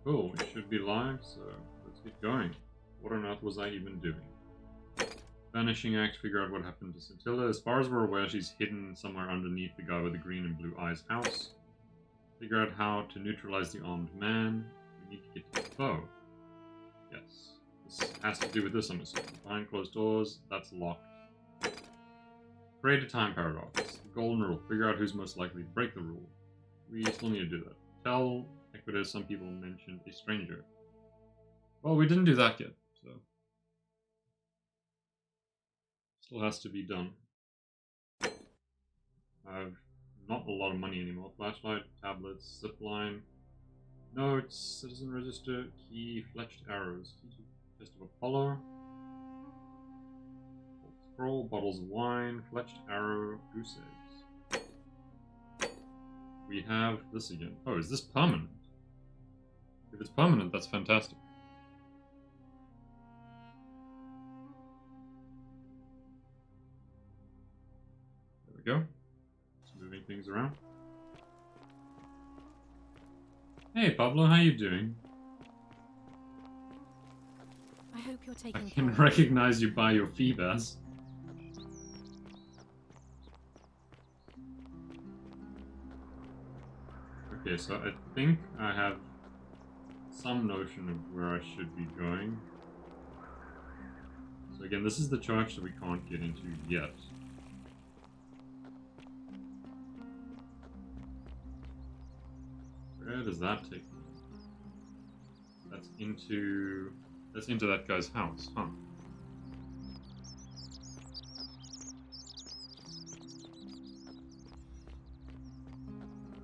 Cool, we should be live, so let's get going. What on earth was I even doing? Vanishing act, figure out what happened to Scintilla. As far as we're aware, she's hidden somewhere underneath the guy with the green and blue eyes house. Figure out how to neutralize the armed man. We need to get to the foe. Yes. This has to do with this, I'm assuming. Behind closed doors, that's locked. Create a time paradox. The golden rule. Figure out who's most likely to break the rule. We still need to do that. Tell Equitas some people mentioned a stranger. Well, we didn't do that yet, so... Still has to be done. I have not a lot of money anymore. Flashlight, tablets, zipline, notes, citizen register, key, fletched arrows, key to chest of Apollo, scroll, bottles of wine, fletched arrow, goose eggs. We have this again. Oh, is this permanent? If it's permanent, that's fantastic. There we go. Just moving things around. Hey Pablo, how you doing? I hope you're I taking can care. recognize you by your Phoebus. Okay, so I think I have some notion of where I should be going. So again, this is the church that we can't get into yet. Where does that take me? That's into that guy's house, huh?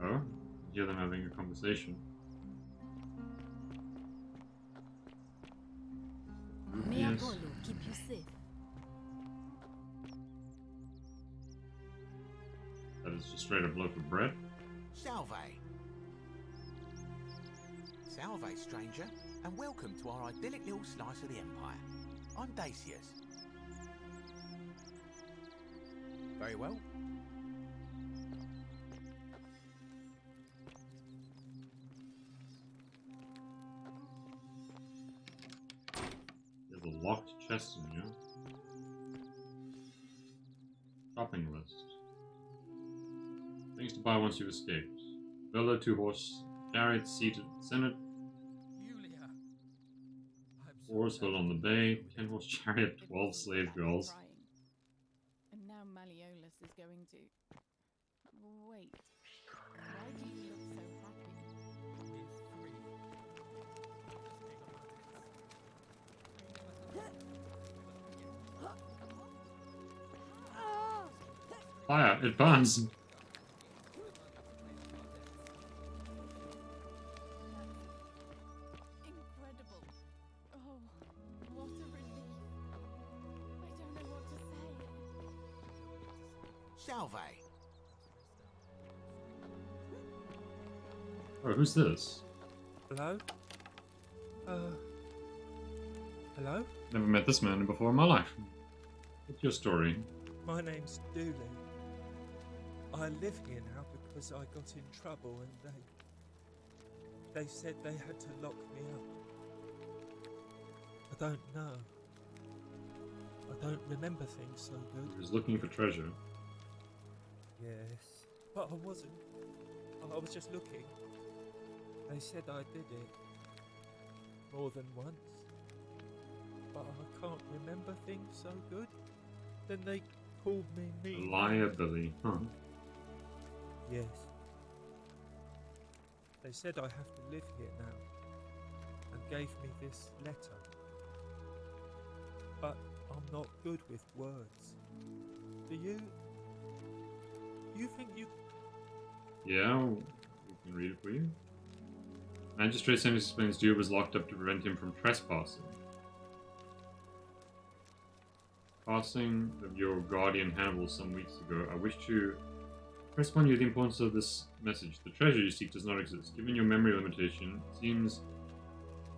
Oh, I hear them having a conversation. May Yes. Apollo keep you safe. That is just straight up loaf of bread. Salve. Salve, stranger, and welcome to our idyllic little slice of the Empire. I'm Dacius. Very well. There's a locked chest in here. Shopping list. Things to buy once you've escaped. Villa, 2-horse chariot, seated Senate. Julia. Horse hill on the bay. 10-horse chariot, 12 slave girls. Crying. And now Malleolus is going to... Wait. Why do you look so happy? Fire! It burns! Incredible. Oh, what a relief. I don't know what to say. Salve. Oh, who's this? Hello? Hello? Never met this man before in my life. What's your story? My name's Dooley. I live here now because I got in trouble and they said they had to lock me up. I don't know. I don't remember things so He good. was looking for treasure. Yes. But I wasn't. I was just looking. They said I did it. More than once. But I can't remember things so good. Then they called me mean. Liability, huh? Yes. They said I have to live here now and gave me this letter. But I'm not good with words. Do you? You think you... Yeah, we can read it for you. Magistrate Samuel explains Duke was locked up to prevent him from trespassing. Passing of your guardian Hannibal some weeks ago, I wish to press upon you the importance of this message. The treasure you seek does not exist. Given your memory limitation, it seems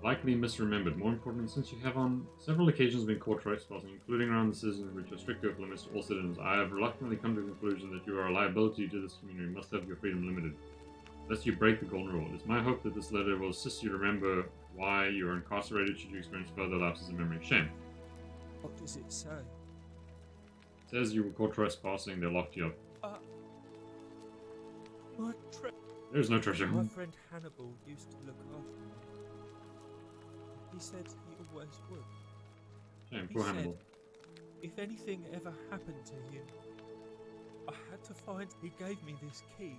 likely misremembered. More importantly, since you have on several occasions been caught trespassing, including around the citizens, which are strict off limits to all citizens, I have reluctantly come to the conclusion that you are a liability to this community and must have your freedom limited. lest you break the golden rule. It's my hope that this letter will assist you to remember why you are incarcerated should you experience further lapses in memory. Shame. What does it say? It says you were caught trespassing, they locked you up. My There's no treasure. My friend Hannibal used to look after me. He said he always would. Shame, He poor said Hannibal. if anything ever happened to him, I had to find. He gave me this key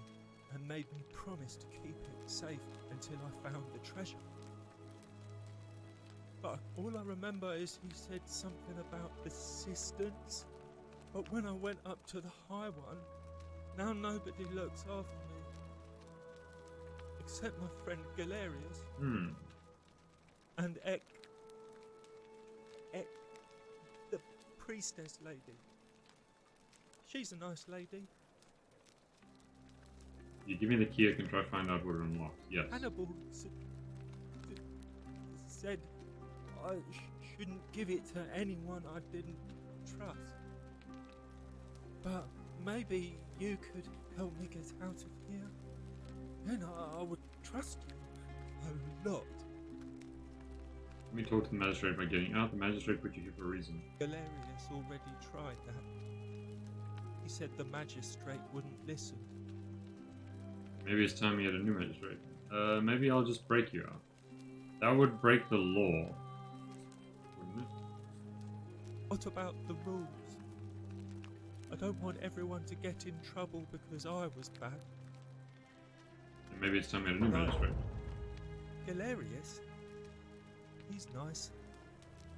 and made me promise to keep it safe until I found the treasure. But all I remember is he said something about the cisterns. But when I went up to the high one, now nobody looks after me. Except my friend Galerius and Ek, the priestess lady. She's a nice lady. You give me the key, I can try to find out what it unlocks. Yes. Hannibal said I shouldn't give it to anyone I didn't trust. But maybe you could help me get out of here. Then I would trust you a lot. Let me talk to the magistrate by getting out. The magistrate put you here for a reason. Galerius already tried that. He said the magistrate wouldn't listen. Maybe it's time we had a new magistrate. Maybe I'll just break you out. That would break the law, wouldn't it? What about the rules? I don't want everyone to get in trouble because I was bad. And maybe it's time we had a new Right. magistrate. Galerius? He's nice.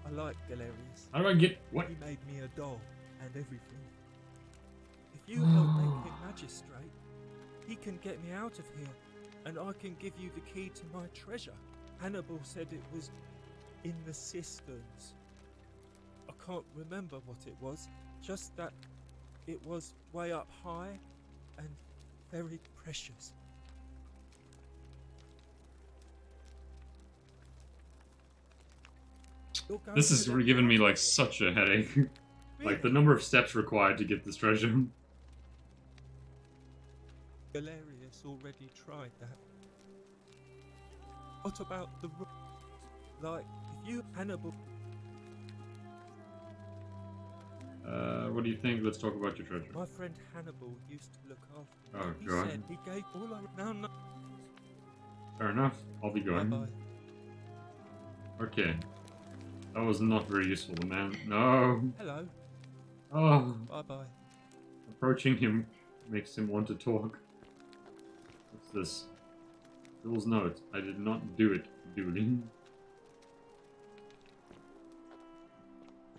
I like Galerius. How do I get... what? He made me a doll and everything. If you help make him magistrate, he can get me out of here, and I can give you the key to my treasure. Hannibal said it was in the cisterns. I can't remember what it was, just that it was way up high and very precious. You're going This to is the giving me like market. such a headache. Like the Really? number of steps required to get this treasure. Galerius already tried that. What about the like, if you Hannibal... What do you think? Let's talk about your treasure. My friend Hannibal used to look after me. Oh, He God. said he gave all I... Now, no. Fair enough. I'll be going. Bye-bye. Okay. That was not very useful, the man. No. Hello. Oh. Bye-bye. Approaching him makes him want to talk. What's this? Bill's note. I did not do it, Dooley.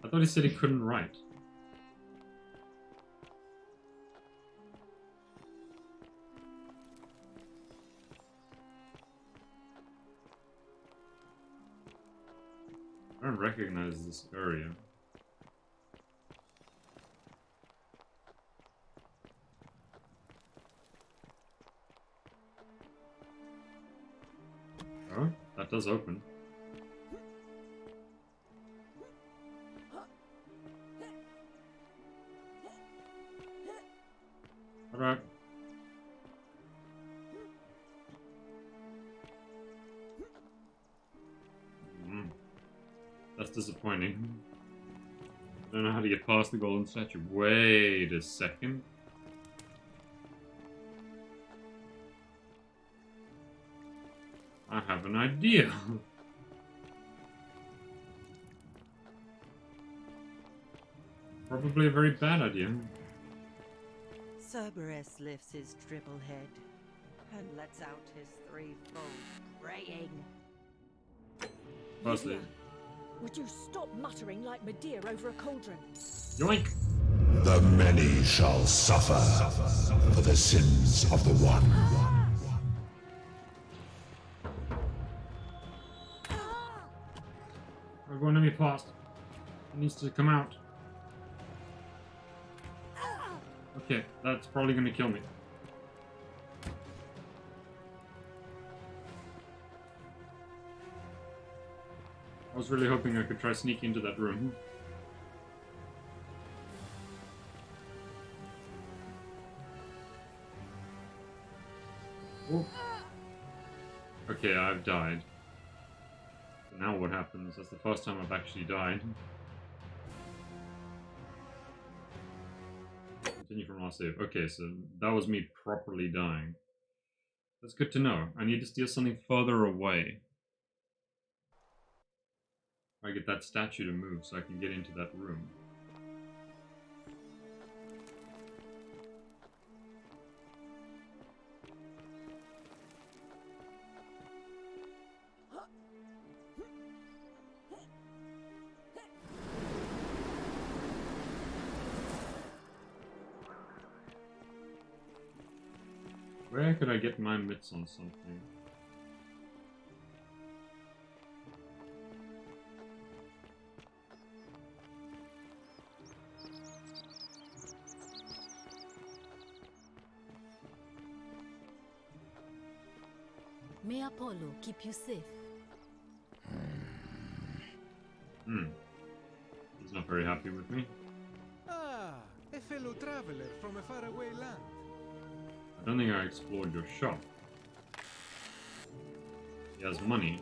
I thought he said he couldn't write. I don't recognize this area. Oh, that does open. Alright. That's disappointing. I don't know how to get past the golden statue. Wait a second. I have an idea. Probably a very bad idea. Cerberus lifts his triple head and lets out his threefold praying. Firstly, Would you stop muttering like Medea over a cauldron? yoink! The many shall suffer for the sins of the one. Everyone let me past. It needs to come out. Okay, that's probably gonna kill me. I was really hoping I could try sneaking into that room. Oh. Okay, I've died. So now what happens? That's the first time I've actually died. Continue from last save. Okay, so that was me properly dying. That's good to know. I need to steal something further away. I get that statue to move so I can get into that room. Where could I get my mitts on something? May Apollo keep you safe. He's not very happy with me. Ah, a fellow traveler from a faraway land. I don't think I explored your shop. He has money.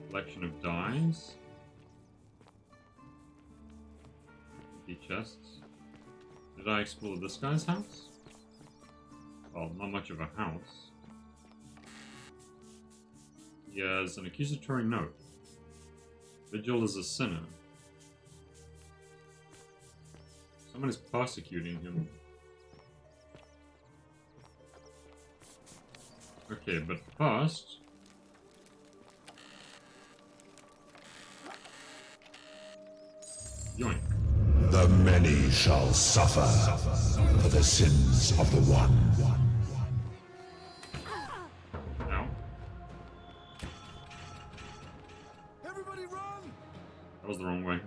Collection of dies. Empty chests. Did I explore this guy's house? Well, not much of a house. He has an accusatory note. Vigil is a sinner. Someone is persecuting him. Okay, but first... Yoink. The many shall suffer for the sins of the one. Ow. Everybody run! That was the wrong way.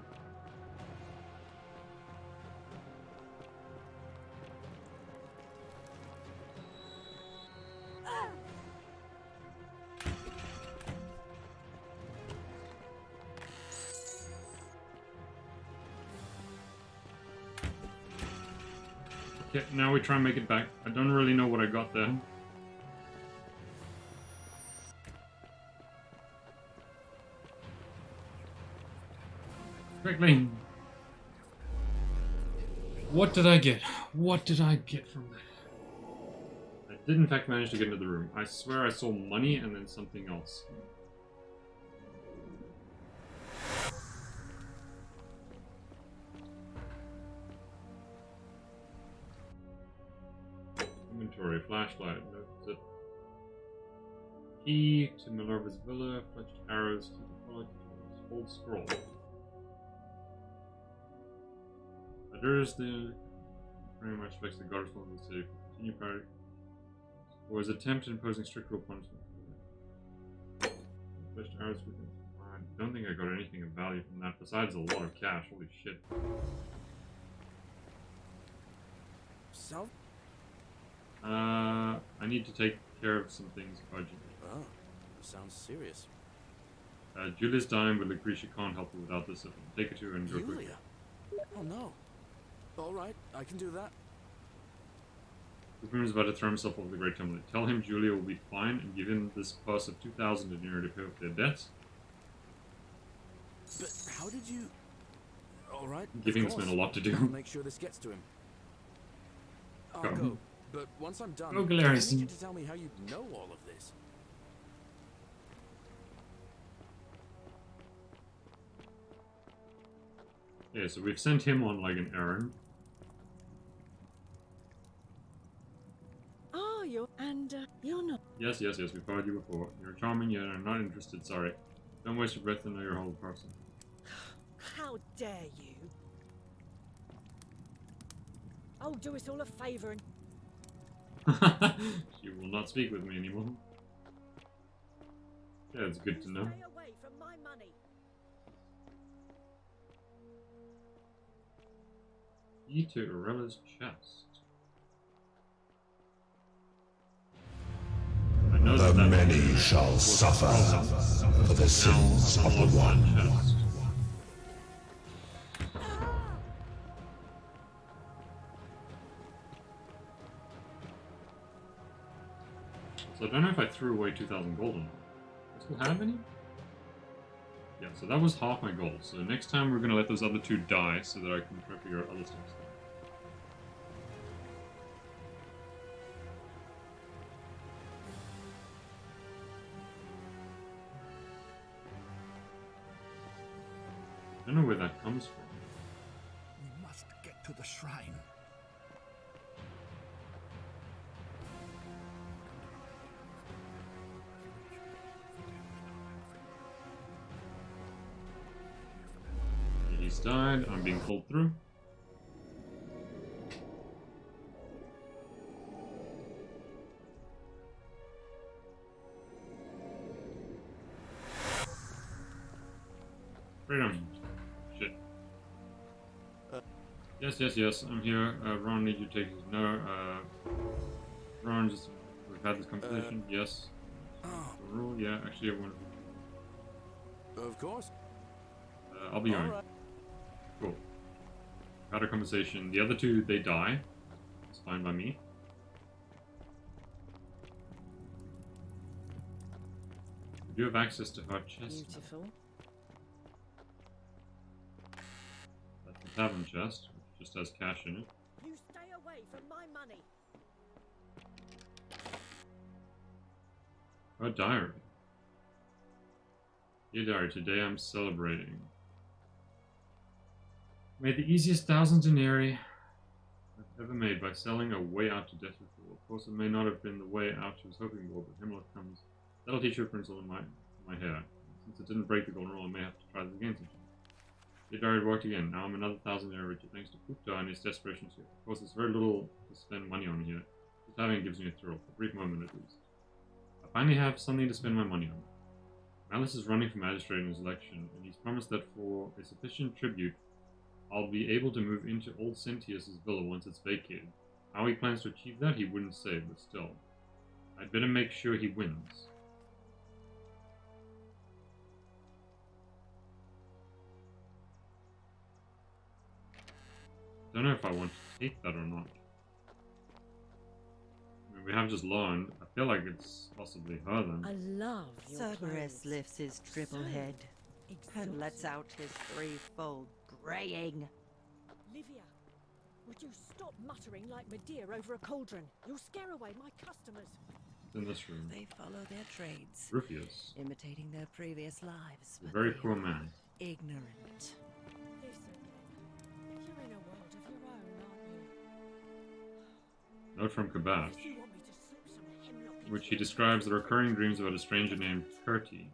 Okay, now we try and make it back. I don't really know what I got there. Quickly. What did I get? What did I get from that? I did in fact manage to get into the room. I swear I saw money and then something else. Inventory, flashlight, no zip. Key to Minerva's villa, fletched arrows to the collar, old scroll. There's the very much affects the goddess one of the city. Continue party. Was attempt imposing strict rule punishment. Fletched arrows within. I don't think I got anything of value from that besides a lot of cash. Holy shit. So? I need to take care of some things urgently. Oh, sounds serious. Julia's dying, but Lucretia can't help her without this. Take her to her and go quickly. Julia? Oh no. Alright, I can do that. Lupin is about to throw himself over the Great Temple. Tell him Julia will be fine and give him this purse of 2,000 in order to pay off their debts. But how did you... Alright, Giving this man a lot to do. I'll make sure this gets to him. I'll Go. go. But once I'm done, Go, I Galerius. need you to tell me how you know all of this. Yeah, so we've sent him on like an errand. Ah, you're not. Yes, we've heard you before. You're charming, yet I'm not interested, sorry. Don't waste your breath to know your whole person. How dare you? Oh, do us all a favour and She will not speak with me anymore. Yeah, it's good to know. stay away from my money. Key to Aurella's chest. I know The that many shall suffer for the sins of the one. Chest. So I don't know if I threw away 2,000 gold or not. Do I still have any? Yeah, so that was half my gold. So next time we're gonna let those other two die so that I can try to figure out other stuff. I don't know where that comes from. We must get to the shrine. He's died. I'm being pulled through. Freedom. Shit. Yes, I'm here. Ron, need you to take... No, Ron, just... We've had this conversation. Yes. Oh, The rule? Yeah, actually I want... of course. I'll be going. Alright. Cool. Had a conversation. The other two, they die. It's fine by me. We do have access to her chest. Beautiful. That's the tavern chest, which just has cash in it. You stay away from my money. Her diary. Dear diary, today I'm celebrating. Made the easiest 1,000 denarii I've ever made by selling a way out to death before. Of course, it may not have been the way out she was hoping for, but Hemlock comes. That'll teach her a principle in my hair. Since it didn't break the golden rule, I may have to try this again sometime. Dear diary, it worked again. Now I'm another 1,000 denarii richer thanks to Kupta and his desperation too. Of course, there's very little to spend money on here. Just having it gives me a thrill, for a brief moment at least. I finally have something to spend my money on. Malice is running for magistrate in his election, and he's promised that for a sufficient tribute, I'll be able to move into old Sentius' villa once it's vacated. How he plans to achieve that, he wouldn't say, but still. I'd better make sure he wins. Don't know if I want to take that or not. I mean, we have just learned. I feel like it's possibly her then. I love your Cerberus clothes. lifts his triple head and lets out his threefold braying. Livia, would you stop muttering like Medea over a cauldron? You'll scare away my customers. It's in this room. They follow their trades, Rufius. imitating their previous lives. A but very they poor are man. Ignorant. This again. You're in a world of your own, aren't you? Note from Kabash, If you want me to slip some hemlock into which he your describes the throat, recurring dreams about a stranger named Kurti.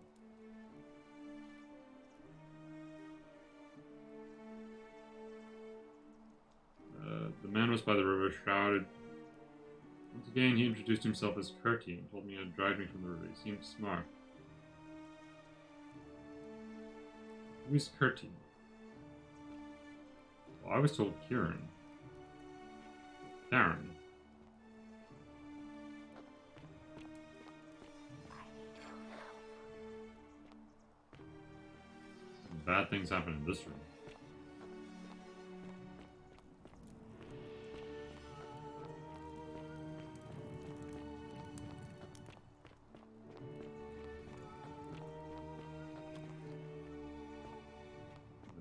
The man was by the river, shrouded. Once again, he introduced himself as Kurti and told me to drive me from the river. He seemed smart. Who is Kurti? Well, I was told Kieran. Karen. Bad things happen in this room.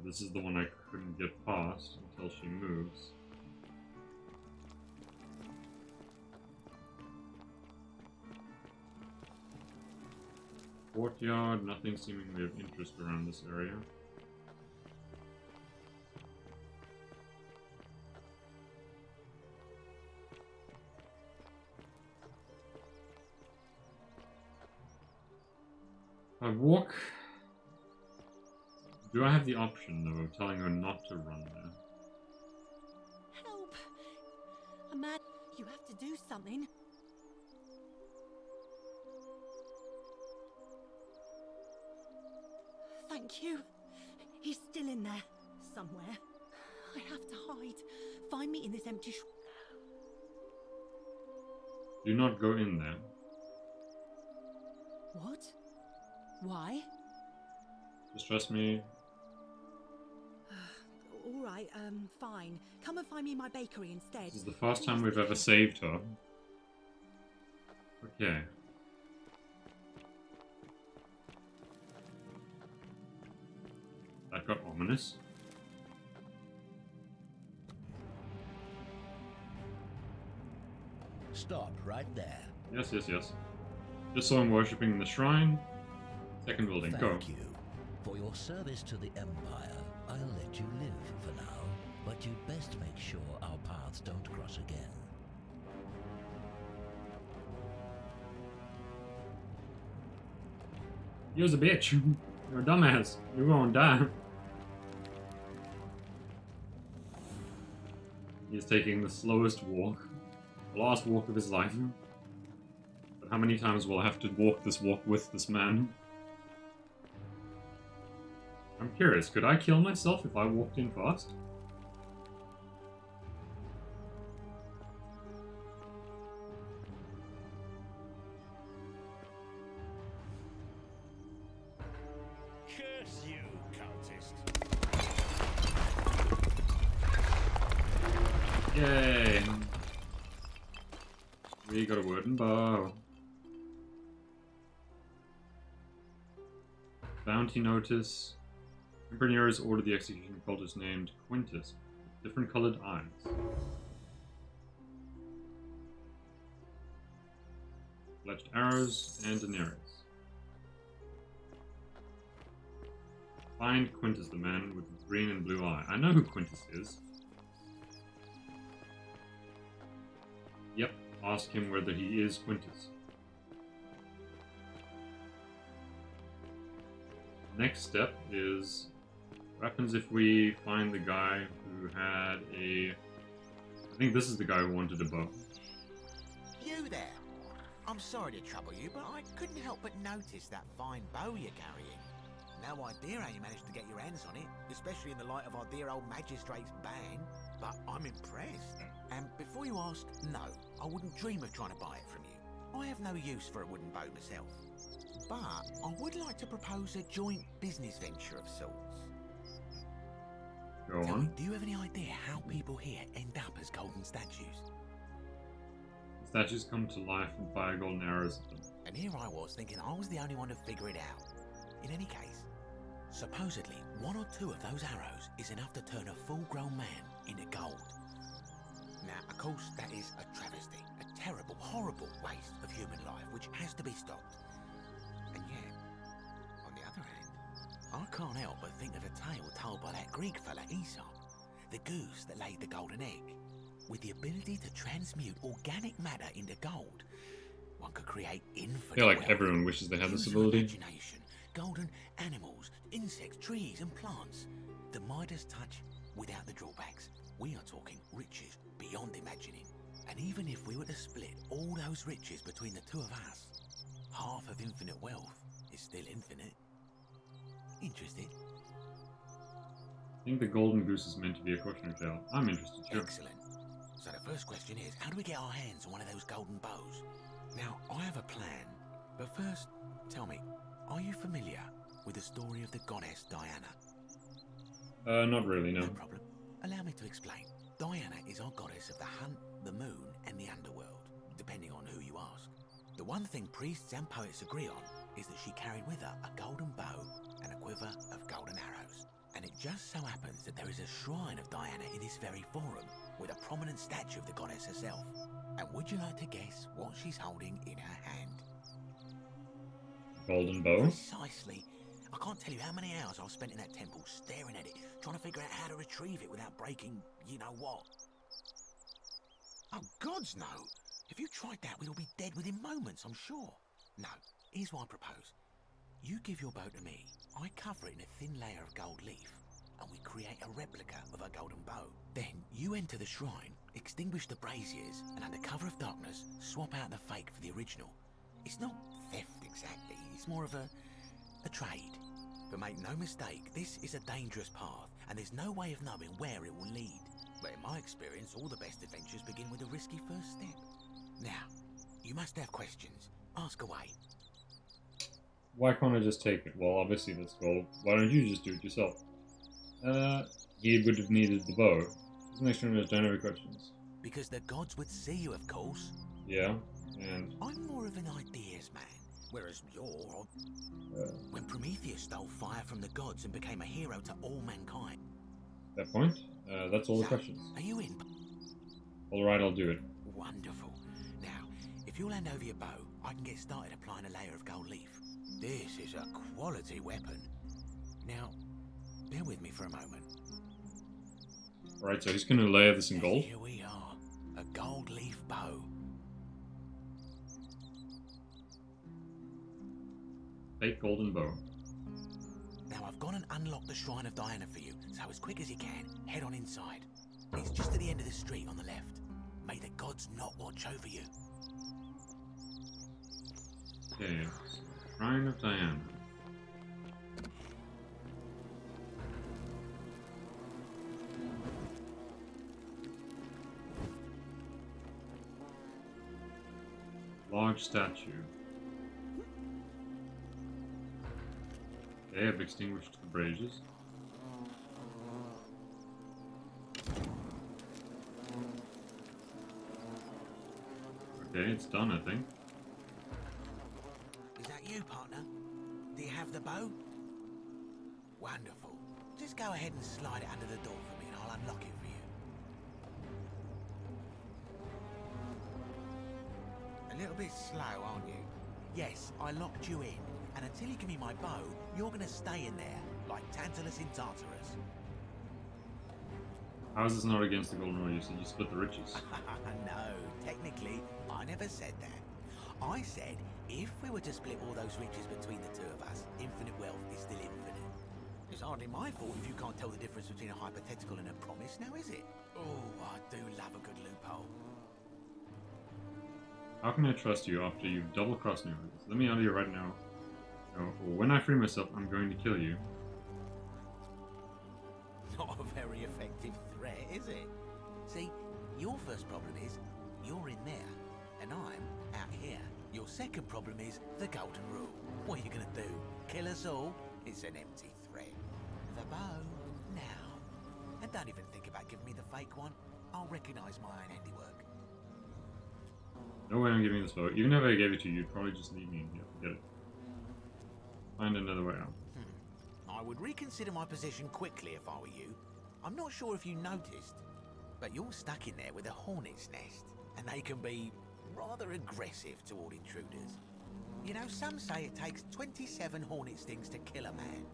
This is the one I couldn't get past until she moves. Courtyard, nothing seemingly of interest around this area. I walk. Do I have the option, though, of telling her not to run there? Help! Amad, you have to do something. Thank you. He's still in there, somewhere. I have to hide. Find me in this empty Do not go in there. What? Why? Just trust me. All right, fine. Come and find me in my bakery instead. This is the first time we've ever saved her. Okay. That got ominous. Stop right there. Yes, yes, yes. Just saw him worshipping in the shrine. Second building, go. Thank you. For your service to the Empire, I'll let you live for now. But you'd best make sure our paths don't cross again. You're a bitch. You're a dumbass. You're gonna die. He's taking the slowest walk. The last walk of his life. But how many times will I have to walk this walk with this man? I'm curious, could I kill myself if I walked in fast? Curse you, cultist. Yay! We got a wooden bow. Bounty notice. Emperor Nero's ordered the execution cultist named Quintus, with different colored eyes. Fletched arrows and Daenerys. Find Quintus, the man with the green and blue eye. I know who Quintus is. Yep, ask him whether he is Quintus. Next step is, what happens if we find the guy who had a... I think this is the guy who wanted a bow. You there! I'm sorry to trouble you, but I couldn't help but notice that fine bow you're carrying. No idea how you managed to get your hands on it, especially in the light of our dear old magistrate's ban, but I'm impressed. And before you ask, no, I wouldn't dream of trying to buy it from you. I have no use for a wooden bow myself. But I would like to propose a joint business venture of sorts. Go Tell me, on. do you have any idea how people here end up as golden statues? The statues come to life and fire golden arrows at them. And here I was thinking I was the only one to figure it out. In any case, supposedly one or two of those arrows is enough to turn a full-grown man into gold. Now, of course, that is a travesty, a terrible, horrible waste of human life which has to be stopped. And yet, on the other hand, I can't help but think of a tale told by that Greek fella Aesop, the goose that laid the golden egg. With the ability to transmute organic matter into gold, one could create infinite I feel like wealth. everyone wishes they had this Use your ability. imagination, golden animals, insects, trees and plants. The Midas touch without the drawbacks. We are talking riches beyond imagining. And even if we were to split all those riches between the two of us, half of infinite wealth is still infinite. Interested? I think the golden goose is meant to be a cautionary tale. I'm interested too. Excellent. So the first question is, how do we get our hands on one of those golden bows? Now, I have a plan, but first, tell me, are you familiar with the story of the goddess Diana? Not really, no. No problem. Allow me to explain. Diana is our goddess of the hunt, the moon, and the underworld, depending on who you ask. The one thing priests and poets agree on is that she carried with her a golden bow and a quiver of golden arrows. And it just so happens that there is a shrine of Diana in this very forum, with a prominent statue of the goddess herself. And would you like to guess what she's holding in her hand? Golden bow? Precisely. I can't tell you how many hours I've spent in that temple staring at it, trying to figure out how to retrieve it without breaking you-know-what. Oh, gods no! If you tried that, we'd all be dead within moments, I'm sure. No, here's what I propose. You give your bow to me, I cover it in a thin layer of gold leaf, and we create a replica of a golden bow. Then you enter the shrine, extinguish the braziers, and under cover of darkness, swap out the fake for the original. It's not theft exactly, it's more of a trade. But make no mistake, this is a dangerous path, and there's no way of knowing where it will lead. But in my experience, all the best adventures begin with a risky first step. Now, you must have questions. Ask away. Why can't I just take it? Well, obviously that's gold. Why don't you just do it yourself? He would have needed the bow. This next one is don't have any questions. Because the gods would see you, of course. Yeah, and... I'm more of an ideas man, whereas you're... when Prometheus stole fire from the gods and became a hero to all mankind. That point? That's all the questions. Are you in? Alright, I'll do it. Wonderful. Now, if you'll hand over your bow, I can get started applying a layer of gold leaf. This is a quality weapon. Now, bear with me for a moment. Alright, so he's gonna layer this in gold. Here we are. A gold leaf bow. Fake golden bow. Now I've gone and unlocked the Shrine of Diana for you, so as quick as you can, head on inside. It's just at the end of the street on the left. May the gods not watch over you. Okay. Shrine of Diana. Large statue. Okay, I've extinguished the braziers. Okay, it's done, I think. Is that you, partner? Do you have the bow? Wonderful. Just go ahead and slide it under the door for me and I'll unlock it for you. A little bit slow, aren't you? Yes, I locked you in. And until you give me my bow, you're gonna stay in there, like Tantalus in Tartarus. How is this not against the golden rule? You said you split the riches. No, technically, I never said that. I said, if we were to split all those riches between the two of us, infinite wealth is still infinite. It's hardly my fault if you can't tell the difference between a hypothetical and a promise, now is it? Oh, I do love a good loophole. How can I trust you after you've double-crossed me? Let me out of here right now. When I free myself, I'm going to kill you. Not a very effective threat, is it? See, your first problem is, you're in there, and I'm out here. Your second problem is the golden rule. What are you gonna do? Kill us all? It's an empty threat. The bow, now. And don't even think about giving me the fake one. I'll recognise my own handiwork. No way I'm giving you this bow. Even if I gave it to you, you'd probably just leave me in here. Forget it. Find another way out. I would reconsider my position quickly if I were you. I'm not sure if you noticed, but you're stuck in there with a hornet's nest, and they can be rather aggressive toward intruders. You know, some say it takes 27 hornet stings to kill a man,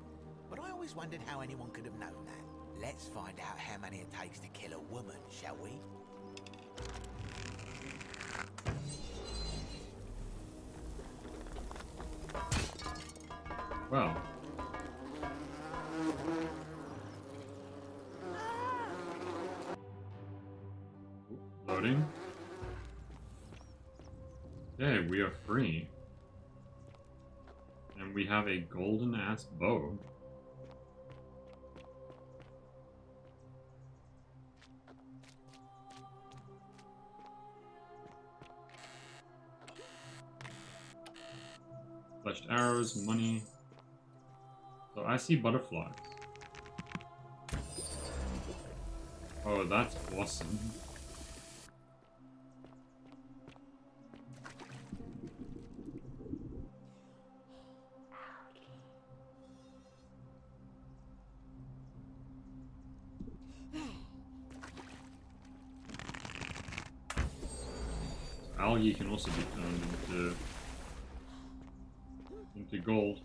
but I always wondered how anyone could have known that. Let's find out how many it takes to kill a woman, shall we? Well. Loading. Okay, we are free. And we have a golden-ass bow. Fletched arrows, money. So I see butterflies. Oh, that's awesome. Algae can also be turned into gold.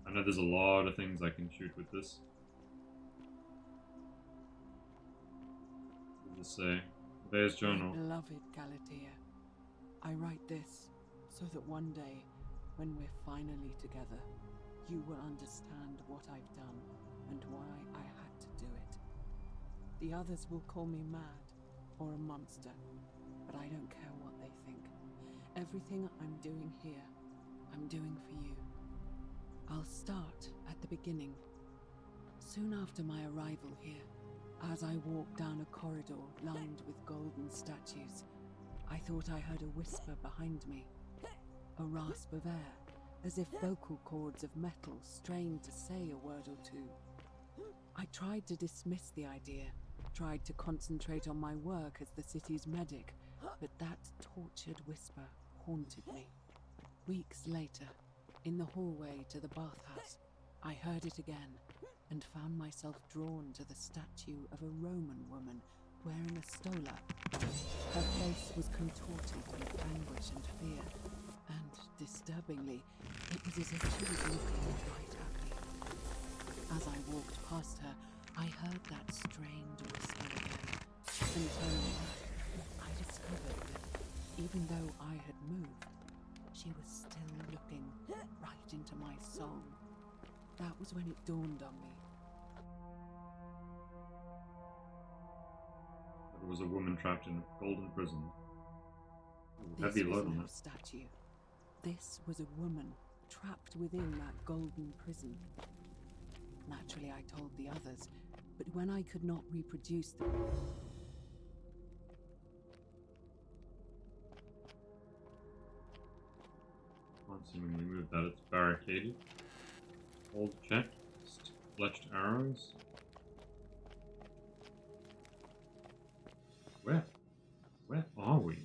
I know there's a lot of things I can shoot with this. What does it say? There's journal. Beloved Galatea, I write this so that one day, when we're finally together, you will understand what I've done and why I had to do it. The others will call me mad or a monster, but I don't care what they think. Everything I'm doing here, I'm doing for you. I'll start at the beginning. Soon after my arrival here, as I walked down a corridor lined with golden statues, I thought I heard a whisper behind me. A rasp of air, as if vocal cords of metal strained to say a word or two. I tried to dismiss the idea, tried to concentrate on my work as the city's medic, but that tortured whisper haunted me. Weeks later, in the hallway to the bathhouse, I heard it again and found myself drawn to the statue of a Roman woman wearing a stola. Her face was contorted with anguish and fear, and, disturbingly, it was as if she was looking right at me. As I walked past her, I heard that strained whisper again, and turning back, I discovered that, even though I had moved, she was still looking right into my song. That was when it dawned on me. There was a woman trapped in a golden prison. Ooh, This heavy was load on no it. statue. This was a woman trapped within that golden prison. Naturally, I told the others, but when I could not reproduce them, Can't seemingly move that. It's barricaded. Hold check. Fletched arrows. Where? Where are we?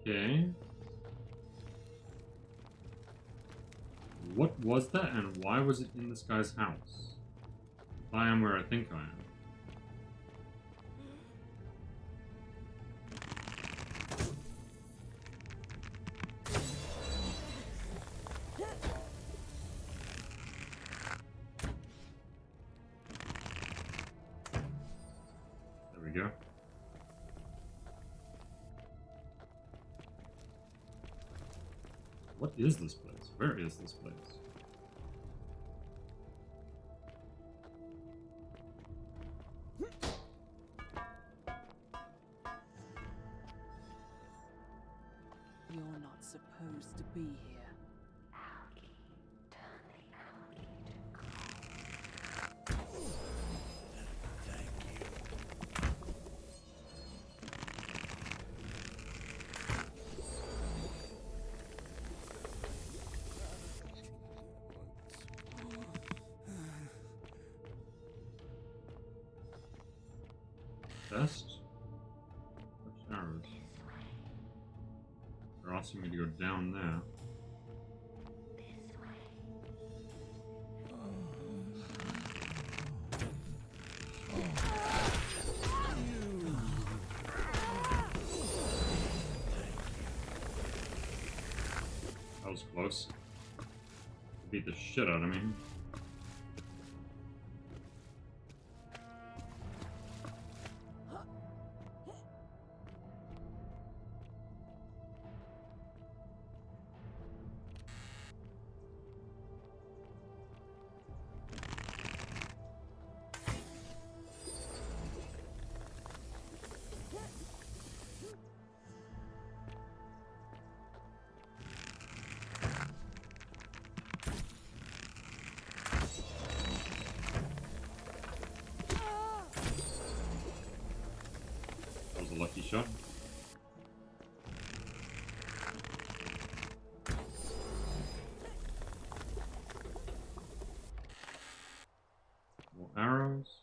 Okay. What was that and why was it in this guy's house? If I am where I think I am. There we go. What is this place? Where is this place? you're not supposed to be here. Chest? Which arrows? They're asking me to go down there. That was close. Beat the shit out of me. That was a lucky shot. More arrows.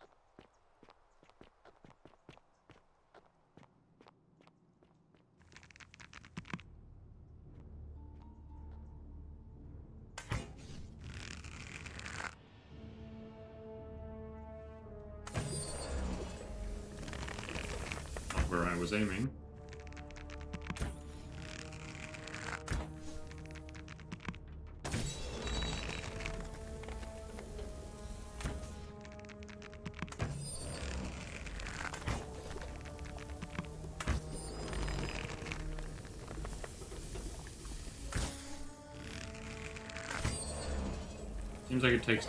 Not where I was aiming. Seems like it takes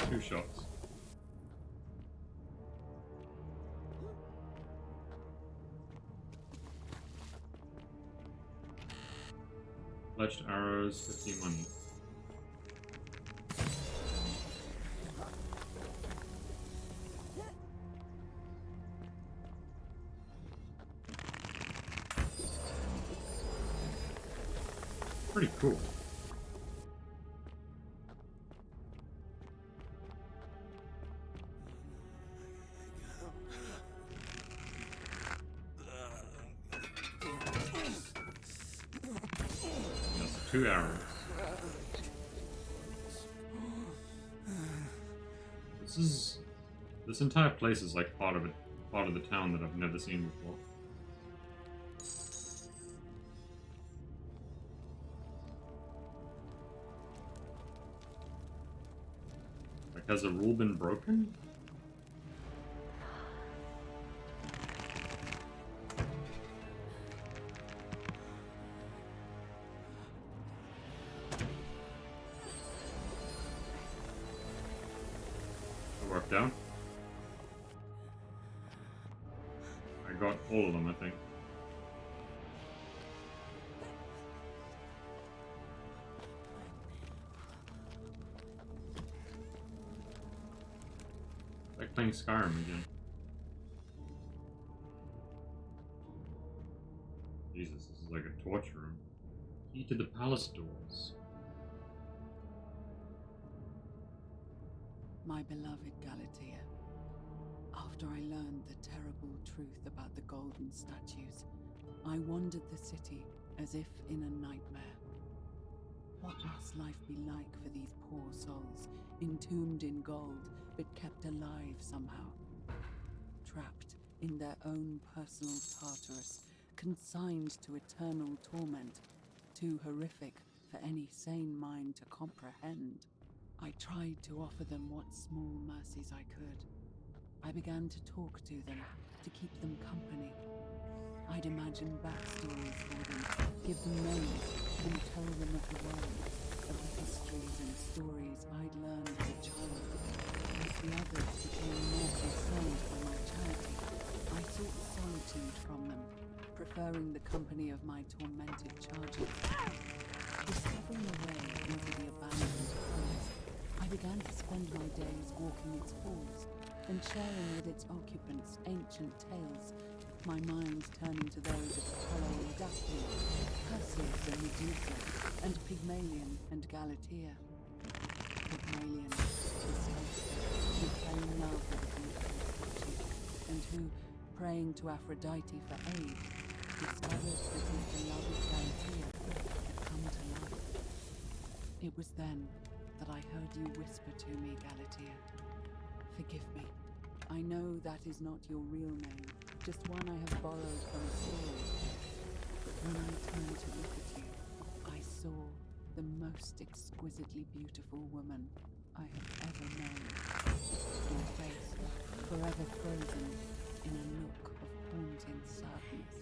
two shots. Fletched arrows, 50 money. Pretty cool. That's 2 arrows. This entire place is like part of the town that I've never seen before. Like, has a rule been broken? It worked out. I got all of them, I think. Like playing Skyrim again. Jesus, this is like a torture room. Key to the palace doors. My beloved Galatea, after I learned the terrible truth about the golden statues, I wandered the city as if in a nightmare. What must life be like for these poor souls, entombed in gold, but kept alive somehow? Trapped in their own personal Tartarus, consigned to eternal torment, too horrific for any sane mind to comprehend. I tried to offer them what small mercies I could. I began to talk to them, to keep them company. I'd imagine backstories for them, give them names, and tell them of the world, of the histories and stories I'd learned as a child. As the others became more concerned by my charity, I sought solitude from them, preferring the company of my tormented charges. Discovering a way into the abandoned forest, I began to spend my days walking its halls and sharing with its occupants ancient tales, my mind turning to those of Apollo and Daphne, Perseus and Medusa, and Pygmalion and Galatea. Pygmalion, the spinster, who fell in love with a beautiful statue, and who, praying to Aphrodite for aid, discovered that his beloved Galatea had come to life. It was then that I heard you whisper to me, Galatea. Forgive me. I know that is not your real name, just one I have borrowed from a story. But when I turned to look at you, I saw the most exquisitely beautiful woman I have ever known. Your face forever frozen in a look of haunting sadness.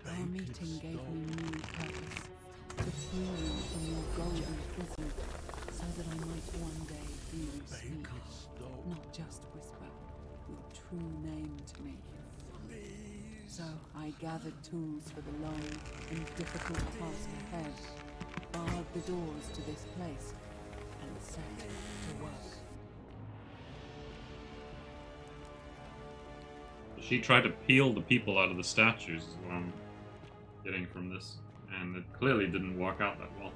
Our meeting gave me new purpose, to free you from your golden prison, so that I might one day hear you speak, not just whisper your true name to me. So I gathered tools for the long and difficult task ahead, barred the doors to this place, and set to work. She tried to peel the people out of the statues, is what I'm getting from this, and it clearly didn't work out that well.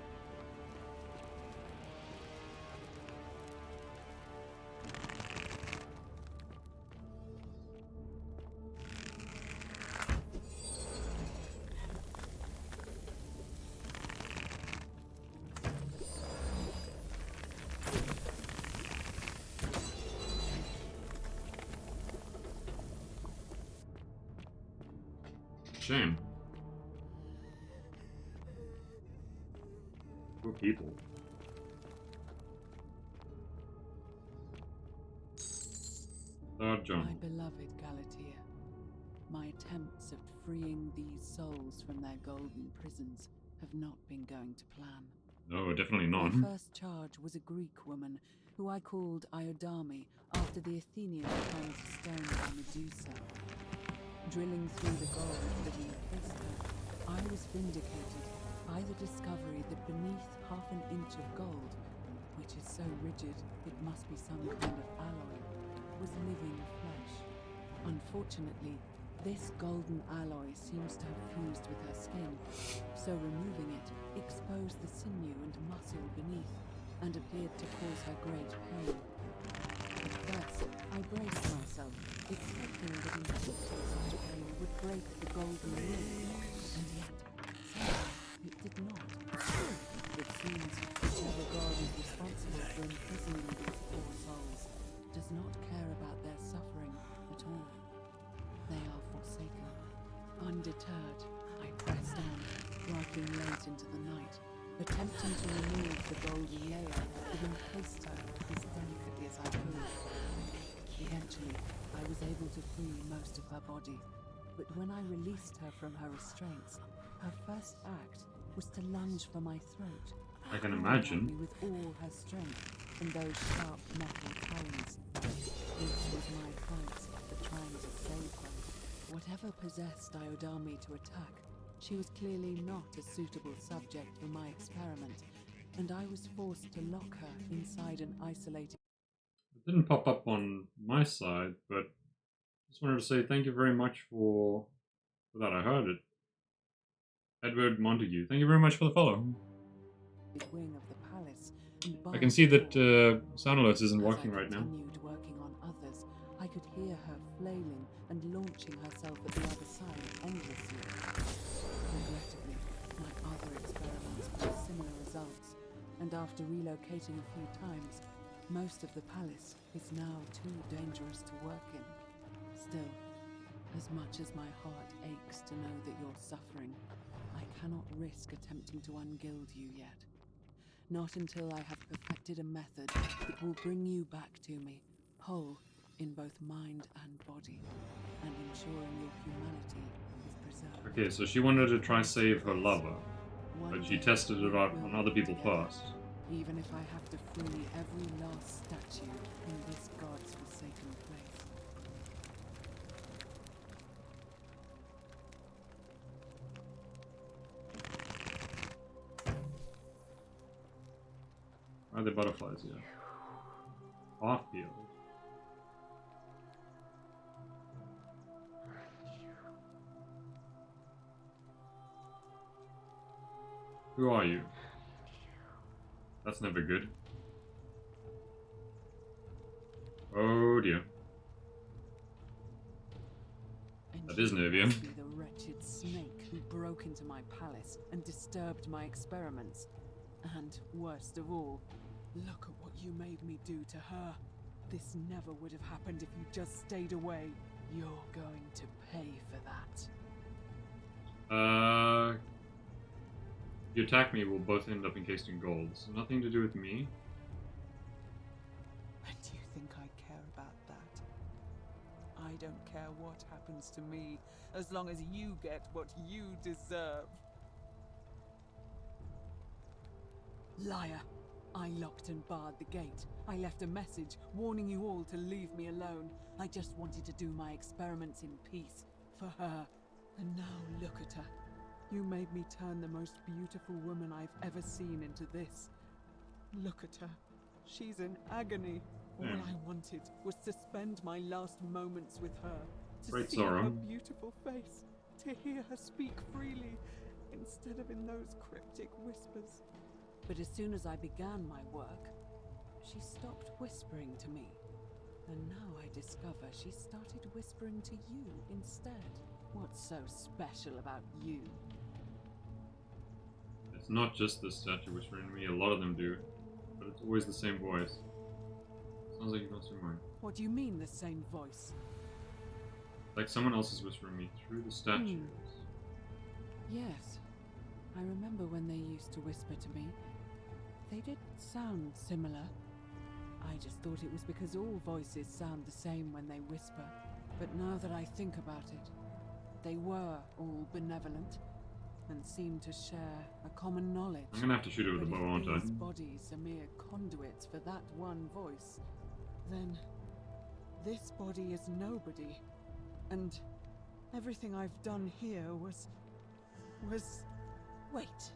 Shame. Poor people. Third John. My beloved Galatea, my attempts at freeing these souls from their golden prisons have not been going to plan. No, definitely not. My first charge was a Greek woman who I called Iodame after the Athenians turned to stone by Medusa. Drilling through the gold that encased her, I was vindicated by the discovery that beneath half an inch of gold, which is so rigid it must be some kind of alloy, was living flesh. Unfortunately, this golden alloy seems to have fused with her skin, so removing it exposed the sinew and muscle beneath, and appeared to cause her great pain. At first, I braced myself, expecting that inflicting such pain would break the golden link, and yet, somehow, it did not. It seems whichever god is responsible for imprisoning these poor souls does not care about their suffering at all. They are forsaken. Undeterred, I pressed on, working late into the night, attempting to remove the golden layer that encased her as delicately as I could. Eventually, I was able to free most of her body, but when I released her from her restraints, her first act was to lunge for my throat. I can clawing imagine. at me with all her strength in those sharp metal talons. This was my price for trying to save her. Whatever possessed Iodami to attack, she was clearly not a suitable subject for my experiment, and I was forced to lock her inside an isolated... It didn't pop up on my side, but just wanted to say thank you very much for that. I heard it. Edward Montague, thank you very much for the follow. wing of the palace. I can see that Sound Alerts isn't working right now. As I continued working on others, I could hear her flailing and launching herself at the other side endlessly. Regrettably, my other experiments bore similar results, and after relocating a few times, most of the palace is now too dangerous to work in. Still, as much as my heart aches to know that you're suffering, I cannot risk attempting to ungild you yet. Not until I have perfected a method that will bring you back to me, whole in both mind and body, and ensuring your humanity is preserved. Okay, so she wanted to try save her lover, but she tested it out on other people first. Even if I have to free every last statue in this god's forsaken place. Are there butterflies here? Off-field. Who are you? That's never good. Oh dear. That is nervier. Be the wretched snake who broke into my palace and disturbed my experiments. And worst of all, look at what you made me do to her. This never would have happened if you just stayed away. You're going to pay for that. If you attack me, we'll both end up encased in gold. So nothing to do with me. And do you think I care about that? I don't care what happens to me, as long as you get what you deserve. Liar! I locked and barred the gate. I left a message warning you all to leave me alone. I just wanted to do my experiments in peace, for her. And now look at her. You made me turn the most beautiful woman I've ever seen into this. Look at her. She's in agony. All I wanted was to spend my last moments with her. To see her beautiful face. To hear her speak freely, instead of in those cryptic whispers. But as soon as I began my work, she stopped whispering to me. And now I discover she started whispering to you instead. What's so special about you? It's not just the statue whispering to me, a lot of them do. But it's always the same voice. Sounds like you got some mine. What do you mean, the same voice? Like someone else is whispering me through the statues. Yes. I remember when they used to whisper to me. They did sound similar. I just thought it was because all voices sound the same when they whisper. But now that I think about it, they were all benevolent and seemed to share a common knowledge. I'm gonna have to shoot it with a bow, aren't I? These bodies are mere conduits for that one voice. Then this body is nobody, and everything I've done here was. Wait,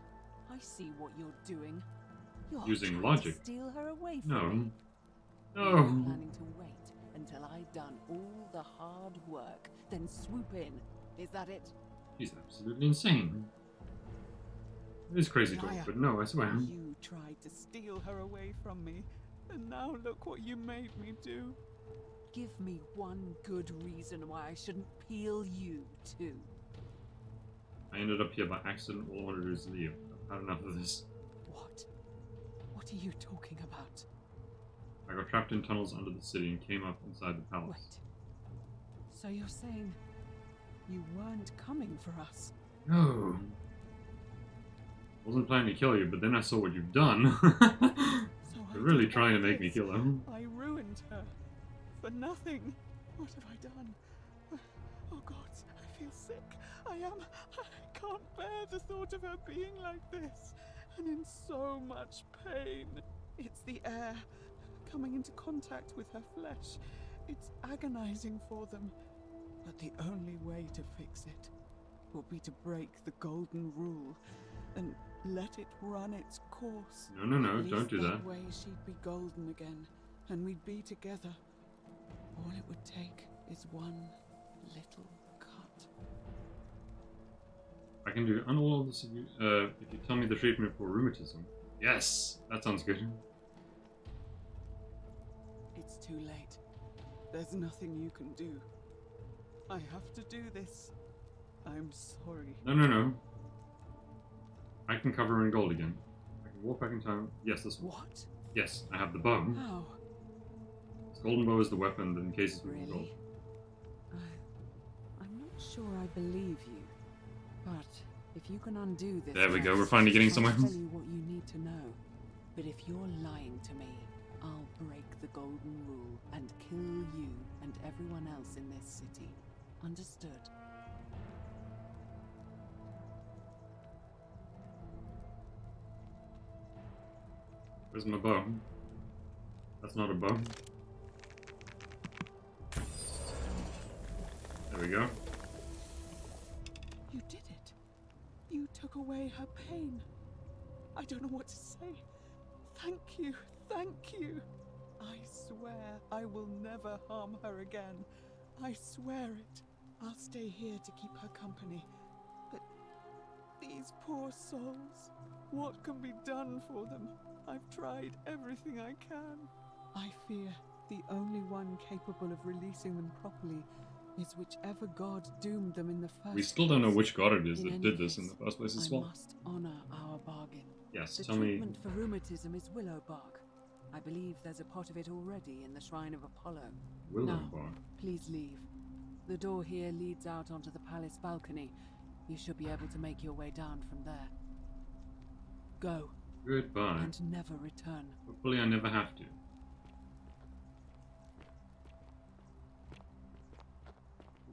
I see what you're doing. You're using trying logic. To steal her away from No. me. No. You're planning to wait until I've done all the hard work, then swoop in. Is that it? He's absolutely insane. It is crazy talk, Liar. but no, I swear. You tried to steal her away from me, and now look what you made me do. Give me one good reason why I shouldn't peel you too. I ended up here by accident. All I want to do is leave. I've had enough of this. What? What are you talking about? I got trapped in tunnels under the city and came up inside the palace. Wait. So you're saying you weren't coming for us? No. Wasn't planning to kill you, but then I saw what you've done. So They're really did trying to all make me this. kill him. I ruined her. For nothing. What have I done? Oh God, I feel sick. I can't bear the thought of her being like this. And in so much pain. It's the air coming into contact with her flesh. It's agonizing for them. But the only way to fix it will be to break the golden rule and let it run its course. No, At least don't do that. way she'd be golden again, and we'd be together. All it would take is one little cut. I can do all of this if you tell me the treatment for rheumatism. Yes, that sounds good. It's too late. There's nothing you can do. I have to do this. I'm sorry. No. I can cover her in gold again. I can walk back in time. Yes, this one. What? Yes, I have the bow. How? This golden bow is the weapon that encases me in gold. Really? I'm not sure I believe you. But if you can undo this... There we go, mess, we're finally getting I'll somewhere. tell you what you need to know. But if you're lying to me, I'll break the golden rule and kill you and everyone else in this city. Understood? Where's my bow? That's not a bow. There we go. You did it. You took away her pain. I don't know what to say. Thank you. Thank you. I swear I will never harm her again. I swear it. I'll stay here to keep her company. But these poor souls, what can be done for them? I've tried everything I can. I fear the only one capable of releasing them properly is whichever god doomed them in the first We still don't know place. which god it is In that any did this in case, the first place as I well. must honor our bargain. Yes, The tell me. treatment for rheumatism is willow bark. I believe there's a pot of it already in the Shrine of Apollo. Willow Now, bark. please leave. The door here leads out onto the palace balcony. You should be able to make your way down from there. Go, Goodbye. and never return. Hopefully I never have to.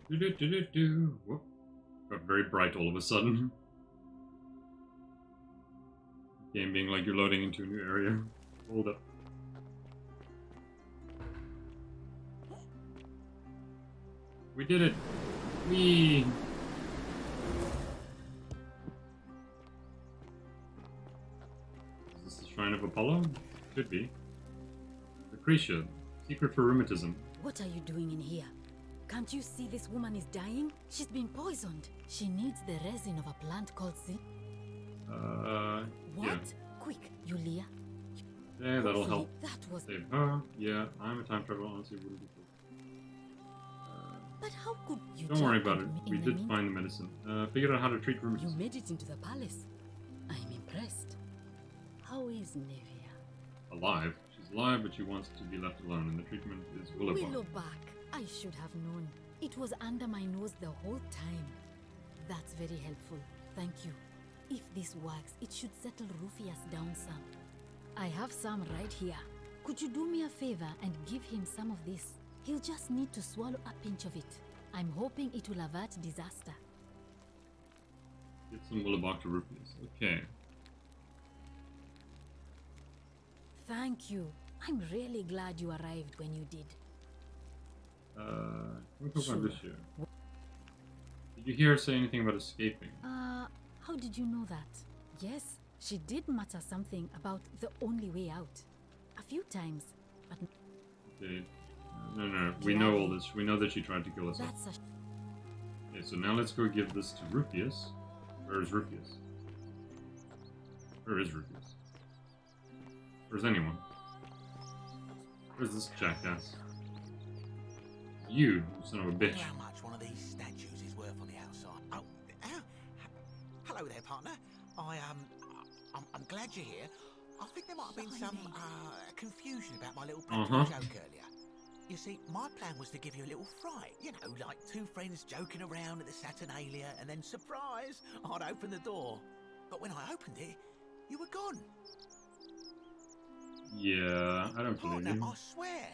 Do. Whoop. Got very bright all of a sudden. Game being like you're loading into a new area. Hold up. We did it! Whee! Is this the Shrine of Apollo? Could be. Lucretia, secret for rheumatism. What are you doing in here? Can't you see this woman is dying? She's been poisoned. She needs the resin of a plant called What? Yeah. Quick, Yulia. Yeah, that'll help. That was... Save her. Yeah, I'm a time traveler, honestly, wouldn't be cool. But how could you... Don't worry jump about on it. me We in did the find the medicine. Figured out how to treat You rheumatism. made it into the palace. I'm impressed. How is Nevia? Alive. She's alive, but she wants to be left alone, and the treatment is willow bark. Willowbark. I should have known. It was under my nose the whole time. That's very helpful. Thank you. If this works, it should settle Rufius down some. I have some right here. Could you do me a favor and give him some of this? He'll just need to swallow a pinch of it. I'm hoping it will avert disaster. Get some willow bark to Rufius. Okay. Thank you. I'm really glad you arrived when you did. Can we talk about this here? Did you hear her say anything about escaping? How did you know that? Yes, she did mutter something about the only way out. A few times, but... Okay. No. We know all this. We know that she tried to kill us all. That's a... Okay, so now let's go give this to Rufius. Where is Rufius? Where is Rubius? Where's anyone? Where's this jackass? You son of a I bitch. wonder how much one of these statues is worth on the outside. Oh, hello there, partner. I'm glad you're here. I think there might have been some confusion about my little practical joke earlier. You see, my plan was to give you a little fright. You know, like two friends joking around at the Saturnalia, and then, surprise, I'd open the door. But when I opened it, you were gone. Yeah, I don't believe Partner, you. I swear,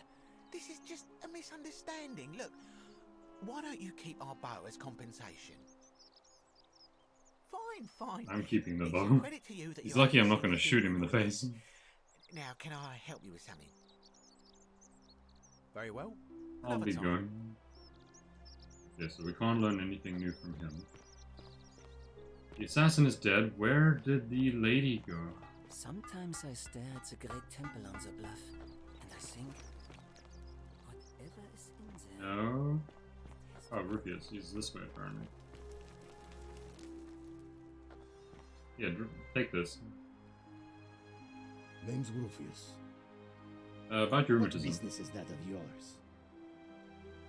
this is just a misunderstanding. Look, why don't you keep our bow as compensation? Fine. I'm keeping the It's a bow. credit to you that He's you're lucky I'm not actually going to shoot him in the doing face. Now, can I help you with something? Very well. I'll Another be time. going. Okay, so we can't learn anything new from him. The assassin is dead. Where did the lady go? Sometimes I stare at the great temple on the bluff, and I think, whatever is in there. No. Oh, Rufius. He's this way, apparently. Yeah, take this. Name's Rufius. About your What rheumatism. business is that of yours?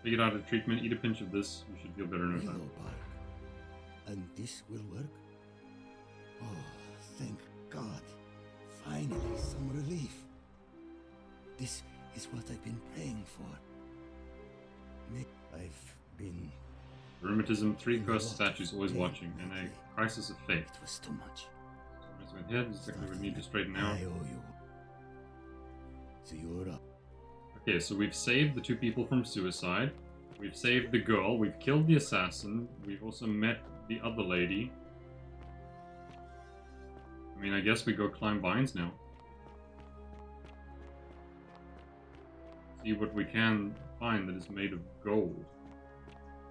Take it out of treatment, eat a pinch of this, you should feel better in no Willow time. bark. And this will work? Oh, thank God. Finally, some relief. This is what I've been praying for. I've been... Rheumatism, 3 cursed statues always watching, and a crisis of faith. It was too much. So with head, it's like we would need to straighten out. I owe you. So you're up. Okay, so we've saved the 2 people from suicide. We've saved the girl. We've killed the assassin. We've also met the other lady. I mean, I guess we go climb vines now. See what we can find that is made of gold.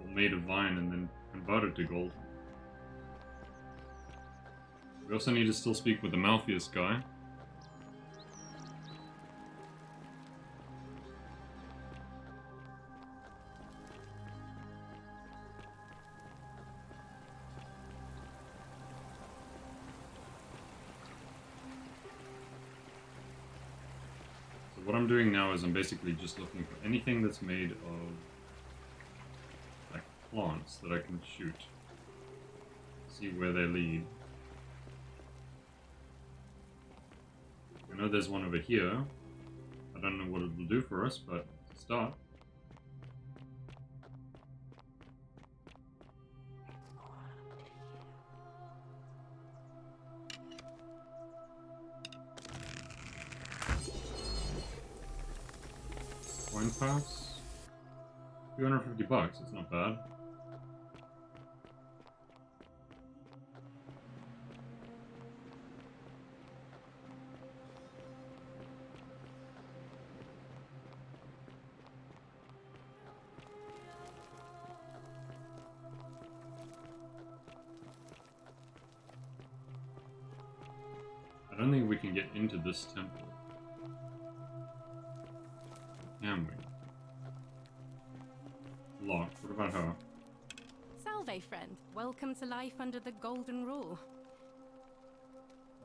Or made of vine and then converted to gold. We also need to still speak with the Malpheus guy. What I'm doing now is I'm basically just looking for anything that's made of like plants that I can shoot. See where they lead. I know there's one over here. I don't know what it will do for us, but it's a start. Coin pass. $250, it's not bad. I don't think we can get into this temple. Can we? Locked. What about her? Salve, friend. Welcome to life under the Golden Rule.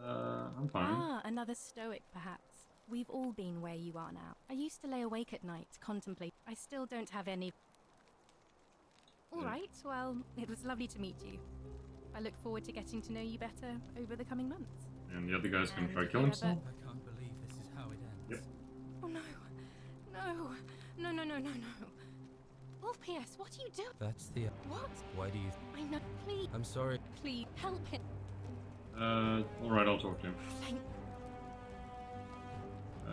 I'm fine. Ah, another stoic, perhaps. We've all been where you are now. I used to lay awake at night, contemplate. I still don't have any... All right, well, it was lovely to meet you. I look forward to getting to know you better over the coming months. And the other guy's gonna And try if to kill you himself? ever- I can't believe this is how it ends. Yep. Oh no. No. Orpheus, what are you doing? That's the... What? Why do you... I know. Please, I'm sorry. please, help him. Alright, I'll talk to him. Thank...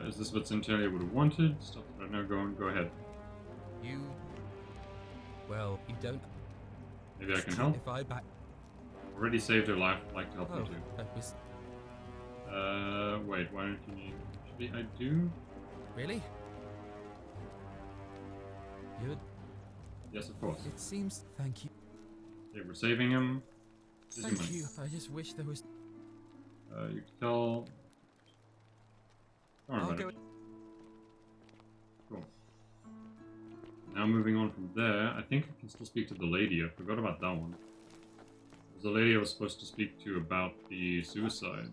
Is this what Centelia would have wanted? Stop it right now, go ahead. You... Well, you don't... Maybe I can help? If I back... Already saved her life, I'd like to help Oh, you too. that was... Wait, why don't you need... Actually, I do? Really? You'd... Yes, of course. It seems... Thank you. Okay, we're saving him. Here's your Thank money. you. I just wish there was... You can tell... Don't worry I'll about go... it. Cool. Now moving on from there, I think I can still speak to the lady. I forgot about that one. There's a lady I was supposed to speak to about the suicide.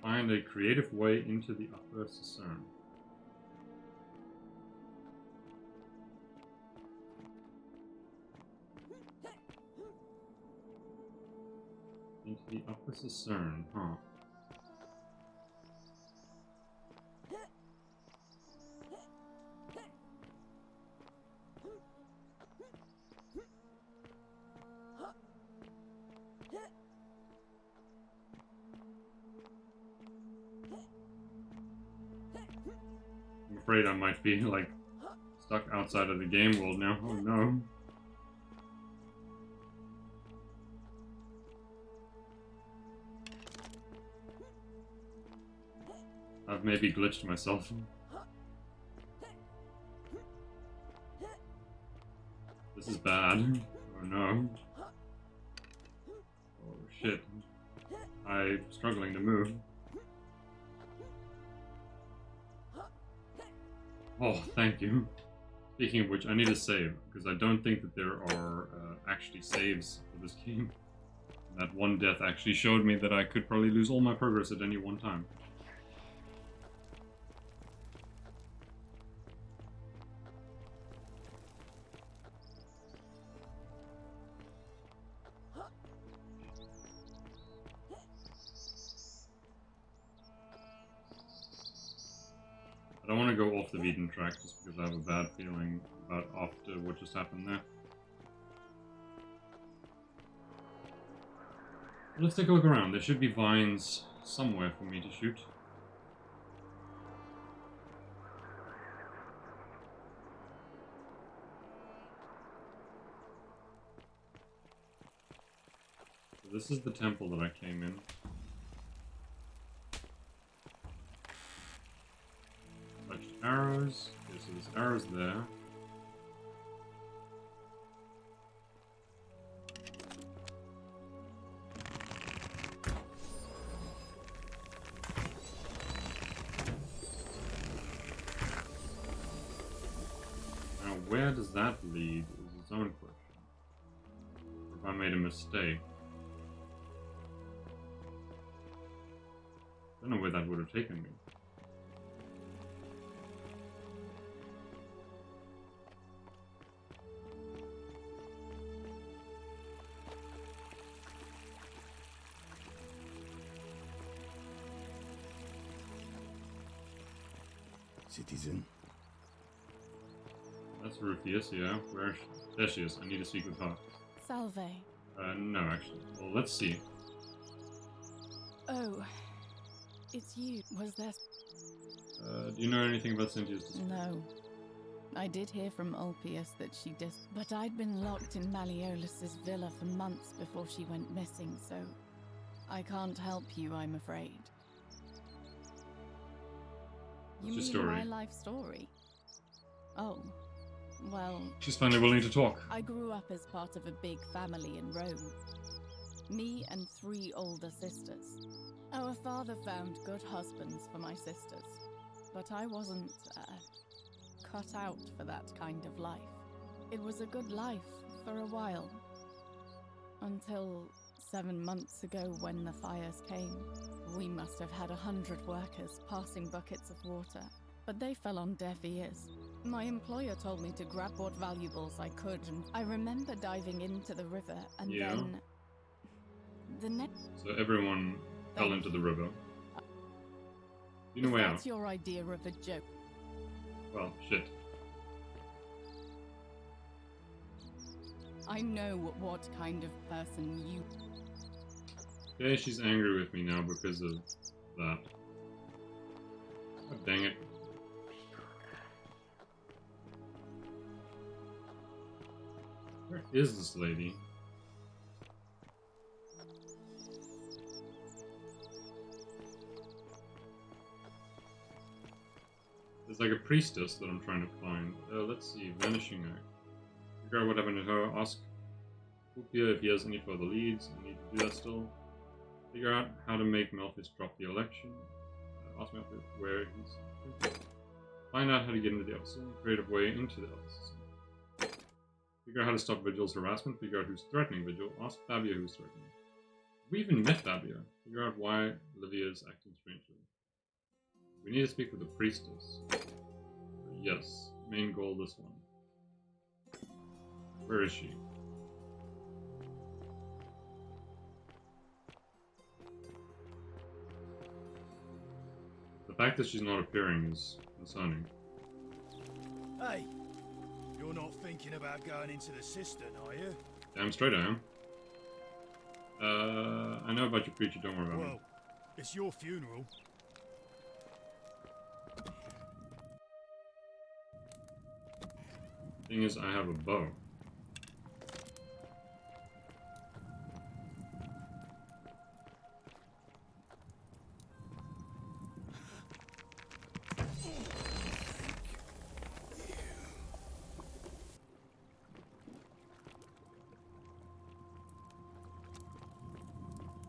Find a creative way into the upper Cistern. Into the upper Cistern, huh? I'm afraid I might be, like, stuck outside of the game world now. Oh no. I've maybe glitched myself. This is bad. Oh no. Oh shit. I'm struggling to move. Oh, thank you. Speaking of which, I need a save, because I don't think that there are actually saves for this game. That one death actually showed me that I could probably lose all my progress at any one time. I don't want to go off the beaten track just because I have a bad feeling about after what just happened there. Let's take a look around. There should be vines somewhere for me to shoot. So this is the temple that I came in. Arrows. Okay, so there's arrows there. Now, where does that lead is its own question. Or if I made a mistake. I don't know where that would have taken me. Citizen. That's Rufius, yeah. There she is. I need to speak with her. Salve. No, actually. Well, let's see. Oh, it's you. Was there... Do you know anything about Cynthia's disappearance? No. I did hear from Ulpius that she but I'd been locked in Malleolus's villa for months before she went missing, so I can't help you, I'm afraid. You What's mean your story? my life story? Oh, well... She's finally willing to talk. I grew up as part of a big family in Rome. Me and 3 older sisters. Our father found good husbands for my sisters, but I wasn't cut out for that kind of life. It was a good life for a while, until 7 months ago when the fires came. We must have had 100 workers passing buckets of water, but they fell on deaf ears. My employer told me to grab what valuables I could, and I remember diving into the river, and then... the next... So everyone fell into the river. You know way out. That's your idea of a joke. Well, shit. I know what kind of person you... Okay, she's angry with me now because of that. Oh, dang it. Where is this lady? There's like a priestess that I'm trying to find. Let's see, Vanishing Act. Figure out what happened to her, ask Ulpius if he has any further leads. I need to do that still. Figure out how to make Malphus drop the election. Ask Malphus where he's... Find out how to get into the office. Creative way into the office. Figure out how to stop Vigil's harassment. Figure out who's threatening Vigil. Ask Fabia who's threatening. We even met Fabio. Figure out why Livia is acting strangely. We need to speak with the priestess. Yes, main goal this one. Where is she? The fact that she's not appearing is concerning. Hey, you're not thinking about going into the cistern, are you? Damn straight I am. I know about your preacher, don't worry about me. Well, it's your funeral. Thing is, I have a bow.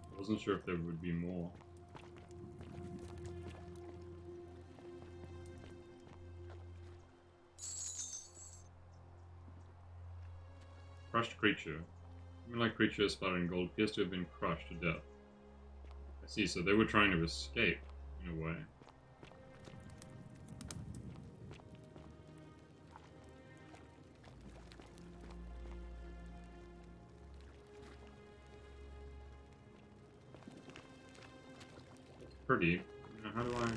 I wasn't sure if there would be more. Crushed creature. Human-like creature spotted in gold appears to have been crushed to death. I see, so they were trying to escape, in a way. It's pretty. Now, how do I...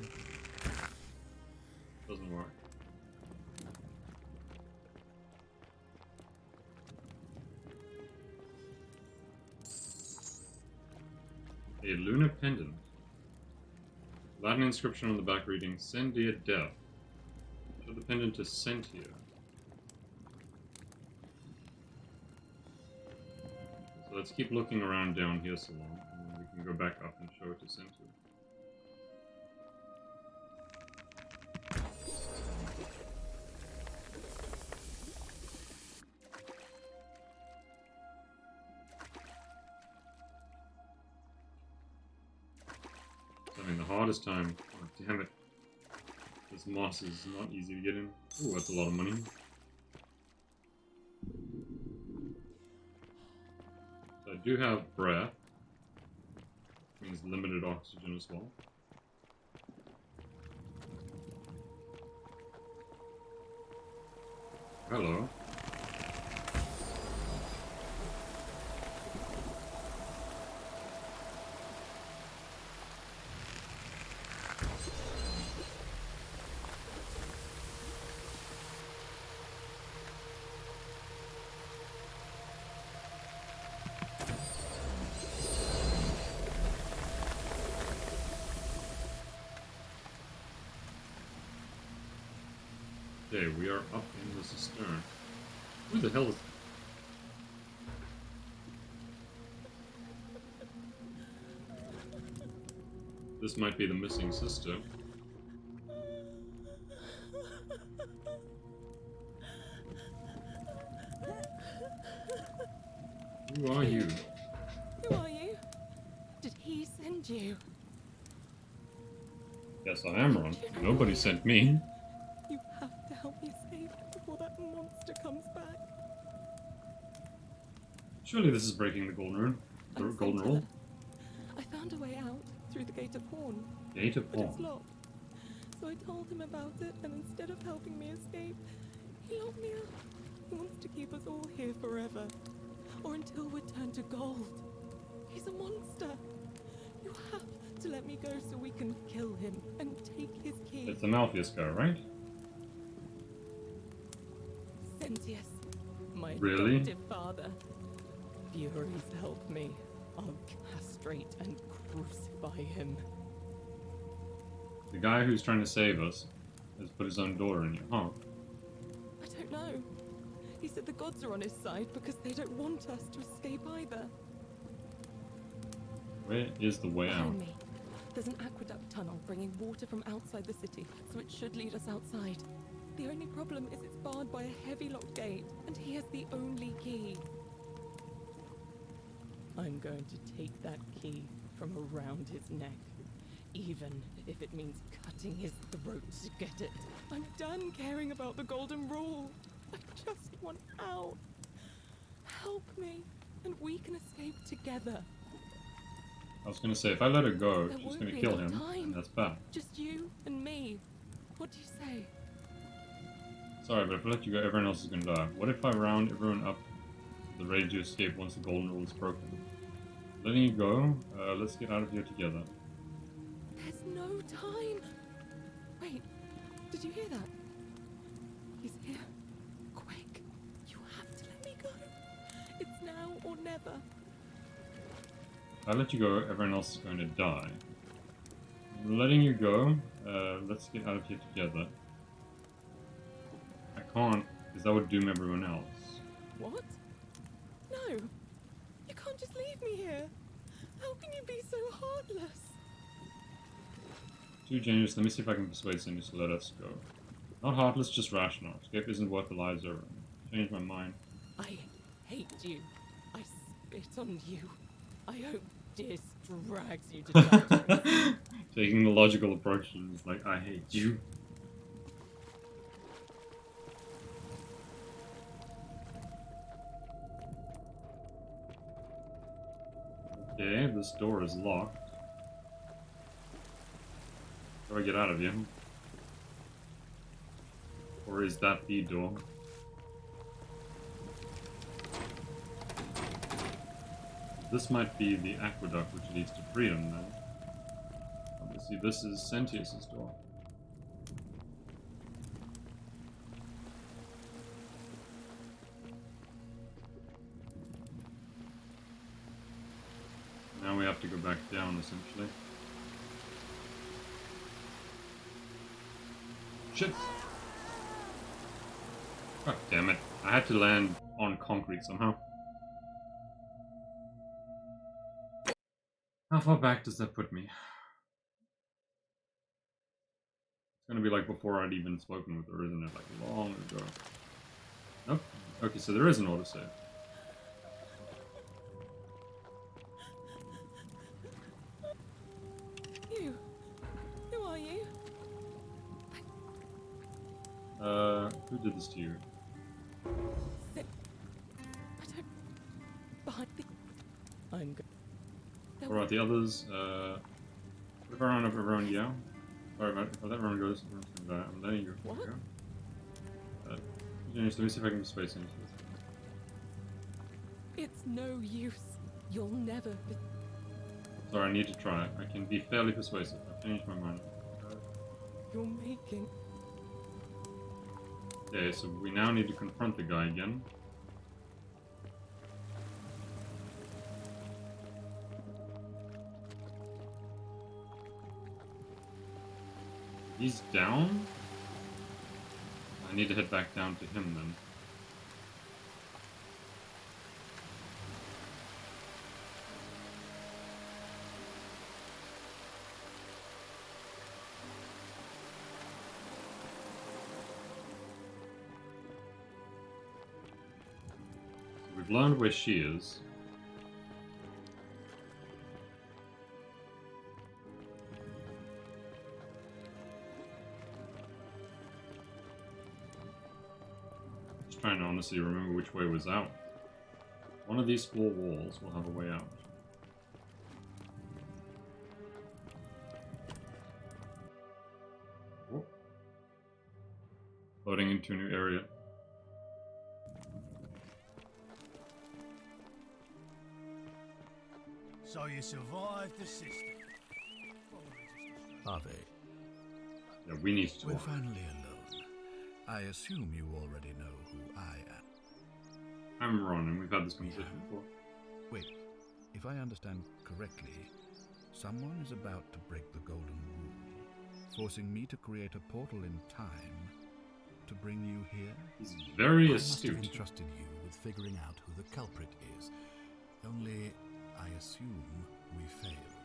Doesn't work. A lunar pendant. Latin inscription on the back reading, Sendia Death. Show the pendant to Sentia. So let's keep looking around down here so long, and then we can go back up and show it to Sentia. Having the hardest time. Oh, damn it. This moss is not easy to get in. Ooh, that's a lot of money. So I do have breath. Which means limited oxygen as well. Hello. Okay, we are up in the cistern. Who the hell is... This might be the missing sister. Who are you? Who are you? Did he send you? Yes, I am Ron. Nobody sent me. You have to help me escape before that monster comes back. Surely this is breaking the golden rule. The golden rule. I found a way out through the Gate of Horn. Gate of But it's Horn. locked. So I told him about it, and instead of helping me escape, he locked me up. He wants to keep us all here forever. Or until we're turned to gold. He's a monster. You have to let me go so we can kill him and take his key. It's the Malpheus guy, right? Sentius, my Really? adoptive father. Furies help me. I'll castrate and crucify him. The guy who's trying to save us has put his own daughter in you, huh? I don't know. He said the gods are on his side because they don't want us to escape either. Where is the way out? Behind me, there's an aqueduct tunnel bringing water from outside the city, so it should lead us outside. The only problem is it's barred by a heavy locked gate, and he has the only key. I'm going to take that key from around his neck, even if it means cutting his throat to get it. I'm done caring about the golden rule. I just want out. Help me, and we can escape together. I was gonna say, if I let her go, There she's won't gonna be kill enough him, time. and that's bad. Just you and me. What do you say? Sorry, but if I let you go, everyone else is gonna die. What if I round everyone up to the ready to escape once the golden rule is broken? Letting you go, let's get out of here together. There's no time. Wait, did you hear that? He's here. Quick, you have to let me go. It's now or never. If I let you go, everyone else is going to die. Letting you go, let's get out of here together. I can't, because that would doom everyone else. What? No, you can't just leave me here. How can you be so heartless? Too generous, let me see if I can persuade Cindy to let us go. Not heartless, just rational. Escape isn't worth the lives of everyone. Change my mind. I hate you. I spit on you. I hope Dis drags you to Tartarus. Taking the logical approach and it's like, I hate you. Okay, this door is locked. How do I get out of here? Or is that the door? This might be the aqueduct which leads to freedom now. Obviously this is Sentius's door. Now we have to go back down, essentially. Shit! God damn it. I had to land on concrete somehow. How far back does that put me? It's gonna be like before I'd even spoken with her, isn't it? Like long ago. Nope. Okay, so there is an autosave. You. Who are you? Who did this to you? I don't... Behind the... I'm good. Alright, the others, what if I round up everyone, yeah? Sorry, if I let everyone go, this everyone's gonna die. I'm letting you go. What? Genius, let me see if I can space into this. It's no use. You'll never be... Sorry, I need to try it. I can be fairly persuasive. I've changed my mind. You're making... Okay, so we now need to confront the guy again. He's down? I need to head back down to him then. So we've learned where she is. Trying to honestly remember which way was out. One of these four walls will have a way out. Oh. Loading into a new area. So you survived the system. Harvey. Yeah, we need to We're talk. finally alone. I assume you already know who I am. I'm Ron, and we've had this conversation before. Wait, if I understand correctly, someone is about to break the golden rule, forcing me to create a portal in time to bring you here? He's very I must astute. have entrusted you with figuring out who the culprit is. Only, I assume we failed,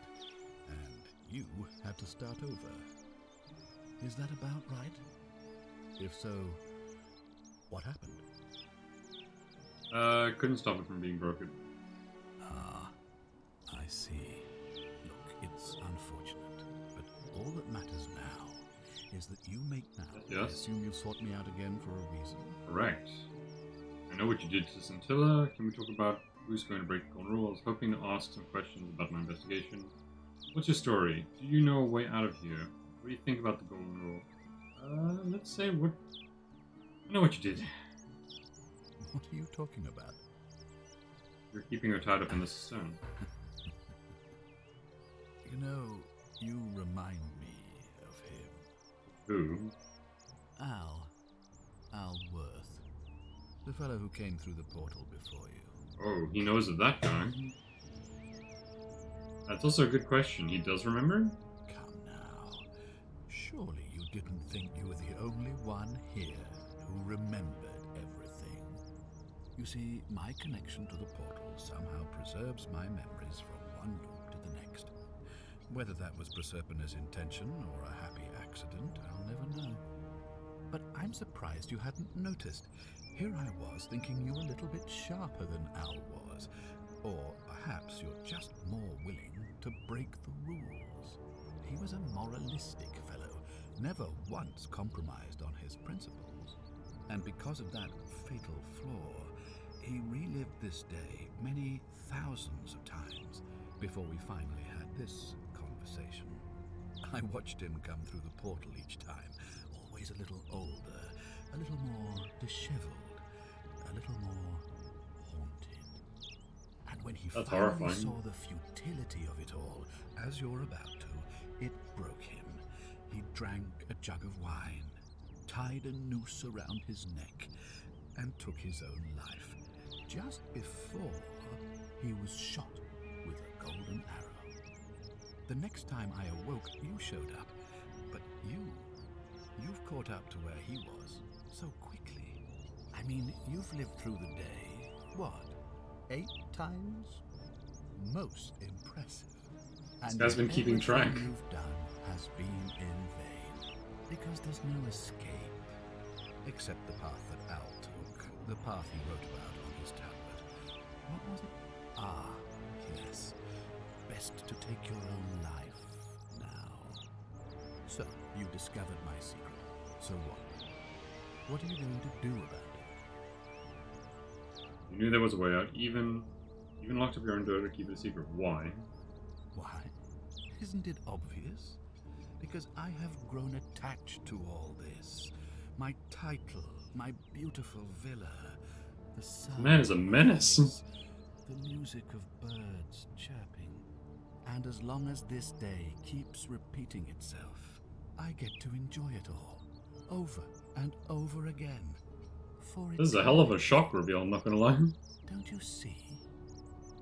and you had to start over. Is that about right? If so, what happened? Couldn't stop it from being broken. Ah, I see. Look, it's unfortunate, but all that matters now is that you make now. I Yes. assume you sought me out again for a reason. Correct. I know what you did to Scintilla. Can we talk about Who's going to break the golden rule? I was hoping to ask some questions about my investigation. What's your story? Do you know a way out of here? What do you think about the golden rule? Let's say what... I know what you did. What are you talking about? You're keeping her tied up in the stone. You know, you remind me of him. Who? Al Worth. The fellow who came through the portal before you. Oh, he knows of that guy. That's also a good question. He does remember? Come now. Surely you didn't think you were the only one here who remembered everything. You see, my connection to the portal somehow preserves my memories from one loop to the next. Whether that was Proserpina's intention or a happy accident, I'll never know. But I'm surprised you hadn't noticed. Here I was thinking you were a little bit sharper than Al was. Or perhaps you're just more willing to break the rules. He was a moralistic fellow, never once compromised on his principles. And because of that fatal flaw, he relived this day many thousands of times before we finally had this conversation. I watched him come through the portal each time, always a little older, a little more disheveled, a little more haunted. And when he That's finally horrifying. saw the futility of it all, as you're about to, it broke him. He drank a jug of wine, tied a noose around his neck, and took his own life, just before he was shot with a golden arrow. The next time I awoke, you showed up, but you've caught up to where he was so quickly. I mean, you've lived through the day, what, 8 times? Most impressive. And This guy's been keeping track. everything you've done has been in vain, because there's no escape, except the path that Al took, the path he wrote about on his tablet. What was it? Ah, yes. Best to take your own life now. So, you discovered my secret. So what? What are you going to do about it? You knew there was a way out, even locked up your own door to keep it a secret. Why? Why? Isn't it obvious? Because I have grown attached to all this. My title, my beautiful villa, the sun. Man is a menace. The music of birds chirping. And as long as this day keeps repeating itself, I get to enjoy it all, over and over again. For This is a hell of a shock reveal, I'm not gonna lie. Don't you see?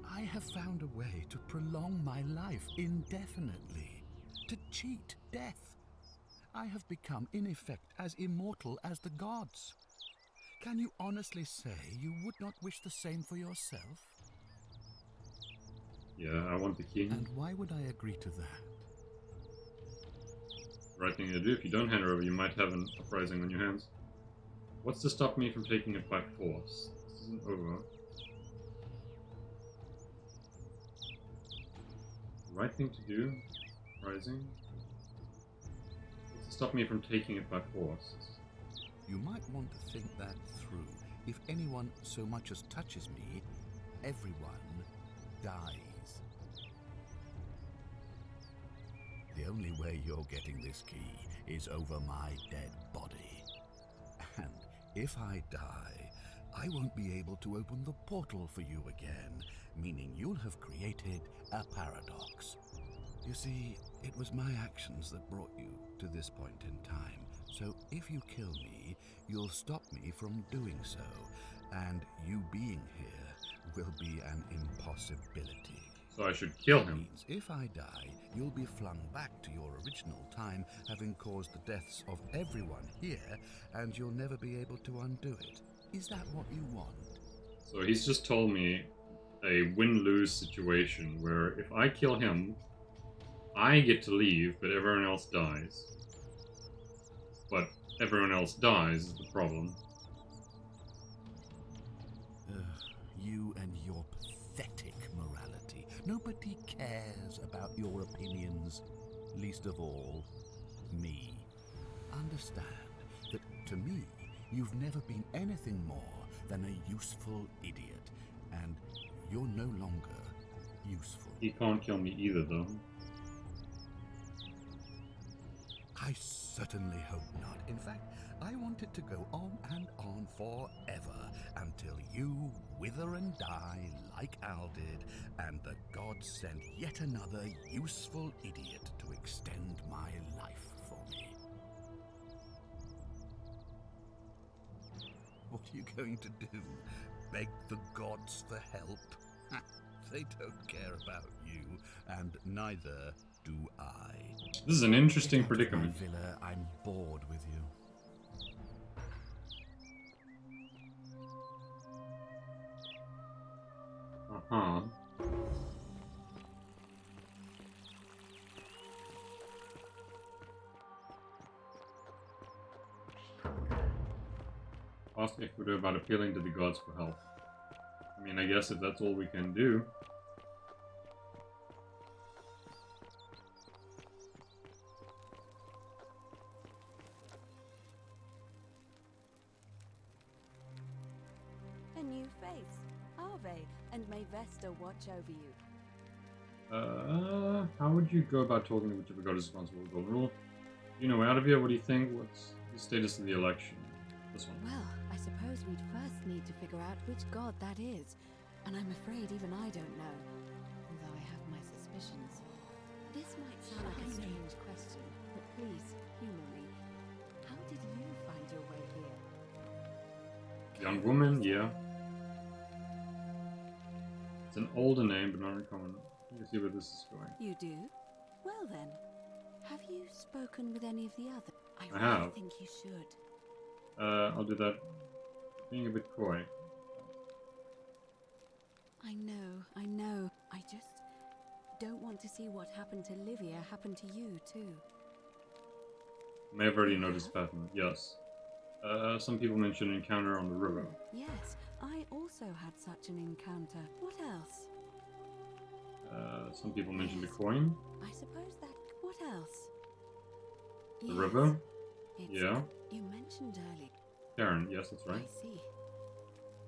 I have found a way to prolong my life indefinitely, to cheat death. I have become, in effect, as immortal as the gods. Can you honestly say you would not wish the same for yourself? Yeah, I want the key. And why would I agree to that? Right thing to do. If you don't hand her over, you might have an uprising on your hands. What's to stop me from taking it by force? This isn't over. Right thing to do? Uprising? What's to stop me from taking it by force? You might want to think that through. If anyone so much as touches me, everyone dies. The only way you're getting this key is over my dead body. And if I die, I won't be able to open the portal for you again, meaning you'll have created a paradox. You see, it was my actions that brought you to this point in time. So if you kill me, you'll stop me from doing so, and you being here will be an impossibility. So I should kill That him. means if I die, you'll be flung back to your original time, having caused the deaths of everyone here, and you'll never be able to undo it. Is that what you want? So he's just told me a win-lose situation where if I kill him, I get to leave, but everyone else dies. But everyone else dies is the problem. You and your pathetic morality. Nobody cares about your opinions, least of all, me. Understand that to me, you've never been anything more than a useful idiot, and you're no longer useful. He can't kill me either, though. I certainly hope not. In fact, I want it to go on and on forever until you wither and die like Al did, and the gods send yet another useful idiot to extend my life for me. What are you going to do? Beg the gods for help? They don't care about you, and neither do I. This is an interesting predicament. Villa, I'm bored with you. Uh-huh. Ask Ecuador about appealing to the gods for help. I mean, I guess if that's all we can do. A new face. Arve, and may Vesta watch over you. How would you go about talking to whichever god is responsible for Golden Rule? You know, out of here, what do you think? What's the status of the election? This one. Well, I suppose we'd first need to figure out which god that is. And I'm afraid even I don't know. Although I have my suspicions. This might sound like a strange question, but please, humor me. How did you find your way here? Young woman, yeah. It's an older name, but not uncommon. I can see where this is going. You do? Well then, have you spoken with any of the others? I I really have. think you should. I'll do that. Being a bit coy. I know. I just don't want to see what happened to Livia happen to you too. You may have already noticed pattern. Yes. Some people mention an encounter on the river. Yes, I also had such an encounter. What else? Some people mentioned a coin. I suppose that. What else? The river. It's Yeah. You mentioned earlier. Karen. Yes, that's right. I see.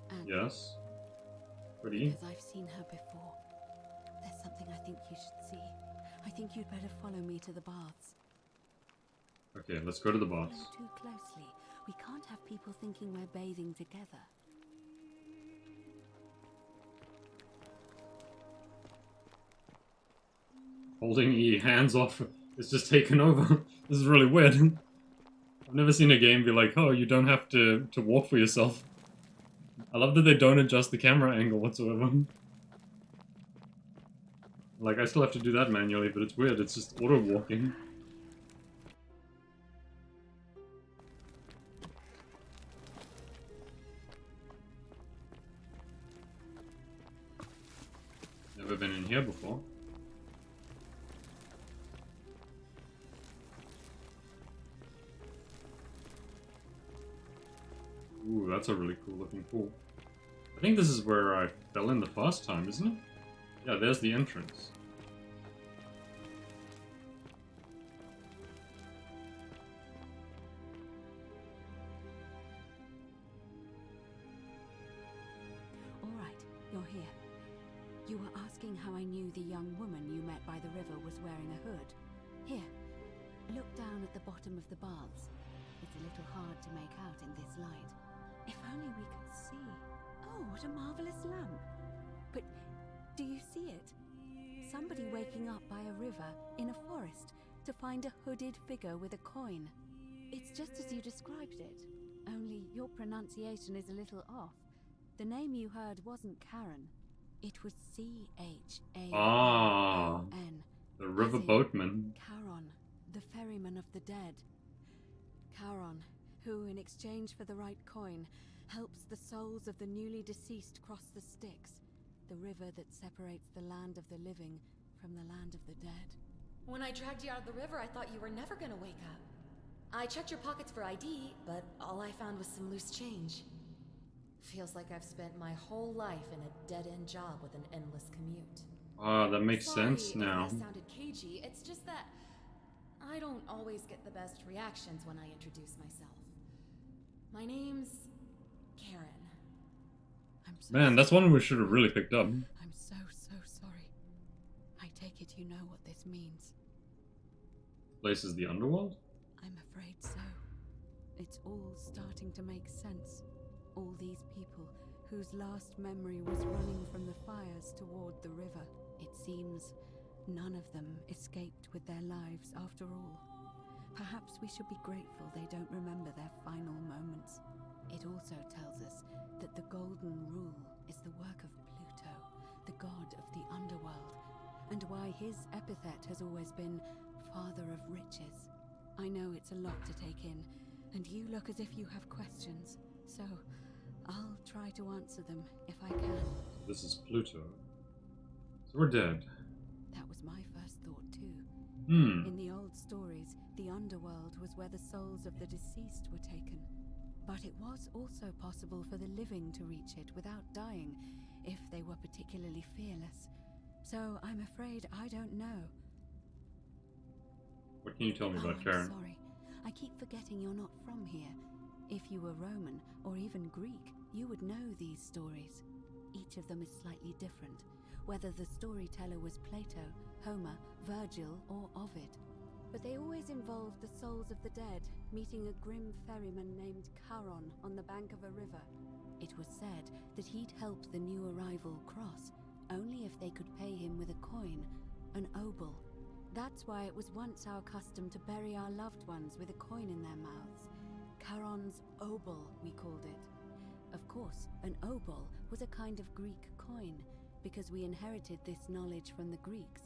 And Yes. Pretty. because I've seen her before, there's something I think you should see. I think you'd better follow me to the baths. Okay, let's go to the baths. Follow too closely. We can't have people thinking we're bathing together. Holding E, hands off. It's just taken over. This is really weird. I've never seen a game be like, oh, you don't have to walk for yourself. I love that they don't adjust the camera angle whatsoever. Like, I still have to do that manually, but it's weird. It's just auto-walking. Never been in here before. Ooh, that's a really cool looking pool. I think this is where I fell in the first time, isn't it? Yeah, there's the entrance. All right, you're here. You were asking how I knew the young woman you met by the river was wearing a hood. Here, look down at the bottom of the baths. It's a little hard to make out in this light. If only we could see. Oh, what a marvelous lamp. But do you see it? Somebody waking up by a river in a forest to find a hooded figure with a coin. It's just as you described it, only your pronunciation is a little off. The name you heard wasn't Karen. It was C-H-A-R-O-N. Ah, the river boatman. Charon, the ferryman of the dead. Charon, who, in exchange for the right coin, helps the souls of the newly deceased cross the Styx, the river that separates the land of the living from the land of the dead. When I dragged you out of the river, I thought you were never gonna wake up. I checked your pockets for ID, but all I found was some loose change. Feels like I've spent my whole life in a dead-end job with an endless commute. Ah, that makes sense Sorry now. if that sounded cagey, it's just that I don't always get the best reactions when I introduce myself. My name's Karen. Man, that's one we should have really picked up. I you know what this means. Place is the underworld? I'm afraid so. It's all starting to make sense. All these people whose last memory was running from the fires toward the river. It seems none of them escaped with their lives after all. Perhaps we should be grateful they don't remember their final moments. It also tells us that the Golden Rule is the work of Pluto, the god of the underworld, and why his epithet has always been Father of Riches. I know it's a lot to take in, and you look as if you have questions, so I'll try to answer them if I can. This is Pluto. So we're dead. That was my first thought too. Hmm. In the old stories, the underworld was where the souls of the deceased were taken. But it was also possible for the living to reach it without dying, if they were particularly fearless. So I'm afraid I don't know. What can you tell me about I'm Karen? sorry. I keep forgetting you're not from here. If you were Roman, or even Greek, you would know these stories. Each of them is slightly different, whether the storyteller was Plato, Homer, Virgil, or Ovid. But they always involved the souls of the dead meeting a grim ferryman named Charon on the bank of a river. It was said that he'd help the new arrival cross, only if they could pay him with a coin, an obol. That's why it was once our custom to bury our loved ones with a coin in their mouths. Charon's obol, we called it. Of course, an obol was a kind of Greek coin, because we inherited this knowledge from the Greeks.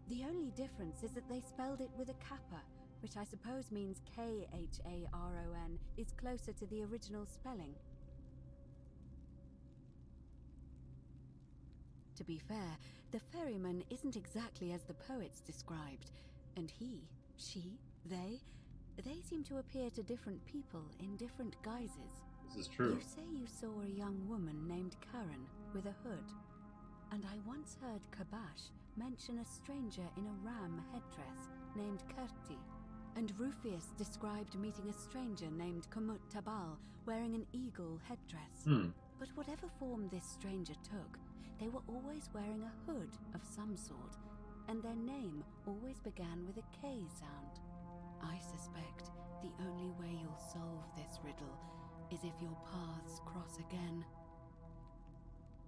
The only difference is that they spelled it with a kappa, which I suppose means Kharon is closer to the original spelling. To be fair, the ferryman isn't exactly as the poets described, and he, she, they seem to appear to different people in different guises. This is true. You say you saw a young woman named Karen with a hood, and I once heard Kabash mention a stranger in a ram headdress named Kerti, and Rufius described meeting a stranger named Kumut Tabal wearing an eagle headdress. But whatever form this stranger took, they were always wearing a hood of some sort, and their name always began with a K sound. I suspect the only way you'll solve this riddle is if your paths cross again.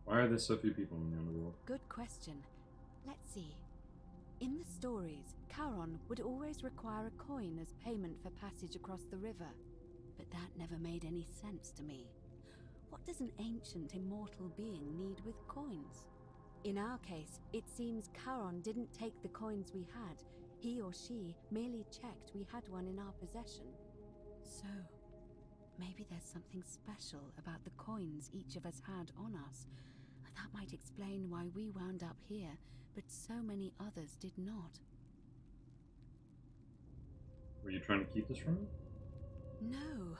Why are there so few people in the underworld? Good question. Let's see. In the stories, Charon would always require a coin as payment for passage across the river. But that never made any sense to me. What does an ancient immortal being need with coins? In our case, it seems Charon didn't take the coins we had. He or she merely checked we had one in our possession. So, maybe there's something special about the coins each of us had on us. That might explain why we wound up here, but so many others did not. Were you trying to keep this from me? No.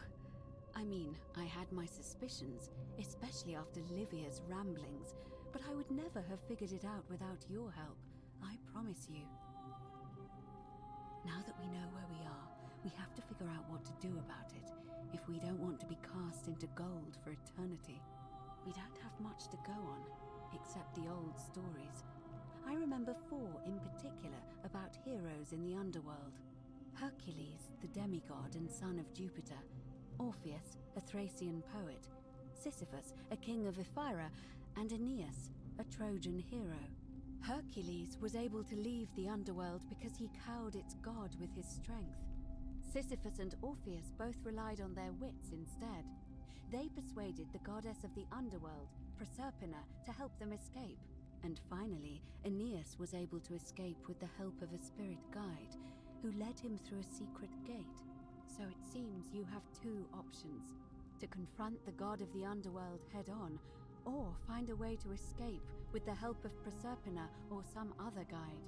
I mean, I had my suspicions, especially after Livia's ramblings, but I would never have figured it out without your help, I promise you. Now that we know where we are, we have to figure out what to do about it, if we don't want to be cast into gold for eternity. We don't have much to go on, except the old stories. I remember 4 in particular about heroes in the underworld. Hercules, the demigod and son of Jupiter. Orpheus, a Thracian poet. Sisyphus, a king of Ephyra. And Aeneas, a Trojan hero. Hercules was able to leave the underworld because he cowed its god with his strength. Sisyphus and Orpheus both relied on their wits instead. They persuaded the goddess of the underworld, Proserpina, to help them escape. And finally, Aeneas was able to escape with the help of a spirit guide, who led him through a secret gate. So it seems you have 2 options: to confront the god of the underworld head-on, or find a way to escape with the help of Proserpina or some other guide.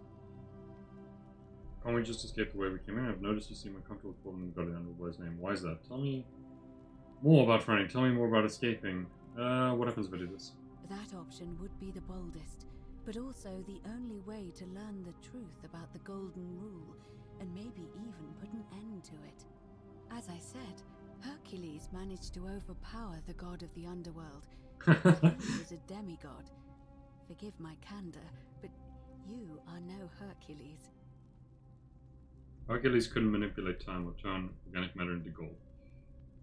Can't we just escape the way we came in? I've noticed you seem uncomfortable calling the god of the underworld's name. Why is that? Tell me more about running. Tell me more about escaping. What happens if I do this? That option would be the boldest, but also the only way to learn the truth about the Golden Rule, and maybe even put an end to it. As I said, Hercules managed to overpower the god of the underworld. He was a demigod. Forgive my candor, but You are no Hercules. Hercules couldn't manipulate time or turn organic matter into gold.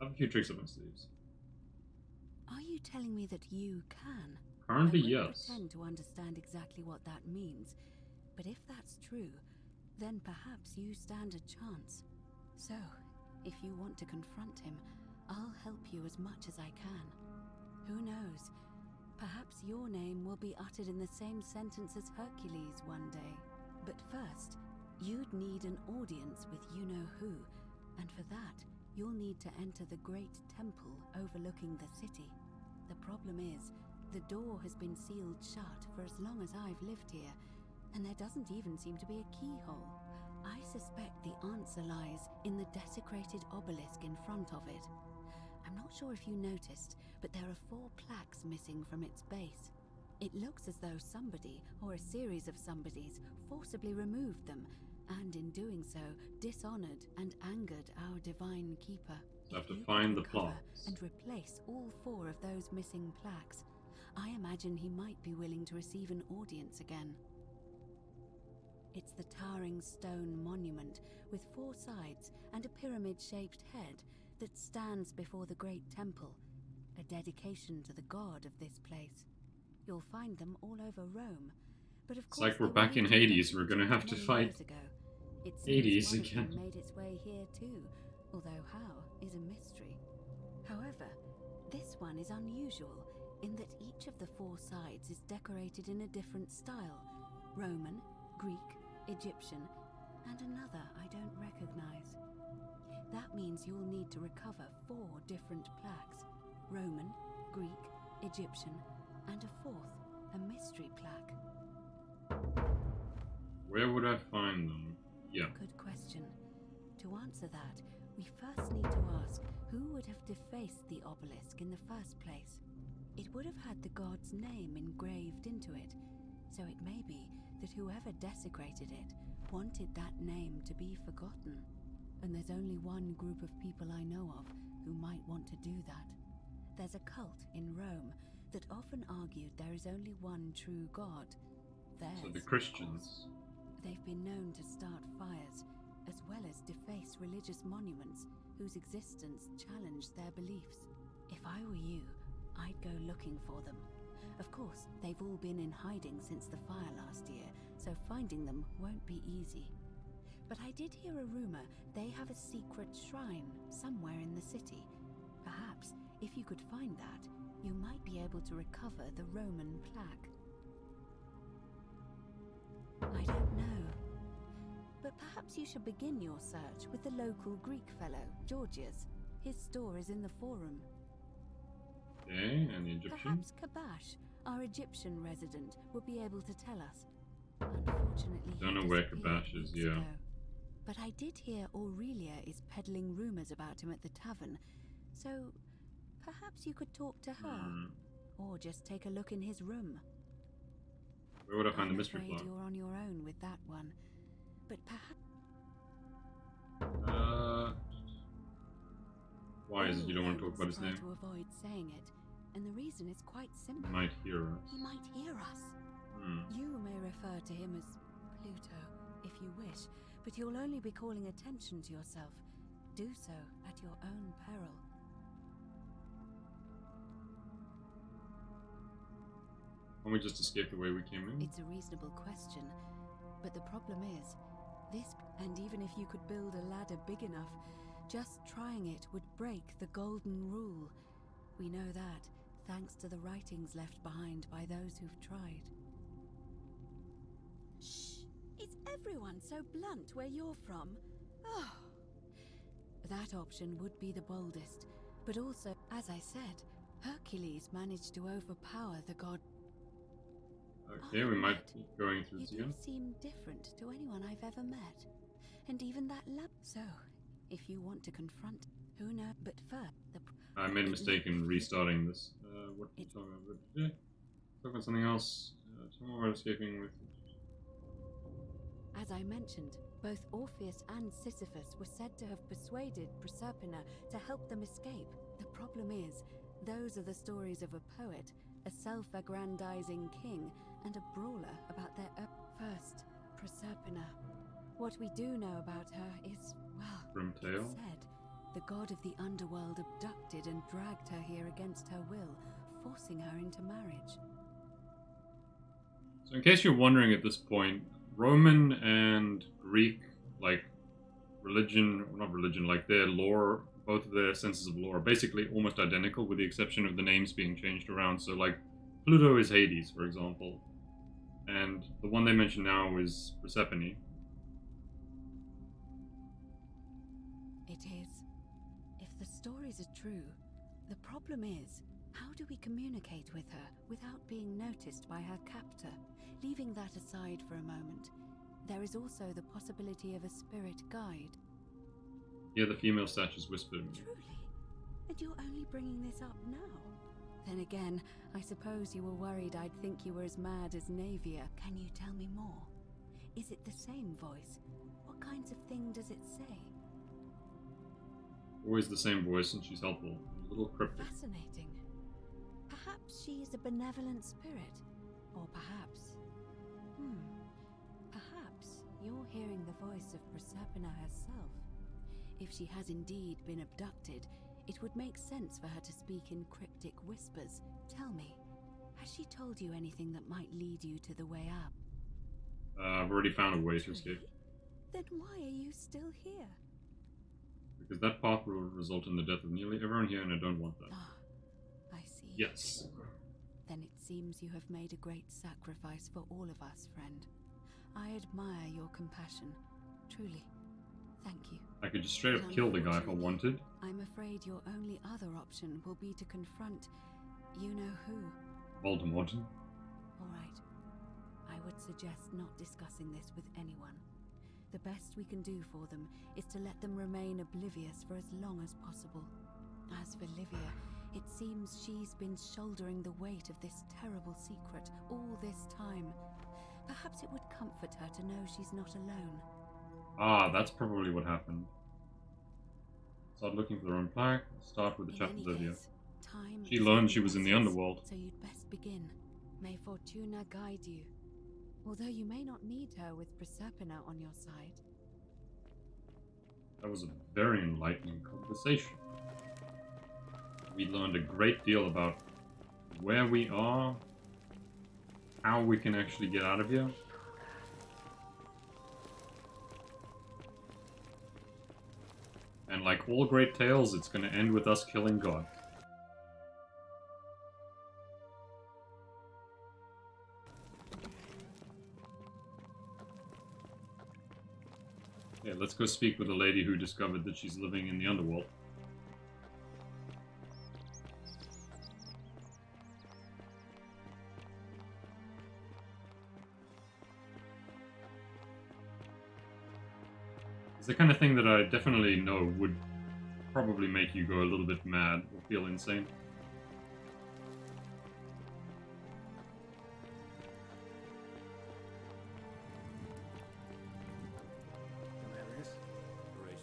I have a few tricks up my sleeves. Are you telling me that you can? Currently, I won't yes. pretend to understand exactly what that means, but if that's true, then perhaps you stand a chance. So, if you want to confront him, I'll help you as much as I can. Who knows? Perhaps your name will be uttered in the same sentence as Hercules one day. But first, you'd need an audience with you-know-who, and for that, you'll need to enter the great temple overlooking the city. The problem is, the door has been sealed shut for as long as I've lived here, and there doesn't even seem to be a keyhole. I suspect the answer lies in the desecrated obelisk in front of it. I'm not sure if you noticed, but there are 4 plaques missing from its base. It looks as though somebody, or a series of somebodies, forcibly removed them, and in doing so, dishonored and angered our divine keeper. So I have to find the plaques. And replace all 4 of those missing plaques. I imagine he might be willing to receive an audience again. It's the towering stone monument with 4 sides and a pyramid-shaped head that stands before the great temple, a dedication to the god of this place. You'll find them all over Rome, but of It's course like we're back in Hades. We're gonna have to fight Hades one of them again. made its way here too, although how is a mystery. However, this one is unusual in that each of the 4 sides is decorated in a different style: Roman, Greek, Egyptian, and another I don't recognize. That means you'll need to recover 4 different plaques: Roman, Greek, Egyptian, and a 4th, a mystery plaque. Where would I find them? Yeah. Good question. To answer that, we first need to ask who would have defaced the obelisk in the first place. It would have had the god's name engraved into it, so it may be that whoever desecrated it wanted that name to be forgotten. And there's only one group of people I know of who might want to do that. There's a cult in Rome that often argued there is only one true god. Theirs, So the Christians. They've been known to start fires, as well as deface religious monuments whose existence challenged their beliefs. If I were you, I'd go looking for them. Of course, they've all been in hiding since the fire last year, so finding them won't be easy. But I did hear a rumor they have a secret shrine somewhere in the city. Perhaps, if you could find that, you might be able to recover the Roman plaque. I don't know. But perhaps you should begin your search with the local Greek fellow, Georgius. His store is in the forum. Okay, and the Egyptian? Perhaps Kabash, our Egyptian resident, will be able to tell us. Unfortunately, Don't know he where disappeared Kabash is, weeks yeah. ago. But I did hear Aurelia is peddling rumors about him at the tavern, so perhaps you could talk to her, or just take a look in his room. Where would I find the I'm mystery afraid plaque? you're on your own with that one, but perhaps. Why is it you don't want to talk about his Try name? to avoid saying it, and the reason is quite simple. He might hear us. He might hear us. You may refer to him as Pluto, if you wish, but you'll only be calling attention to yourself. Do so at your own peril. Can't we just escape the way we came in? It's a reasonable question, but the problem is, and even if you could build a ladder big enough, just trying it would break the golden rule. We know that, thanks to the writings left behind by those who've tried. Shh! Is everyone so blunt where you're from? Oh. That option would be the boldest, but also, as I said, Hercules managed to overpower the god. Okay, we might be going through this You do again. seem different to anyone I've ever met. And even that lab. So, if you want to confront, who knows? But first, I made a mistake in restarting this. What are you talking about? Yeah. Talk about something else. Someone about escaping with. as I mentioned, both Orpheus and Sisyphus were said to have persuaded Proserpina to help them escape. The problem is, those are the stories of a poet, a self-aggrandizing king, and a brawler about their first, Proserpina. What we do know about her is, well, Grimtail? it's said the god of the underworld abducted and dragged her here against her will, forcing her into marriage. So in case you're wondering at this point, Roman and Greek, like, religion, not religion, like their lore, both of their senses of lore are basically almost identical with the exception of the names being changed around. So like, Pluto is Hades, for example. And the one they mention now is Persephone. It is. If the stories are true, the problem is, how do we communicate with her without being noticed by her captor? Leaving that aside for a moment, there is also the possibility of a spirit guide. Yeah, the female statues whispered. Truly? And you're only bringing this up now? Then again, I suppose you were worried I'd think you were as mad as Navia. Can you tell me more? Is it the same voice? What kinds of thing does it say? Always the same voice, and she's helpful. A little cryptic. Fascinating. Perhaps she is a benevolent spirit. Or perhaps... Perhaps you're hearing the voice of Proserpina herself. If she has indeed been abducted, it would make sense for her to speak in cryptic whispers. Tell me, has she told you anything that might lead you to the way up? I've already found a way to escape. Then why are you still here? Because that path will result in the death of nearly everyone here, and I don't want that. I see. Yes. Then it seems you have made a great sacrifice for all of us, friend. I admire your compassion. Truly. Thank you. I could just straight up kill the guy if I wanted. I'm afraid your only other option will be to confront you-know-who. Voldemort. Alright. I would suggest not discussing this with anyone. The best we can do for them is to let them remain oblivious for as long as possible. As for Livia, it seems she's been shouldering the weight of this terrible secret all this time. Perhaps it would comfort her to know she's not alone. Ah, that's probably what happened. Start looking for their own plaque. Start with the chat with Livia. She learned she was in the underworld. So you'd best begin. May Fortuna guide you. Although you may not need her with Proserpina on your side. That was a very enlightening conversation. We learned a great deal about where we are, how we can actually get out of here. And like all great tales, it's going to end with us killing God. Yeah, let's go speak with a lady who discovered that she's living in the underworld. It's the kind of thing that I definitely know would probably make you go a little bit mad or feel insane.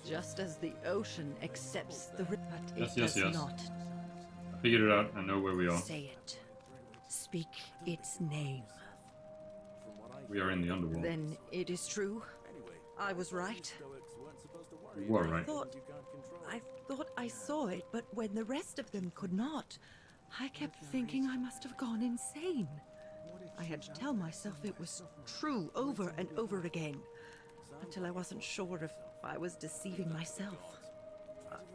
Just as the ocean accepts the river, Yes, it yes, does yes. not. I figured it out. I know where we are. Say it. Speak its name. We are in the underworld. Then it is true. I was right. You were right. I thought I saw it, but when the rest of them could not, I kept thinking I must have gone insane. I had to tell myself it was true over and over again, until I wasn't sure if I was deceiving myself.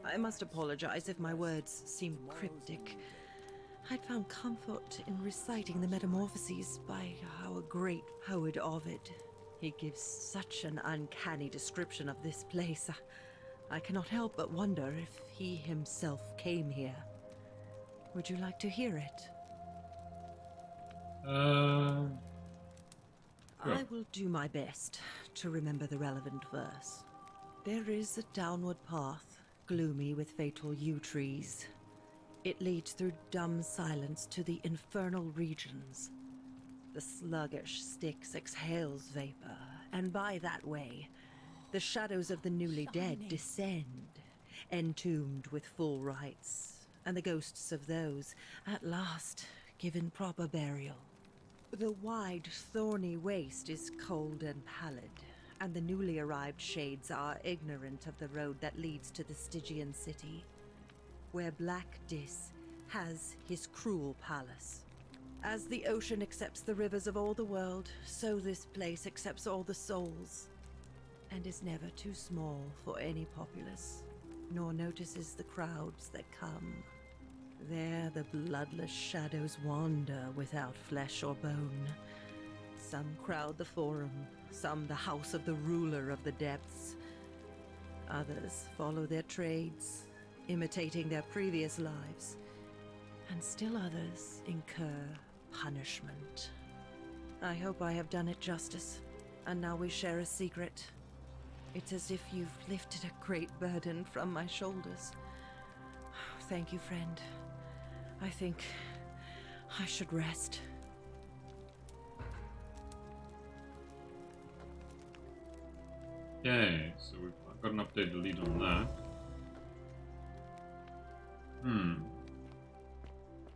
I must apologize if my words seem cryptic. I'd found comfort in reciting the Metamorphoses by our great poet Ovid. He gives such an uncanny description of this place. I cannot help but wonder if he himself came here. Would you like to hear it? Sure. I will do my best to remember the relevant verse. There is a downward path, gloomy with fatal yew trees. It leads through dumb silence to the infernal regions. The sluggish Styx exhales vapor, and by that way, the shadows of the newly dead descend, entombed with full rites, and the ghosts of those, at last, given proper burial. The wide, thorny waste is cold and pallid, and the newly arrived shades are ignorant of the road that leads to the Stygian city, where Black Dis has his cruel palace. As the ocean accepts the rivers of all the world, so this place accepts all the souls, and is never too small for any populace, nor notices the crowds that come. There the bloodless shadows wander without flesh or bone. Some crowd the forum, some the house of the ruler of the depths. Others follow their trades, imitating their previous lives, and still others incur punishment. I hope I have done it justice, and now we share a secret. It's as if you've lifted a great burden from my shoulders. Thank you, friend. I think I should rest. Okay, so I've got an updated lead on that.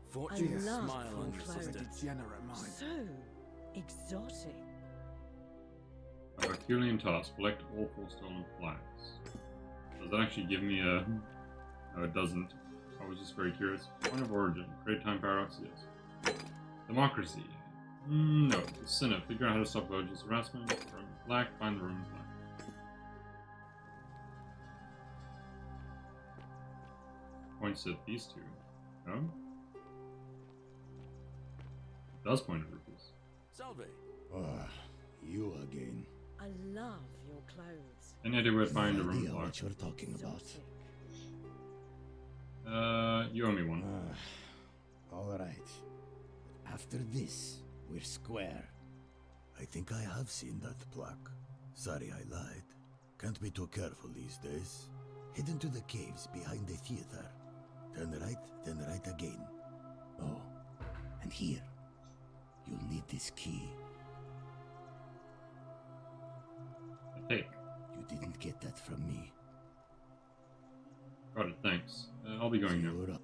Fortune I love smile on your clothes. sister. Degenerate mind. So exotic. A Herculean task, collect all 4 stolen flags. Does that actually give me a... No, it doesn't. I was just very curious. Point of origin, create time paradox, yes. Democracy. No. The Senate, figure out how to stop religious harassment. Roman flag, find the Roman flag. Points at these two. No? It does point at Rufus. Salve. Ah, you again. I love your clothes. Any idea where to find the No Roman idea flag? what you're talking about. You owe me one. All right. After this, we're square. I think I have seen that plaque. Sorry I lied. Can't be too careful these days. Head into the caves behind the theater. Turn right, then right again. Oh, and here. You'll need this key. Take. You didn't get that from me. Got it, thanks. I'll be going now.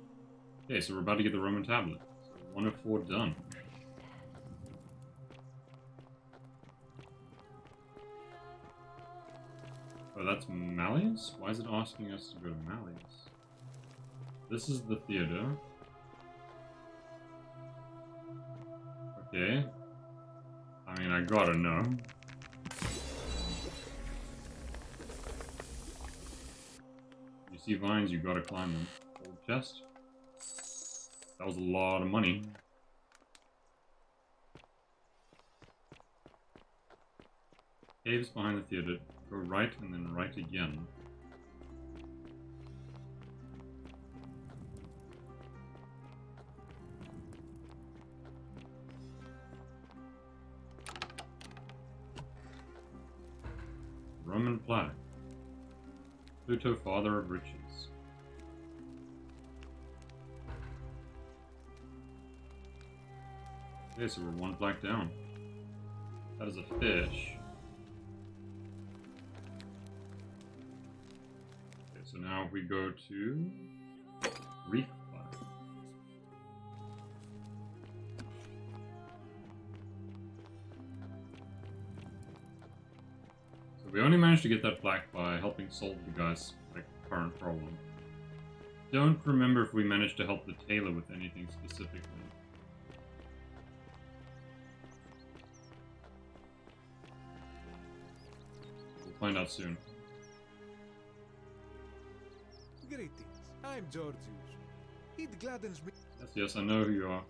Okay, so we're about to get the Roman tablet. So 1 of 4 done. Oh, that's Malleus? Why is it asking us to go to Malleus? This is the theater. Okay. I mean, I gotta know. You see vines, you gotta climb them. Old chest. That was a lot of money. Caves behind the theater. Go right and then right again. Roman flag. Pluto, father of riches. Okay, so we're 1 flag down. That is a fish. Okay, so now we go to reef flag. So we only managed to get that flag by helping solve the guy's current problem. Don't remember if we managed to help the tailor with anything specifically. We'll find out soon. Greetings. I'm Georgius. It gladdens me. Yes, I know who you are.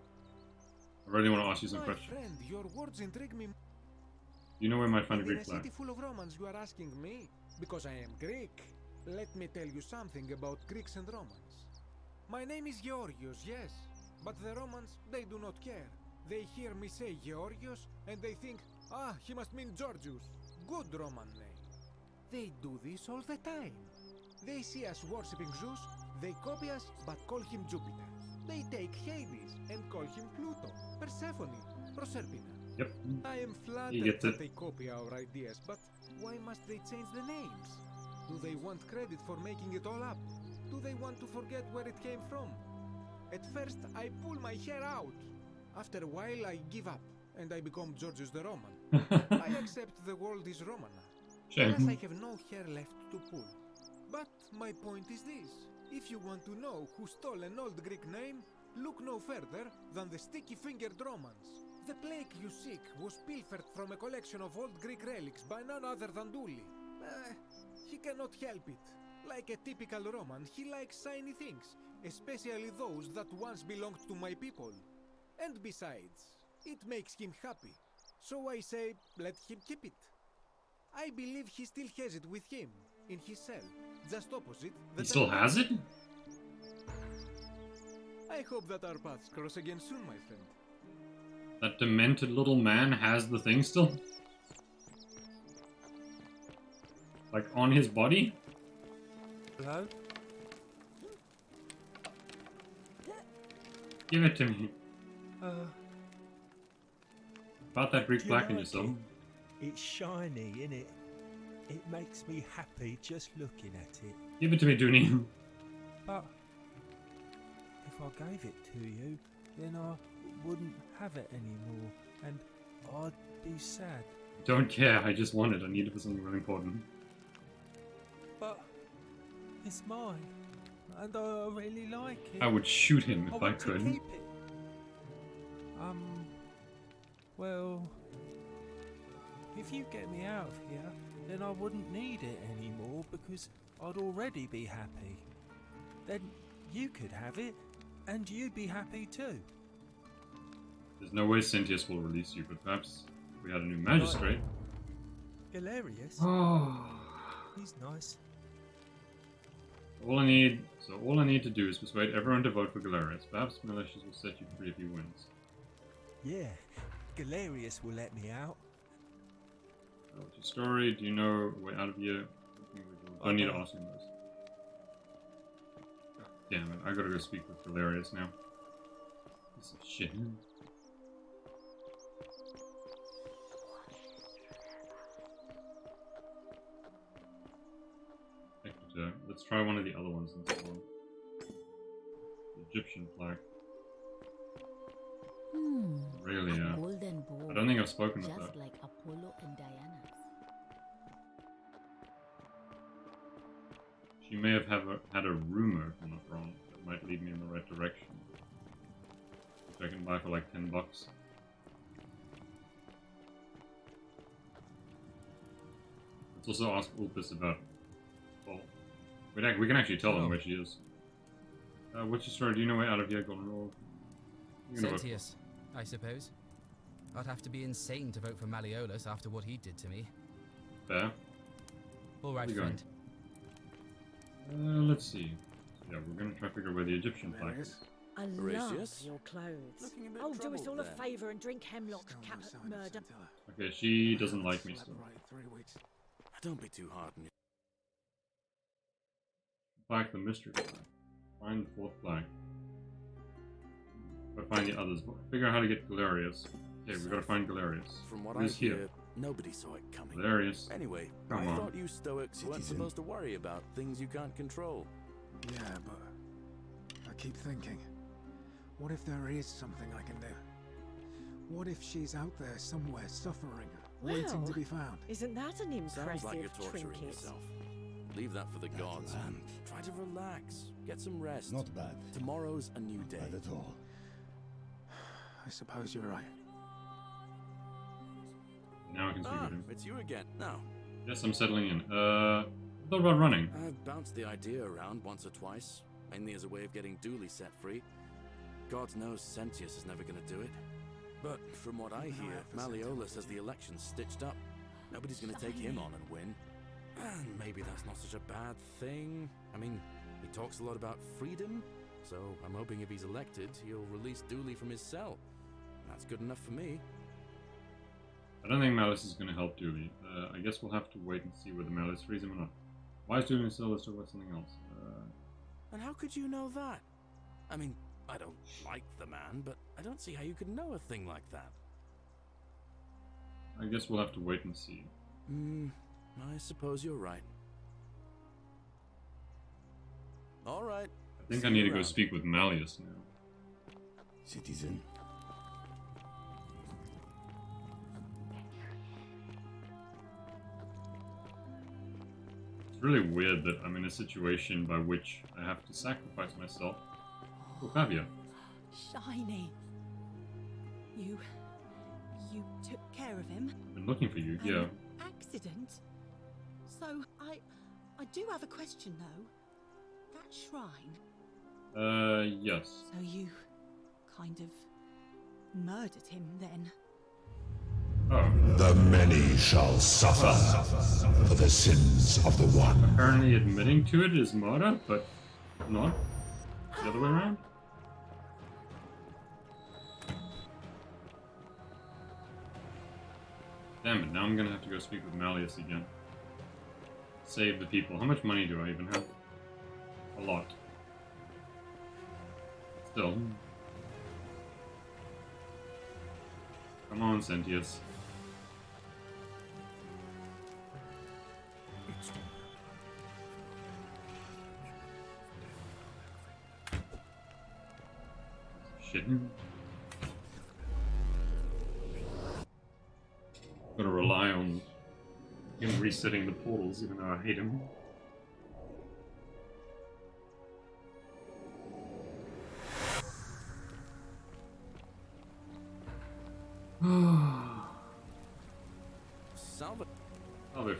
I really want to ask you some My questions. friend, your words intrigue me. You know where I might find a In Greek a flag? city full of Romans, you are asking me? Because I am Greek. Let me tell you something about Greeks and Romans. My name is Georgios, yes. But the Romans, they do not care. They hear me say Georgios, and they think, ah, he must mean Georgius. Good Roman name. They do this all the time. They see us worshipping Zeus, they copy us, but call him Jupiter. They take Hades and call him Pluto, Persephone, Proserpina. Yep. I am He flattered gets that it. they copy our ideas, but why must they change the names? Do they want credit for making it all up? Do they want to forget where it came from? At first, I pull my hair out. After a while, I give up, and I become Georgius the Roman. I accept the world is Roman now. Shame. Alas, I have no hair left to pull. But my point is this. If you want to know who stole an old Greek name, look no further than the sticky-fingered Romans. The plague you seek was pilfered from a collection of old Greek relics by none other than Dooley. He cannot help it. Like a typical Roman, he likes shiny things, especially those that once belonged to my people. And besides, it makes him happy. So I say, let him keep it. I believe he still has it with him, in his cell, just opposite the... He still has it? I hope that our paths cross again soon, my friend. That demented little man has the thing still? Like on his body? Hello? Give it to me. About that Greek do you black in like yourself. It's shiny, innit? It makes me happy just looking at it. Give it to me, Dooney. But if I gave it to you, then I wouldn't have it anymore, and I'd be sad. Don't care, I just want it. I need it for something really important. But it's mine, and I really like it. I would shoot him if I want to could. keep it. Well, if you get me out of here, then I wouldn't need it anymore because I'd already be happy. Then you could have it, and you'd be happy too. There's no way Sentius will release you, but perhaps if we had a new magistrate. Galerius? Oh. He's nice. All I need to do is persuade everyone to vote for Galerius. Perhaps Malicious will set you free if he wins. Yeah, Galerius will let me out. What's your story? Do you know a way out of here? I need to ask him this. God damn it, I gotta go speak with Galerius now. Piece of shit. Let's try one of the other ones instead. The Egyptian flag. Really, a golden bowl, I don't think I've spoken with just her. like Apollo and Diana's. She may have had a rumor, if I'm not wrong, that might lead me in the right direction. Which I can buy for like $10. Let's also ask Ulpis about... Well, we can actually tell them where she is. What's your story? Do you know way out of here, Golden Roll? Sentius, I suppose. I'd have to be insane to vote for Malleolus after what he did to me. Fair. All right, Where you friend. Let's see. Yeah, we're gonna try to figure out where the Egyptian flag is. I love Horatius? your clothes. Looking a bit Oh, do us all troubled a there. favour and drink hemlock cat murder. Okay, she doesn't like me still. Don't be too hard on you. Flag the mystery flag. Find the fourth flag. But find the others. Figure out how to get Galerius. Okay, we gotta find Galerius. From what Who's I here? hear, nobody saw it coming. Galerius. Anyway, Come I on. thought you Stoics weren't Citizen. supposed to worry about things you can't control. Yeah, but I keep thinking, what if there is something I can do? What if she's out there somewhere suffering, waiting to Well, be found? Isn't that an Sounds impressive like you're torturing trinket? yourself. Leave that for the gods. lamp. Try to relax. Get some rest. Not bad. Tomorrow's a new day. Bad at all. I suppose you're right. Now I can speak with him. It's you again. Now, Yes, I'm settling in. Thought about running. I've bounced the idea around once or twice, mainly as a way of getting Dooley set free. God knows Sentius is never going to do it. But from what I hear, Malleolus has the election stitched up. Nobody's going to take him on and win. And maybe that's not such a bad thing. I mean, he talks a lot about freedom, so I'm hoping if he's elected, he'll release Dooley from his cell. That's good enough for me. I don't think Malice is gonna help Dooley. I guess we'll have to wait and see whether Malice frees him or not. Why is Dooley still? Let's talk about something else. And how could you know that? I mean, I don't like the man, but I don't see how you could know a thing like that. I guess we'll have to wait and see. I suppose you're right. All right. I think I need to go speak with Malleus now. Citizen, It's really weird that I'm in a situation by which I have to sacrifice myself for Fabia. Shiny. You took care of him? I've been looking for you, yeah. Accident? So, I do have a question though. That shrine? Yes. So you kind of murdered him then? Oh. The many shall suffer for the sins of the one. Apparently admitting to it is murder, but not the other way around. Damn it, now I'm gonna have to go speak with Malleus again. Save the people. How much money do I even have? A lot. Still. Come on, Sentius. Shit. Gotta rely on him resetting the portals, even though I hate him. Salve,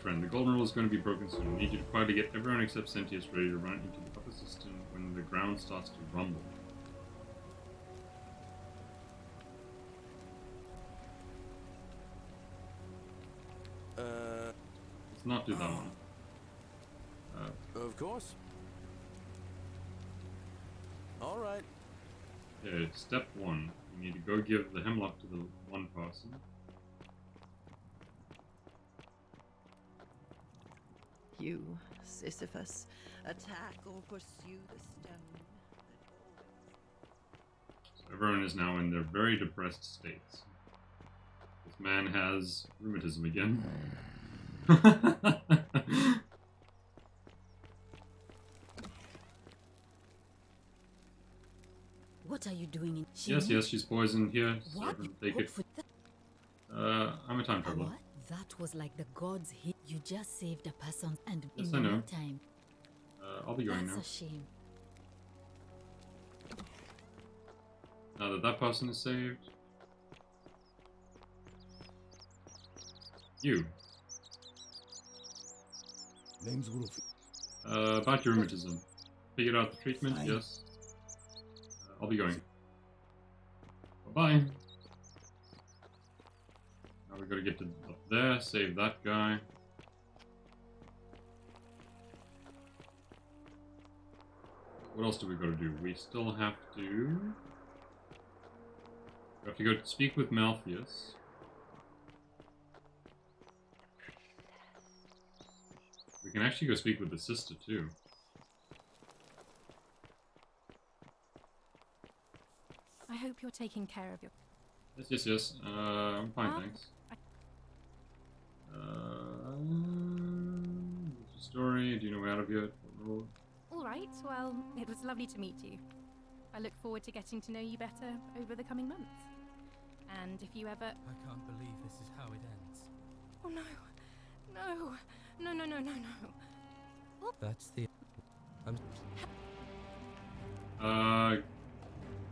friend. The golden rule is going to be broken soon. I need you to quietly get everyone except Sentius ready to run into the upper cistern when the ground starts to rumble. Let's not do that one. Of course. All right. Okay, step 1. You need to go give the hemlock to the one person. You, Sisyphus, attack or pursue the stone. So everyone is now in their very depressed states. This man has rheumatism again. What are you doing in Yes, she's poisoned here. What? So take it. I'm a time traveler. What? That was like the gods hit. You just saved a person and Yes, in I know. no time. I'll be going That's now. a shame. Now that that person is saved. You. Name's Rufi. About your rheumatism. Figured out the treatment, Fine. yes. I'll be going. Bye-bye. Now we gotta get to up there, save that guy. What else do we gotta do? We still have to... We have to go speak with Malpheus. We can actually go speak with the sister too. I hope you're taking care of your... Yes. I'm fine, thanks. What's your story? Do you know where out of yet? All right, well, it was lovely to meet you. I look forward to getting to know you better over the coming months. And if you ever... I can't believe this is how it ends. Oh no. No. Oh. That's the... I'm...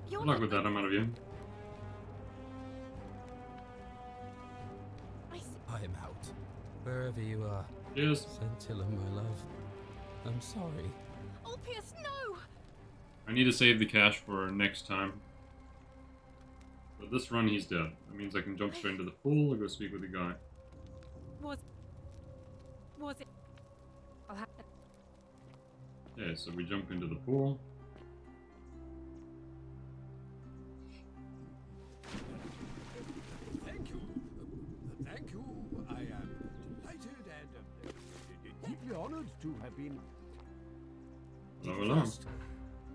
Good luck with that, I'm out of here. I'm out. Wherever you are. Yes. Scintilla, my love. I'm sorry. Ulpius, no! I need to save the cash for next time. But this run, he's dead. That means I can jump straight into the pool or go speak with the guy. Was it? I'll have to... Okay, so we jump into the pool. Thank you. I am delighted and deeply honored to have been... Hello. First,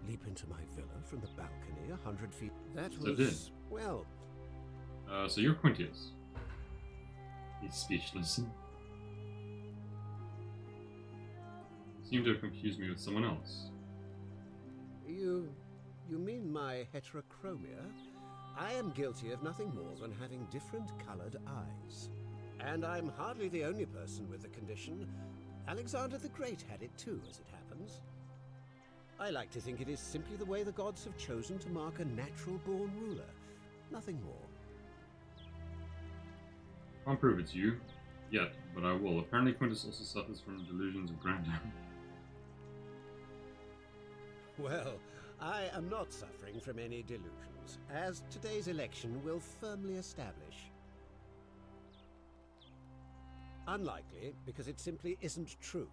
leap into my villa from the balcony 100 feet. That So was... did. Well... So you're Quintius. He's speechless. You seem to have confused me with someone else. You mean my heterochromia? I am guilty of nothing more than having different colored eyes. And I'm hardly the only person with the condition. Alexander the Great had it too, as it happens. I like to think it is simply the way the gods have chosen to mark a natural-born ruler. Nothing more. Can't prove it's you yet, but I will. Apparently Quintus also suffers from delusions of grandeur. Well, I am not suffering from any delusions, as today's election will firmly establish. Unlikely, because it simply isn't true.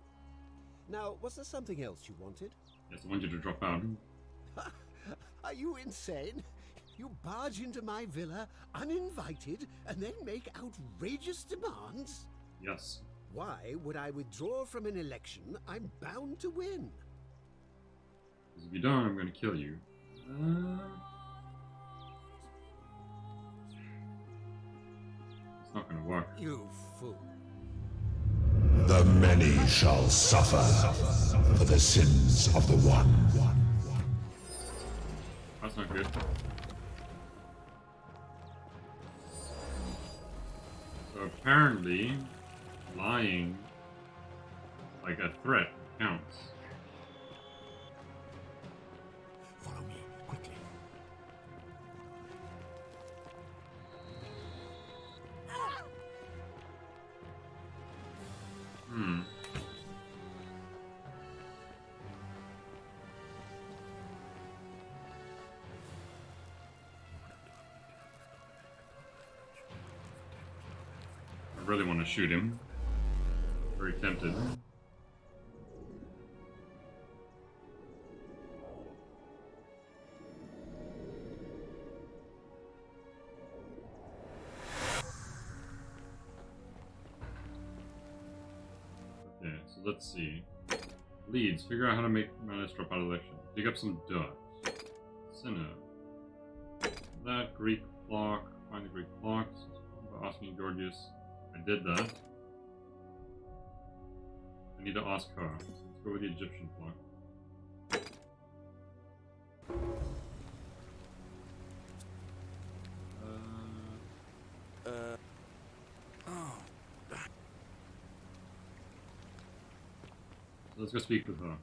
Now, was there something else you wanted? Yes, I want you to drop out. Are you insane? You barge into my villa uninvited and then make outrageous demands? Yes. Why would I withdraw from an election I'm bound to win? Because if you don't, I'm going to kill you. It's not going to work. You fool. The many shall suffer for the sins of the one. That's not good. So apparently, lying like a threat counts. Follow me, quickly. I really want to shoot him. Very tempted. Okay, so let's see. Leads. Figure out how to make Manus drop out of election. Dig up some dirt. Sinner. That Greek clock. Find the Greek clocks. Asking Georgius. I did that. I need to ask her. Let's go with the Egyptian clock. So let's go speak with her.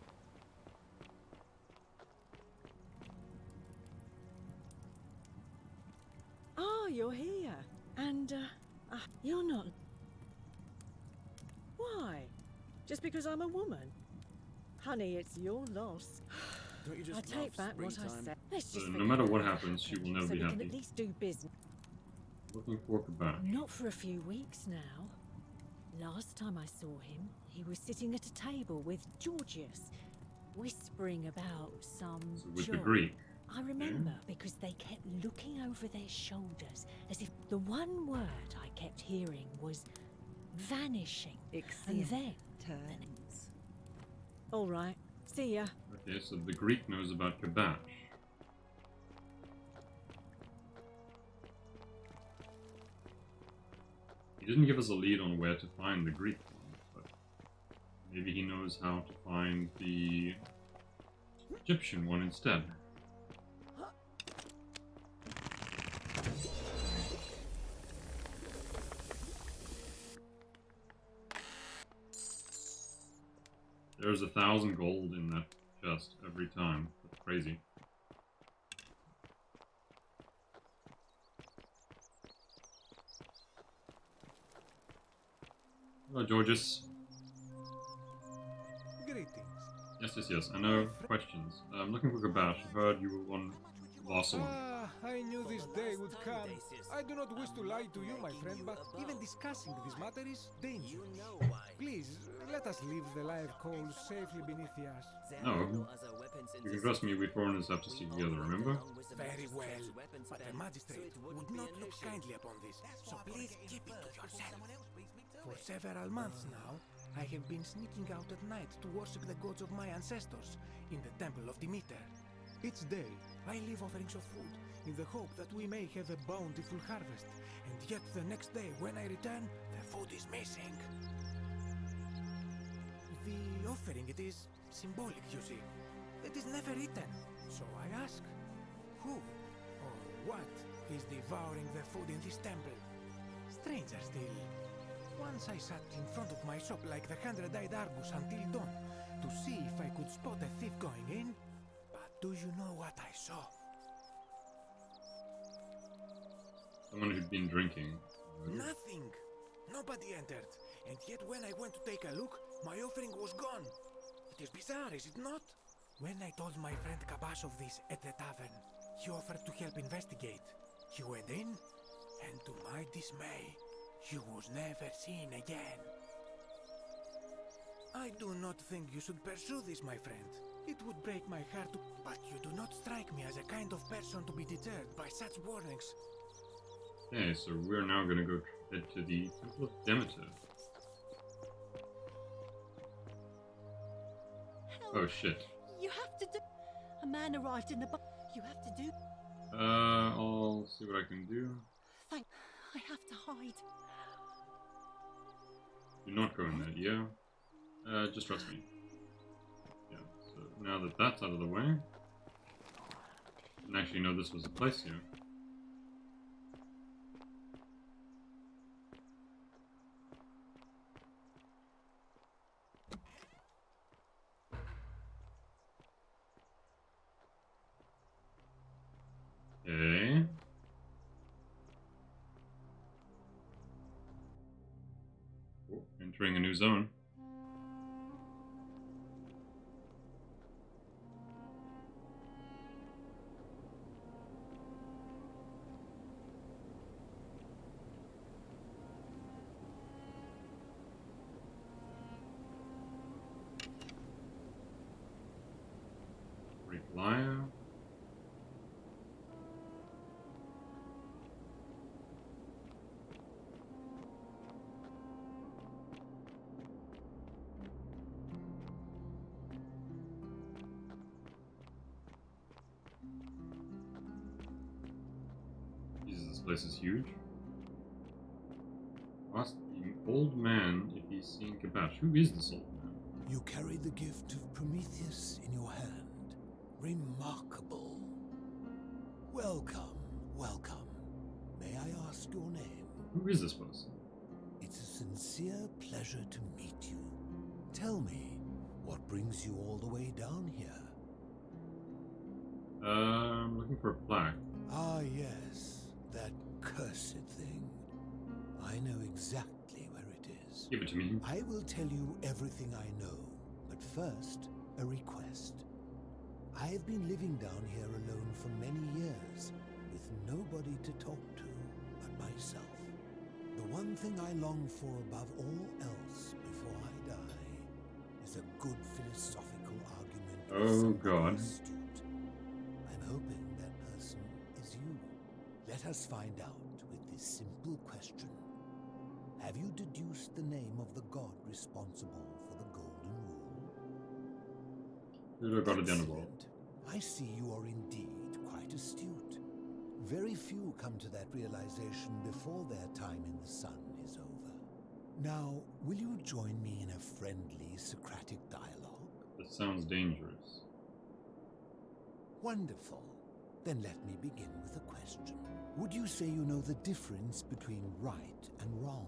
Oh, you're here. And, you're not... Why? Just because I'm a woman? Honey, it's your loss. I take back what I said. Let's just No matter what happens, she will never so be we can happy. at least do business. Looking for Kabash. Not for a few weeks now. Last time I saw him, he was sitting at a table with Georgius, whispering about some With the job. Greek. I remember because they kept looking over their shoulders as if the one word I kept hearing was vanishing. And then turns. All right, see ya. Okay, so the Greek knows about Kabash. He didn't give us a lead on where to find the Greek one, but maybe he knows how to find the Egyptian one instead. There's 1,000 gold in that chest every time. That's crazy. Hello, Georgius. Greetings. Yes. I know questions. I'm looking for Kabash. I've heard you were one last one. I knew this day would come. I do not wish to lie to you, my friend, but even discussing this matter is dangerous. Please, let us leave the live coals safely beneath the ash. No. You can trust me, we foreigners have to stick together, remember? Very well, but the magistrate would not look kindly upon this, so please keep it to yourself. For several months now, I have been sneaking out at night to worship the gods of my ancestors in the temple of Demeter. Each day, I leave offerings of food in the hope that we may have a bountiful harvest, and yet the next day when I return, the food is missing. The offering, it is symbolic, you see. It is never eaten, so I ask, who or what is devouring the food in this temple? Stranger still. Once I sat in front of my shop like the 100-eyed Argus until dawn to see if I could spot a thief going in. But do you know what I saw? Someone who'd been drinking. Nothing. Nobody entered. And yet when I went to take a look, my offering was gone. It is bizarre, is it not? When I told my friend Kabash of this at the tavern, he offered to help investigate. He went in, and to my dismay, he was never seen again. I do not think you should pursue this, my friend. It would break my heart, but you do not strike me as a kind of person to be deterred by such warnings. Okay, so we're now gonna go head to the Temple of Demeter. Help. Oh shit. You have to do. A man arrived in the bar. You have to do. I'll see what I can do. Thank. I have to hide. Do not go in there, yeah? Just trust me. Yeah, so now that that's out of the way... And actually, no, this was a place here. Okay. Oh, entering a new zone. Great Liar. This place is huge. Ask the old man if he's seen Kabash. Who is this old man? You carry the gift of Prometheus in your hand. Remarkable. Welcome, welcome. May I ask your name? Who is this person? It's a sincere pleasure to meet you. Tell me, what brings you all the way down here? I'm looking for a plaque. Ah, yes. That cursed thing. I know exactly where it is. Give it to me. I will tell you everything I know, but first, a request. I've been living down here alone for many years, with nobody to talk to but myself. The one thing I long for above all else before I die is a good philosophical argument. Oh, God. Astute. I'm hoping that person is you. Let us find out with this simple question. Have you deduced the name of the god responsible for the Golden Rule? Excellent. I see you are indeed quite astute. Very few come to that realization before their time in the sun is over. Now, will you join me in a friendly Socratic dialogue? This sounds dangerous. Wonderful. Then let me begin with a question. Would you say you know the difference between right and wrong?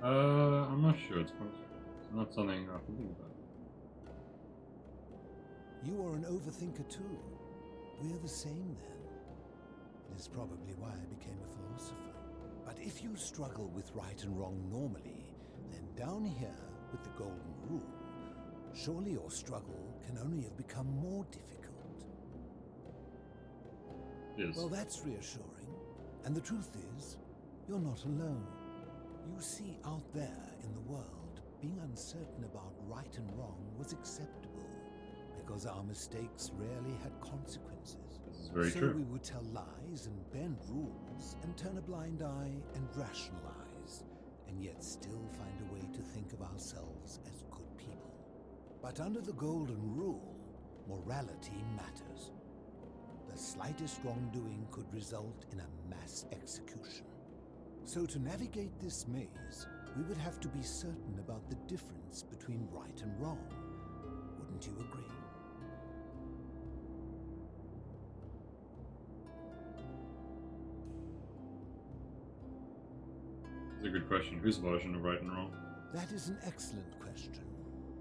I'm not sure. It's not something I have to think about. You are an overthinker too. We're the same then. It is probably why I became a philosopher. But if you struggle with right and wrong normally, then down here with the Golden Rule, surely your struggle can only have become more difficult. Yes. Well, that's reassuring. And the truth is, you're not alone. You see, out there in the world, being uncertain about right and wrong was acceptable, because our mistakes rarely had consequences. This is very so true. we would tell lies and bend rules and turn a blind eye and rationalize, and yet still find a way to think of ourselves as good people. But under the Golden Rule, morality matters. The slightest wrongdoing could result in a mass execution. So to navigate this maze, we would have to be certain about the difference between right and wrong. Wouldn't you agree? a good question. Whose version of right and wrong? That is an excellent question,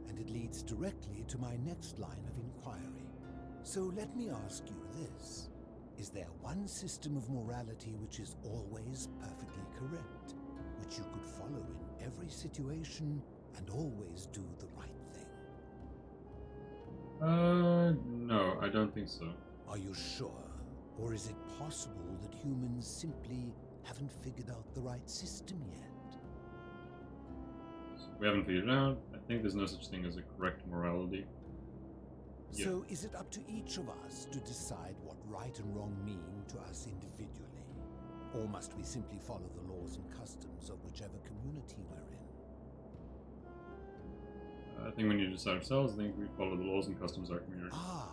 and it leads directly to my next line of inquiry. So let me ask you this. Is there one system of morality which is always perfectly correct, which you could follow in every situation and always do the right thing? No, I don't think so. Are you sure? Or is it possible that humans simply haven't figured out the right system yet? We haven't figured it out. I think there's no such thing as a correct morality. So is it up to each of us to decide what right and wrong mean to us individually? Or must we simply follow the laws and customs of whichever community we're in? I think when you decide ourselves, I think we follow the laws and customs of our community. Ah,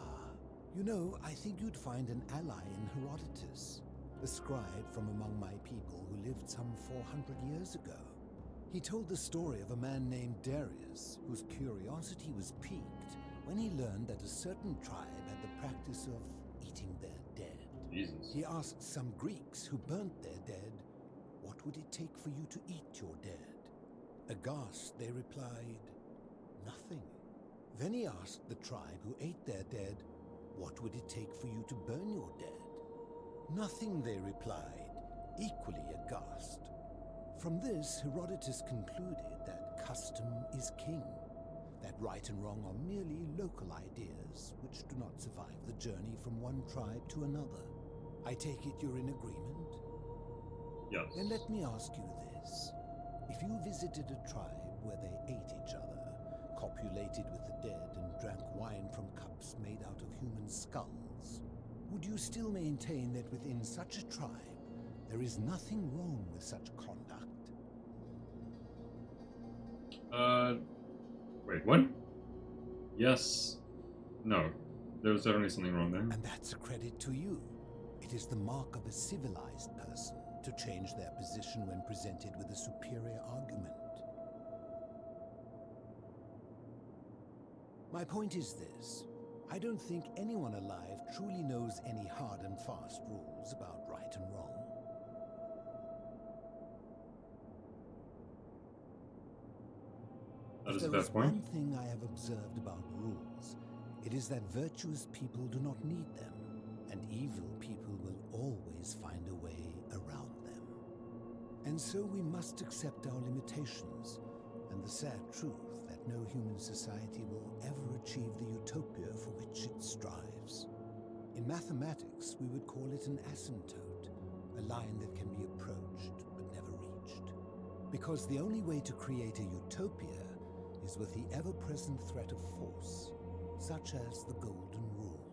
you know, I think you'd find an ally in Herodotus, the scribe from among my people who lived some 400 years ago. He told the story of a man named Darius, whose curiosity was piqued when he learned that a certain tribe had the practice of eating their dead. Jesus. He asked some Greeks who burnt their dead, "What would it take for you to eat your dead?" Aghast, they replied, "Nothing." Then he asked the tribe who ate their dead, "What would it take for you to burn your dead?" "Nothing," they replied, equally aghast. From this, Herodotus concluded that custom is king, that right and wrong are merely local ideas which do not survive the journey from one tribe to another. I take it you're in agreement? Yes. Then let me ask you this. If you visited a tribe where they ate each other, copulated with the dead, and drank wine from cups made out of human skulls, would you still maintain that within such a tribe there is nothing wrong with such conduct? Wait, what? Yes. No. There's definitely something wrong there. And that's a credit to you. It is the mark of a civilized person to change their position when presented with a superior argument. My point is this. I don't think anyone alive truly knows any hard and fast rules about right and wrong. That is If a there fair is point. one thing I have observed about rules, it is that virtuous people do not need them, and evil people will always find a way around them. And so we must accept our limitations, and the sad truth that no human society will ever achieve the utopia for which it strives. In mathematics, we would call it an asymptote, a line that can be approached but never reached. Because the only way to create a utopia is with the ever-present threat of force, such as the Golden Rule.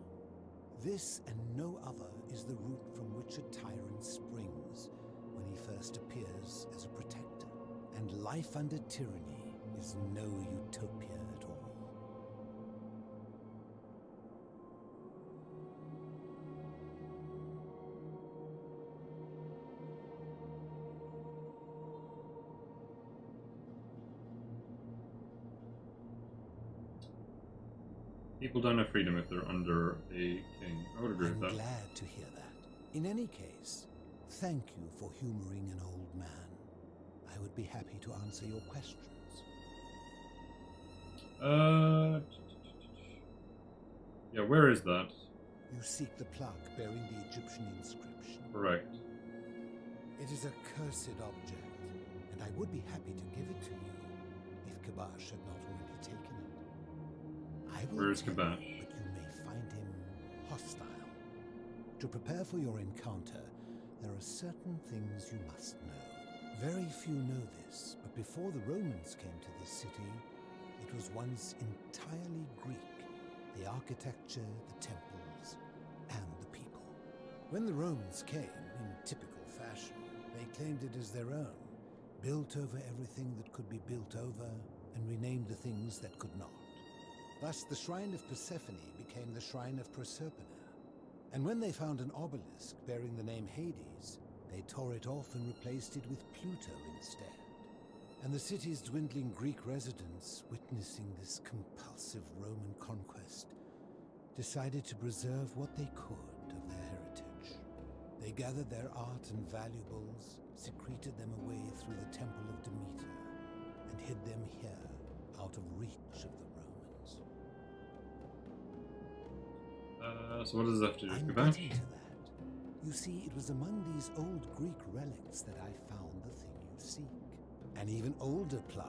This and no other is the root from which a tyrant springs when he first appears as a protector. And life under tyranny is no utopia at all. People don't have freedom if they're under a king. I would agree I'm with that. glad to hear that. In any case, thank you for humoring an old man. I would be happy to answer your questions. Yeah, where is that? You seek the plaque bearing the Egyptian inscription. Correct. It is a cursed object, and I would be happy to give it to you if Kabash had not already taken it. I will Where is tell Kabash? you, but you may find him hostile. To prepare for your encounter, there are certain things you must know. Very few know this, but before the Romans came to this city, it was once entirely Greek. The architecture, the temples, and the people. When the Romans came, in typical fashion, they claimed it as their own, built over everything that could be built over, and renamed the things that could not. Thus, the shrine of Persephone became the shrine of Proserpina. And when they found an obelisk bearing the name Hades, they tore it off and replaced it with Pluto instead. And the city's dwindling Greek residents, witnessing this compulsive Roman conquest, decided to preserve what they could of their heritage. They gathered their art and valuables, secreted them away through the temple out of reach of the Romans. So what does that have to do with I'm Kabash? getting to that. You see, it was among these old Greek relics that I found the thing you seek. An even older plaque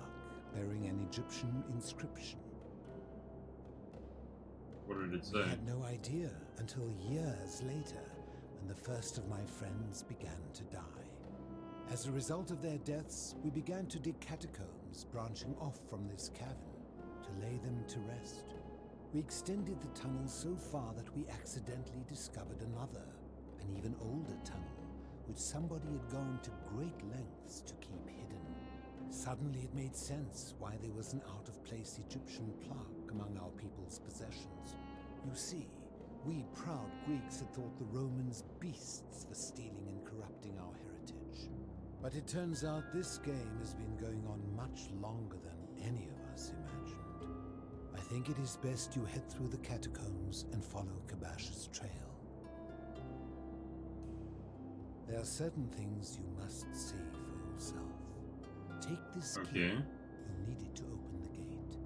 bearing an Egyptian inscription. What did it We say? had no idea until years later, when the first of my friends began to die. As a result of their deaths, we began to dig catacombs branching off from this cavern to lay them to rest. We extended the tunnel so far that we accidentally discovered another, an even older tunnel, which somebody had gone to great lengths to keep hidden. Suddenly it made sense why there was an out-of-place Egyptian plaque among our people's possessions. You see, we proud Greeks had thought the Romans beasts for stealing and corrupting our heritage. But it turns out this game has been going on much longer than any of us imagined. I think it is best you head through the catacombs and follow Kabash's trail. There are certain things you must see for yourself. Take this key. Okay. You'll need it to open the gate.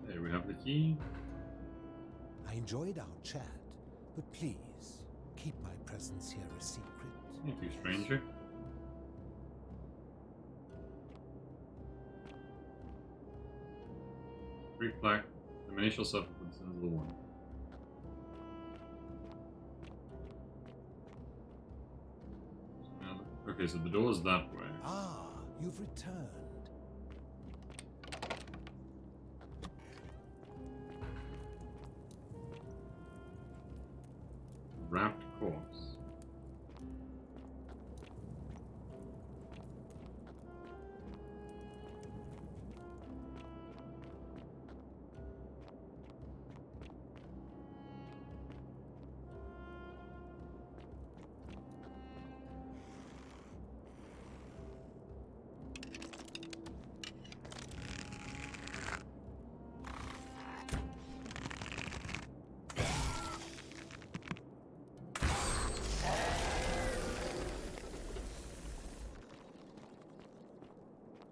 There we have the key. I enjoyed our chat, but please, keep my presence here a secret. Thank you, stranger. Greek plaque. The many shall suffer for the sins of the one. Okay, so the door is that way. Ah, you've returned. Wrapped corpse.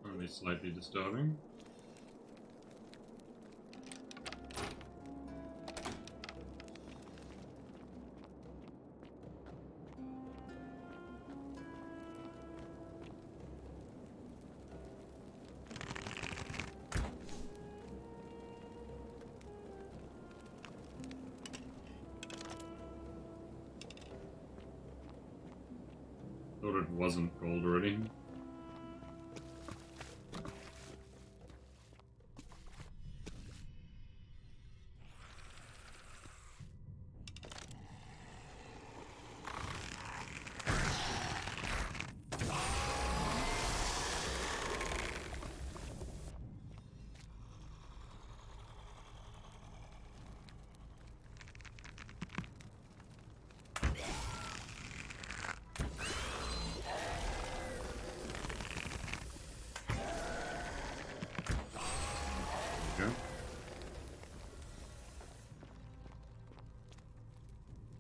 Only slightly disturbing. Thought it wasn't gold already.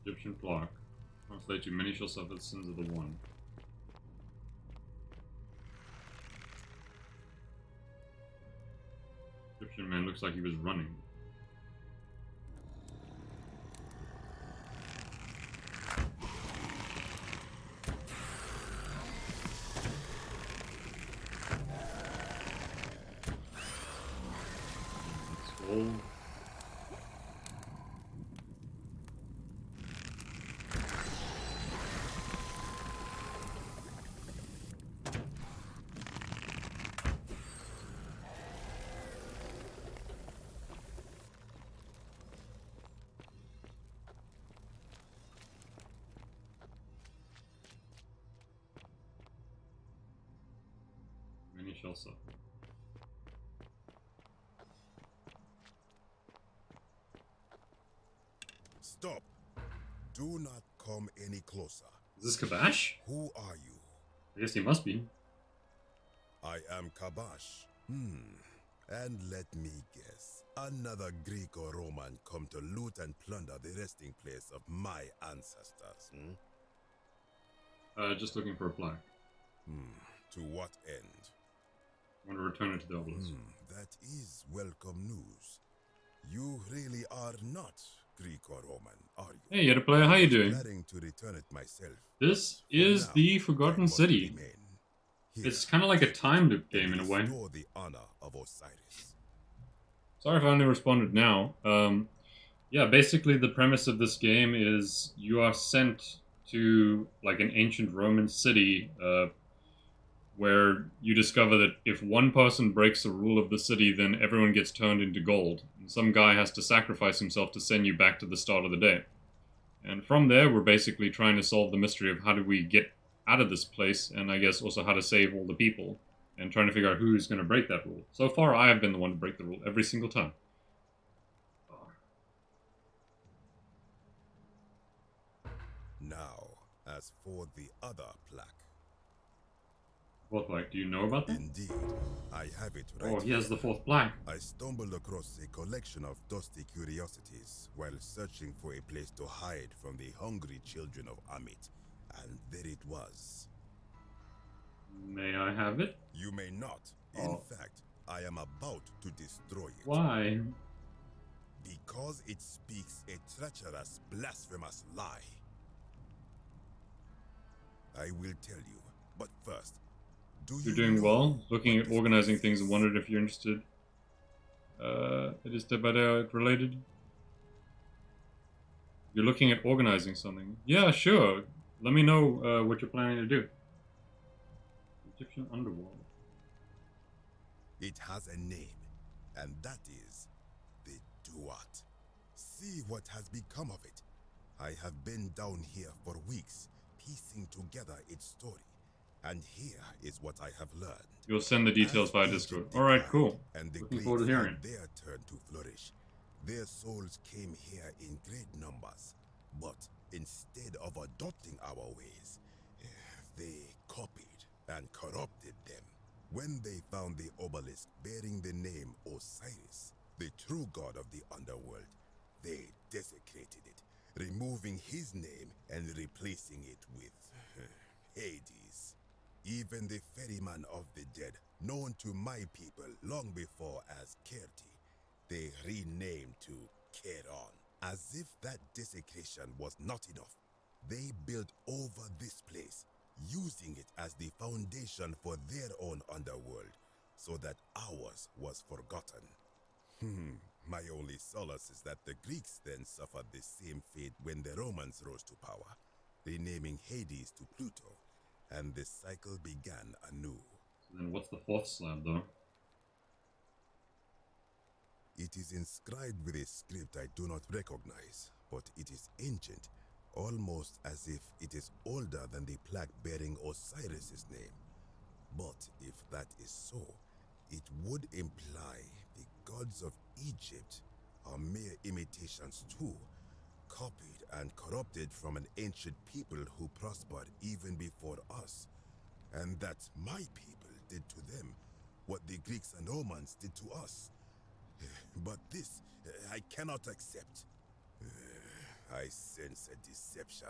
Egyptian plaque. Translate to many shall suffer the sins of the one. Egyptian man looks like he was running. Skull. Many shall suffer. Stop. Do not come any closer. Is this Kabash? Who are you? I guess he must be. I am Kabash. And let me guess. Another Greek or Roman come to loot and plunder the resting place of my ancestors, Just looking for a plaque. To what end? I want to return it to the obelisk. That is welcome news. You really are not Greek or Roman, are you? Hey, Yeti Player, how you doing? Planning to return it myself. This is the Forgotten City. It's kind of like a time loop game in a way. The honor of Osiris. Sorry if I only responded now. Yeah, basically the premise of this game is you are sent to like an ancient Roman city where you discover that if one person breaks the rule of the city, then everyone gets turned into gold. And some guy has to sacrifice himself to send you back to the start of the day. And from there, we're basically trying to solve the mystery of how do we get out of this place, and I guess also how to save all the people, and trying to figure out who's going to break that rule. So far, I have been the one to break the rule every single time. Now, as for the other plaque. What plaque? Do you know about that? Indeed, I have it right. Oh, he has the fourth plaque. I stumbled across a collection of dusty curiosities while searching for a place to hide from the hungry children of Amit, and there it was. May I have it? You may not. In fact, I am about to destroy it. Why? Because it speaks a treacherous, blasphemous lie. I will tell you, but first, You're doing well. Looking at organizing things and wondered if you're interested. It is Dead by Daylight related. You're looking at organizing something. Yeah, sure. Let me know what you're planning to do. Egyptian underworld. It has a name, and that is the Duat. See what has become of it. I have been down here for weeks, piecing together its story. And here is what I have learned. You'll send the details via Discord. Alright, cool. And the Looking forward to hearing. Their turn to flourish. Their souls came here in great numbers, but instead of adopting our ways, they copied and corrupted them. When they found the obelisk bearing the name Osiris, the true god of the underworld, they desecrated it, removing his name and replacing it with Hades. Even the ferryman of the dead, known to my people long before as Kerti, they renamed to Keron. As if that desecration was not enough, they built over this place, using it as the foundation for their own underworld, so that ours was forgotten. My only solace is that the Greeks then suffered the same fate when the Romans rose to power, renaming Hades to Pluto, and the cycle began anew. Then what's the fourth slab, though? It is inscribed with a script I do not recognize, but it is ancient, almost as if it is older than the plaque bearing Osiris's name. But if that is so, it would imply the gods of Egypt are mere imitations too, copied and corrupted from an ancient people who prospered even before us, and that my people did to them what the Greeks and Romans did to us. But this, I cannot accept. I sense a deception.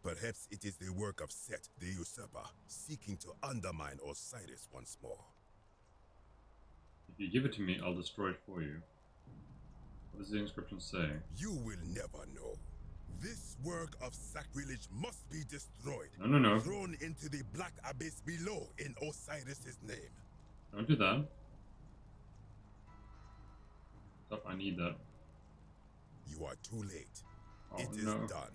Perhaps it is the work of Set, the usurper, seeking to undermine Osiris once more. If you give it to me, I'll destroy it for you. What does the inscription say? You will never know. This work of sacrilege must be destroyed. No. Thrown into the black abyss below in Osiris's name. Don't do that. Stop, I need that. You are too late. Oh, It is no. done.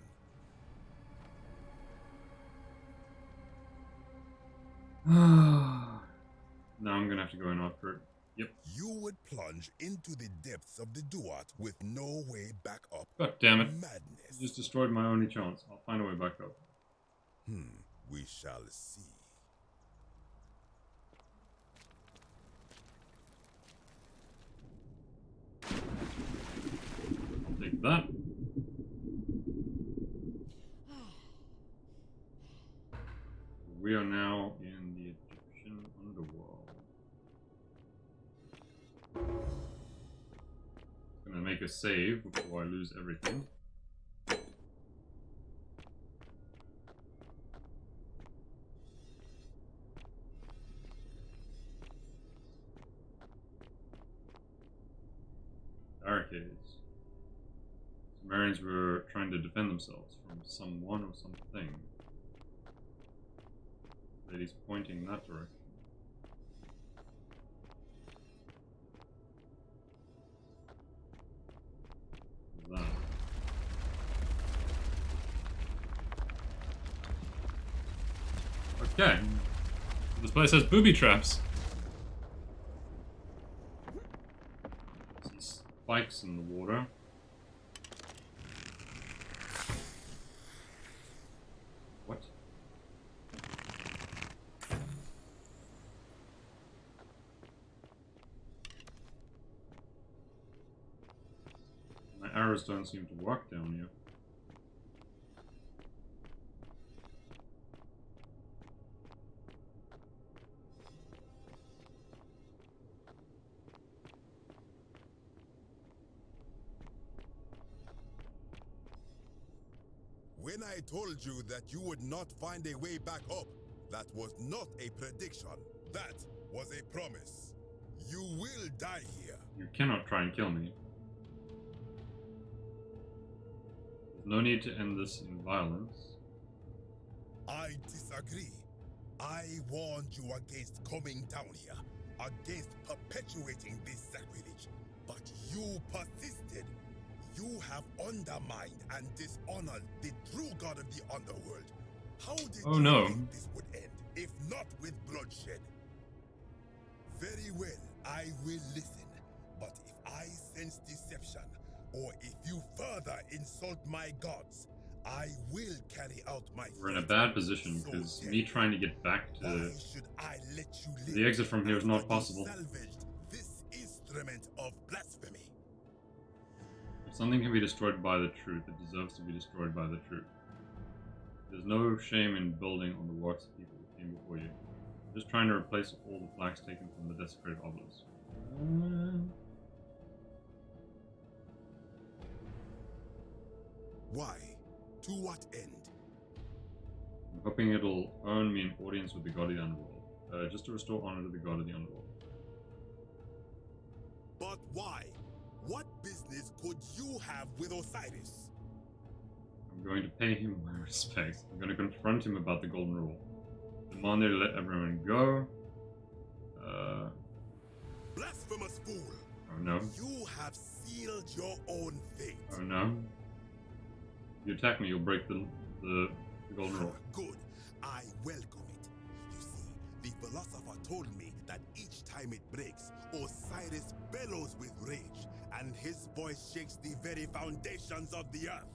Now I'm gonna have to go in after it. Yep. You would plunge into the depths of the Duat with no way back up. God damn it. Madness. You just destroyed my only chance. I'll find a way back up. We shall see. I'll take that. We are now in the Egyptian underworld. Gonna make a save before I lose everything. barricades. Sumerians were trying to defend themselves from someone or something. Lady's pointing in that direction. What's that? Okay. This place has booby traps. Some spikes in the water. What? My arrows don't seem to work down here. When I told you that you would not find a way back up, that was not a prediction. That was a promise. You will die here. You cannot try and kill me. There's no need to end this in violence. I disagree. I warned you against coming down here, against perpetuating this sacrilege, but you persisted. You have undermined and dishonored the true god of the underworld. How did you think this would end, if not with bloodshed? Very well, I will listen. But if I sense deception, or if you further insult my gods, I will carry out my We're in a bad position because me trying to get back to the exit from here is not possible. This instrument of blasphemy. If something can be destroyed by the truth, it deserves to be destroyed by the truth. There's no shame in building on the works of people who came before you. Just trying to replace all the flags taken from the desecrated obelisk. Why? To what end? I'm hoping it'll earn me an audience with the god of the underworld. Just to restore honor to the god of the underworld. But why? What business could you have with Osiris? I'm going to pay him my respects. I'm going to confront him about the golden rule. Demand they let everyone go. Blasphemous fool! Oh no. You have sealed your own fate. Oh no. If you attack me, you'll break the golden rule. Good. I welcome it. You see, the philosopher told me that each time it breaks, Osiris bellows with rage, and his voice shakes the very foundations of the earth.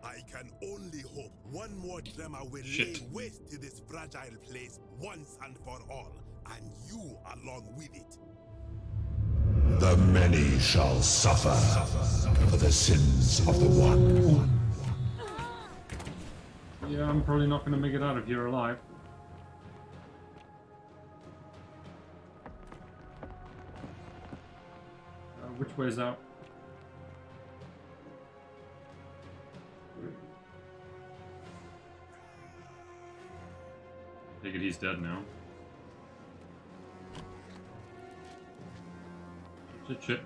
I can only hope one more tremor will lay waste to this fragile place once and for all, and you along with it. The many shall suffer for the sins of the one. Yeah, I'm probably not going to make it out of here alive. Which way is out? Take it he's dead now. Shit.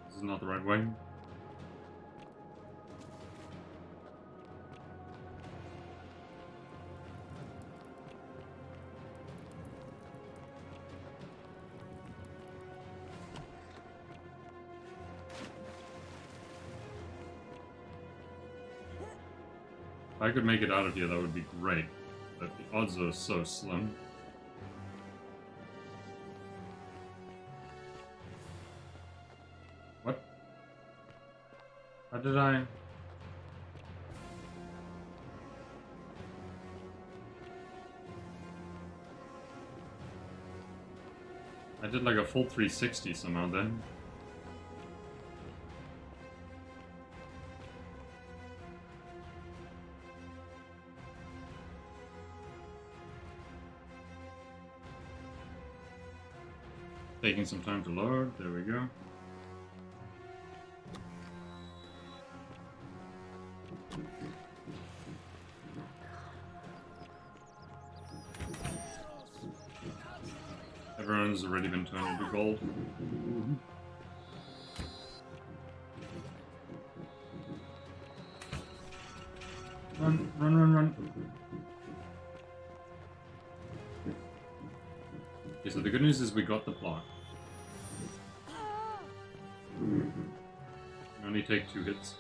This is not the right way. If I could make it out of here, that would be great, but the odds are so slim. What? How did I... I did like a full 360 somehow then. Taking some time to load, there we go. Vern's already been turned into gold. Run, run, run, run. Okay, so the good news is we got the block. We only take 2 hits.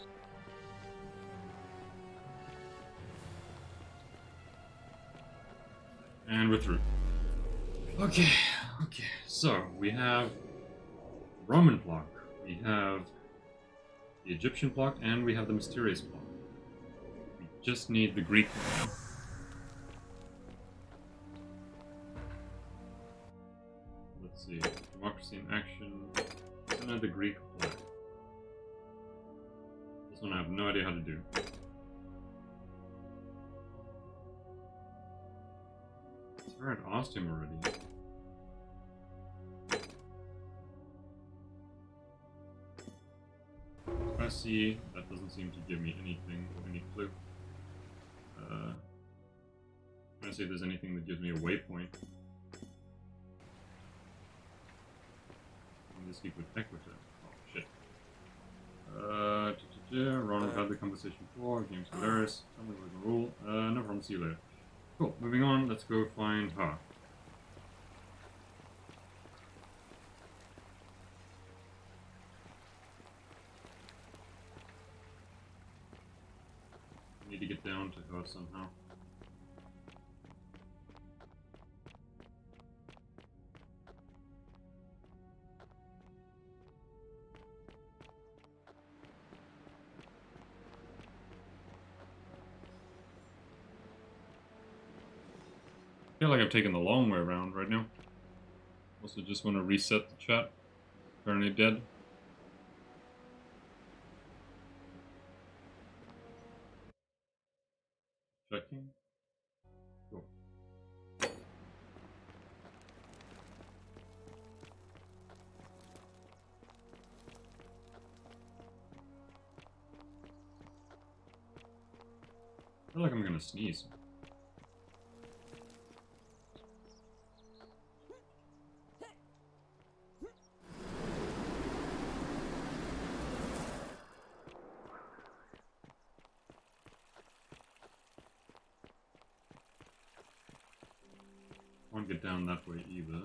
And we're through. Okay, so we have Roman block, we have the Egyptian block, and we have the mysterious block. We just need the Greek one. Let's see, democracy in action, and the Greek block. This one I have no idea how to do. I had asked him already. See, that doesn't seem to give me anything or any clue. I'm gonna see if there's anything that gives me a waypoint. This speak with Equita. Oh shit. Ronald had the conversation before. James Galerius. Tell me what the rule. No problem. See you later. Cool. Moving on. Let's go find her. Need to get down to her somehow. I feel like I'm taking the long way around right now. Also just want to reset the chat. Currently dead. Checking. Cool. I feel like I'm gonna sneeze. Won't get down that way either.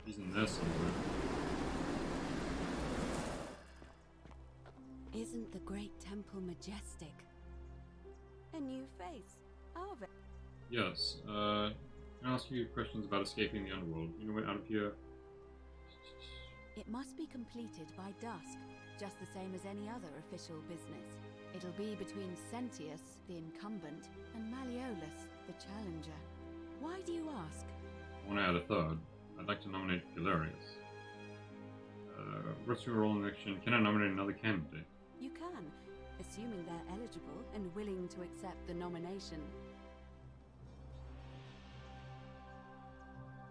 He's in there somewhere. Isn't the great temple majestic? A new face. Arvid. Yes, can I ask you questions about escaping the underworld? You know way out of here? It must be completed by dusk, just the same as any other official business. It'll be between Sentius, the incumbent, and Malleolus, the challenger. Why do you ask? I want to add a third. I'd like to nominate Galerius. What's your role in the election? Can I nominate another candidate? You can, assuming they're eligible and willing to accept the nomination.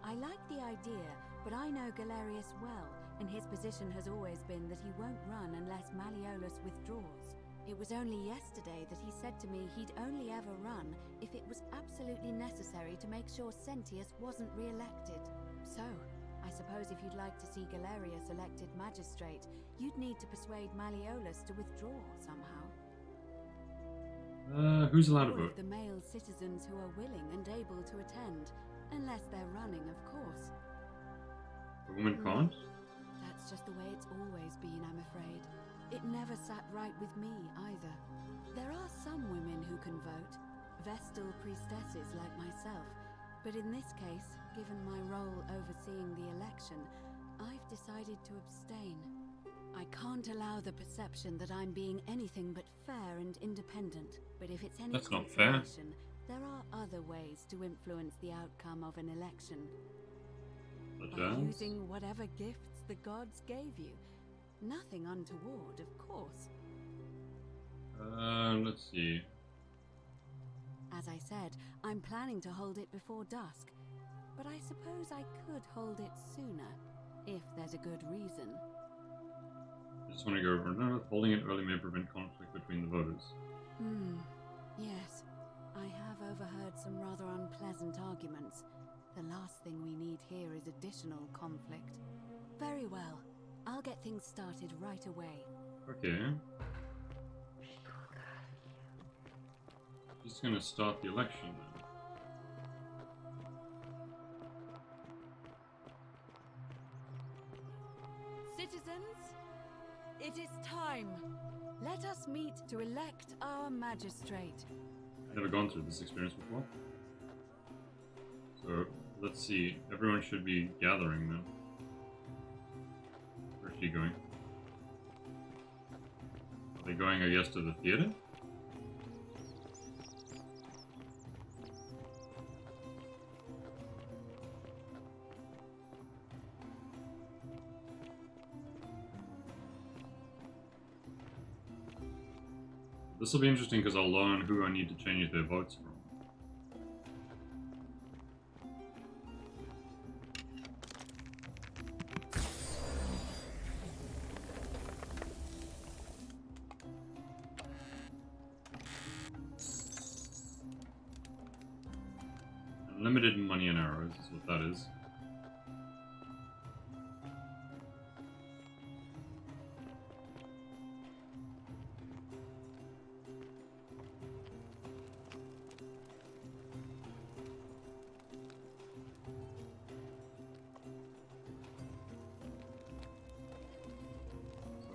I like the idea, but I know Galerius well, and his position has always been that he won't run unless Malleolus withdraws. It was only yesterday that he said to me he'd only ever run if it was absolutely necessary to make sure Sentius wasn't re-elected. So, I suppose if you'd like to see Galerius elected magistrate, you'd need to persuade Malleolus to withdraw somehow. Who's allowed to All vote? of the male citizens who are willing and able to attend, unless they're running, of course. The woman can't? That's just the way it's always been, I'm afraid. It never sat right with me, either. There are some women who can vote, Vestal priestesses like myself, but in this case, given my role overseeing the election, I've decided to abstain. I can't allow the perception that I'm being anything but fair and independent, but if it's any That's not fair. consolation, there are other ways to influence the outcome of an election. Such By as? using whatever gifts the gods gave you. Nothing untoward, of course. Let's see. As I said, I'm planning to hold it before dusk, but I suppose I could hold it sooner, if there's a good reason. I just want to go over another. Holding it early may prevent conflict between the voters. Yes. overheard some rather unpleasant arguments. The last thing we need here is additional conflict. Very well. I'll get things started right away. Okay. Just gonna start the election then. Citizens, it is time. Let us meet to elect our magistrate. Never gone through this experience before. So let's see. Everyone should be gathering then. Where's she going? Are they going, I guess, to the theater? This will be interesting because I'll learn who I need to change their votes from. Unlimited money and arrows is what that is.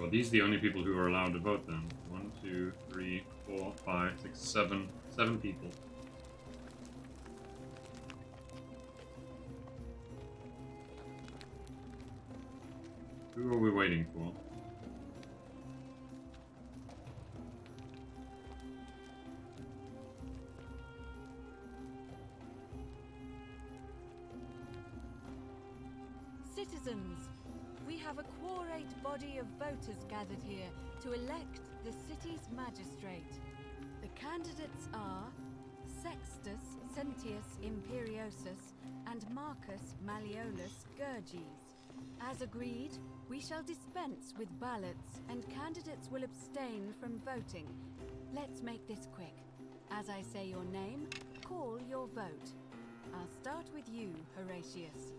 Are these the only people who are allowed to vote then? 1, 2, 3, 4, 5, 6, 7. 7 people. Who are we waiting for? Citizens, we have a quorate body of voters gathered here to elect the city's magistrate. The candidates are Sextus Sentius Imperiosus and Marcus Malleolus Gurges. As agreed, we shall dispense with ballots and candidates will abstain from voting. Let's make this quick. As I say your name, call your vote. I'll start with you, Horatius.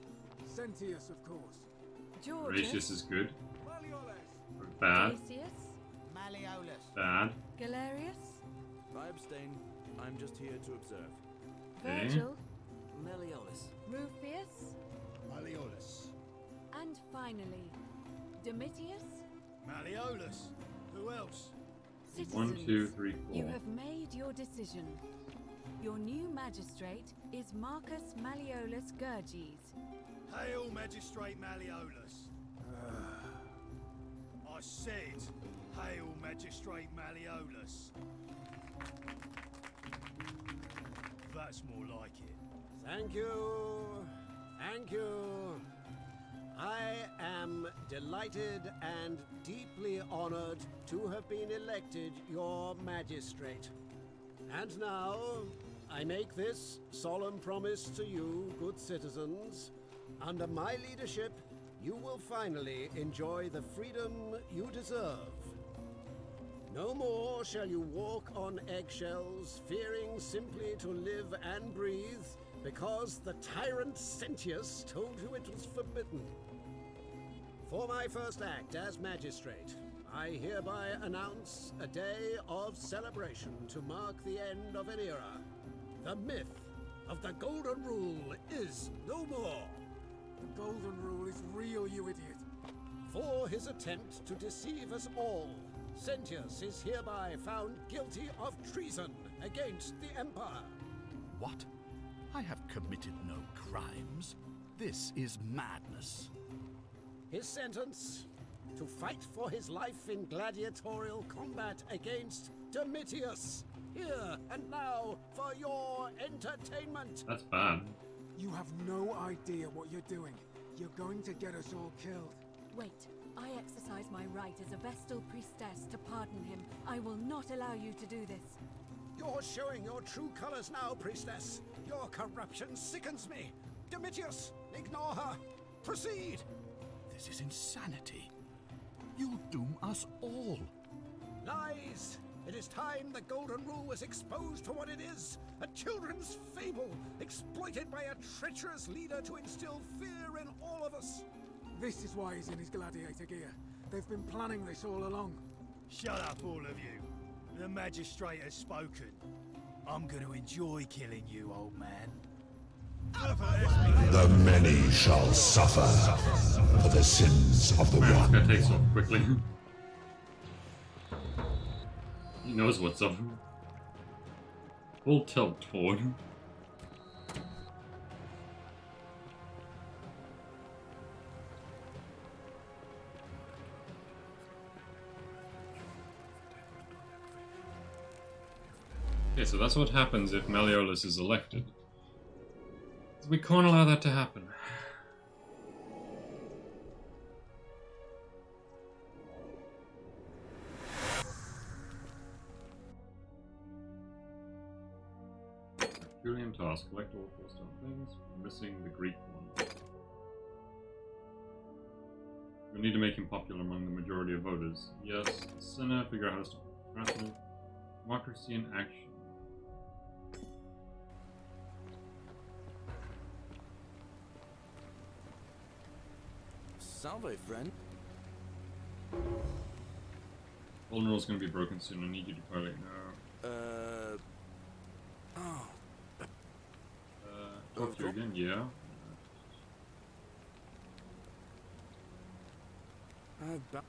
Sentius, of course. Georgius. Horatius is good. Or bad. Decius. Malleolus. Bad. Galerius. I abstain. I'm just here to observe. Okay. Virgil. Malleolus. Rufius. Malleolus. And finally, Domitius. Malleolus. Who else? Citizens, 1, 2, 3, 4. you have made your decision. Your new magistrate is Marcus Malleolus Gurges. Hail, Magistrate Malleolus. I said, hail, Magistrate Malleolus. That's more like it. Thank you. Thank you. I am delighted and deeply honored to have been elected your magistrate. And now, I make this solemn promise to you, good citizens. Under my leadership, you will finally enjoy the freedom you deserve. No more shall you walk on eggshells, fearing simply to live and breathe, because the tyrant Sentius told you it was forbidden. For my first act as magistrate, I hereby announce a day of celebration to mark the end of an era. The myth of the Golden Rule is no more. The Golden Rule is real, you idiot. For his attempt to deceive us all, Sentius is hereby found guilty of treason against the Empire. What? I have committed no crimes. This is madness. His sentence: to fight for his life in gladiatorial combat against Domitius. Here and now for your entertainment. That's bad. You have no idea what you're doing. You're going to get us all killed. Wait, I exercise my right as a Vestal priestess to pardon him. I will not allow you to do this. You're showing your true colors now, priestess. Your corruption sickens me. Domitius, ignore her. Proceed. This is insanity. You'll doom us all. Lies. It is time the Golden Rule was exposed for what it is, a children's fable, exploited by a treacherous leader to instill fear in all of us. This is why he's in his gladiator gear. They've been planning this all along. Shut up, all of you. The magistrate has spoken. I'm going to enjoy killing you, old man. The many shall suffer for the sins of the Man, this one. guy takes off quickly. He knows what's up. Full tilt forward. Okay, so that's what happens if Malleolus is elected. We can't allow that to happen. Julian task, collect all 4-star things. We're missing the Greek one. We need to make him popular among the majority of voters. Yes, the Senate, figure out how to stop harassment. Democracy in action. Salve, friend. Golden Rule's gonna be broken soon. I need you to pilot now. Oh. Talk to you again, yeah.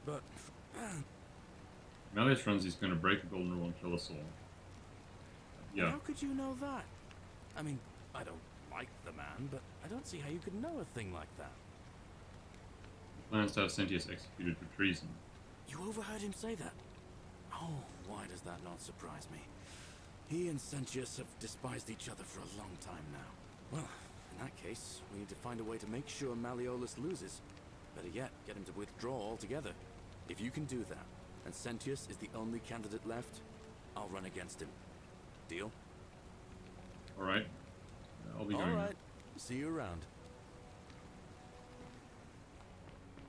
But Malleus runs, he's gonna break the Golden Rule and kill us all. Yeah. How could you know that? I mean, I don't like the man, but I don't see how you could know a thing like that. He plans to have Sentius executed for treason. You overheard him say that? Oh, why does that not surprise me? He and Sentius have despised each other for a long time now. Well, in that case, we need to find a way to make sure Malleolus loses. Better yet, get him to withdraw altogether. If you can do that, and Sentius is the only candidate left, I'll run against him. Deal? Alright. I'll be going. Alright. See you around.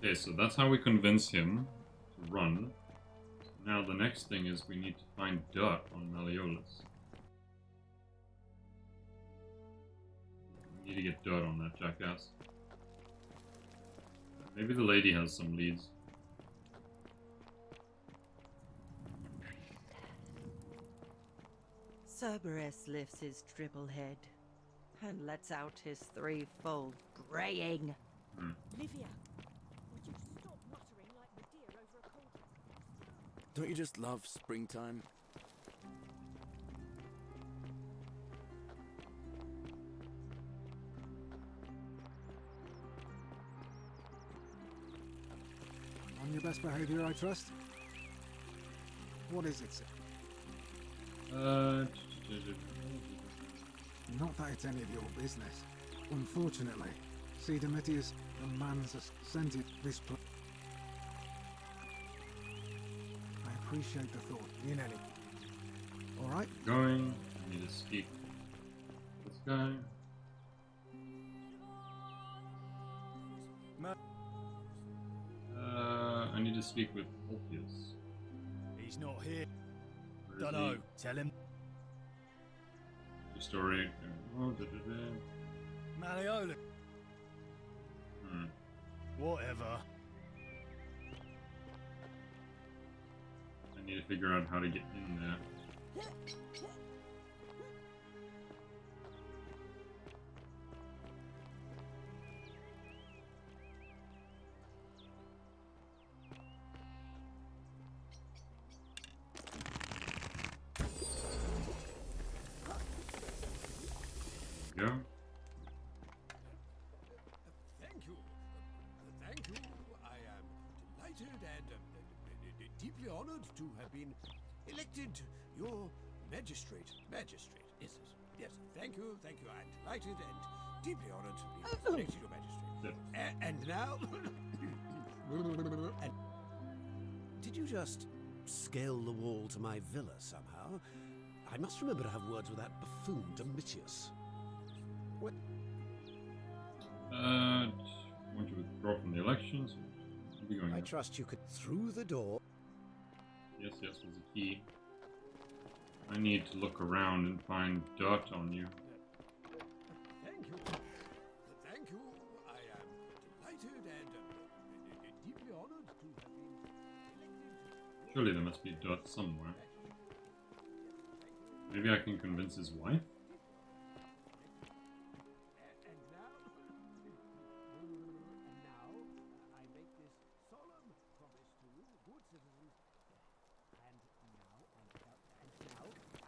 Okay, so that's how we convince him to run. Now the next thing is we need to find dirt on Malleolus. We need to get dirt on that jackass. Maybe the lady has some leads. Cerberus lifts his dribble head and lets out his threefold braying. Livia, would you stop muttering like the deer over a cauldron? Don't you just love springtime? On your best behavior, I trust. What is it, sir? Not that it's any of your business. Unfortunately, see Domitius, the man's sent it this place. I appreciate the thought, in any. Alright? Going. I need to speak with this guy. I need to speak with Ulpius. He's not here. Where is Dunno. he? Tell him. The story. Oh, Malleolus. Whatever. I need to figure out how to get in there. Go. Thank you. Thank you. I am delighted and deeply honored to have been elected your magistrate. Magistrate, is it? Yes. Thank you. Thank you. I'm delighted and deeply honored to be elected your magistrate. And now... And did you just scale the wall to my villa somehow? I must remember to have words with that buffoon Domitius. What? Want to withdraw from the elections? We'll be going I there. trust you could through the door. Yes, there's a key. I need to look around and find dirt on you. Thank you. Thank you. I am delighted and deeply honored to have been elected. Surely there must be dirt somewhere. Maybe I can convince his wife?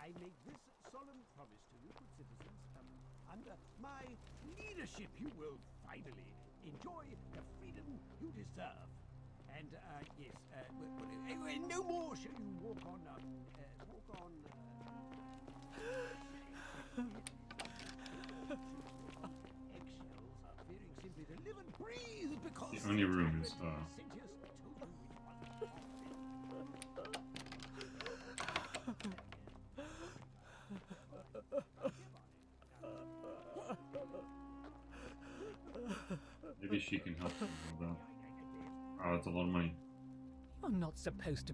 I make this solemn promise to you, good citizens, under my leadership you will finally enjoy the freedom you deserve. And, yes, no more shall you walk on, eggshells, fearing simply to live and breathe because The only room is, maybe she can help him with that. Oh, that's a lot of money. You're not supposed to.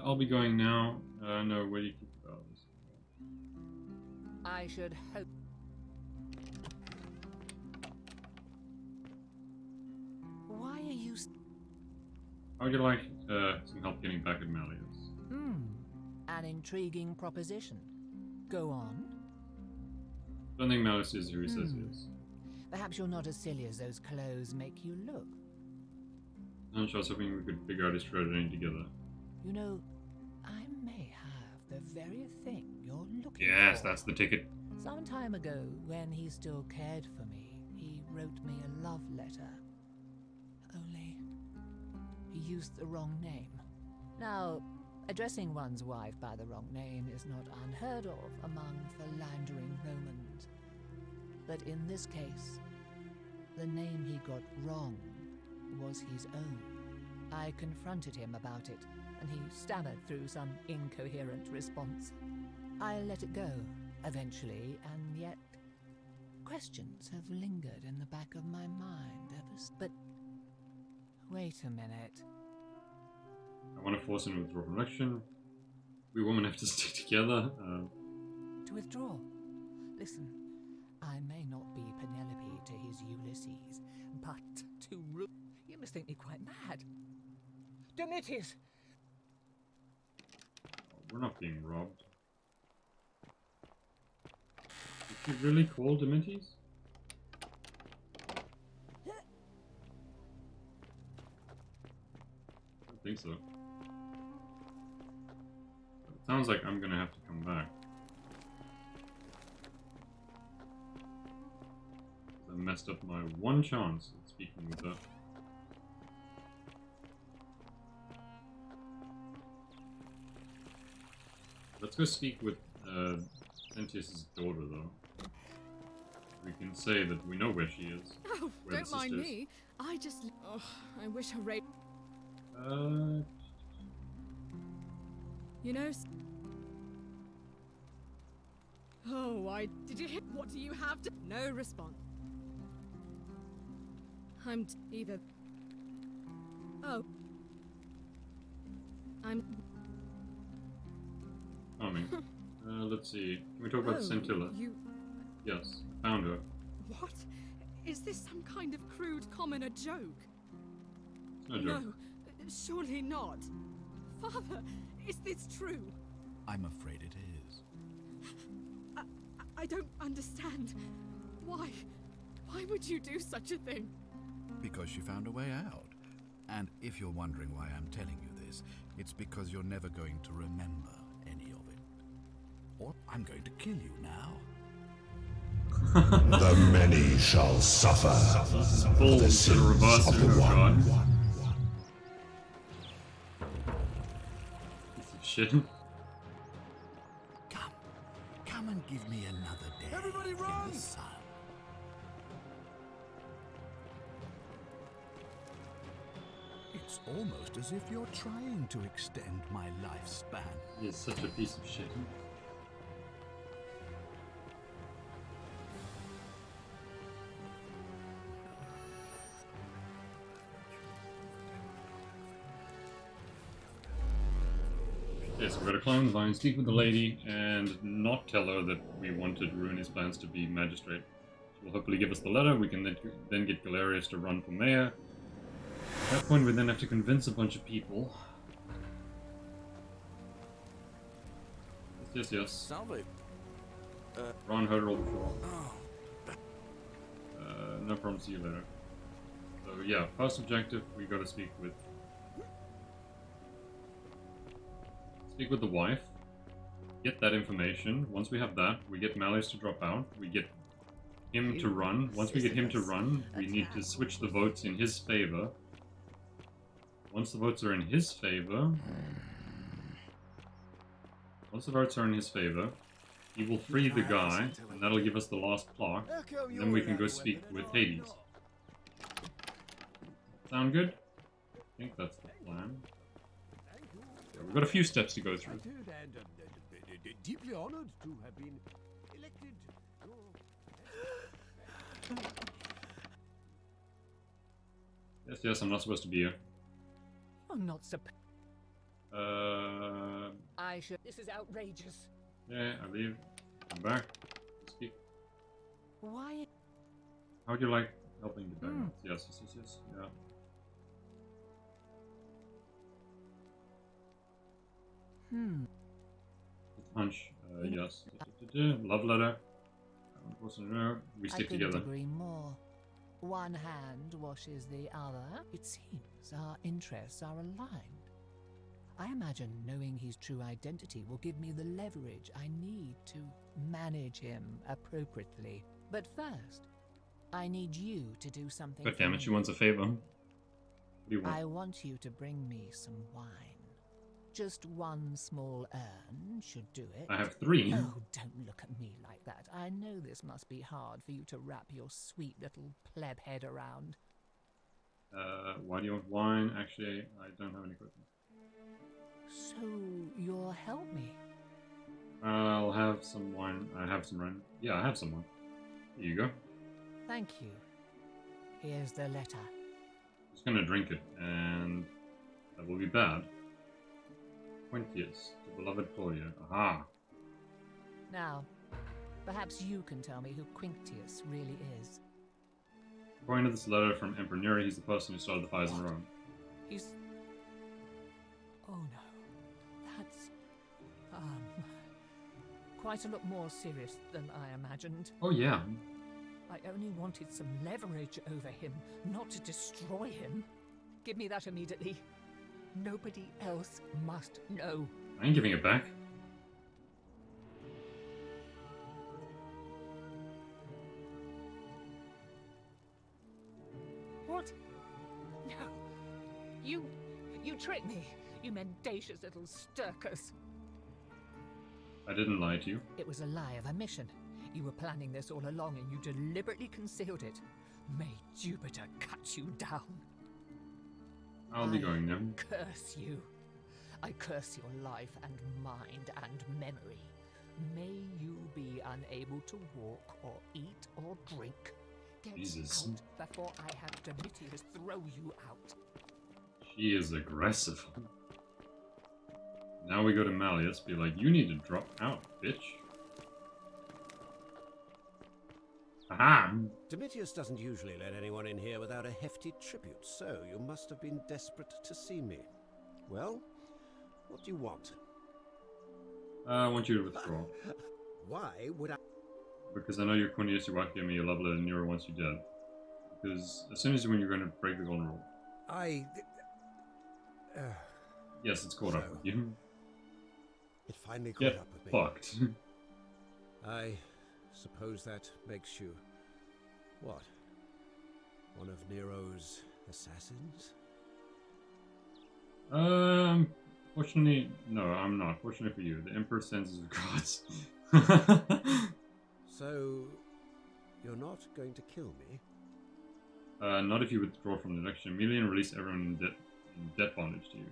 I'll be going now. No, where do you keep the bells? I should hope. Why are you? How would you like some help getting back at Malleus? An intriguing proposition. Go on. Don't think Malleus is who he says he is. Perhaps you're not as silly as those clothes make you look. I'm just hoping we could figure out his strategy together. You know, I may have the very thing you're looking Yes, for. that's the ticket. Some time ago, when he still cared for me, he wrote me a love letter. Only, he used the wrong name. Now, addressing one's wife by the wrong name is not unheard of among philandering Romans. But in this case, the name he got wrong was his own. I confronted him about it, and he stammered through some incoherent response. I let it go, eventually, and yet questions have lingered in the back of my mind ever since. But wait a minute. I want to force him to withdraw from election. We women have to stick together. To withdraw? Listen, I may not be Penelope to his Ulysses, but to you must think me quite mad. Domitius! We're not being robbed. Did you really call Domitius? I don't think so. It sounds like I'm gonna have to come back. I messed up my one chance at speaking with her. Let's go speak with Sentius' daughter, though. We can say that we know where she is. Oh, where don't mind me. I just... Oh, I wish I raped... You know... Oh, Did you hit... What do you have to... No response. I'm either... Oh. I'm... Coming. Let's see. Can we talk about Scintilla? You... Yes, found her. What? Is this some kind of crude comment, a joke? It's no joke. No, surely not. Father, is this true? I'm afraid it is. I don't understand. Why? Why would you do such a thing? Because she found a way out. And if you're wondering why I'm telling you this, it's because you're never going to remember any of it. Or I'm going to kill you now. The many shall suffer for the sins of the one. Piece of shit. Come and give me another day. Everybody run! In the sun. It's almost as if you're trying to extend my lifespan. He is such a piece of shit. Okay, so we're gonna clone Vine, speak with the lady, and not tell her that we wanted ruin his plans to be magistrate. She will hopefully give us the letter. We can then get Galerius to run for mayor. At that point, we then have to convince a bunch of people. Yes. Salve. Ron heard it all before. No problem, see you later. So yeah, first objective, we gotta speak with the wife, get that information. Once we have that, we get Malleus to drop out, we get him to run. Once we get him to run, we need to switch the votes in his favor. Once the votes are in his favor, he will free the guy, and that'll give us the last plaque, and then we can go speak with Hades. Sound good? I think that's the plan. Yeah, we've got a few steps to go through. Deeply honored to have been elected. Yes, I'm not supposed to be here. I'm not supposed. I should. This is outrageous. Yeah, I leave. Come back. Speak. Why? How would you like helping the back? Yes. Yeah. Punch. Yes. Love letter. We stick together. I couldn't agree more. One hand washes the other. It seems our interests are aligned. I imagine knowing his true identity will give me the leverage I need to manage him appropriately. But first, I need you to do something. God damn it, she wants a favor. What do you want? I want you to bring me some wine. Just one small urn should do it. I have 3. Oh, don't look at me like that. I know this must be hard for you to wrap your sweet little pleb head around. Why do you want wine? Actually, I don't have any cooking. So, you'll help me? I'll have some wine. I have some wine. Yeah, I have some wine. Here you go. Thank you. Here's the letter. I'm just gonna drink it, and that will be bad. Quintius, to beloved Claudia. Aha! Now, perhaps you can tell me who Quintius really is. According to this letter from Emperor Neri, he's the person who started the fires in Rome. He's... Oh no. That's... quite a lot more serious than I imagined. Oh yeah. I only wanted some leverage over him, not to destroy him. Give me that immediately. Nobody else must know. I ain't giving it back. What? No. You tricked me. You mendacious little stirkers. I didn't lie to you. It was a lie of a mission. You were planning this all along and you deliberately concealed it. May Jupiter cut you down. I'll be going now. Curse you. I curse your life and mind and memory. May you be unable to walk or eat or drink. Get Jesus. out before I have Domitius throw you out. She is aggressive. Now we go to Malleus, be like, you need to drop out, bitch. Aha! Domitius doesn't usually let anyone in here without a hefty tribute, so you must have been desperate to see me. Well, what do you want? I want you to withdraw. Why would I? Because I know you're Cornelius, your wife gave me a love letter and Nero wants you dead. Because as soon as you're going to break the golden rule. Yes, it's caught up with you. It finally caught Get up with me. fucked. I suppose that makes you... what? One of Nero's assassins? Fortunately, no, I'm not. Fortunately for you, the Emperor sends his regards. So, you're not going to kill me? Not if you withdraw from the election immediately and release everyone in debt bondage to you.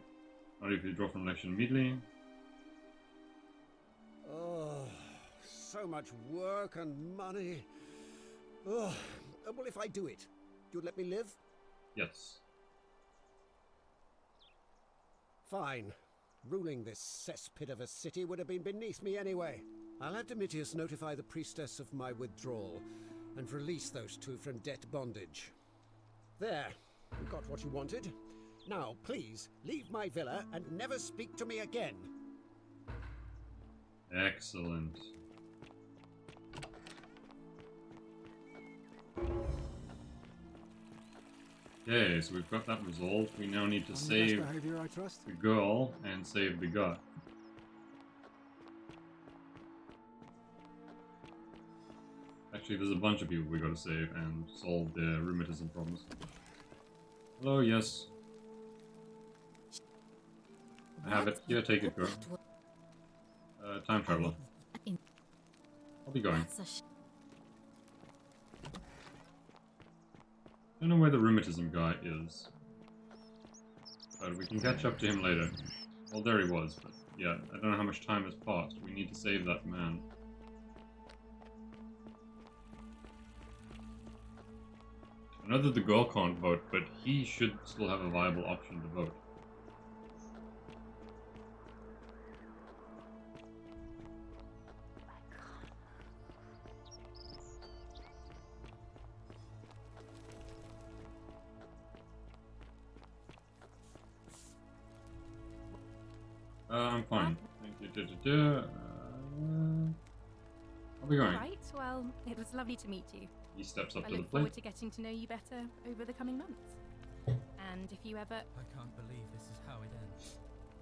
Not if you withdraw from the election immediately. Oh, so much work and money. Oh, well, if I do it, you'd let me live? Yes. Fine. Ruling this cesspit of a city would have been beneath me anyway. I'll have Domitius notify the priestess of my withdrawal and release those two from debt bondage. There, you got what you wanted. Now, please, leave my villa and never speak to me again. Excellent. Okay, so we've got that resolved. We now need to save behavior, I trust. the girl and save the guy. Actually, there's a bunch of people we gotta save and solve their rheumatism problems. Hello, yes. I have it. Here, take it, girl. Time traveler. I'll be going. I don't know where the rheumatism guy is. But we can catch up to him later. Well, there he was, but yeah, I don't know how much time has passed. We need to save that man. I know that the girl can't vote, but he should still have a viable option to vote. I'm fine. Thank you. I'll be going. Right, well, it was lovely to meet you. He steps up I to the look forward plate. to getting to know you better over the coming months. And if you ever... I can't believe this is how it ends.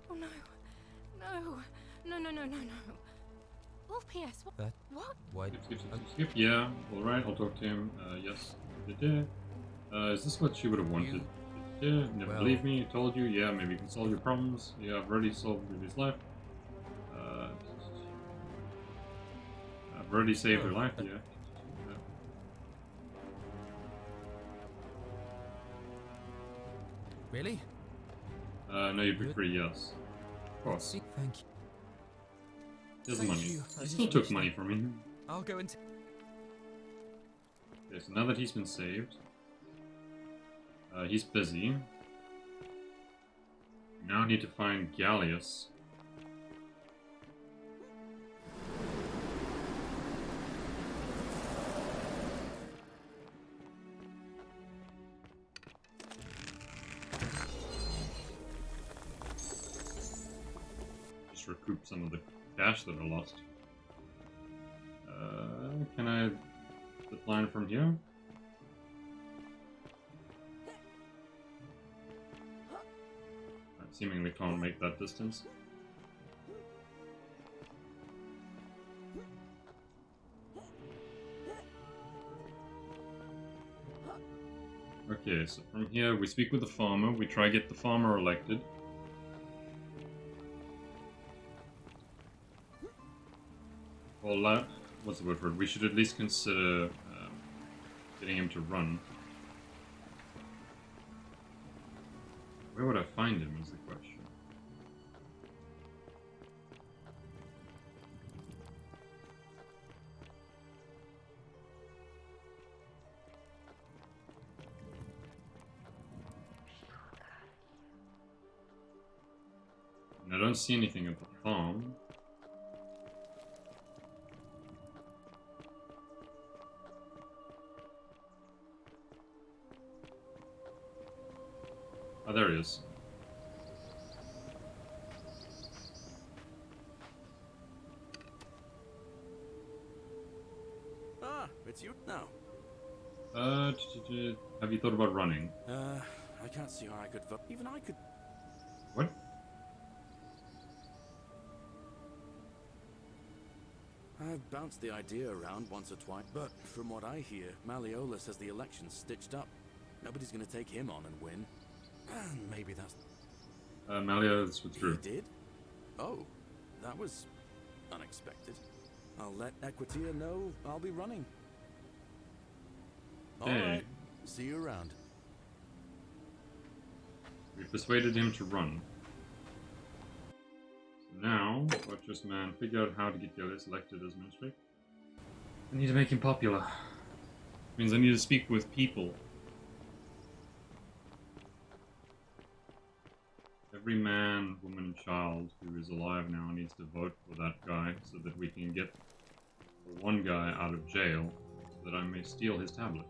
Oh no. No. No, no, no, no, no. Oh, P.S. What? That? What? Why? Skip. Yeah. Alright, I'll talk to him. Yes. Is this what she would have wanted? Never Well- believe me. Told you. Yeah, maybe you can solve your problems. Yeah, I've already solved Ruby's life. I've already saved her life. Yeah. Really? No, you'd be free. Yes. Of course. Thank you. Here's the Thank money. you. He still took money from me. I'll go and... Okay, so now that he's been saved, he's busy. Now I need to find Gallius. Just recoup some of the cash that I lost. Can I zipline from here? I seemingly can't make that distance. Okay, so from here we speak with the farmer, we try get the farmer elected. Well, what's the word for it? We should at least consider getting him to run. Where would I find him is the question. And I don't see anything at the farm. Oh, there he is. Ah, it's you now. Have you thought about running? I can't see how I could vote. Even I could. What? I've bounced the idea around once or twice, but from what I hear, Malleolus has the election stitched up. Nobody's gonna take him on and win. Maybe that's... Malleolus withdrew. He did? Oh, that was unexpected. I'll let Equitia know I'll be running. Okay. Alright, see you around. We persuaded him to run. So now, Watcher's man, figure out how to get Gallius elected as ministry. I need to make him popular. Means I need to speak with people. Every man, woman, and child who is alive now needs to vote for that guy so that we can get the one guy out of jail so that I may steal his tablet.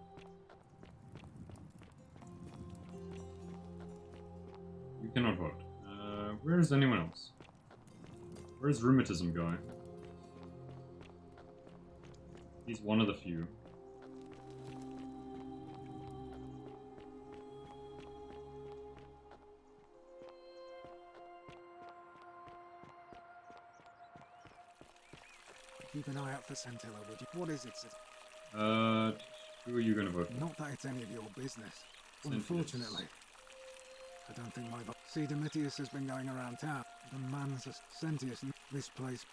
You cannot vote. Where is anyone else? Where's Rheumatism guy? He's one of the few. Keep an eye out for Scintilla, would you? What is it, Sid? Who are you gonna vote for? Not that it's any of your business. Sentius. Unfortunately. I don't think my vote. See, Domitius has been going around town. The man's a Sentius in this place.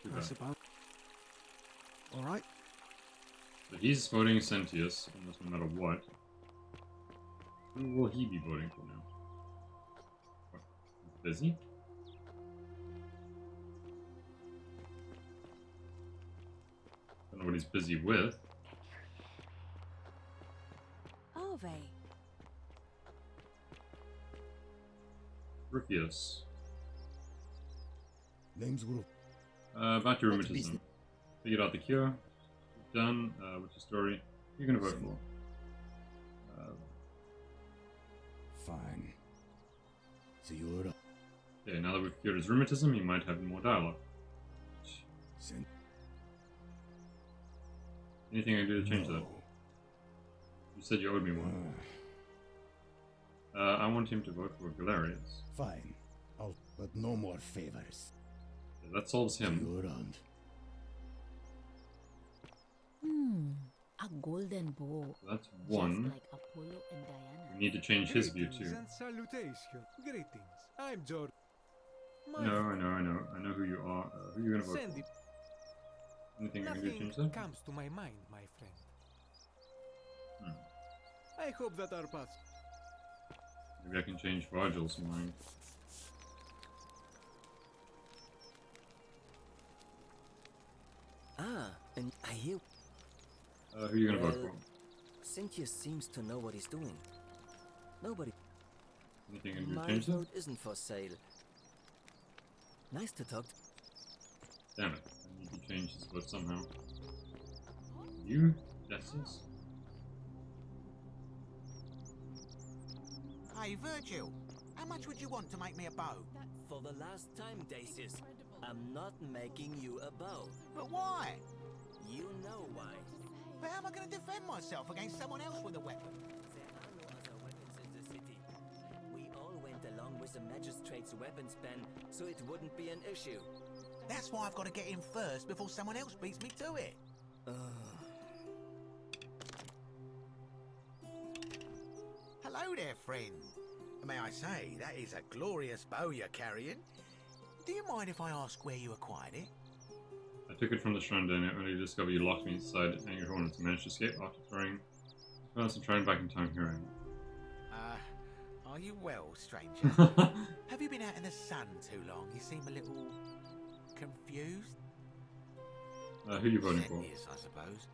Too I bad. suppose. Alright. So he's voting Sentius, almost no matter what. Who will he be voting for now? What? He's busy? Don't know what he's busy with. Ave. Ruffius. Name's Ruf. About your rheumatism. Figured out the cure. Done. What's your story? Who are you gonna vote for? Fine. So you're... Okay, now that we've cured his rheumatism, he might have more dialogue. Anything I can do to change that? You said you owed me one. I want him to vote for Galerius. Fine. But no more favors. Yeah, that solves him. See you around. A golden bow. So that's one. Just like Apollo and Diana. We need to change his view too. And salutations. Greetings. I'm George. I know who you are. Who are you gonna vote Sandy. for? Anything I can do to change that? Nothing comes to my mind, my friend. I hope that our paths... Maybe I can change Virgil's mind. Ah, and I hear... Who are you gonna vote for? Sentius seems to know what he's doing. Nobody... Anything I can do to My change that? vote isn't for sale. Nice to talk to... Damn it. I need to change his vote somehow. You? Decius? Hey, Virgil, how much would you want to make me a bow? For the last time, Decius, I'm not making you a bow. But why? You know why. But how am I going to defend myself against someone else with a weapon? There are no other weapons in the city. We all went along with the magistrate's weapons ban, so it wouldn't be an issue. That's why I've got to get in first before someone else beats me to it. Hello there, friend. May I say, that is a glorious bow you're carrying. Do you mind if I ask where you acquired it? I took it from the shrine den, only to discover you locked me inside Angry Hornets and managed to escape after throwing first and trying back in time. Here I am. Are you well, stranger? Have you been out in the sun too long? You seem a little confused. Who are you voting for? Sentius, I suppose.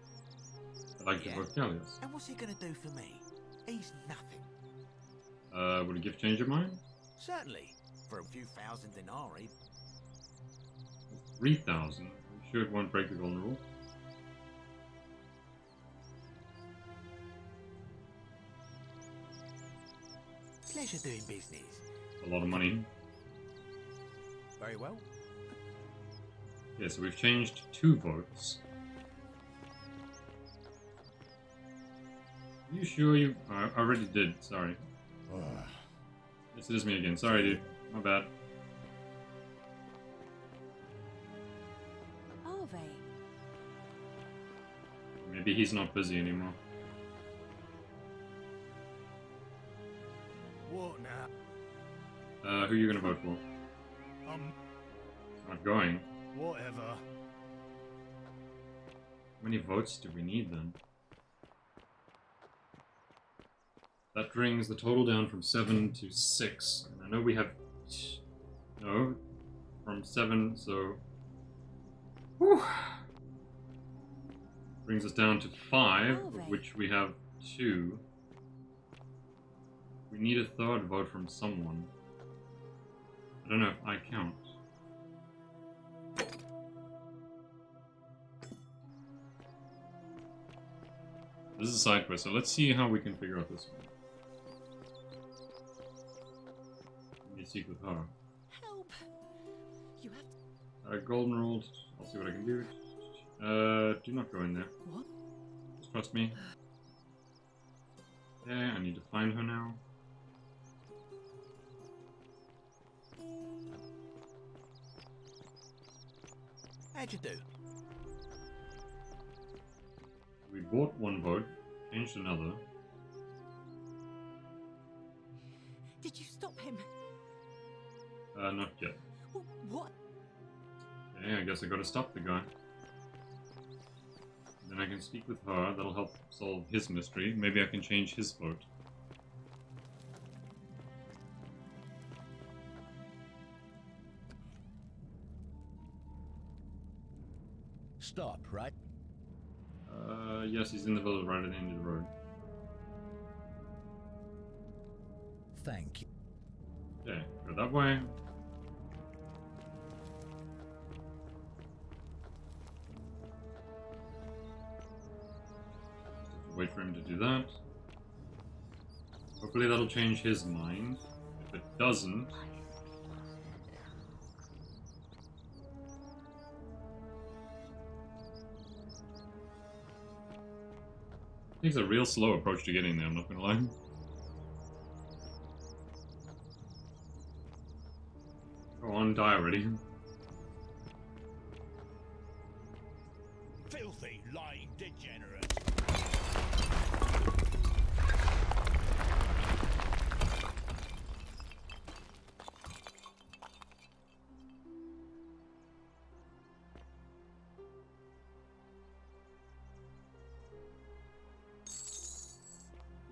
I'd like to vote Gallius. And what's he going to do for me? He's nothing. Would a gift change your mind? Certainly. For a few thousand denarii. 3,000. You sure it won't break the golden rule? Pleasure doing business. A lot of money. Very well. Yeah, so we've changed 2 votes. Are you sure you... I already did, sorry. Yes, it is me again. Sorry, dude. My bad. Ave. Maybe he's not busy anymore. What now? Who are you gonna vote for? Not going. Whatever. How many votes do we need then? That brings the total down from 7 to 6. And I know we have... No. From 7, so... Whew. Brings us down to 5, of which we have 2. We need a third vote from someone. I don't know if I count. This is a side quest, so let's see how we can figure out this one. Let me speak with her. Help! You have Golden ruled. I'll see what I can do. Do not go in there. What? Just trust me. Okay, I need to find her now. How'd you do? We bought one vote, changed another. Did you stop him? Not yet. What? Okay, I guess I gotta stop the guy. Then I can speak with her, that'll help solve his mystery. Maybe I can change his vote. Stop, right? Yes, he's in the village right at the end of the road. Thank you. Okay, go that way. Wait for him to do that. Hopefully that'll change his mind. If it doesn't... It takes a real slow approach to getting there, I'm not gonna lie. Go on, die already. Filthy, lying degenerate.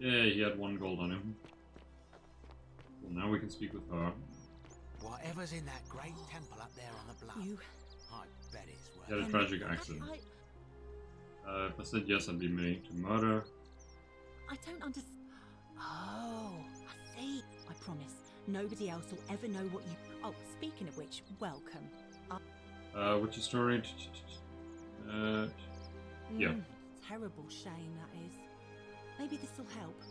Yeah, he had 1 gold on him. Well, now we can speak with her. Whatever's in that great temple up there on the bluff. I bet it's worth He had a tragic accident. If I said yes, I'd be made to murder. I don't understand. Oh, I see. I promise, nobody else will ever know what you... Oh, speaking of which, welcome. What's your story? Yeah. Terrible shame, that is. Maybe this will help.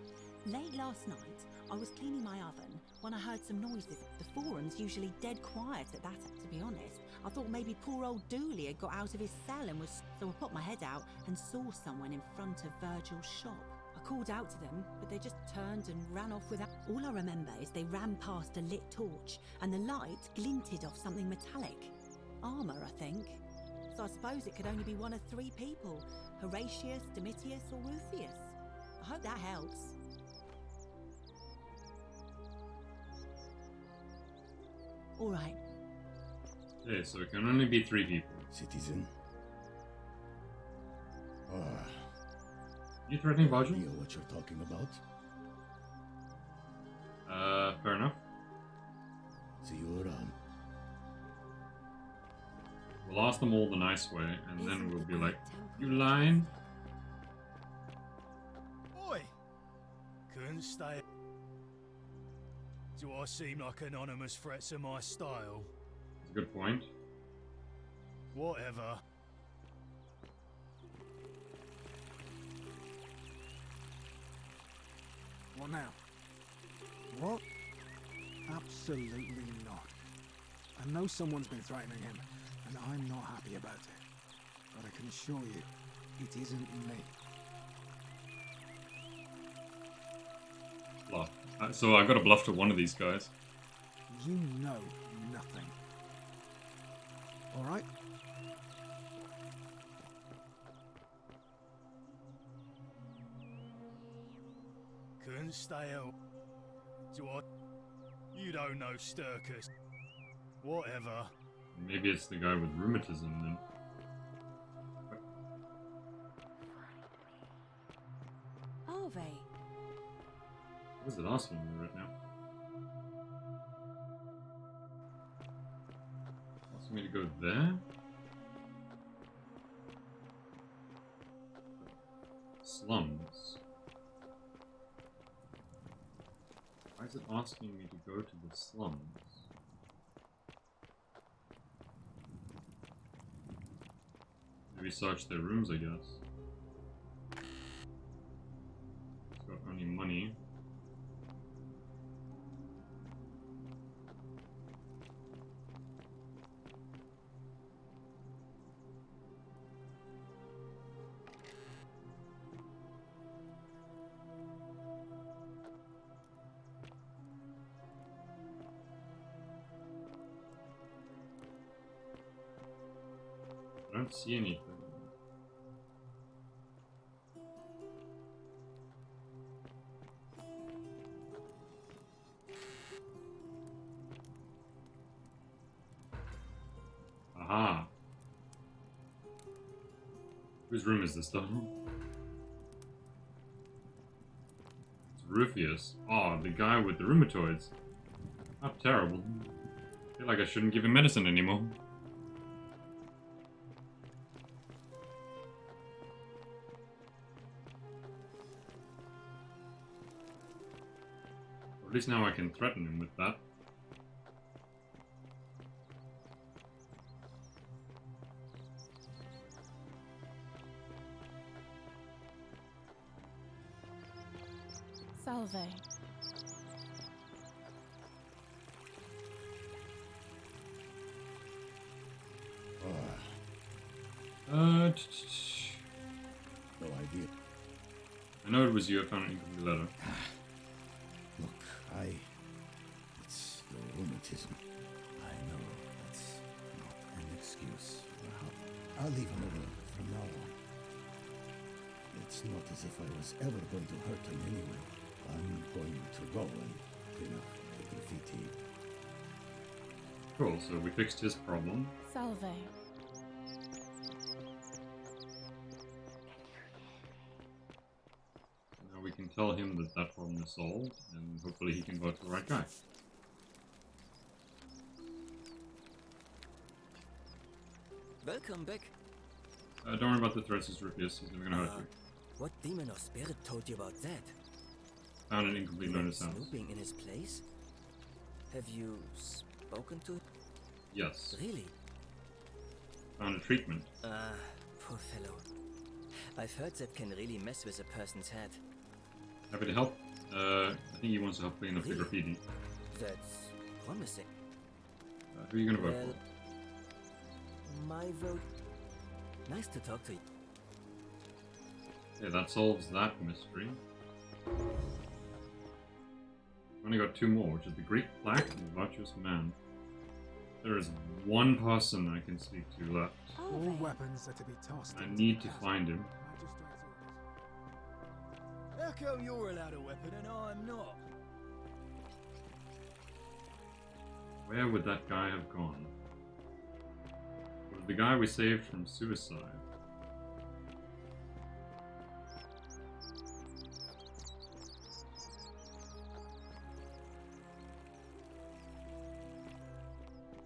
Late last night, I was cleaning my oven when I heard some noises. The forum's usually dead quiet at that, to be honest. I thought maybe poor old Dooley had got out of his cell and was... So I popped my head out and saw someone in front of Virgil's shop. I called out to them, but they just turned and ran off without... All I remember is they ran past a lit torch and the light glinted off something metallic. Armour, I think. So I suppose it could only be one of 3 people. Horatius, Domitius or Ruthius. I hope that helps. All right. Okay, so it can only be 3 people. Citizen. You threatening Virgil? I know what you're talking about. Fair enough. See you around. We'll ask them all the nice way, and then we'll be like, you lying? Oi! Couldn't stay. Do I seem like anonymous threats are my style? That's a good point. Whatever. What now? What? Absolutely not. I know someone's been threatening him, and I'm not happy about it. But I can assure you, it isn't me. Bluff. So I got a bluff to one of these guys. You know nothing. Alright? Couldn't stay out. Do I? You don't know Sturkus. Whatever. Maybe it's the guy with rheumatism then. Are they? What is it asking me right now? Asking me to go there? Slums. Why is it asking me to go to the slums? Maybe search their rooms, I guess. It's got only money. I don't see anything. Aha. Whose room is this though? It's Rufus. Oh, the guy with the rheumatoids. How terrible. I feel like I shouldn't give him medicine anymore. At least now I can threaten him with that. Salve. No idea. I know it was you. I found an incomplete letter. Look, it's the rheumatism. I know that's not an excuse. I'll leave him alone from now on. It's not as if I was ever going to hurt him anyway. I'm going to go and clean up the graffiti. Cool, so we fixed his problem. Salve. Now we can tell him that that problem is solved, and hopefully he can vote for the right guy. Welcome back. Don't worry about the threats, it's Rufus. He's never gonna hurt you. What demon or spirit told you about that? Found an incomplete You notice house. snooping in his place? Have you spoken to it? Yes. Really? Found a treatment. Ah, poor fellow. I've heard that can really mess with a person's head. Happy to help. I think he wants to help clean up the graffiti. That's promising. Who are you gonna vote Well, my vote. Nice to talk to you. for? Okay, that solves that mystery. Only got two more, which is the Greek plaque and the virtuous man. There is one person I can speak to left. All weapons are to be tossed. I need to find him. How come you're allowed a weapon and I'm not? Where would that guy have gone? Was the guy we saved from suicide?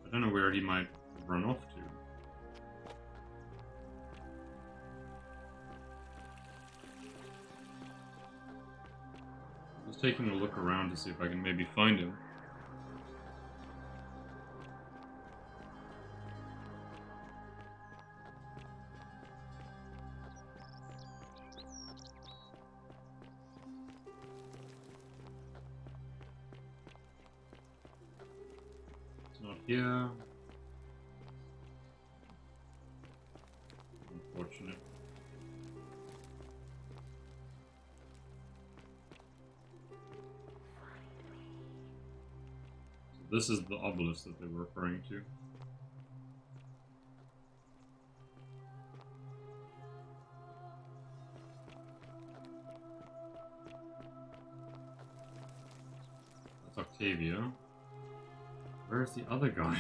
I don't know where he might run off to. Just taking a look around to see if I can maybe find him. Not here. Unfortunate. So this is the obelisk that they were referring to. That's Octavia. Where's the other guy?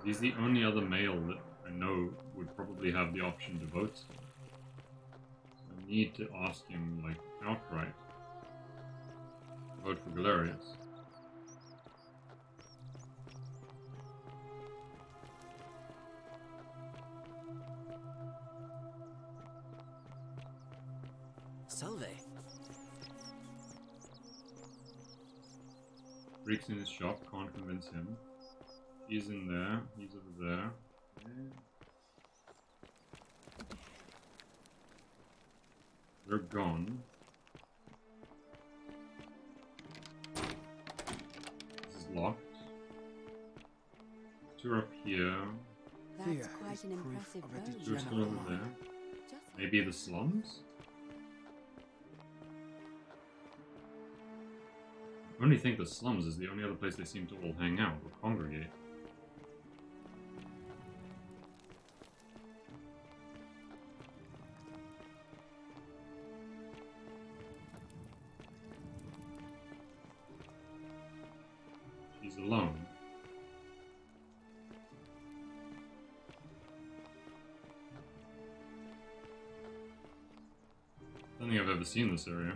He's the only other male that I know would probably have the option to vote. So I need to ask him, like, outright. Vote for Galerius. Salve. Greek's in his shop, can't convince him. He's in there, he's over there. Okay. They're gone. This is locked. Two are up here. That's quite an impressive bow. Two are still over there. Maybe the slums? I only think the slums is the only other place they seem to all hang out or congregate. She's alone. I don't think I've ever seen this area.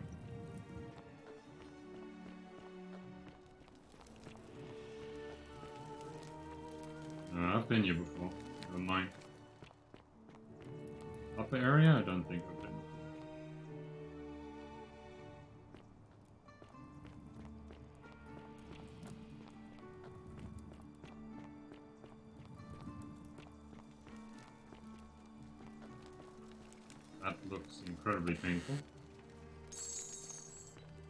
I've been here before. Never mind. Upper area? I don't think I've been. That looks incredibly painful.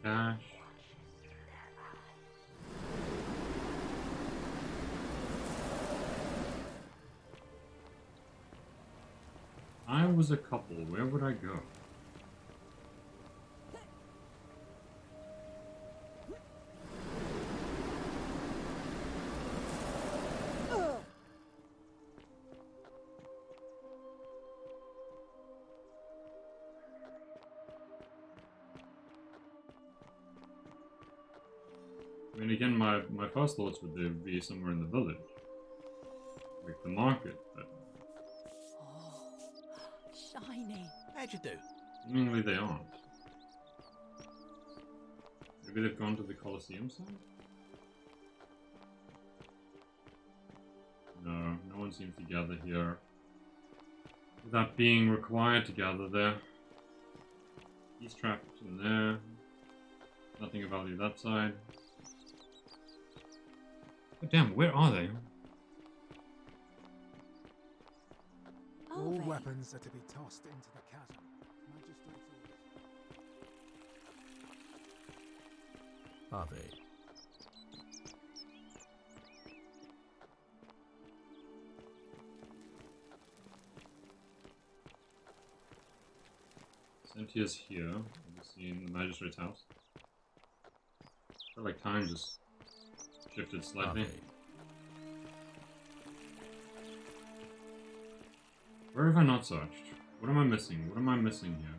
Cash. I was a couple, where would I go? I mean, again, my first thoughts would be somewhere in the village. Like the market, but Shiny. How'd you do? seemingly they aren't. Maybe they've gone to the Colosseum side? No, no one seems to gather here without being required to gather there. He's trapped in there. Nothing of value that side. Oh, damn, where are they? All weapons are to be tossed into the chasm. Are they? Sentia's here, obviously in the magistrate's house. I feel like time just shifted slightly. Where have I not searched? What am I missing? What am I missing here?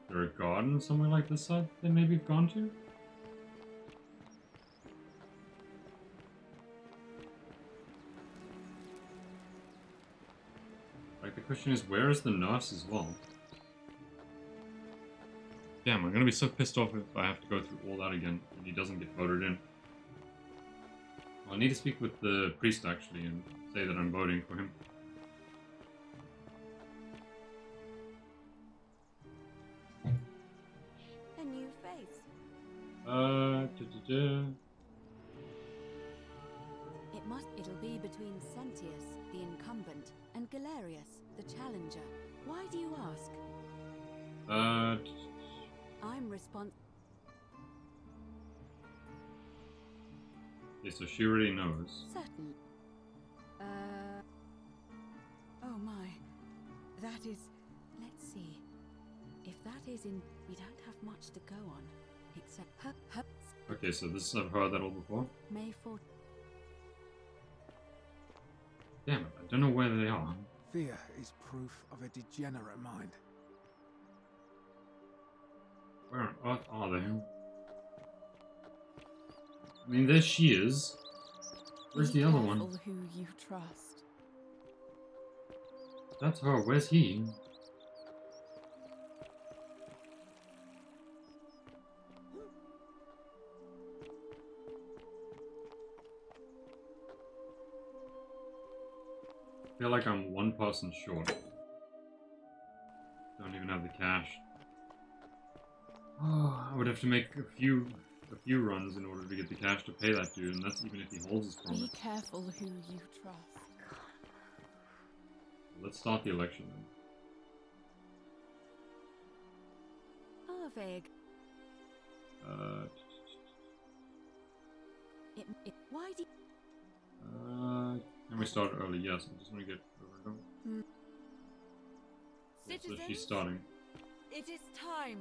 Is there a garden somewhere like this side they maybe have gone to? Like, the question is, where is the nurse as well? Damn, I'm gonna be so pissed off if I have to go through all that again and he doesn't get voted in. Well, I need to speak with the priest actually and say that I'm voting for him. A new face. It'll be between Sentius, the incumbent, and Galerius, the challenger. Why do you ask? I'm responsible. Okay, so she already knows. Certain. Oh my. That is. Let's see. If that is in. We don't have much to go on. Except her. Okay, so this I've heard that all before. May 4th. Damn it, I don't know where they are. Fear is proof of a degenerate mind. Where on earth are they? I mean, there she is. Where's the other one? Who you trust. That's her. Where's he? I feel like I'm one person short. don't even have the cash. Oh, I would have to make a few runs in order to get the cash to pay that dude, and that's even if he holds his promise. Be careful who you trust. Let's start the election then. Arvig. Why do Can we start early? Yes, I just want to get over and Citizens, so she's starting. it is time.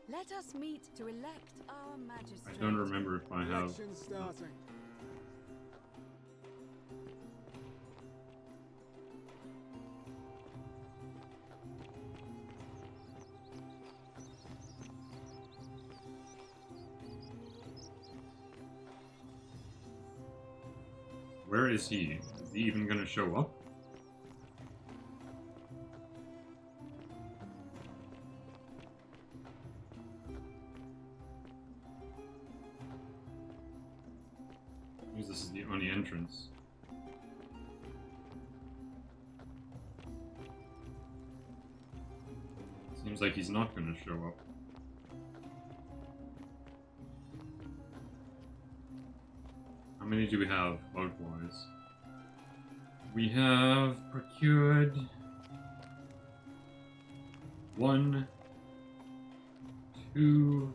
Let us meet to elect our magistrate. I don't remember if I have. Election starting. Where is he? Is he even gonna show up? Because this is the only entrance. Seems like he's not gonna show up. How many do we have vote-wise? We have procured 1, 2,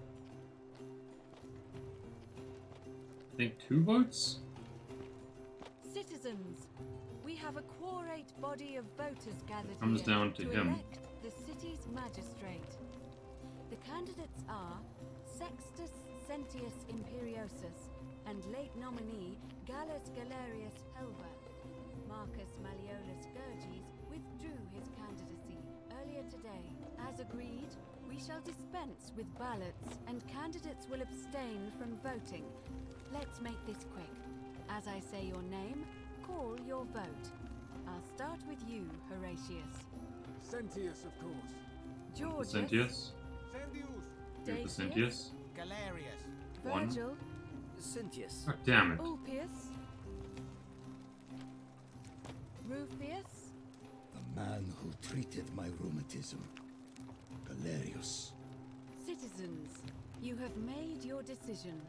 I think 2 votes? Citizens, we have a quorate body of voters gathered Comes here down to him. elect the city's magistrate. The candidates are Sextus Sentius Imperiosus and late nominee Gallus Galerius Helver. Marcus Malleolus Gurges withdrew his candidacy earlier today. As agreed, we shall dispense with ballots and candidates will abstain from voting. Let's make this quick. As I say your name, call your vote. I'll start with you, Horatius. Sentius, of course. Georgius. Sentius? Sentius. Sentius? Galerius. 1. Virgil. Sentius. Oh, damn it. Ulpius. Rufius. The man who treated my rheumatism. Galerius. Citizens, you have made your decision.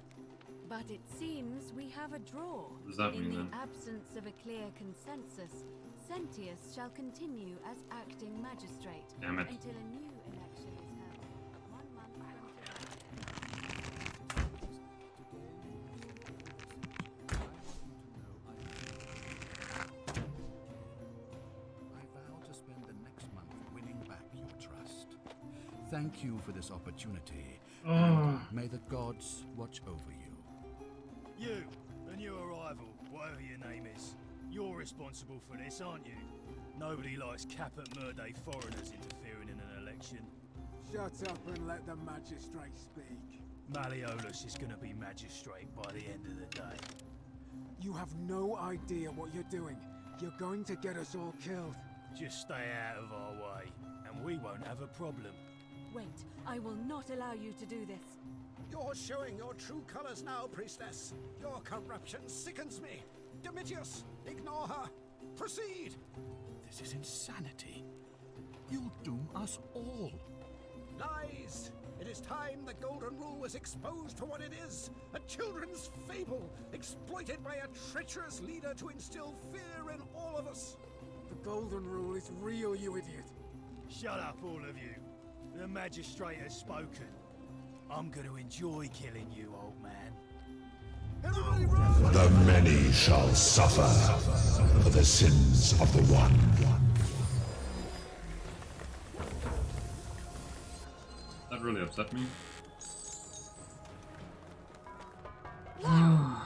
But it seems we have a draw. What does that In mean, the then? absence of a clear consensus, Sentius shall continue as acting magistrate Damn it. until a new election is held. 1 month from today. I vow to spend the next month winning back your trust. Thank you for this opportunity. And may the gods watch over you. You, the new arrival, whatever your name is, you're responsible for this, aren't you? Nobody likes Caput Murday foreigners interfering in an election. Shut up and let the magistrate speak. Malleolus is gonna be magistrate by the end of the day. You have no idea what you're doing. You're going to get us all killed. Just stay out of our way, and we won't have a problem. Wait, I will not allow you to do this. You're showing your true colors now, priestess. Your corruption sickens me. Domitius, ignore her. Proceed. This is insanity. You'll doom us all. Lies. It is time the Golden Rule was exposed for what it is. A children's fable, exploited by a treacherous leader to instill fear in all of us. The Golden Rule is real, you idiot. Shut up, all of you. The magistrate has spoken. I'm gonna enjoy killing you, old man. Everybody run! The many shall suffer for the sins of the one. That really upset me. Now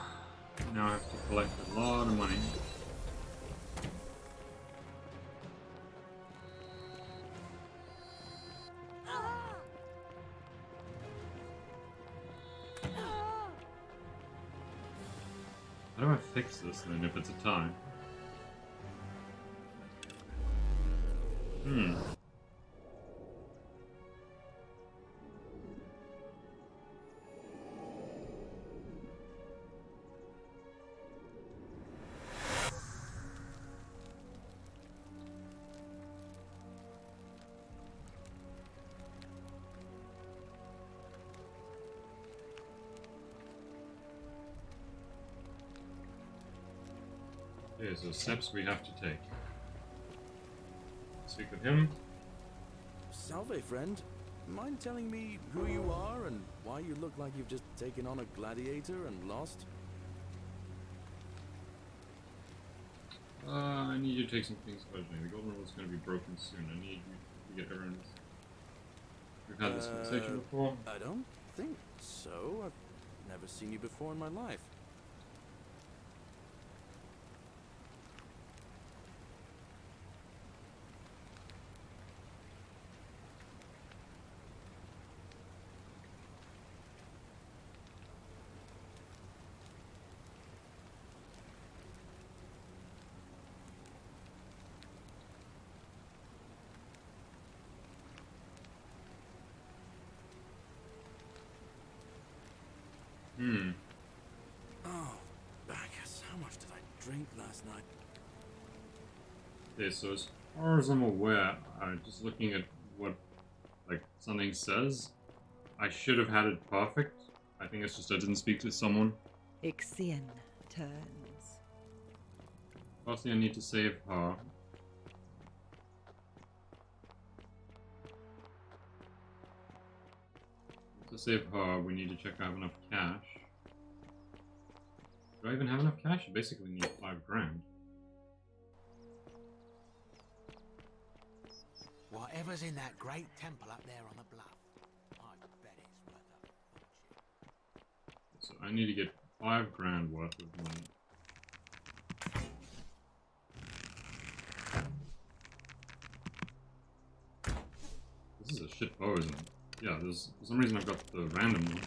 I have to collect a lot of money. How do I fix this then if it's a tie? Okay, so steps we have to take. Speak with him. Salve, friend. Mind telling me who you are and why you look like you've just taken on a gladiator and lost? I need you to take some things budgeting. The golden rule is going to be broken soon. I need you to get everyone. We've had this conversation before. I don't think so. I've never seen you before in my life. Oh, Bacchus, how much did I drink last night? Okay, so as far as I'm aware, just looking at what, like, something says, I should have had it perfect. I think it's just I didn't speak to someone. Ixion turns. Firstly, I need to save her. To save her, we need to check I have enough cash. Do I even have enough cash? I basically need 5 grand. Whatever's in that great temple up there on the bluff, I bet it's worth a fortune. So I need to get 5 grand worth of money. This is a shit bow, isn't it? Yeah, there's, for some reason I've got the random one.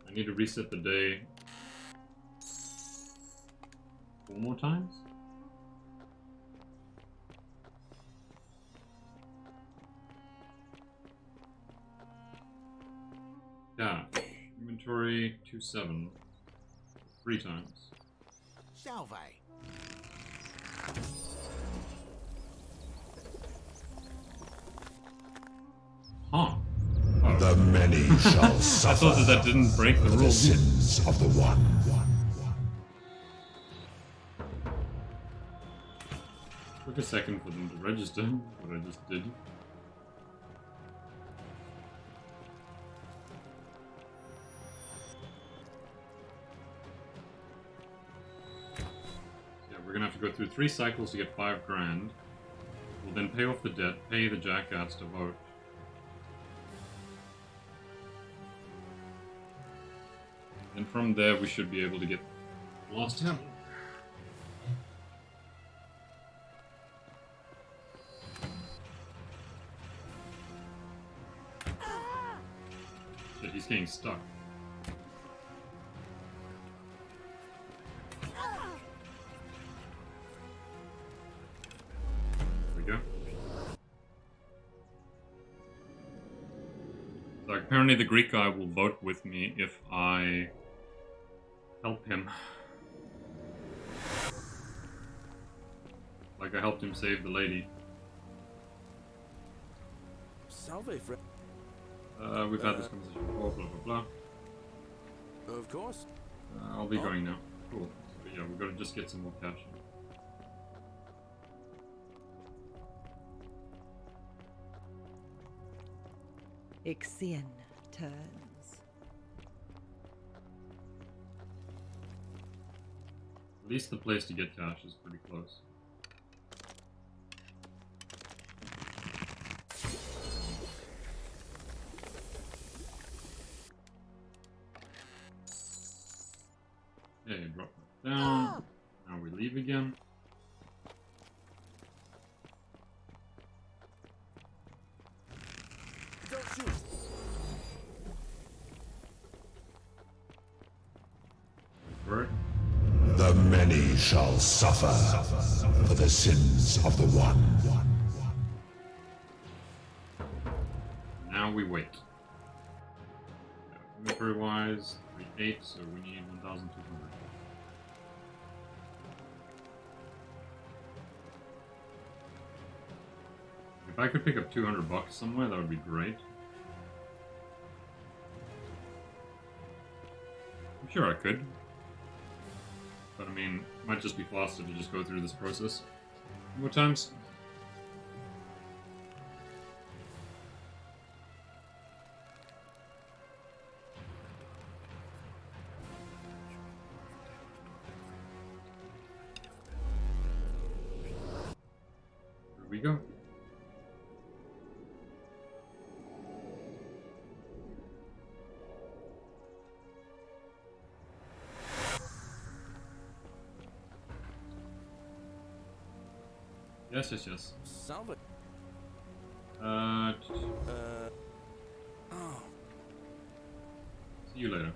I need to reset the day 4 more times? Cash. Inventory 27. 3 times. Salve. Huh. The many shall suffer. I thought that didn't break the for rules. the sins of the one. Took a second for them to register what I just did. Yeah, we're gonna have to go through 3 cycles to get 5 grand. We'll then pay off the debt, pay the jackats to vote. And from there we should be able to get Lost Temple. Shit, he's getting stuck. There we go. So apparently the Greek guy will vote with me if I help him. Like I helped him save the lady. Salve, friend. We've had this conversation before, blah blah blah. Of course. I'll be going now. Cool. So yeah, we've got to just get some more cash. Ixion turns. At least the place to get cash is pretty close. Okay, drop that down. Now we leave again. Don't shoot. Right. The many shall suffer for the sins of the one. Now we wait. Inventory wise, 3.8, so we need 1,200. If I could pick up 200 bucks somewhere, that would be great. Sure, I could. But I mean, it might just be faster to just go through this process more times. Here we go. Yes. Salva. Oh. See you later.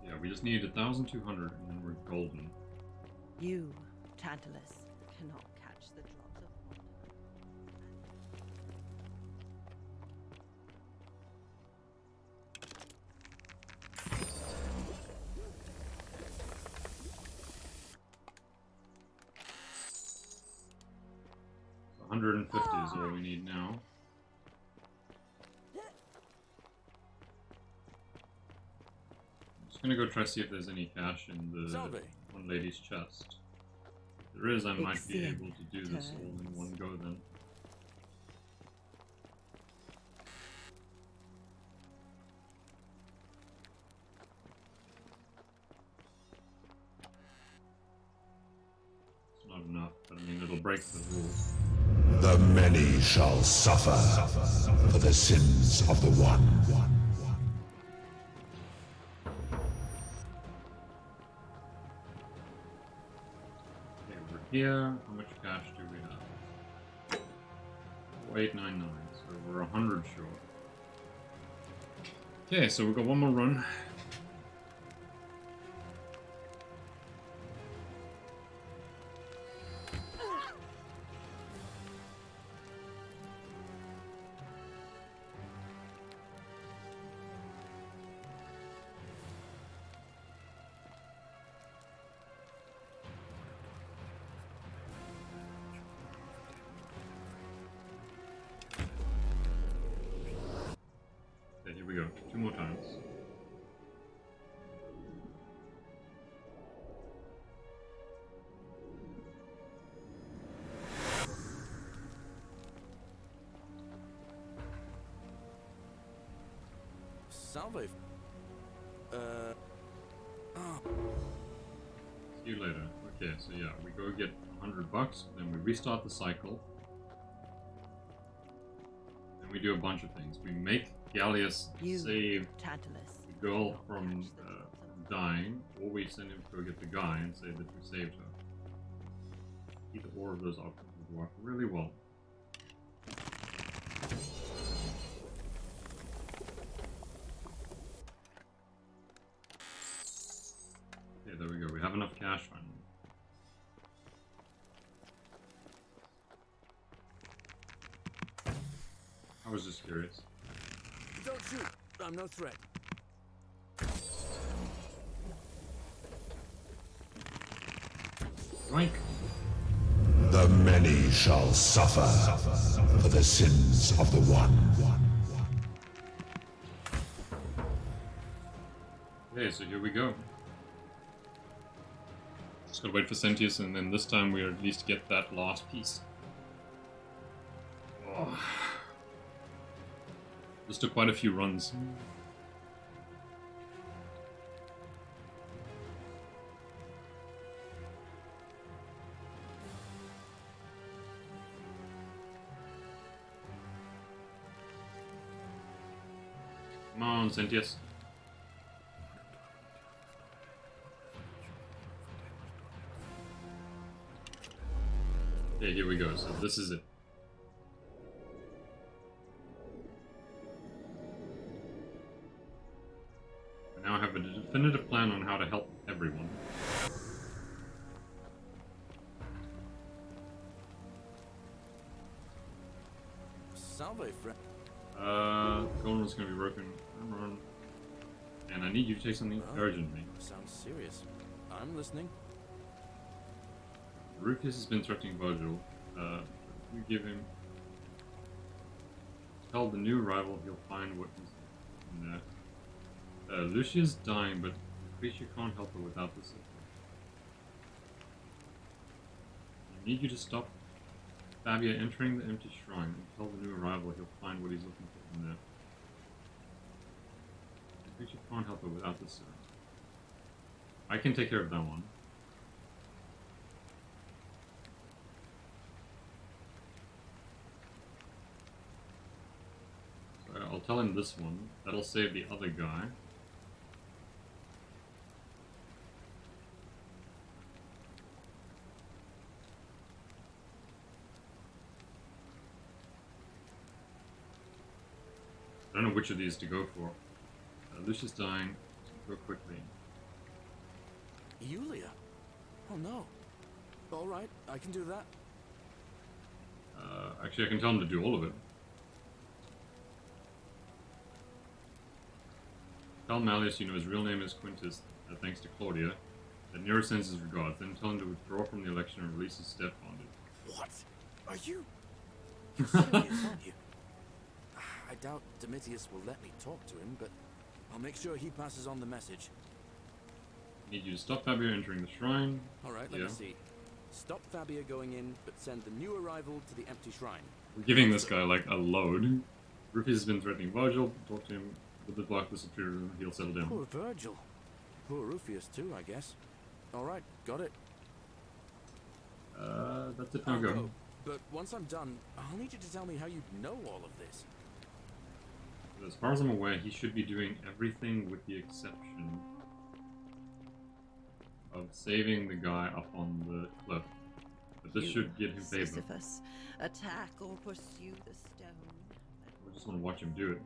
Yeah, we just need 1,200 and then we're golden. You, Tantalus, cannot catch the drops of water. 150 is all we need now. I'm just gonna go try to see if there's any cash in the one lady's chest. If there is, I might be able to do this all in one go then. It's not enough, but I mean it'll break the rules. The many shall suffer for the sins of the one. Okay, we're here. How much cash do we have? 4899, so we're 100 short. Okay, so we've got one more run. Okay, here we go. 2 more times. Salve. See you later. Okay, so yeah, we go get $100, then we restart the cycle. And we do a bunch of things. We make Gallius save Tantalus, the girl from dying, or we send him to go get the guy and say that we saved her. Either or of those options would work really well. Okay, there we go. We have enough cash finally. I was just curious. Don't shoot. I'm no threat. Yoink. The many shall suffer for the sins of the one. Okay, so here we go. Just gotta wait for Sentius, and then this time we at least get that last piece. Oh. This took quite a few runs. Come on, Sentius. Okay, here we go. So this is it. I now have a definitive plan on how to help everyone. Salve, friend. Golden is gonna be broken. Run. And I need you to take something urgently. Sounds serious. I'm listening. Rufus has been threatening Virgil. You give him... Tell the new arrival he'll find what he's in there. Lucia's dying, but the creature can't help her without this. I need you to stop Fabia entering the empty shrine and tell the new arrival he'll find what he's looking for in there. The creature can't help her without this. I can take care of that one. So I'll tell him this one. That'll save the other guy. I don't know which of these to go for. Lucia's dying. Go quickly. Yulia? Oh no. Alright, I can do that. Actually, I can tell him to do all of it. Tell Malleus you know his real name is Quintus, thanks to Claudia, that Nero sends his regards. Then tell him to withdraw from the election and release his stepfather. What? Are you? You're serious, aren't you? I doubt Domitius will let me talk to him, but I'll make sure he passes on the message. I need you to stop Fabia entering the shrine. Alright, let me see. Stop Fabia going in, but send the new arrival to the empty shrine. We're giving this guy like a load. Rufius has been threatening Virgil. Talk to him with the black disappear and he'll settle down. Poor Virgil. Poor Rufius too, I guess. Alright, got it. That's it, now go. Go. But once I'm done, I'll need you to tell me how you know all of this. As far as I'm aware, he should be doing everything with the exception of saving the guy up on the cliff. But this should get him favor. Sisyphus, attack or pursue the stone. I just want to watch him do it.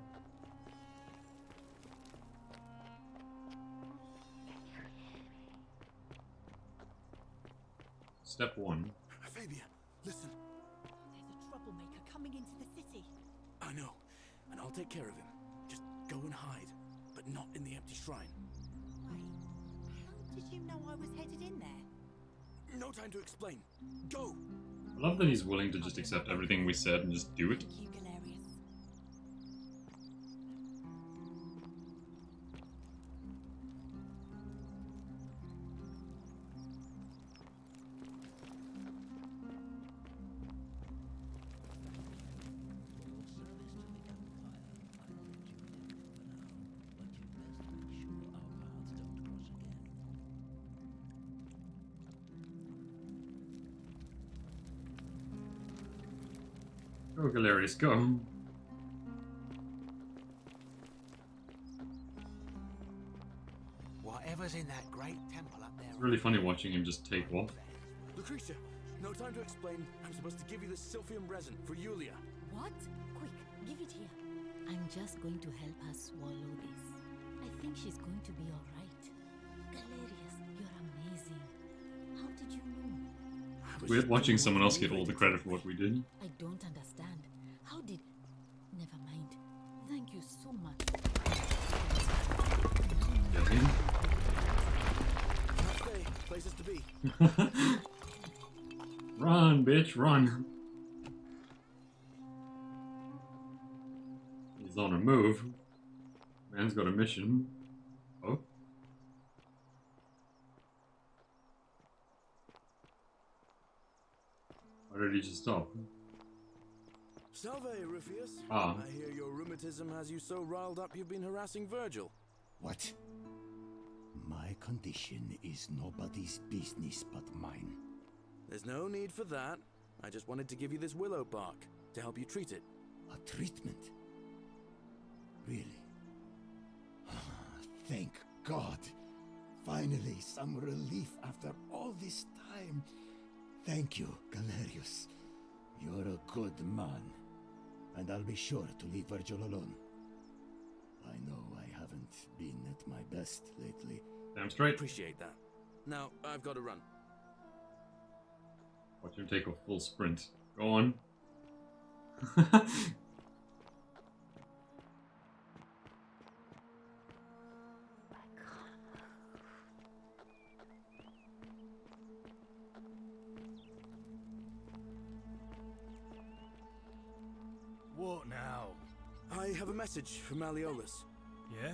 Step 1. Fabia, listen. There's a troublemaker coming into the city. I know, and I'll take care of him. Just go and hide, but not in the empty shrine. Wait, how did you know I was headed in there? No time to explain. Go! I love that he's willing to just accept everything we said and just do it. Thank you, Galerius. Go, Galerius, go. Whatever's in that great temple up there. It's really funny watching him just take off. Lucretia, no time to explain. I'm supposed to give you the Sylphium resin for Yulia. What? Quick, give it here. I'm just going to help her swallow this. I think she's going to be all right. Galerius, you're amazing. How did you know? It's weird watching someone else get all the credit for what we did. I don't understand. How did... Never mind. Thank you so much. Yeah, Okay, places to be. Run, bitch, run. He's on a move. Man's got a mission. Oh. Why did he just stop? Salve, Rufius. Ah. I hear your rheumatism has you so riled up you've been harassing Virgil. What? My condition is nobody's business but mine. There's no need for that. I just wanted to give you this willow bark to help you treat it. A treatment? Really? Thank God. Finally, some relief after all this time. Thank you, Galerius. You're a good man. And I'll be sure to leave Virgil alone. I know I haven't been at my best lately. Damn straight. Appreciate that. Now, I've got to run. Watch him take a full sprint. Go on. What now? I have a message from Malleolus. Yeah?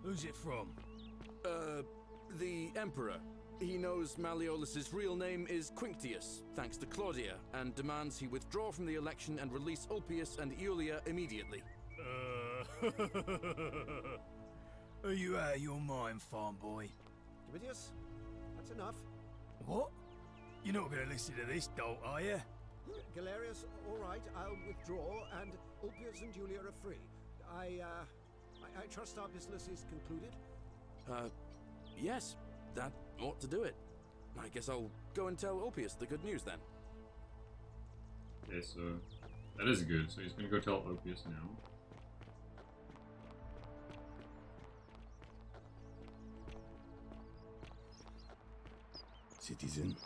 Who's it from? The Emperor. He knows Malleolus's real name is Quinctius, thanks to Claudia, and demands he withdraw from the election and release Ulpius and Iulia immediately. Are you out of your mind, farm boy? Domitius, that's enough. What? You're not going to listen to this dolt, are you? Galerius, all right, I'll withdraw, and Ulpius and Julia are free. I trust our business is concluded? Yes, that ought to do it. I guess I'll go and tell Ulpius the good news then. Okay, so that is good. So he's gonna go tell Ulpius now. Citizen.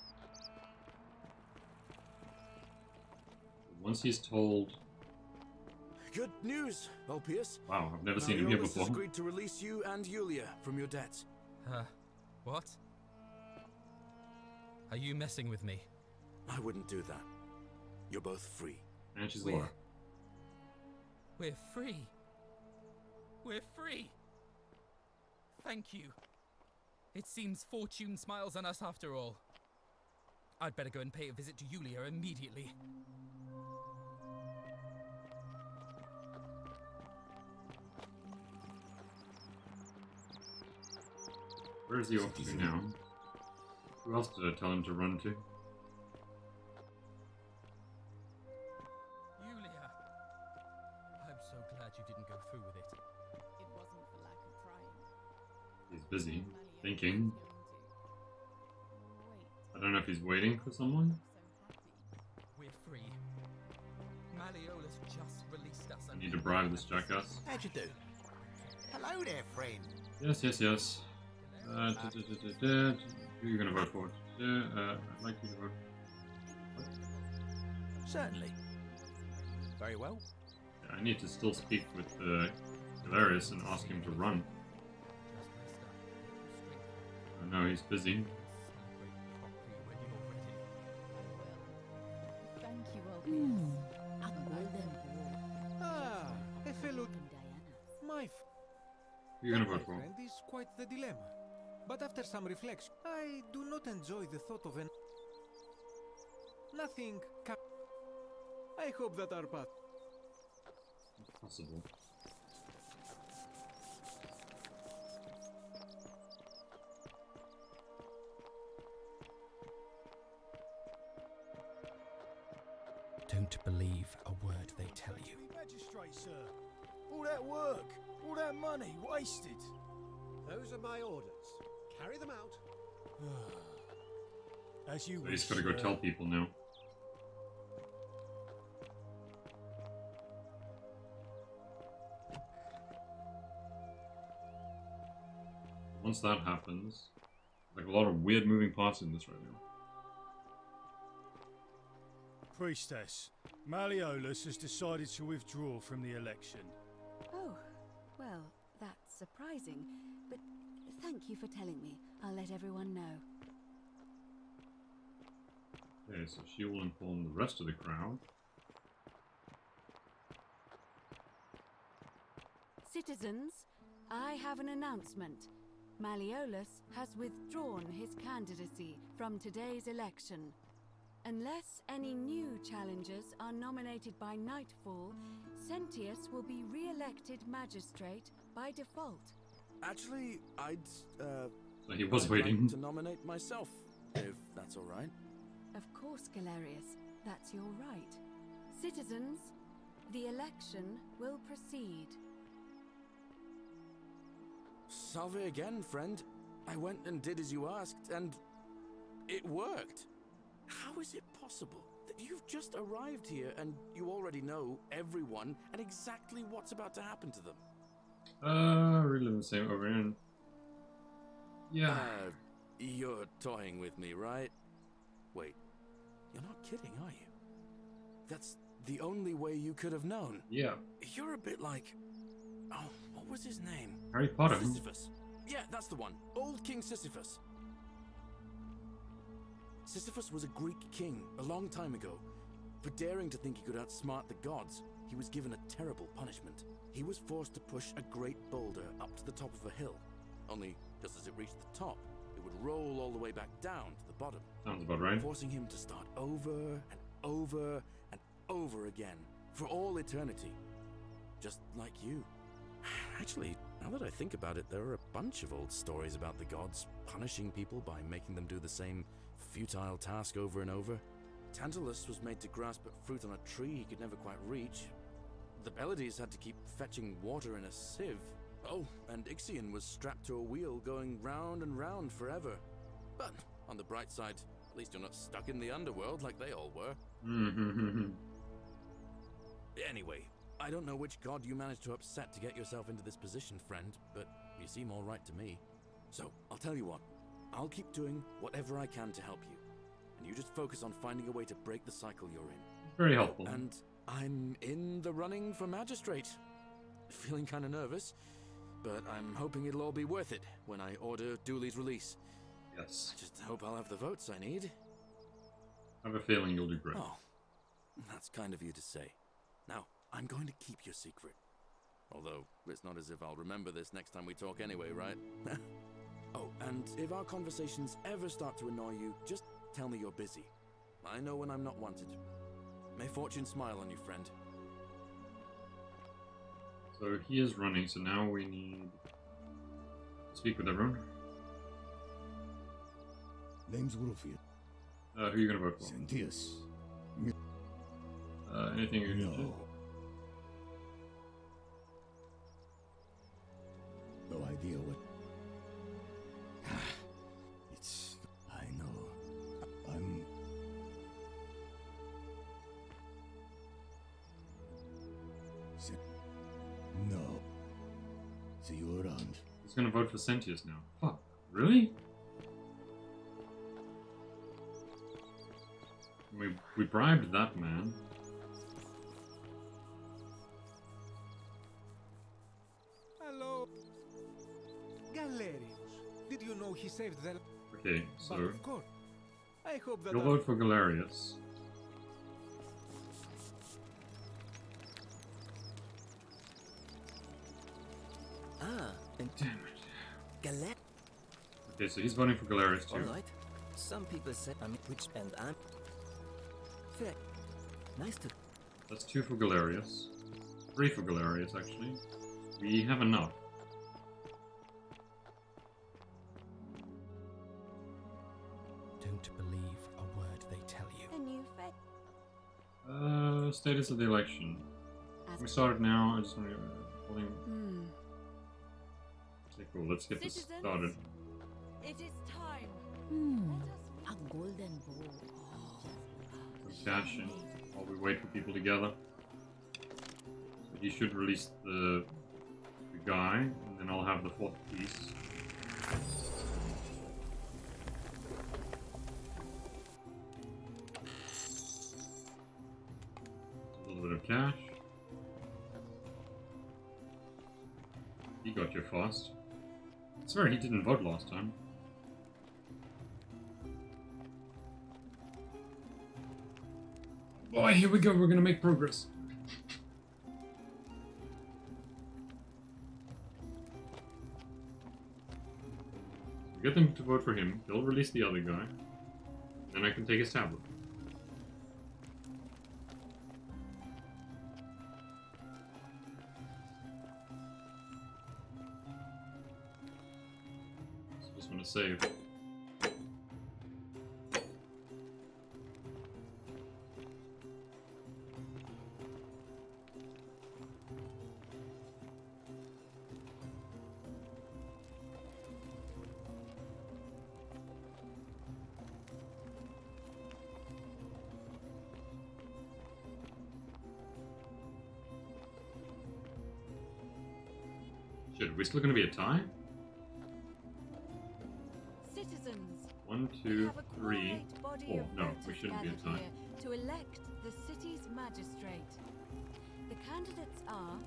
Once he's told. Good news, Ulpius. Wow, I've never seen him here Malleolus before. has agreed to release you and Iulia from your debts. What? Are you messing with me? I wouldn't do that. You're both free. And she's We're free. We're free. Thank you. It seems fortune smiles on us after all. I'd better go and pay a visit to Iulia immediately. Where is he off to now? Who else did I tell him to run to? Iulia! I'm so glad you didn't go through with it. It wasn't for lack of trying. He's busy, thinking. I don't know if he's waiting for someone. We're free. Malleolus just released us. I need to bribe this jackass. How'd you do? Hello there, friend. Yes, yes, yes. Who are you gonna vote for? I'd like you to vote. Certainly. Very well. I need to still speak with Galerius and ask him to run. Oh no, he's busy. Thank you, Ulpius. A golden ball. Ah, a fellow. My Who are you gonna vote for? friend is quite the dilemma. But after some reflection, I do not enjoy the thought of an. Nothing. I hope that our path. Possible. Don't believe a word they tell you. Magistrate, sir. All that work, all that money wasted. Those are my orders. Carry them out. As you So he's gotta go tell people now. Once that happens, like a lot of weird moving parts in this right now. Priestess, Malleolus has decided to withdraw from the election. Oh, well, that's surprising, but thank you for telling me. I'll let everyone know. Okay, so she will inform the rest of the crowd. Citizens, I have an announcement. Malleolus has withdrawn his candidacy from today's election. Unless any new challengers are nominated by nightfall, Sentius will be re-elected magistrate by default. Actually, I'd So he was I'd waiting. like to nominate myself, if that's all right. Of course, Galerius, that's your right. Citizens, the election will proceed. Salve again, friend. I went and did as you asked, and it worked. How is it possible that you've just arrived here and you already know everyone and exactly what's about to happen to them? Really the same over here. Yeah. You're toying with me, right? Wait, you're not kidding, are you? That's the only way you could have known. Yeah. You're a bit like... Oh, what was his name? Harry Potter. Sisyphus. Yeah, that's the one. Old King Sisyphus. Sisyphus was a Greek king a long time ago. For daring to think he could outsmart the gods, he was given a terrible punishment. He was forced to push a great boulder up to the top of a hill. Only, just as it reached the top, it would roll all the way back down to the bottom. Sounds about right. Forcing him to start over and over and over again, for all eternity. Just like you. Actually, now that I think about it, there are a bunch of old stories about the gods punishing people by making them do the same futile task over and over. Tantalus was made to grasp at fruit on a tree he could never quite reach. The Pleiades had to keep fetching water in a sieve. Oh, and Ixion was strapped to a wheel going round and round forever. But, on the bright side, at least you're not stuck in the underworld like they all were. Anyway, I don't know which god you managed to upset to get yourself into this position, friend, but you seem all right to me. So, I'll tell you what. I'll keep doing whatever I can to help you. And you just focus on finding a way to break the cycle you're in. Very helpful. Oh, and I'm in the running for magistrate. Feeling kind of nervous, but I'm hoping it'll all be worth it when I order Dooley's release. Yes. I just hope I'll have the votes I need. I have a feeling you'll do great. Oh, that's kind of you to say. Now, I'm going to keep your secret. Although, it's not as if I'll remember this next time we talk anyway, right? Oh, and if our conversations ever start to annoy you, just tell me you're busy. I know when I'm not wanted. May fortune smile on you, friend. So he is running, so now we need to speak with everyone. Name's Wolfield. Who are you gonna vote for? Sentius. Anything you're interested in? No idea what. It's. I know. I'm. No. See you around. He's gonna vote for Sentius now. Fuck. Really? We bribed that man. Hello. Galerius. Did you know he saved the... Okay, But so of course. I hope that... you'll vote for Galerius. Ah, and damn it. Galet. Okay, so he's voting for Galerius too. All right. Some people say I'm which and I'm fair. Nice to. That's 2 for Galerius. 3 for Galerius, actually. We have enough. Don't believe a word they tell you. A new fate. Status of the election. We started now. I just want to holding. Okay, cool. Let's get this Citizens, started. It is time. A golden bow. Some cash in while we wait for people to gather. So he should release the guy, and then I'll have the 4th piece. A little bit of cash. He got your fast. I swear he didn't vote last time. Boy, here we go, we're gonna make progress. Get them to vote for him, he'll release the other guy, then I can take his tablet. Just want to save. Shit, are we still gonna be a tie? Citizens, 1, we 2, have a 3, quite body 4. of No, we voters shouldn't be a gathered tie. here to elect the city's magistrate. The candidates are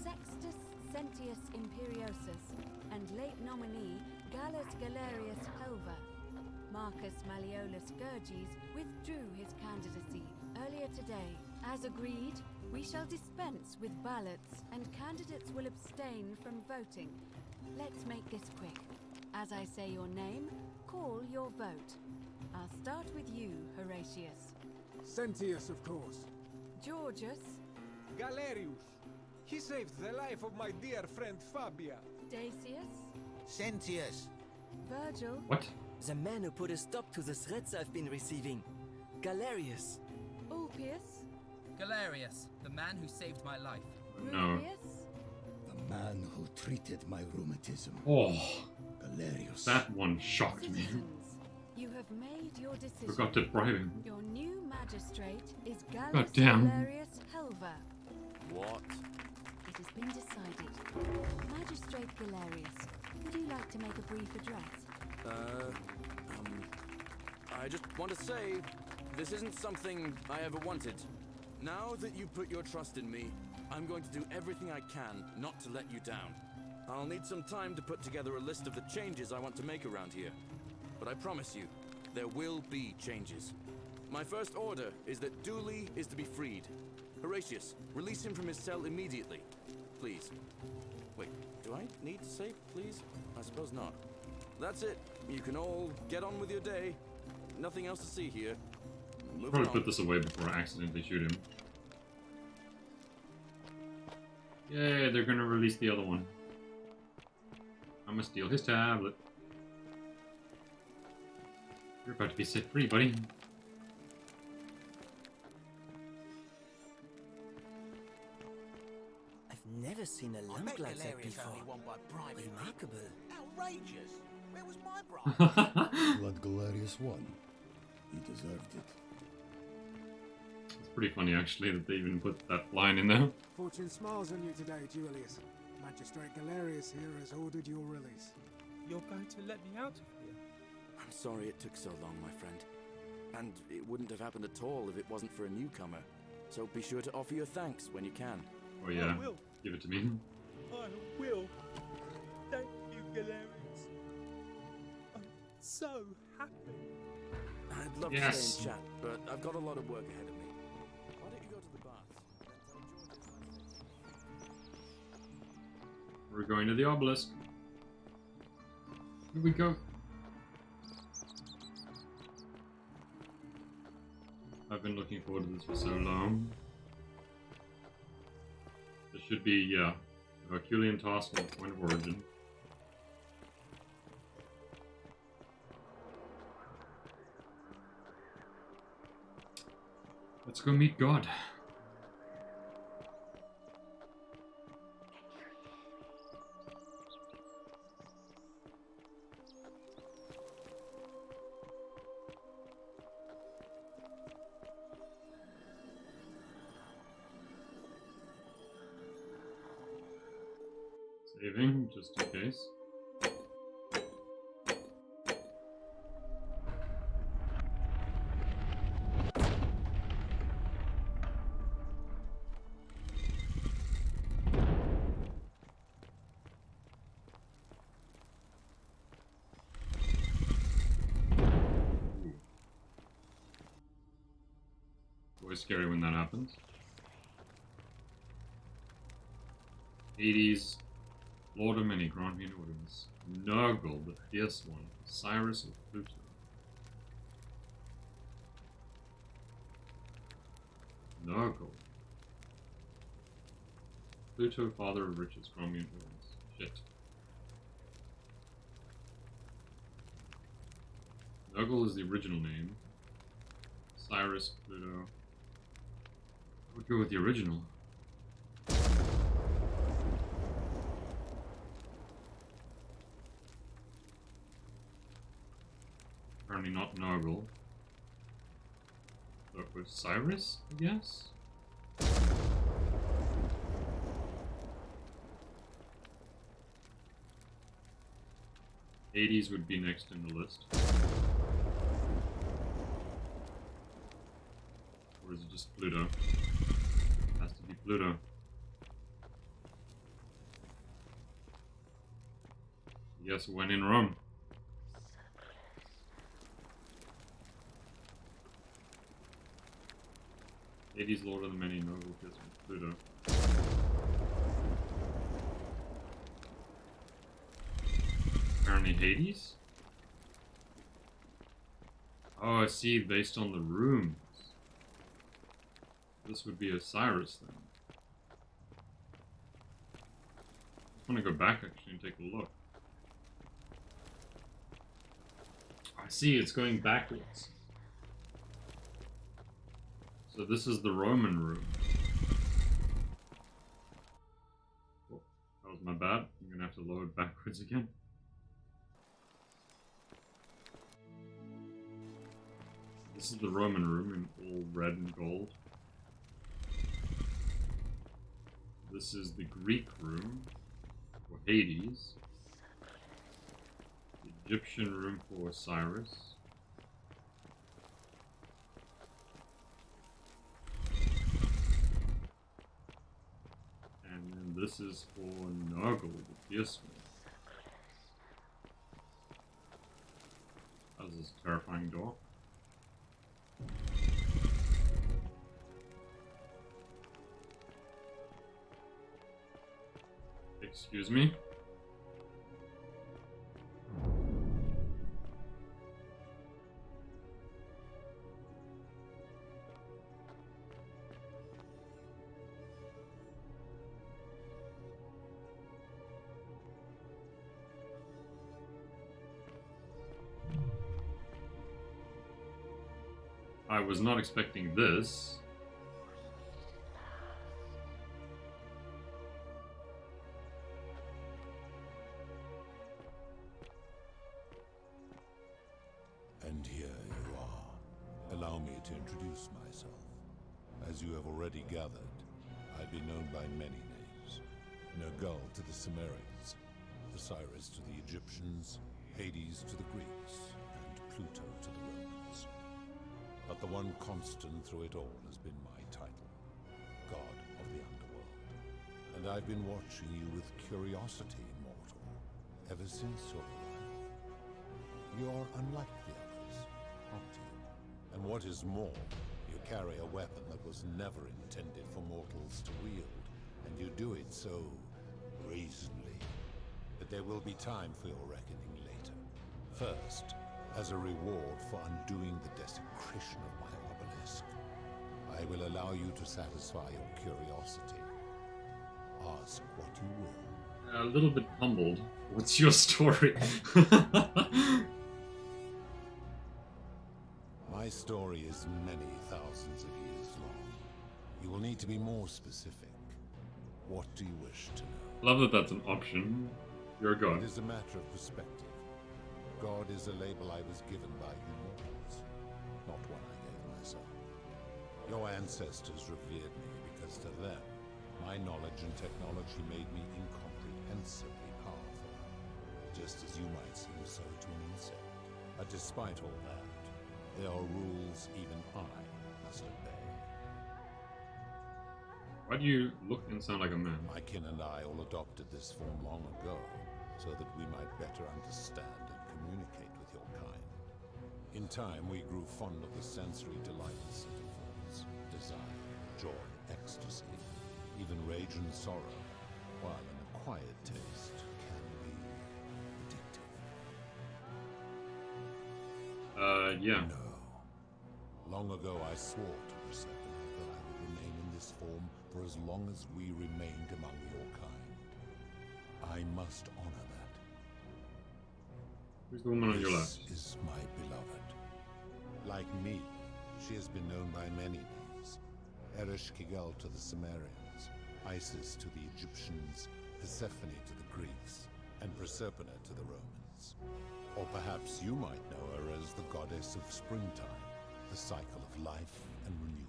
Sextus Sentius Imperiosus and late nominee Gallus Galerius Pelver. Marcus Malleolus Gurges withdrew his candidacy earlier today. As agreed, We shall dispense with ballots, and candidates will abstain from voting. Let's make this quick. As I say your name, call your vote. I'll start with you, Horatius. Sentius, of course. Georgius. Galerius. He saved the life of my dear friend Fabia. Dacius. Sentius. Virgil. What? The man who put a stop to the threats I've been receiving. Galerius. Ulpius. Galerius, the man who saved my life. No. Rufius. The man who treated my rheumatism. Oh, Galerius. that one shocked me. Citizens, you have made your decision. Forgot to bribe him. Your new magistrate is Gallus God damn. Galerius Helver. What? It has been decided. Magistrate Galerius, would you like to make a brief address? I just want to say, this isn't something I ever wanted. Now that you put your trust in me, I'm going to do everything I can not to let you down. I'll need some time to put together a list of the changes I want to make around here. But I promise you, there will be changes. My first order is that Dooley is to be freed. Horatius, release him from his cell immediately. Please. Wait, do I need to say please? I suppose not. That's it. You can all get on with your day. Nothing else to see here. Moving Probably on. put this away before I accidentally shoot him. Yay, they're gonna release the other one. I'm gonna steal his tablet. You're about to be set free, buddy. I've never seen a I lamp bet like that Galerius before. only won by bribing me. Remarkable. Outrageous! Where was my bribe? Blood Galerius won. He deserved it. It's pretty funny, actually, that they even put that line in there. Fortune smiles on you today, Julius. Magistrate Galerius here has ordered your release. You're going to let me out of here? I'm sorry it took so long, my friend. And it wouldn't have happened at all if it wasn't for a newcomer. So be sure to offer your thanks when you can. Oh yeah, I will. give it to me. I will. Thank you, Galerius. I'm so happy. I'd love Yes. to stay and chat, but I've got a lot of work ahead of me. Why don't you go to the baths and tell Georgius We're going to the obelisk. Here we go. I've been looking forward to this for so long. This should be, yeah, the Herculean task and the point of origin. Let's go meet God. Saving, just in case. Always scary when that happens. Hades, Lord of many, grant me orders. Nurgle, the fierce one. Cyrus of Pluto. Nurgle. Pluto, father of riches, grant me orders. Shit. Nurgle is the original name. Cyrus, Pluto. I would go with the original. Apparently not Nurgle. So it was Cyrus, I guess? Hades would be next in the list. Or is it just Pluto? It has to be Pluto. Yes, when in Rome. Hades, Lord of the Many, Noble Kiss with Pluto. Apparently Hades? Oh, I see, based on the rooms. This would be Osiris then. I want to go back actually and take a look. I see, it's going backwards. So this is the Roman room. Oh, that was my bad. I'm gonna have to load backwards again. This is the Roman room in all red and gold. This is the Greek room for Hades. The Egyptian room for Osiris. And then this is for Nurgle, the fierce one. That was a terrifying door. Excuse me? I was not expecting this. And here you are. Allow me to introduce myself. As you have already gathered, I've been known by many names. Nergal to the Sumerians, Osiris to the Egyptians, Hades to the Greeks, and Pluto to the Romans. But the one constant through it all has been my title, God of the Underworld. And I've been watching you with curiosity, mortal, ever since your arrival. You're unlike the others, aren't you? And what is more, you carry a weapon that was never intended for mortals to wield, and you do it so brazenly. But there will be time for your reckoning later. First, as a reward for undoing the desecration of my obelisk, I will allow you to satisfy your curiosity. Ask what you will. A little bit humbled. What's your story? My story is many thousands of years long. You will need to be more specific. What do you wish to know? Love that that's an option. You're a god. It is a matter of perspective. God is a label I was given by you mortals, not one I gave myself. Your ancestors revered me because to them, my knowledge and technology made me incomprehensibly powerful, just as you might seem so to an insect. But despite all that, there are rules even I must obey. Why do you look and sound like a man? My kin and I all adopted this form long ago, so that we might better understand and communicate with your kind. In time, we grew fond of the sensory delights it affords. Desire, joy, ecstasy, even rage and sorrow, while an acquired taste can be addictive. Yeah. No. Long ago, I swore to Persephone that I would remain in this form for as long as we remained among your kind. I must honor that. Who's the woman on your left? This is my beloved. Like me, she has been known by many names. Ereshkigal to the Sumerians, Isis to the Egyptians, Persephone to the Greeks, and Proserpina to the Romans. Or perhaps you might know her as the goddess of springtime, the cycle of life and renewal.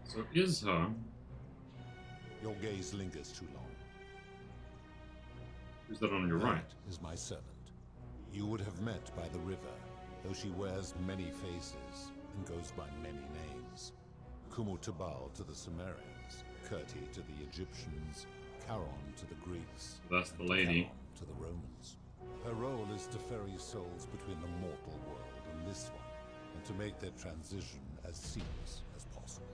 So is her. Your gaze lingers too long. Who's that on your right? That is my servant. You would have met by the river, though she wears many faces and goes by many names. Kumutubal to the Sumerians, Kirti to the Egyptians, Charon to the Greeks. That's the lady. To the Romans. Her role is to ferry souls between the mortal world and this one, to make their transition as seamless as possible.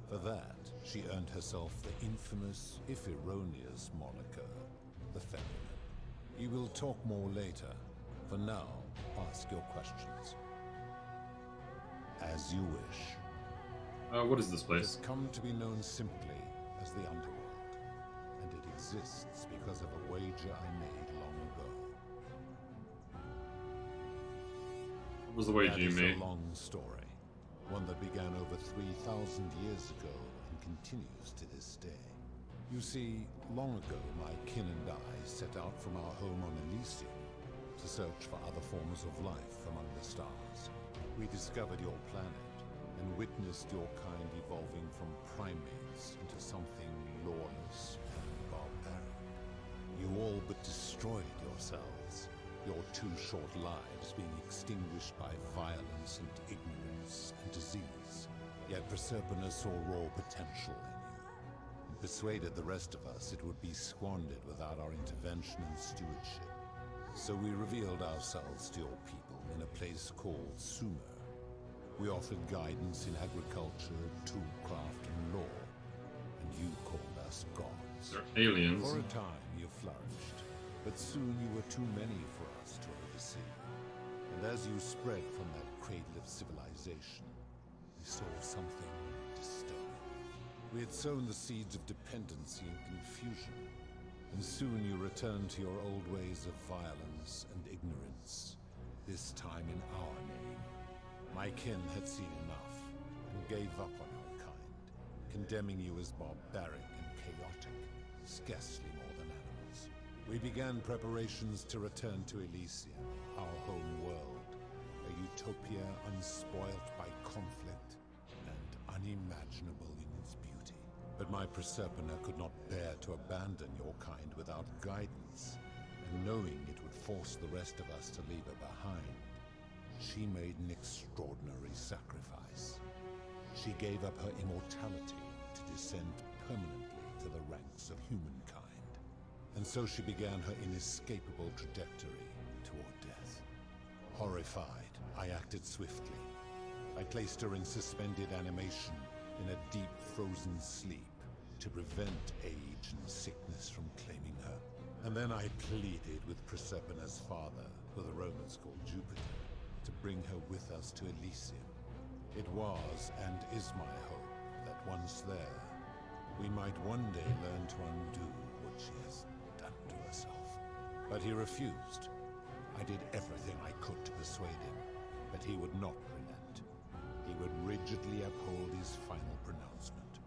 For that, she earned herself the infamous, if erroneous, moniker, the Feminine. We will talk more later. For now, ask your questions. As you wish. What is this place? It has come to be known simply as the Underworld, and it exists because of a wager I made long ago. What was the wager you made? That is a long story, one that began over 3,000 years ago and continues to this day. You see, long ago my kin and I set out from our home on Elysium to search for other forms of life among the stars. We discovered your planet and witnessed your kind evolving from primates into something lawless and barbaric. You all but destroyed yourselves, your 2 short lives being extinguished by violence and ignorance and disease. Yet Proserpina saw raw potential in you, and persuaded the rest of us it would be squandered without our intervention and stewardship. So we revealed ourselves to your people in a place called Sumer. We offered guidance in agriculture, toolcraft, and law, and you called us gods. They're aliens. For a time you flourished, but soon you were too many for us to oversee. And as you spread from that cradle of civilization, we saw something disturbing. We had sown the seeds of dependency and confusion, and soon you returned to your old ways of violence and ignorance, this time in our name. My kin had seen enough, and gave up on our kind, condemning you as barbaric and chaotic, scarcely more than animals. We began preparations to return to Elysium, our home world, a utopia unspoilt by conflict and unimaginable in its beauty. But my Proserpina could not bear to abandon your kind without guidance, and knowing it would force the rest of us to leave her behind, she made an extraordinary sacrifice. She gave up her immortality to descend permanently to the ranks of humankind. And so she began her inescapable trajectory toward death. Horrified, I acted swiftly. I placed her in suspended animation, in a deep frozen sleep, to prevent age and sickness from claiming her. And then I pleaded with Proserpina's father, who the Romans called Jupiter, to bring her with us to Elysium. It was and is my hope that once there, we might one day learn to undo what she has done to herself. But he refused. I did everything I could to persuade him, but he would not relent. He would rigidly uphold his final pronouncement.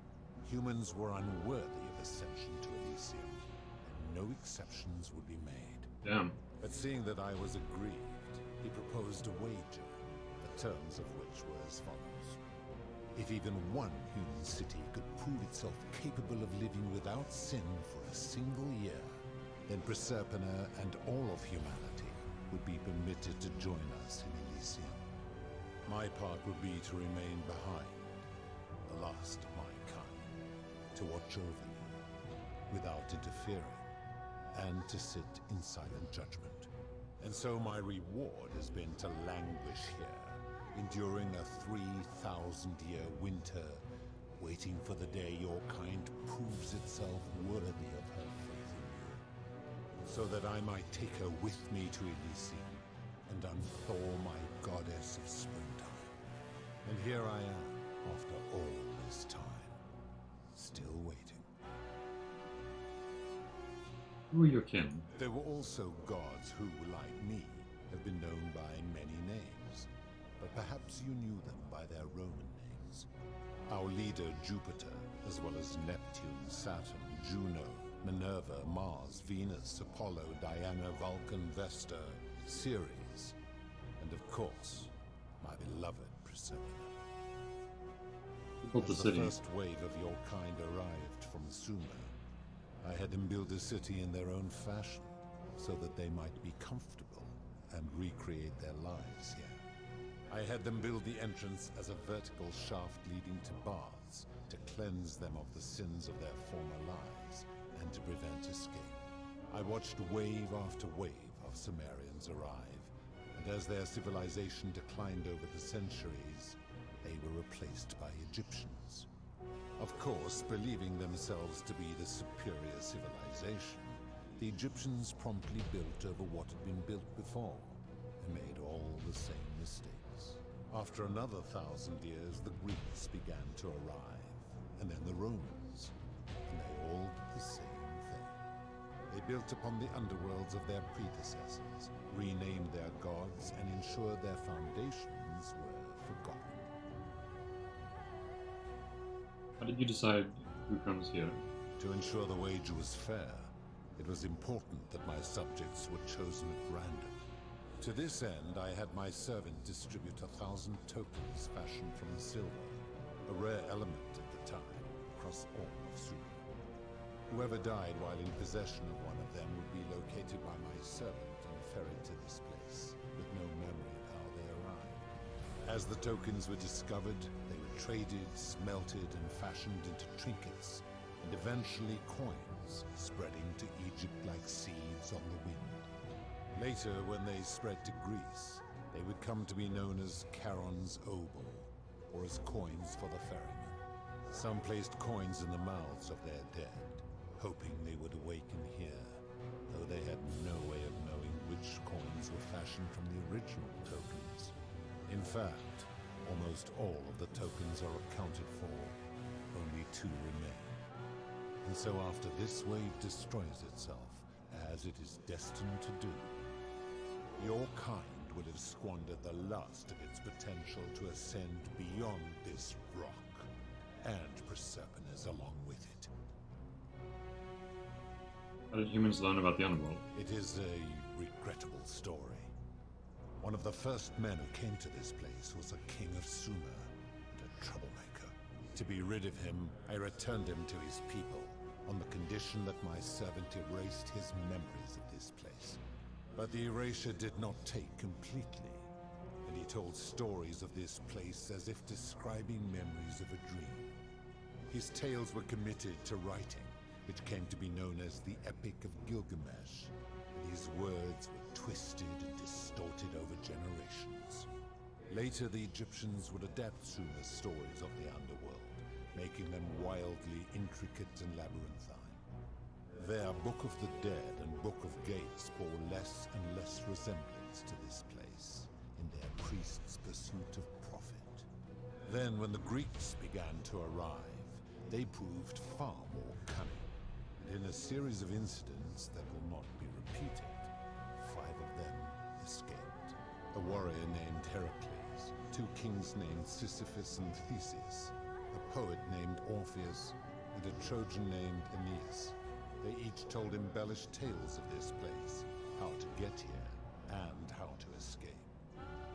Humans were unworthy of ascension to Elysium, and no exceptions would be made. Damn. But seeing that I was aggrieved, he proposed a wager, the terms of which were as follows. If even one human city could prove itself capable of living without sin for a single year, then Proserpina and all of humanity would be permitted to join us in Elysium. My part would be to remain behind, the last of my kind, to watch over you, without interfering, and to sit in silent judgment. And so my reward has been to languish here, enduring a 3,000-year winter, waiting for the day your kind proves itself worthy of her faith in you, so that I might take her with me to Elysium and unthaw my goddess of springtime. And here I am, after all this time, still waiting. Who are your kin? There were also gods who, like me, have been known by many names, but perhaps you knew them by their Roman names. Our leader, Jupiter, as well as Neptune, Saturn, Juno, Minerva, Mars, Venus, Apollo, Diana, Vulcan, Vesta, Ceres, and of course, my beloved Proserpina. Built the city. The first wave of your kind arrived from Sumer, I had them build a city in their own fashion, so that they might be comfortable and recreate their lives here. I had them build the entrance as a vertical shaft leading to baths, to cleanse them of the sins of their former lives, and to prevent escape. I watched wave after wave of Sumerians arrive, and and as their civilization declined over the centuries, they were replaced by Egyptians. Of course, believing themselves to be the superior civilization, the Egyptians promptly built over what had been built before, and made all the same mistakes. After another 1,000 years, the Greeks began to arrive, and then the Romans, and they all did the same thing. They built upon the underworlds of their predecessors, renamed their gods, and ensured their foundations were forgotten. How did you decide who comes here? To ensure the wager was fair, it was important that my subjects were chosen at random. To this end, I had my servant distribute 1,000 tokens fashioned from silver, a rare element at the time, across all of Sumer. Whoever died while in possession of one of them would be located by my servant and ferried to this place, with no memory of how they arrived. As the tokens were discovered, they were traded, smelted, and fashioned into trinkets, and eventually coins, spreading to Egypt like seeds on the wind. Later, when they spread to Greece, they would come to be known as Charon's obol, or as coins for the ferrymen. Some placed coins in the mouths of their dead, hoping they would awaken here, though they had no way of knowing which coins were fashioned from the original tokens. In fact, almost all of the tokens are accounted for, only 2 remain. And so after this wave destroys itself, as it is destined to do, your kind would have squandered the last of its potential to ascend beyond this rock, and Persepolis along with it. How did humans learn about the underworld? It is a regrettable story. One of the first men who came to this place was a king of Sumer, and a troublemaker. To be rid of him, I returned him to his people, on the condition that my servant erased his memories of this place. But the erasure did not take completely, and he told stories of this place as if describing memories of a dream. His tales were committed to writing, which came to be known as the Epic of Gilgamesh, and his words were twisted and distorted over generations. Later, the Egyptians would adapt Sumer's stories of the underworld, making them wildly intricate and labyrinthine. Their Book of the Dead and Book of Gates bore less and less resemblance to this place in their priests' pursuit of profit. Then, when the Greeks began to arrive, they proved far more cunning, and in a series of incidents that will not be repeated, 5 of them escaped. A warrior named Heracles, 2 kings named Sisyphus and Theseus, a poet named Orpheus, and a Trojan named Aeneas. They each told embellished tales of this place, how to get here, and how to escape.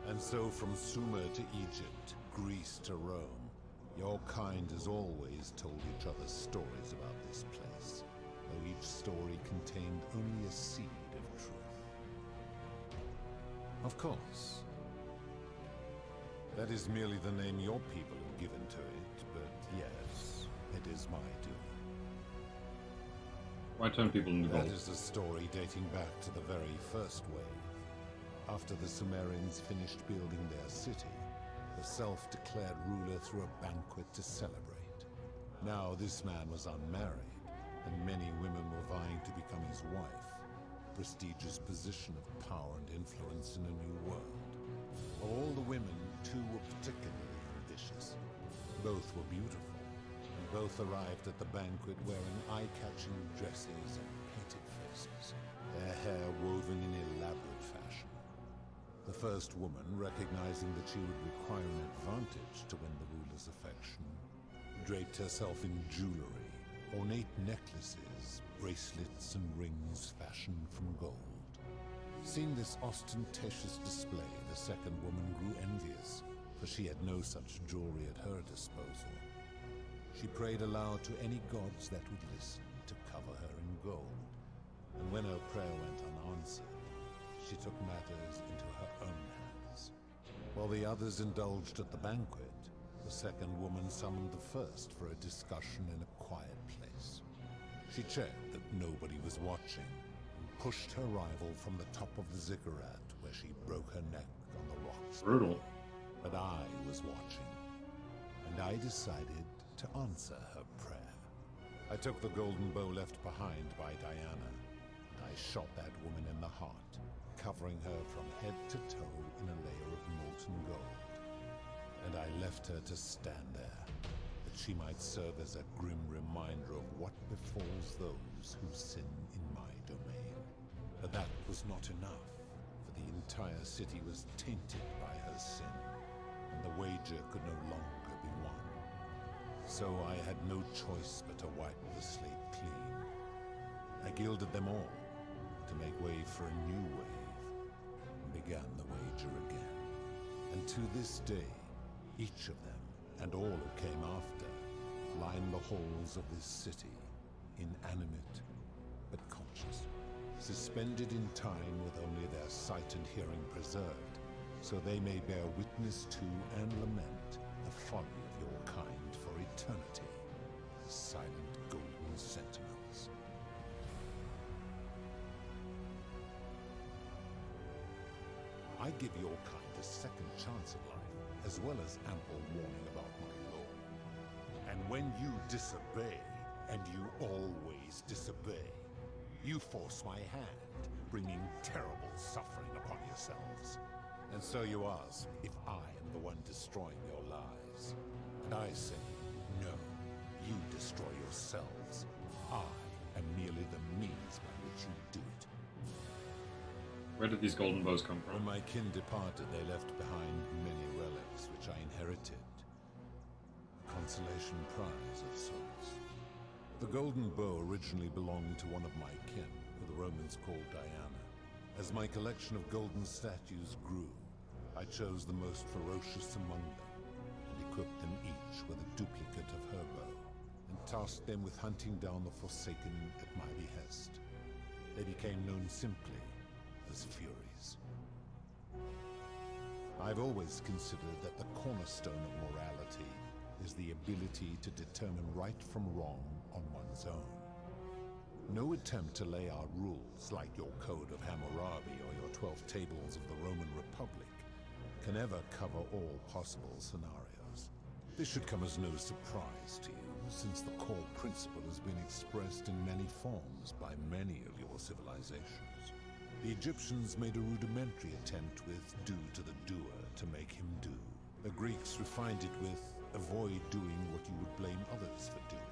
And so from Sumer to Egypt, Greece to Rome, your kind has always told each other stories about this place, though each story contained only a seed of truth. Of course, that is merely the name your people have given to it, but yes, it is my doing. Why turn people into gold? That is a story dating back to the very first wave. After the Sumerians finished building their city, the self-declared ruler threw a banquet to celebrate. Now this man was unmarried, and many women were vying to become his wife, a prestigious position of power and influence in a new world. Of all the women, 2 were particularly ambitious. Both were beautiful, and both arrived at the banquet wearing eye-catching dresses and painted faces, their hair woven in elaborate fashion. The first woman, recognizing that she would require an advantage to win the ruler's affection, draped herself in jewelry, ornate necklaces, bracelets, and rings fashioned from gold. Seeing this ostentatious display, the second woman grew envious, for she had no such jewelry at her disposal. She prayed aloud to any gods that would listen to cover her in gold, and when her prayer went unanswered, she took matters into her own hands. While the others indulged at the banquet, the second woman summoned the first for a discussion in a quiet place. She checked that nobody was watching, and pushed her rival from the top of the ziggurat, where where she broke her neck on the rocks. Brutal. But I was watching, and I decided to answer her prayer. I took the golden bow left behind by Diana, and I shot that woman in the heart, covering her from head to toe in a layer of molten gold. And I left her to stand there, that she might serve as a grim reminder of what befalls those who sin in my domain. But that was not enough, for the entire city was tainted by her sin, and the wager could no longer be won. So I had no choice but to wipe the slate clean. I gilded them all, to make way for a new wave, and began the wager again. And to this day, each of them, and all who came after, line the halls of this city, inanimate but conscious, suspended in time with only their sight and hearing preserved, so they may bear witness to and lament the folly of your kind for eternity, silent golden sentinels. I give your kind a second chance of life, as well as ample warning about my law. And when you disobey, and you always disobey, you force my hand, bringing terrible suffering upon yourselves. And so you ask if I am the one destroying your lives. And I say, no, you destroy yourselves. I am merely the means by which you do it. Where did these golden bows come from? When my kin departed, they left behind many relics which I inherited. A consolation prize of sorts. The golden bow originally belonged to one of my kin, who the Romans called Diana. As my collection of golden statues grew, I chose the most ferocious among them, and equipped them each with a duplicate of her bow, and tasked them with hunting down the Forsaken at my behest. They became known simply as Furies. I've always considered that the cornerstone of morality is the ability to determine right from wrong on one's own. No attempt to lay out rules like your Code of Hammurabi or your 12 Tables of the Roman Republic can ever cover all possible scenarios. This should come as no surprise to you, since the core principle has been expressed in many forms by many of your civilizations. The Egyptians made a rudimentary attempt with do to the doer to make him do. The Greeks refined it with avoid doing what you would blame others for doing.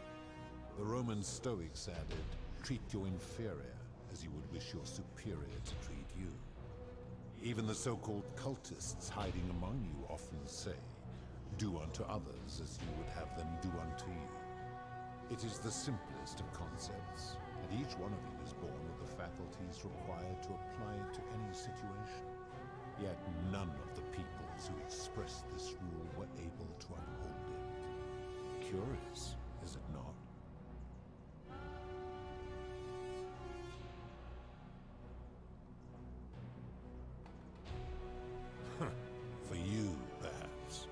The Roman Stoics added, treat your inferior as you would wish your superior to treat you. Even the so-called cultists hiding among you often say, do unto others as you would have them do unto you. It is the simplest of concepts, and each one of you is born with the faculties required to apply it to any situation. Yet none of the peoples who expressed this rule were able to uphold it. Curious, is it not? For you, perhaps.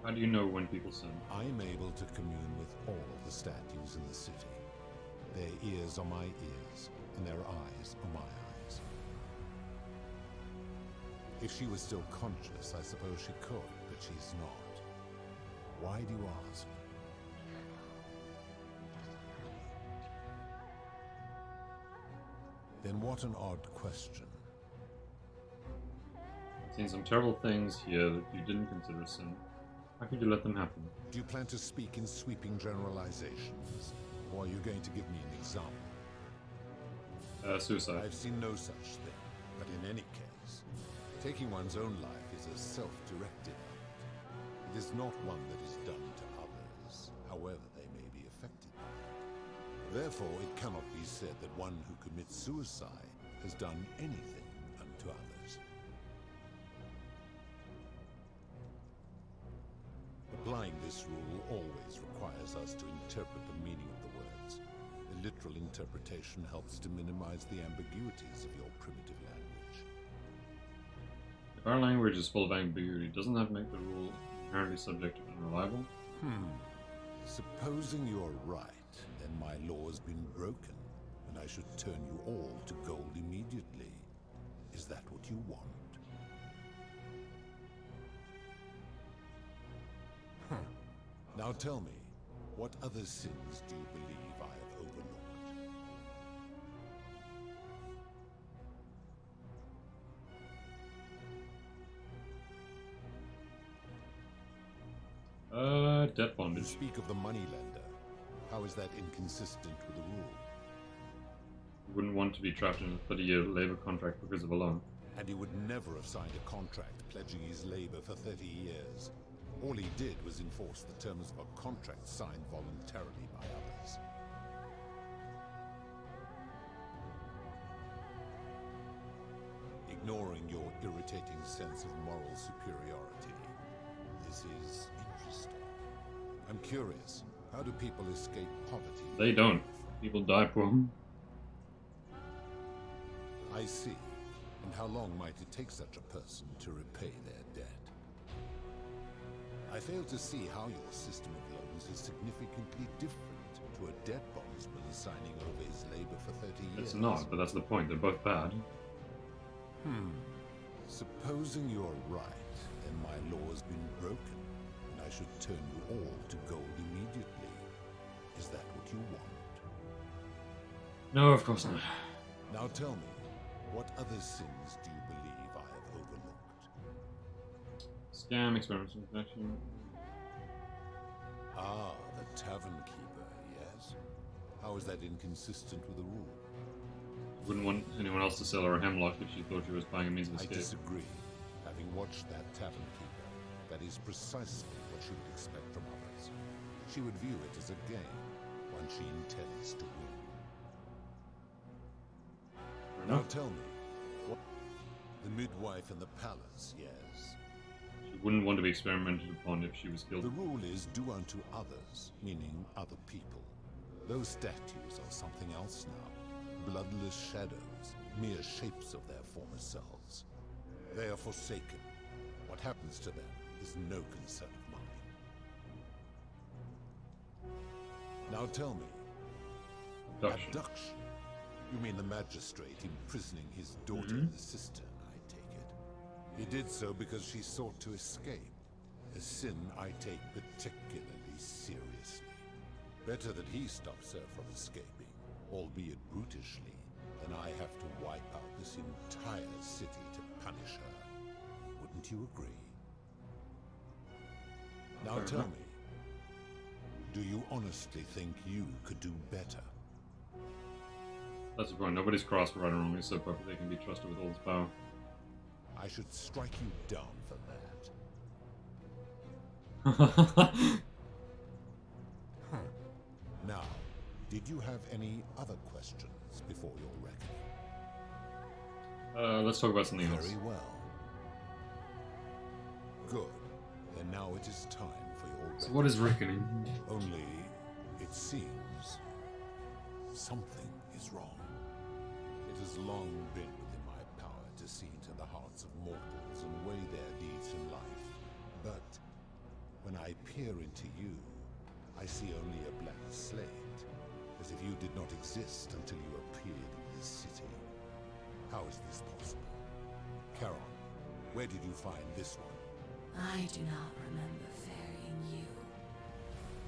How do you know when people sin? I am able to commune with all of the statues in the city. Their ears are my ears, and their eyes are my eyes. If she was still conscious, I suppose she could, but she's not. Why do you ask? Then what an odd question. I've seen some terrible things here that you didn't consider sin. How could you let them happen? Do you plan to speak in sweeping generalizations? Or are you going to give me an example? Suicide. I've seen no such thing, but in any case, taking one's own life is a self-directed act. It is not one that is done to others, however they may be affected by it. Therefore, it cannot be said that one who commits suicide has done anything unto others. Applying this rule always requires us to interpret the meaning of the words. The literal interpretation helps to minimize the ambiguities of your primitive language. If our language is full of ambiguity, doesn't that make the rule inherently subjective and reliable? Supposing you're right, then my law has been broken, and I should turn you all to gold immediately. Is that what you want? Now tell me, what other sins do you believe I have overlooked? Debt bondage. You speak of the moneylender. How is that inconsistent with the rule? You wouldn't want to be trapped in a 30-year labor contract because of a loan. And he would never have signed a contract pledging his labor for 30 years. All he did was enforce the terms of a contract signed voluntarily by others. Ignoring your irritating sense of moral superiority, this is interesting. I'm curious, how do people escape poverty? They don't. People die poor. I see. And how long might it take such a person to repay their debt? I fail to see how your system of loans is significantly different to a debt bondsman signing over his labor for 30 years. It's not, but that's the point. They're both bad. Supposing you're right, then my law has been broken, and I should turn you all to gold immediately. Is that what you want? No, of course not. Now tell me, what other sins do you believe I have overlooked? Scam, experimental connection. Ah, the tavern keeper, yes. How is that inconsistent with the rule? Wouldn't want anyone else to sell her a hemlock if she thought she was buying a means of escape. I disagree. Having watched that tavern keeper, that is precisely what she would expect from others. She would view it as a game, one she intends to win. Now tell me, what... The midwife in the palace, yes. She wouldn't want to be experimented upon if she was killed. The rule is do unto others, meaning other people. Those statues are something else now. Bloodless shadows, mere shapes of their former selves. They are forsaken. What happens to them is no concern of mine. Now tell me. Abduction? You mean the magistrate imprisoning his daughter in the cistern, I take it. He did so because she sought to escape. A sin I take particularly seriously. Better that he stops her from escaping, albeit brutishly, than I have to wipe out this entire city to punish her. Wouldn't you agree? Now tell me, do you honestly think you could do better? That's the point. Nobody's crossed right or wrong except whether they can be trusted with all this power. I should strike you down for that. Now, did you have any other questions before your reckoning? Let's talk about something else. Very well. Good. Then now it is time for your reckoning. So what is reckoning? Only, it seems, something is wrong. It has long been within my power to see into the hearts of mortals and weigh their deeds in life. But when I peer into you, I see only a blank slate, as if you did not exist until you appeared in this city. How is this possible? Charon, where did you find this one? I do not remember ferrying you.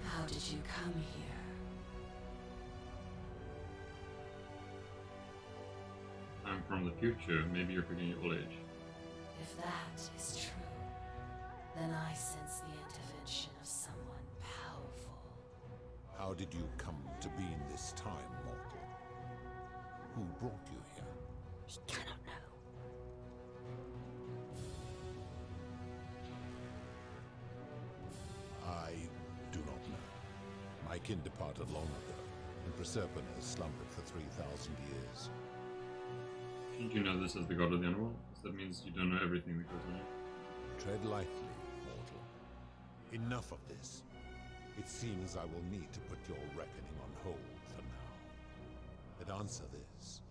How did you come here? I'm from the future. Maybe you're forgetting your old age. If that is true, then I sense the intervention of someone powerful. How did you come to be in this time, mortal? Who brought you here? We cannot know. I do not know. My kin departed long ago, and Proserpine has slumbered for 3,000 years. Shouldn't you know this as the god of the underworld? Because that means you don't know everything that goes on here. Tread lightly, mortal. Enough of this. It seems I will need to put your reckoning on hold for now. But answer this.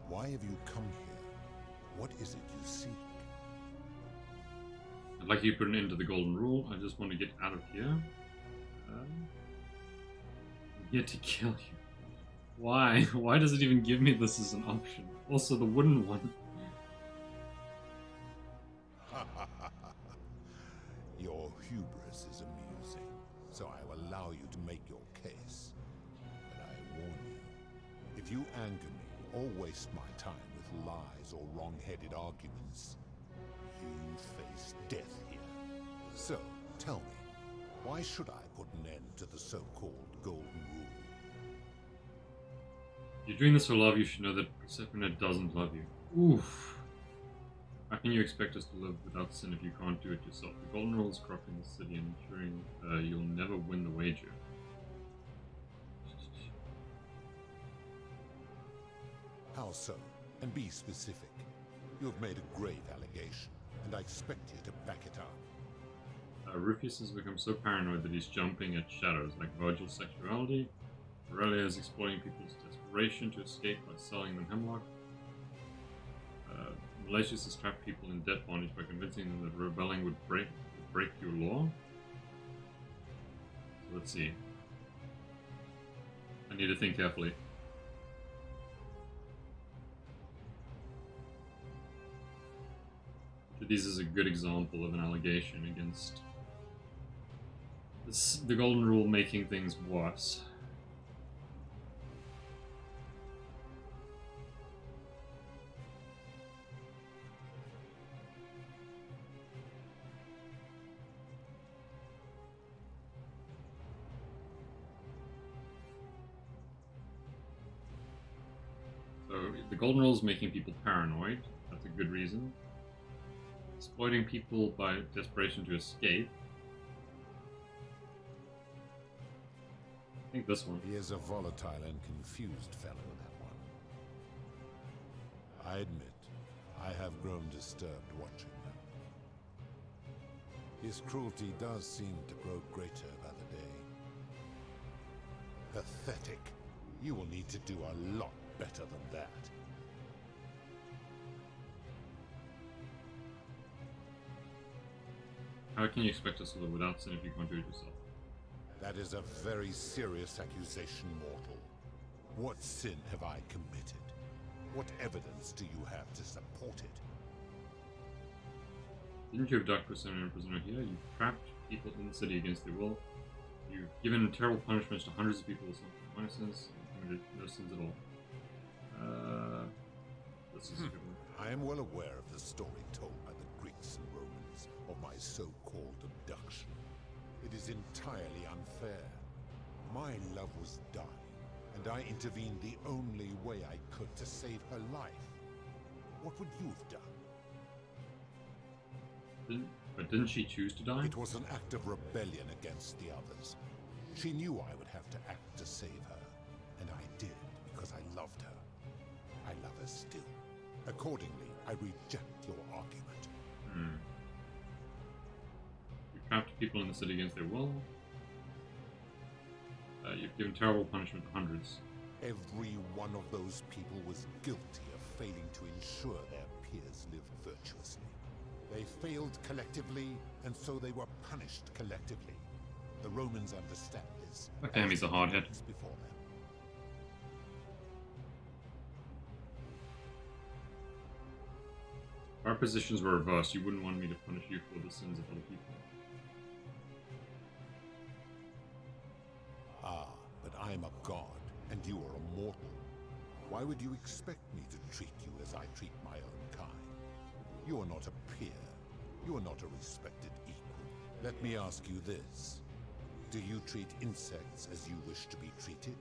Why have you come here? What is it you seek? I'd like you to put an end to the golden rule. I just want to get out of here. I'm here to kill you. Why? Why does it even give me this as an option? Also, the wooden one. allow you to make your case. But I warn you, if you anger me or waste my time with lies or wrong-headed arguments, you face death here. So, tell me, why should I put an end to the so-called Golden Rule? You're doing this for love, you should know that Persephone doesn't love you. Oof. How can you expect us to live without sin if you can't do it yourself? The Golden Rule is corrupting the city and ensuring you'll never win the wager. How so? And be specific. You have made a grave allegation, and I expect you to back it up. Rufus has become so paranoid that he's jumping at shadows, like Virgil's sexuality. Aurelia is exploiting people's desperation to escape by selling them hemlock. Malatius has trapped people in debt bondage by convincing them that rebelling would break your law. So let's see. I need to think carefully. This is a good example of an allegation against the Golden Rule making things worse. So the Golden Rule is making people paranoid. That's a good reason. Exploiting people by desperation to escape. I think this one. He is a volatile and confused fellow, that one. I admit, I have grown disturbed watching him. His cruelty does seem to grow greater by the day. Pathetic. You will need to do a lot better than that. How can you expect us to live without sin if you can't do it yourself? That is a very serious accusation, mortal. What sin have I committed? What evidence do you have to support it? Didn't you abduct Persephone and prisoner here? You trapped people in the city against their will. You've given terrible punishments to hundreds of people with some innocence and committed no sins at all. This is a good one. I am well aware of the story told by the Greeks and Romans of my so-called abduction. It is entirely unfair. My love was dying, and I intervened the only way I could to save her life. What would you have done? But didn't she choose to die? It was an act of rebellion against the others. She knew I would have to act to save her, and I did because I loved her. I love her still. Accordingly, I reject your argument. You trapped people in the city against their will. You've given terrible punishment to hundreds. Every one of those people was guilty of failing to ensure their peers lived virtuously. They failed collectively, and so they were punished collectively. The Romans understand this. Okay, he's a hardhead. Before them. If our positions were reversed, you wouldn't want me to punish you for the sins of other people. Ah, but I am a god, and you are a mortal. Why would you expect me to treat you as I treat my own kind? You are not a peer. You are not a respected equal. Let me ask you this. Do you treat insects as you wish to be treated?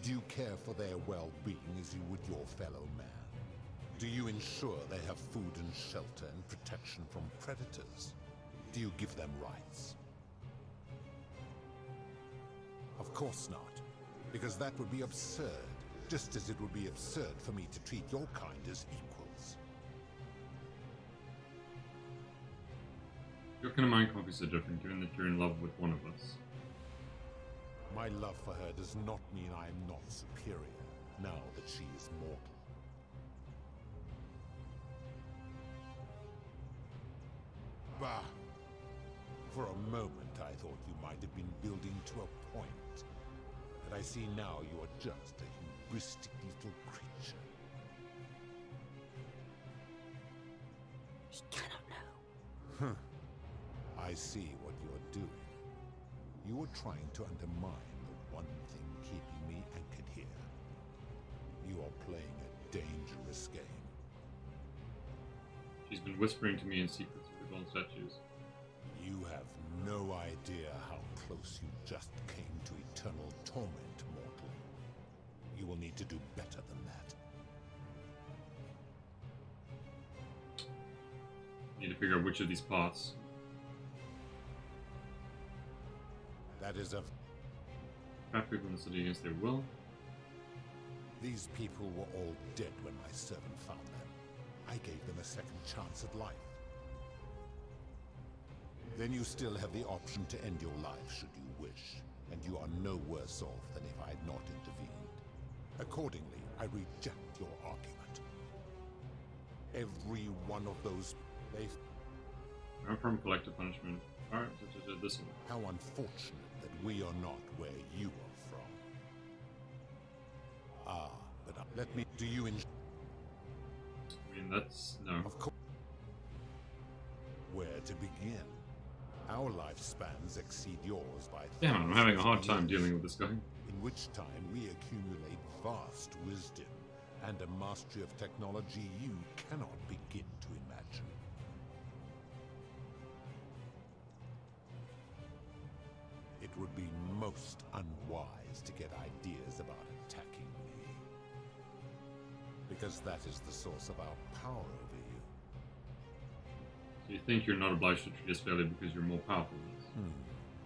Do you care for their well-being as you would your fellow man? Do you ensure they have food and shelter and protection from predators? Do you give them rights? Of course not, because that would be absurd, just as it would be absurd for me to treat your kind as equals. Your kind of mind conflicts are different, given that you're in love with one of us. My love for her does not mean I am not superior, now that she is mortal. Bah! For a moment I thought you might have been building to a point. But I see now you are just a hubristic little creature. She cannot know. I see what you are doing. You are trying to undermine the one thing keeping me anchored here. You are playing a dangerous game. She's been whispering to me in secret through the gold statues. You have no idea how close you just came to eternal torment, mortal. You will need to do better than that. Need to figure out which of these paths. That is a... Trap people in the city against their will. These people were all dead when my servant found them. I gave them a second chance at life. Then you still have the option to end your life should you wish, and you are no worse off than if I had not intervened. Accordingly, I reject your argument. Every one of those... I'm from collective punishment. Alright, this one. How unfortunate that we are not where you are from. Ah, but let me... Do you enjoy... I mean, that's... no. Of course. Where to begin? Our lifespans exceed yours by... Damn, I'm having a hard time dealing with this guy. In which time we accumulate vast wisdom and a mastery of technology you cannot begin to imagine. It would be most unwise to get ideas about attacking me. Because that is the source of our power over you. So you think you're not obliged to treat us fairly because you're more powerful than us?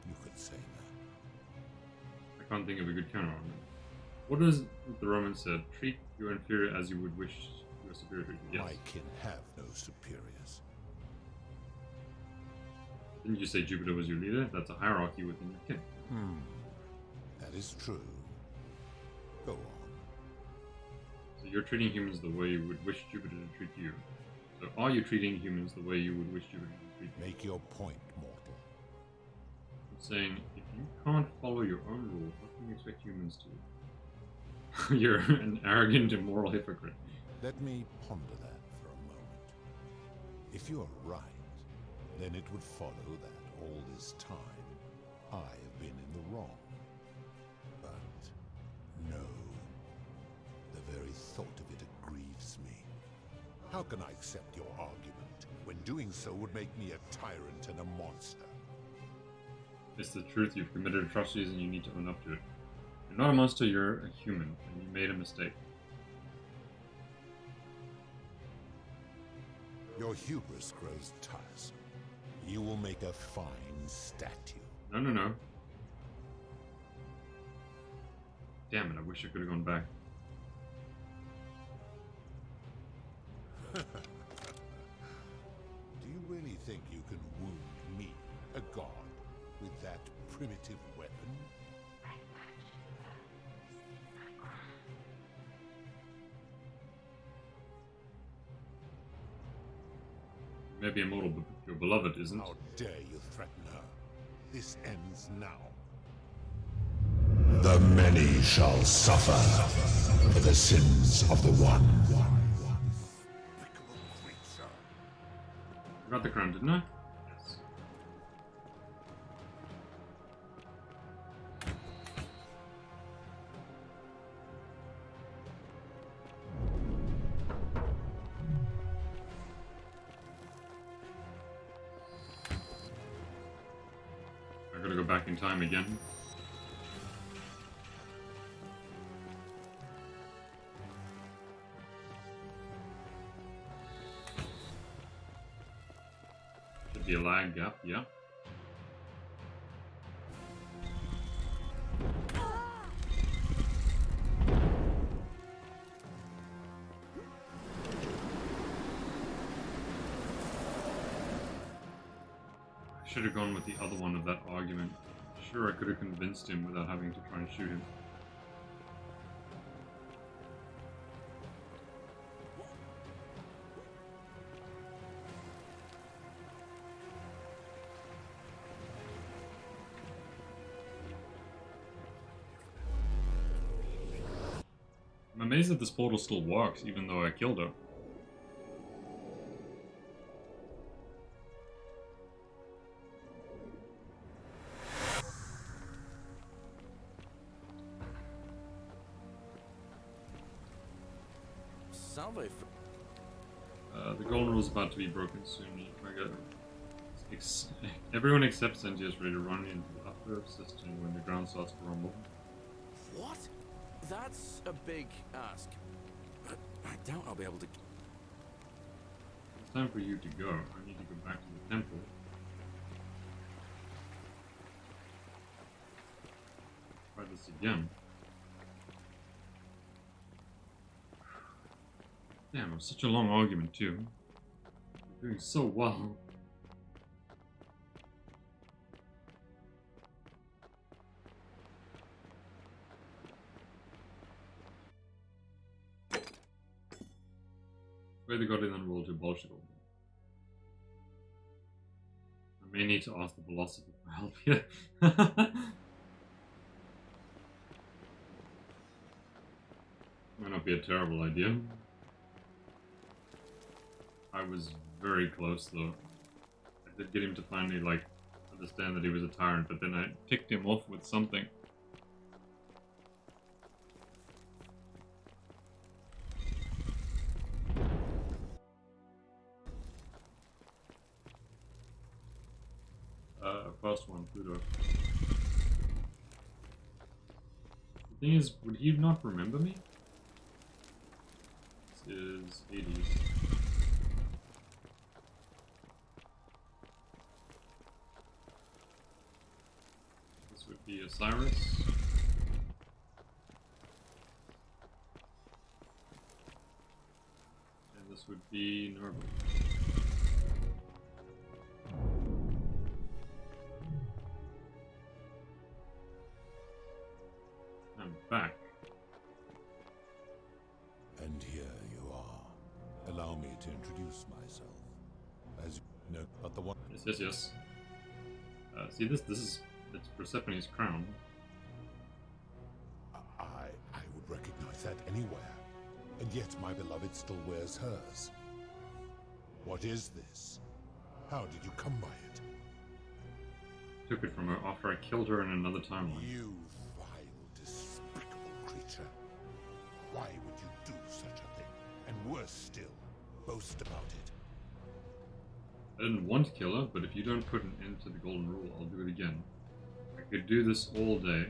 You could say that. I can't think of a good counterargument. What does the Roman said? Treat your inferior as you would wish your superior treated. Yes. My kin have no superiors. Didn't you say Jupiter was your leader? That's a hierarchy within your kin. That is true. Go on. So you're treating humans the way you would wish Jupiter to treat you. So are you treating humans the way you would wish Jupiter to treat you? Make your point, mortal. I'm saying, if you can't follow your own rules, what can you expect humans to? You're an arrogant, immoral hypocrite. Let me ponder that for a moment. If you are right, then it would follow that all this time I have been in the wrong. But no, the very thought of it grieves me. How can I accept your argument when doing so would make me a tyrant and a monster? It's the truth. You've committed atrocities and you need to own up to it. You're not a monster, you're a human, and you made a mistake. Your hubris grows tiresome. You will make a fine statue. No, no, no. Damn it, I wish I could have gone back. Do you really think you can wound me, a god, with that primitive weapon? Maybe immortal, but your beloved isn't. How dare you threaten her? This ends now. The many shall suffer for the sins of the one. I got the crown, didn't I? Yes. I gotta go back in time again. Should be a lag gap, yeah. I should have gone with the other one of that argument. Sure, I could have convinced him without having to try and shoot him. I'm amazed that this portal still works, even though I killed her. salve for... The golden rule is about to be broken soon. Everyone except Cynthia is ready to run into the upper cistern when the ground starts to rumble. What? That's a big ask. But I doubt I'll be able to... It's time for you to go. I need to go back to the temple. Try this again. Damn, it was such a long argument too. You're doing so well. Where the Guardian rule to abolish it all. I may need to ask the philosopher for help here. Might not be a terrible idea. I was very close though. I did get him to finally like understand that he was a tyrant, but then I ticked him off with something. First one, Pluto. The thing is, would he not remember me? This is Hades. This would be Osiris. And this would be Nerva. Back. And here you are. Allow me to introduce myself. As you know, but the one. Yes. See this? This is it's Persephone's crown. I would recognize that anywhere, and yet my beloved still wears hers. What is this? How did you come by it? Took it from her after I killed her in another timeline. You creature. Why would you do such a thing? And worse still, boast about it. I didn't want to kill her, but if you don't put an end to the golden rule, I'll do it again. I could do this all day.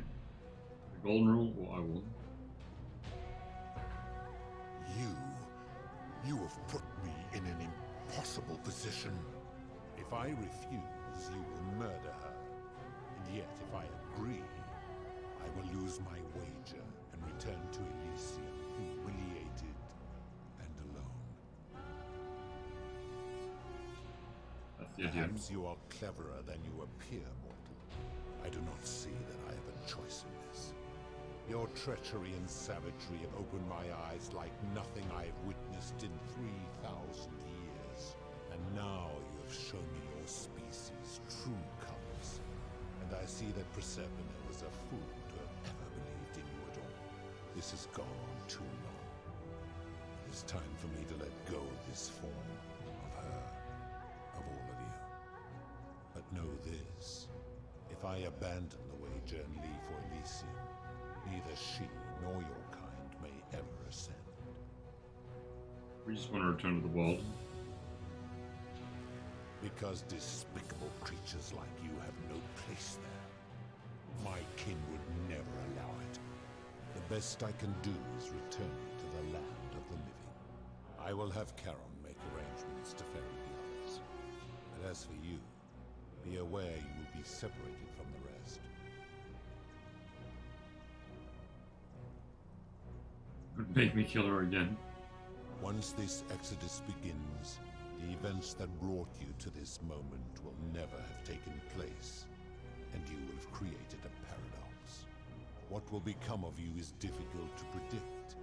The golden rule, or I will. You have put me in an impossible position. If I refuse, you will murder her. And yet, if I agree, I will lose my wager and return to Elysium, humiliated and alone. That's the idea. Perhaps you are cleverer than you appear, mortal. I do not see that I have a choice in this. Your treachery and savagery have opened my eyes like nothing I have witnessed in 3,000 years. And now you have shown me your species' true colors. And I see that Persephone was a fool to have ever believed in you at all. This has gone on too long. It is time for me to let go of this form of her, of all of you. But know this, if I abandon the wager and leave for Elysium, neither she nor your kind may ever ascend. We just want to return to the world. Because despicable creatures like you have no place there. My kin would never allow it. The best I can do is return to the land of the living. I will have Charon make arrangements to ferry the others. But as for you, be aware you will be separated from the rest. Make me kill her again. Once this exodus begins, the events that brought you to this moment will never have taken place, and you will have created a paradox. What will become of you is difficult to predict,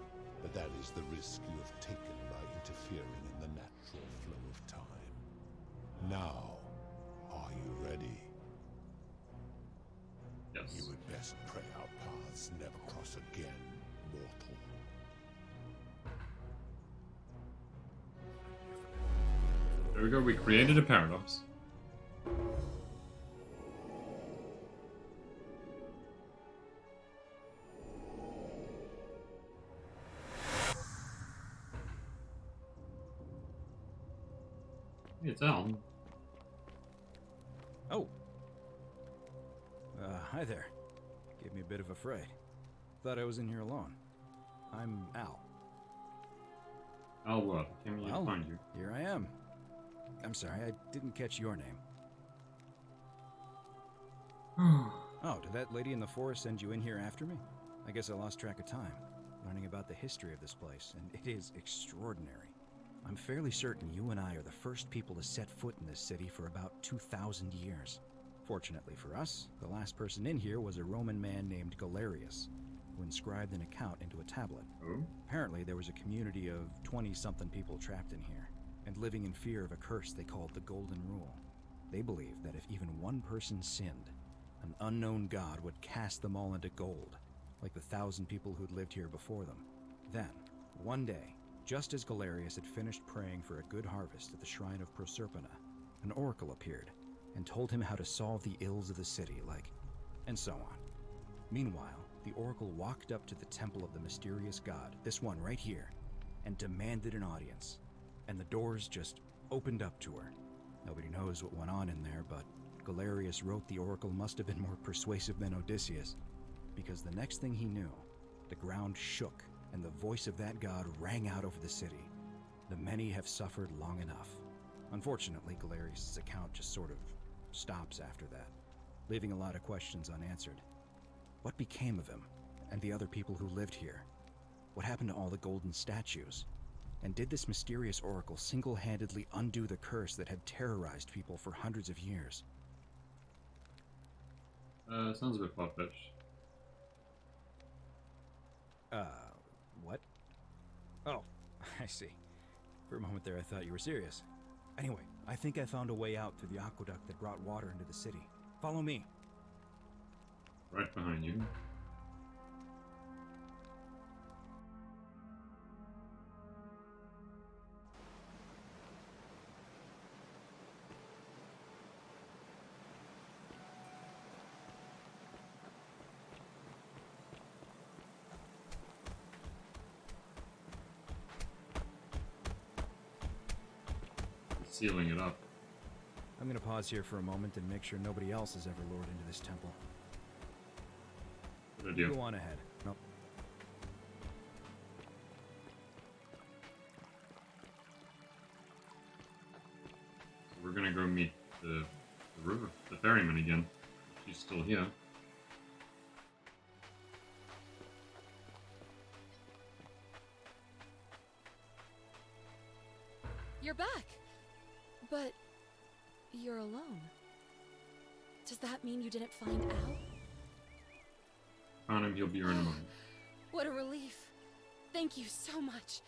but that is the risk you have taken by interfering in the natural flow of time. Now, are you ready? Yes. You would best pray our paths never cross again, mortal. There we go, we created a paradox. Hey, it's Al. Oh. Hi there. Gave me a bit of a fright. Thought I was in here alone. I'm Al. Al what? Came here to find you. Here I am. I'm sorry, I didn't catch your name. Oh, did that lady in the forest send you in here after me? I guess I lost track of time, learning about the history of this place, and it is extraordinary. I'm fairly certain you and I are the first people to set foot in this city for about 2,000 years. Fortunately for us, the last person in here was a Roman man named Galerius, who inscribed an account into a tablet. Oh? Apparently, there was a community of 20-something people trapped in here, and living in fear of a curse they called the Golden Rule. They believed that if even one person sinned, an unknown god would cast them all into gold, like the 1,000 people who'd lived here before them. Then, one day, just as Galerius had finished praying for a good harvest at the shrine of Proserpina, an oracle appeared and told him how to solve the ills of the city, and so on. Meanwhile, the oracle walked up to the temple of the mysterious god, this one right here, and demanded an audience. And the doors just opened up to her. Nobody knows what went on in there, but Galerius wrote the oracle must have been more persuasive than Odysseus, because the next thing he knew, the ground shook and the voice of that god rang out over the city. The many have suffered long enough. Unfortunately, Galerius' account just sort of stops after that, leaving a lot of questions unanswered. What became of him and the other people who lived here? What happened to all the golden statues? And did this mysterious oracle single-handedly undo the curse that had terrorized people for hundreds of years? Sounds a bit far-fetched. What? Oh, I see. For a moment there I thought you were serious. Anyway, I think I found a way out through the aqueduct that brought water into the city. Follow me. Right behind you. Sealing it up. I'm gonna pause here for a moment and make sure nobody else has ever lured into this temple. Good idea. Go on ahead. Nope. So we're gonna go meet the river, the ferryman again. She's still here. You're back! But you're alone. Does that mean you didn't find Al? Found him, he'll be here in a moment. What a relief. Thank you so much.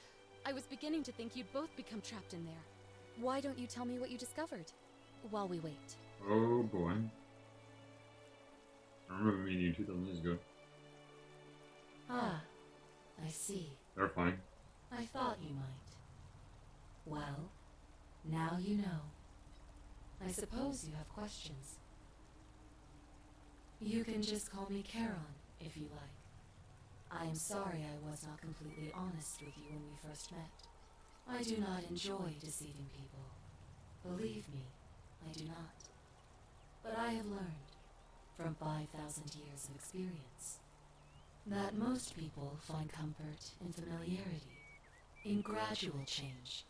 I was beginning to think you'd both become trapped in there. Why don't you tell me what you discovered while we wait? Oh boy. I remember meeting you 2,000 years ago. Ah, I see. Terrifying. I thought you might. Well, now you know. I suppose you have questions. You can just call me Charon, if you like. I am sorry I was not completely honest with you when we first met. I do not enjoy deceiving people. Believe me, I do not. But I have learned, from 5,000 years of experience, that most people find comfort in familiarity, in gradual change,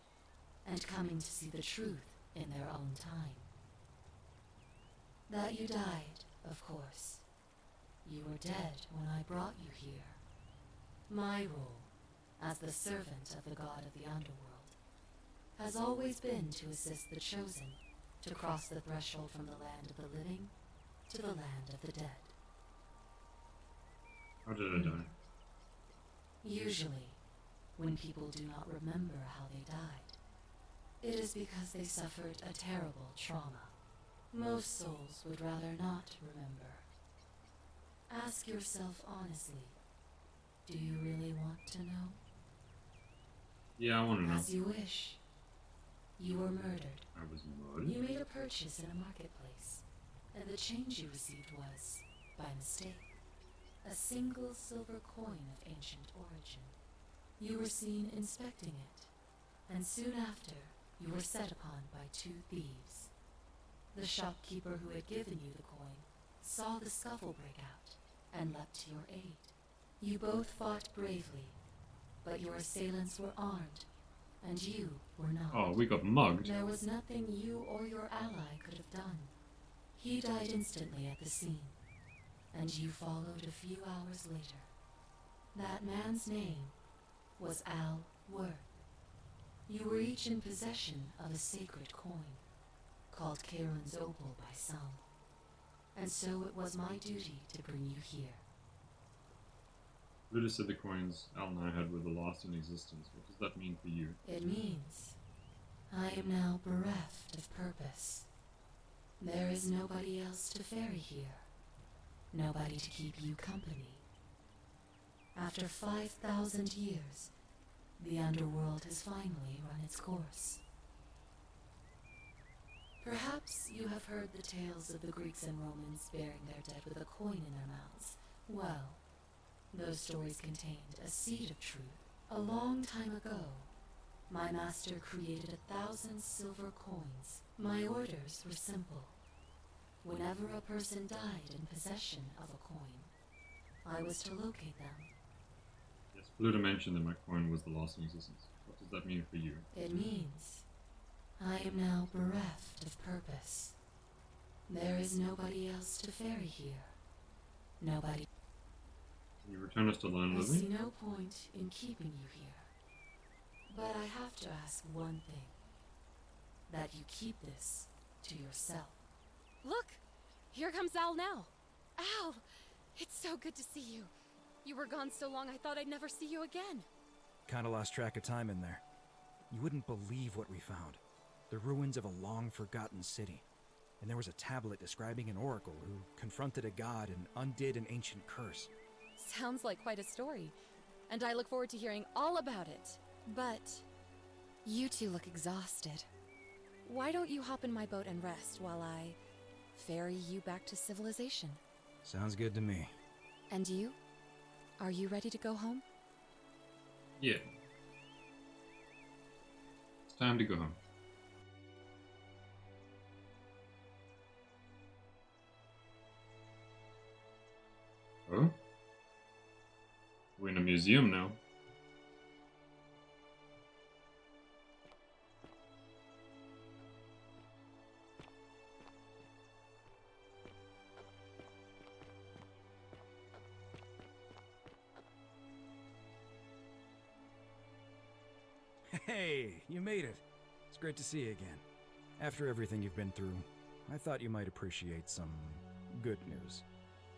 and coming to see the truth in their own time. That you died, of course. You were dead when I brought you here. My role, as the servant of the god of the underworld, has always been to assist the chosen to cross the threshold from the land of the living to the land of the dead. How did I die? Usually, when people do not remember how they died, it is because they suffered a terrible trauma. Most souls would rather not remember. Ask yourself honestly, do you really want to know? Yeah, I want to know. As you wish. You were murdered. I was murdered? You made a purchase in a marketplace, and the change you received was, by mistake, a single silver coin of ancient origin. You were seen inspecting it, and soon after, you were set upon by 2 thieves. The shopkeeper who had given you the coin saw the scuffle break out and leapt to your aid. You both fought bravely, but your assailants were armed, and you were not. Oh, we got mugged. There was nothing you or your ally could have done. He died instantly at the scene, and you followed a few hours later. That man's name was Al Worth. You were each in possession of a sacred coin, called Karen's Opal by some, and so it was my duty to bring you here. Luda said the coins Al and I had were the last in existence. What does that mean for you? It means I am now bereft of purpose. There is nobody else to ferry here, nobody to keep you company. After 5,000 years, the underworld has finally run its course. Perhaps you have heard the tales of the Greeks and Romans burying their dead with a coin in their mouths. Well, those stories contained a seed of truth. A long time ago, my master created 1,000 silver coins. My orders were simple. Whenever a person died in possession of a coin, I was to locate them. Yes, Luda mentioned that my coin was the last in existence. What does that mean for you? It means I am now bereft of purpose. There is nobody else to ferry here. Nobody. Can you return us to Lone I Living? see no point in keeping you here. But I have to ask one thing. That you keep this to yourself. Look! Here comes Al now. Al! It's so good to see you. You were gone so long I thought I'd never see you again. Kinda lost track of time in there. You wouldn't believe what we found. The ruins of a long-forgotten city. And there was a tablet describing an oracle who confronted a god and undid an ancient curse. Sounds like quite a story. And I look forward to hearing all about it. But you two look exhausted. Why don't you hop in my boat and rest while I ferry you back to civilization? Sounds good to me. And you? Are you ready to go home? Yeah. It's time to go home. Oh? We're in a museum now. Hey, you made it. It's great to see you again. After everything you've been through, I thought you might appreciate some good news.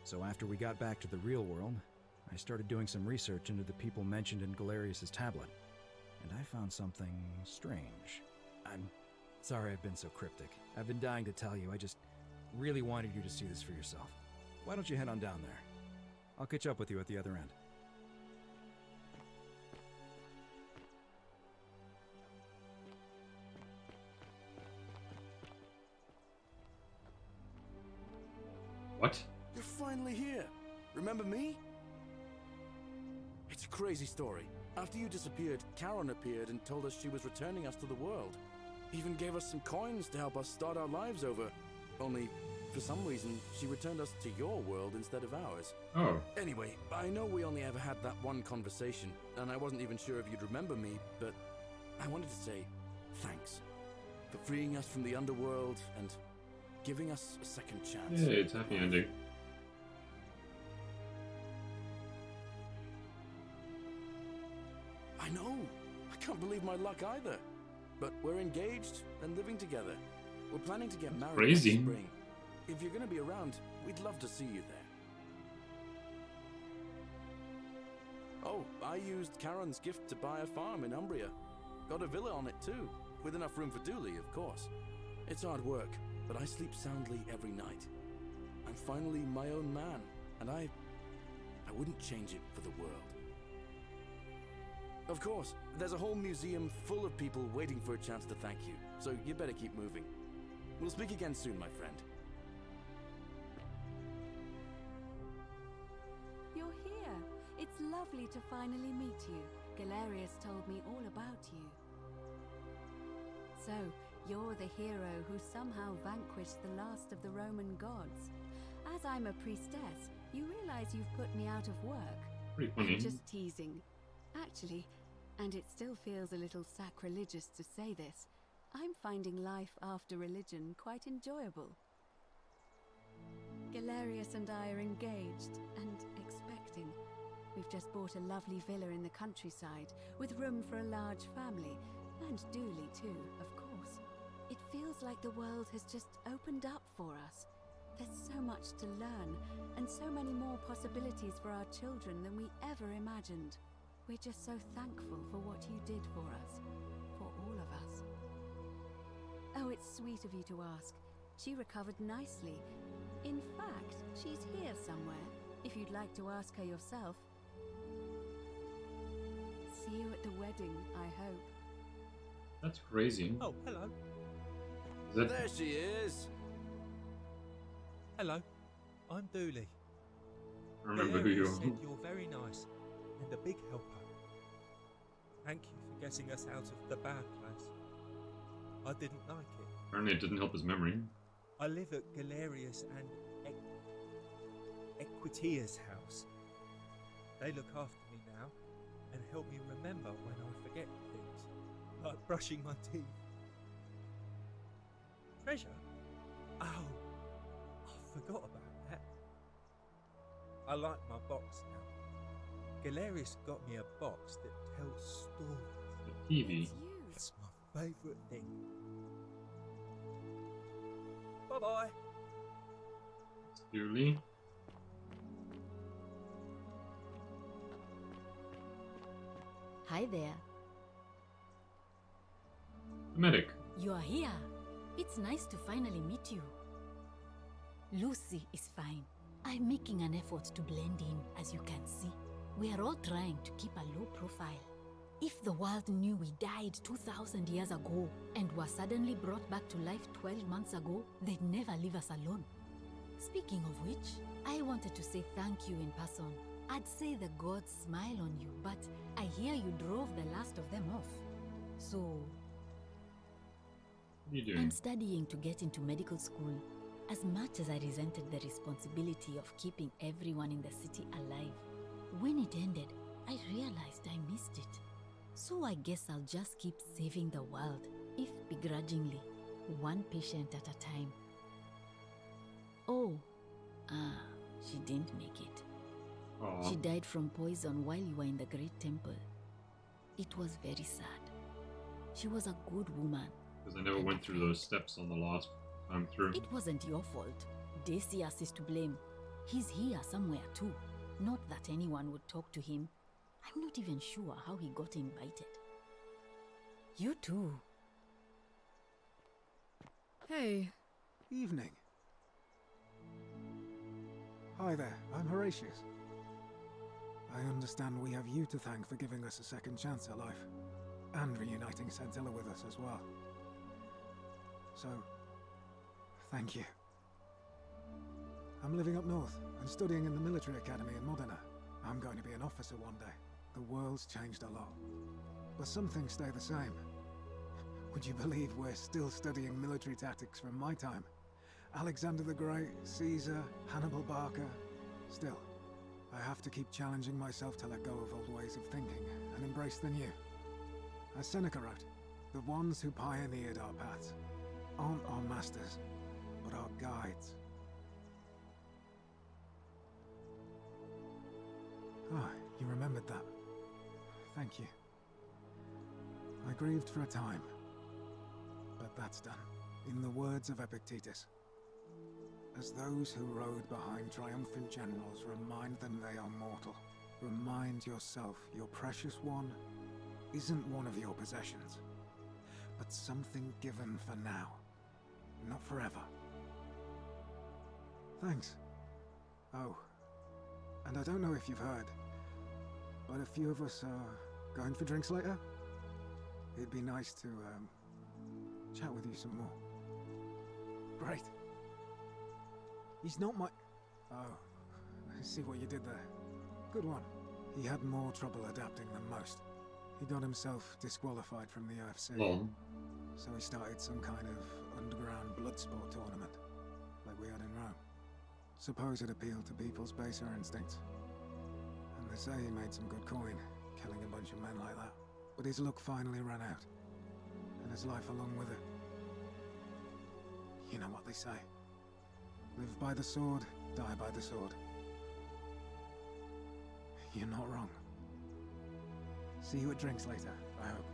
So after we got back to the real world, I started doing some research into the people mentioned in Galerius' tablet. And I found something strange. I'm sorry I've been so cryptic. I've been dying to tell you, I just really wanted you to see this for yourself. Why don't you head on down there? I'll catch up with you at the other end. What? You're finally here. Remember me? It's a crazy story. After you disappeared, Karen appeared and told us she was returning us to the world. Even gave us some coins to help us start our lives over. Only, for some reason, she returned us to your world instead of ours. Oh. Anyway, I know we only ever had that one conversation, and I wasn't even sure if you'd remember me, but I wanted to say thanks for freeing us from the underworld and giving us a second chance. Yeah, it's happy ending. I know. I can't believe my luck either. But we're engaged and living together. We're planning to get married crazy. next spring. If you're going to be around, we'd love to see you there. Oh, I used Karen's gift to buy a farm in Umbria. Got a villa on it too, with enough room for Dooley, of course. It's hard work, but I sleep soundly every night. I'm finally my own man, and I wouldn't change it for the world. Of course, there's a whole museum full of people waiting for a chance to thank you, so you better keep moving. We'll speak again soon, my friend. You're here. It's lovely to finally meet you. Galerius told me all about you. So, you're the hero who somehow vanquished the last of the Roman gods. As I'm a priestess, you realize you've put me out of work. Pretty funny. I'm just teasing. Actually, and it still feels a little sacrilegious to say this, I'm finding life after religion quite enjoyable. Galerius and I are engaged and expecting. We've just bought a lovely villa in the countryside with room for a large family, and Dooley too, of course. It feels like the world has just opened up for us. There's so much to learn, and so many more possibilities for our children than we ever imagined. We're just so thankful for what you did for us, for all of us. Oh, it's sweet of you to ask. She recovered nicely. In fact, she's here somewhere, if you'd like to ask her yourself. See you at the wedding, I hope. That's crazy. Oh, hello. Is that... There she is. Hello, I'm Dooley. I remember who you Galerius are. said you're very nice and a big helper. Thank you for getting us out of the bad place. I didn't like it. Apparently it didn't help his memory. I live at Galerius and Equitia's house. They look after me now and help me remember when I forget things, like brushing my teeth. Treasure? Oh, I forgot about that. I like my box now. Galerius got me a box that tells stories. The TV. It's my favourite thing. Bye-bye. Dooley. Hi there. The medic. You are here. It's nice to finally meet you. Lucy is fine. I'm making an effort to blend in, as you can see. We are all trying to keep a low profile. If the world knew we died 2,000 years ago and were suddenly brought back to life 12 months ago, they'd never leave us alone. Speaking of which, I wanted to say thank you in person. I'd say the gods smile on you, but I hear you drove the last of them off. So... What are you doing? I'm studying to get into medical school. As much as I resented the responsibility of keeping everyone in the city alive, when it ended, I realized I missed it. So I guess I'll just keep saving the world, if begrudgingly, one patient at a time. Oh, she didn't make it. Aww. She died from poison while you were in the Great Temple. It was very sad. She was a good woman. Because I never went through those steps on the last time through. It wasn't your fault. Decius is to blame. He's here somewhere too. Not that anyone would talk to him. I'm not even sure how he got invited. You too. Hey. Evening. Hi there, I'm Horatius. I understand we have you to thank for giving us a second chance at life, and reuniting Scintilla with us as well. So, thank you. I'm living up north and studying in the military academy in Modena. I'm going to be an officer one day. The world's changed a lot, but some things stay the same. Would you believe we're still studying military tactics from my time? Alexander the Great, Caesar, Hannibal Barca. Still, I have to keep challenging myself to let go of old ways of thinking and embrace the new. As Seneca wrote, the ones who pioneered our paths aren't our masters, but our guides. Ah, you remembered that. Thank you. I grieved for a time, but that's done. In the words of Epictetus, as those who rode behind triumphant generals remind them they are mortal, remind yourself your precious one isn't one of your possessions, but something given for now, not forever. Thanks. Oh, and I don't know if you've heard, but a few of us are going for drinks later. It'd be nice to chat with you some more. Great. He's not my... Oh, I see what you did there. Good one. He had more trouble adapting than most. He got himself disqualified from the UFC. Lol. So he started some kind of underground blood sport tournament, like we had in Rome. Suppose it appealed to people's baser instincts. And they say he made some good coin, killing a bunch of men like that. But his luck finally ran out, and his life along with it. You know what they say. Live by the sword, die by the sword. You're not wrong. See you at drinks later, I hope.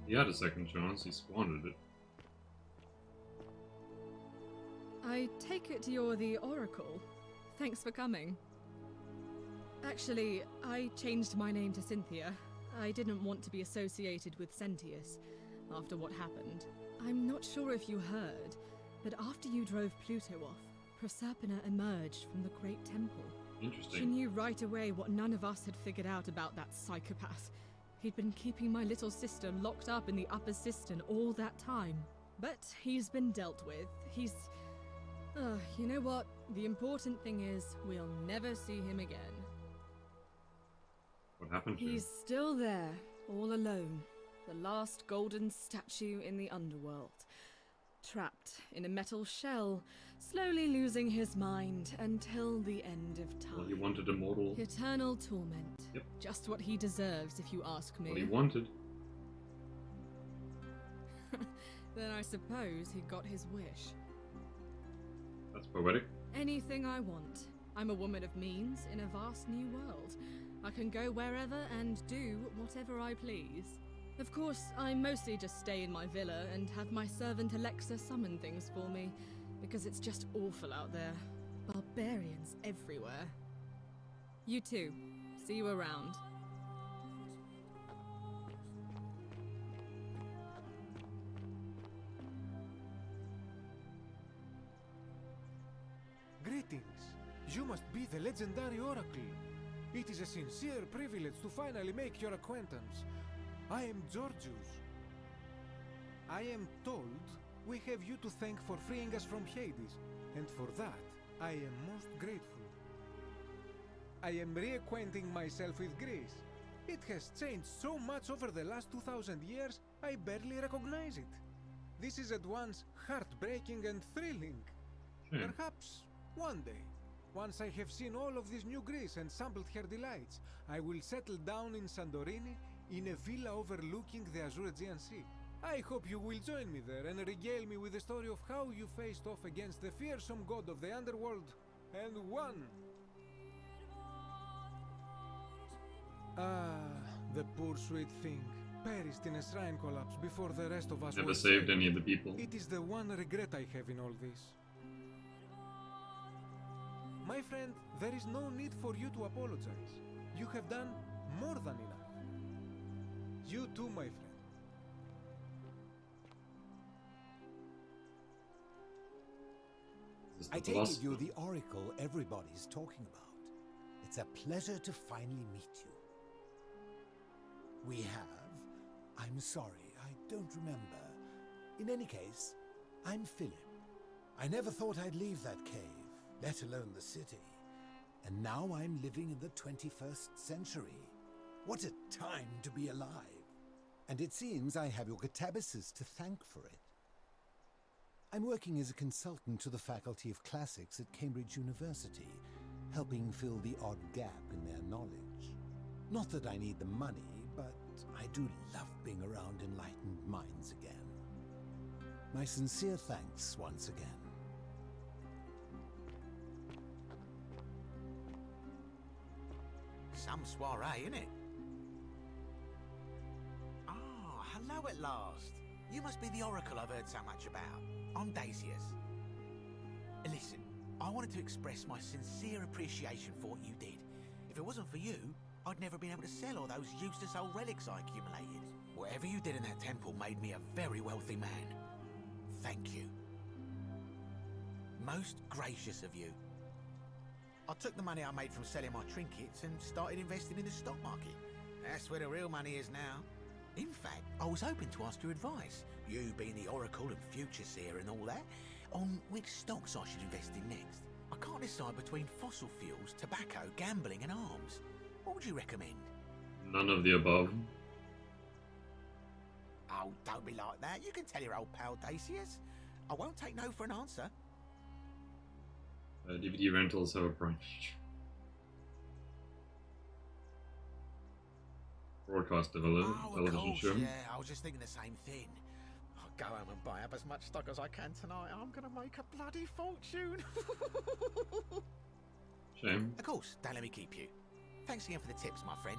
He had a second chance, he squandered it. I take it you're the Oracle. Thanks for coming. Actually, I changed my name to Cynthia. I didn't want to be associated with Sentius after what happened. I'm not sure if you heard, but after you drove Pluto off, Proserpina emerged from the Great Temple. Interesting. She knew right away what none of us had figured out about that psychopath. He'd been keeping my little sister locked up in the upper cistern all that time. But he's been dealt with. You know what? The important thing is, we'll never see him again. What happened to him? He's still there, all alone. The last golden statue in the underworld. Trapped in a metal shell, slowly losing his mind until the end of time. Well, he wanted immortal. Eternal torment. Yep. Just what he deserves, if you ask me. What he wanted. Then I suppose he got his wish. That's poetic. Anything I want. I'm a woman of means in a vast new world. I can go wherever and do whatever I please. Of course, I mostly just stay in my villa and have my servant Alexa summon things for me, because it's just awful out there. Barbarians everywhere. You too. See you around. Greetings. You must be the legendary Oracle. It is a sincere privilege to finally make your acquaintance. I am Georgius. I am told we have you to thank for freeing us from Hades, and for that, I am most grateful. I am reacquainting myself with Greece. It has changed so much over the last 2,000 years, I barely recognize it. This is at once heartbreaking and thrilling. Perhaps one day, once I have seen all of this new Greece and sampled her delights, I will settle down in Santorini in a villa overlooking the Azure Aegean Sea. I hope you will join me there and regale me with the story of how you faced off against the fearsome god of the underworld and won. Ah, the poor sweet thing. Perished in a shrine collapse before the rest of us Never were saved saved. any of the people. It is the one regret I have in all this. My friend, there is no need for you to apologize. You have done more than enough. You too, my friend. I take it you're the Oracle everybody's talking about. It's a pleasure to finally meet you. We have? I'm sorry, I don't remember. In any case, I'm Philip. I never thought I'd leave that cave, let alone the city. And now I'm living in the 21st century. What a time to be alive. And it seems I have your Catabasis to thank for it. I'm working as a consultant to the Faculty of Classics at Cambridge University, helping fill the odd gap in their knowledge. Not that I need the money, but I do love being around enlightened minds again. My sincere thanks once again. Some soiree, innit? Hello at last. You must be the Oracle I've heard so much about. I'm Dacius. Listen, I wanted to express my sincere appreciation for what you did. If it wasn't for you, I'd never been able to sell all those useless old relics I accumulated. Whatever you did in that temple made me a very wealthy man. Thank you. Most gracious of you. I took the money I made from selling my trinkets and started investing in the stock market. That's where the real money is now. In fact, I was hoping to ask your advice, you being the Oracle and future seer and all that, on which stocks I should invest in next. I can't decide between fossil fuels, tobacco, gambling and arms. What would you recommend? None of the above. Oh, don't be like that. You can tell your old pal Dacius. I won't take no for an answer. DVD rentals have a Prime feature. Broadcast television show. Yeah, I was just thinking the same thing. I'll go home and buy up as much stock as I can tonight. I'm gonna make a bloody fortune. Shame. Of course, don't let me keep you. Thanks again for the tips, my friend.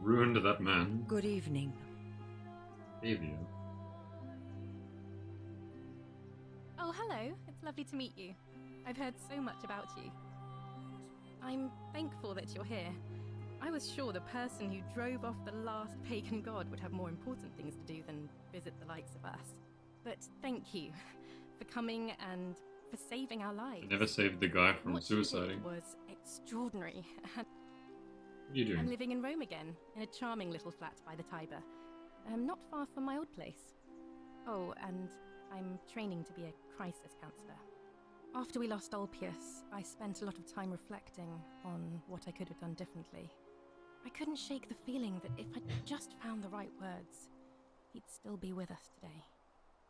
Ruined that man. Good evening. Avia. Oh, hello. It's lovely to meet you. I've heard so much about you. I'm thankful that you're here. I was sure the person who drove off the last pagan god would have more important things to do than visit the likes of us. But thank you for coming and for saving our lives. I never saved the guy from suiciding. What was extraordinary. What are you doing? I'm living in Rome again, in a charming little flat by the Tiber. Not far from my old place. Oh, and I'm training to be a crisis counselor. After we lost Ulpius, I spent a lot of time reflecting on what I could have done differently. I couldn't shake the feeling that if I'd just found the right words, he'd still be with us today.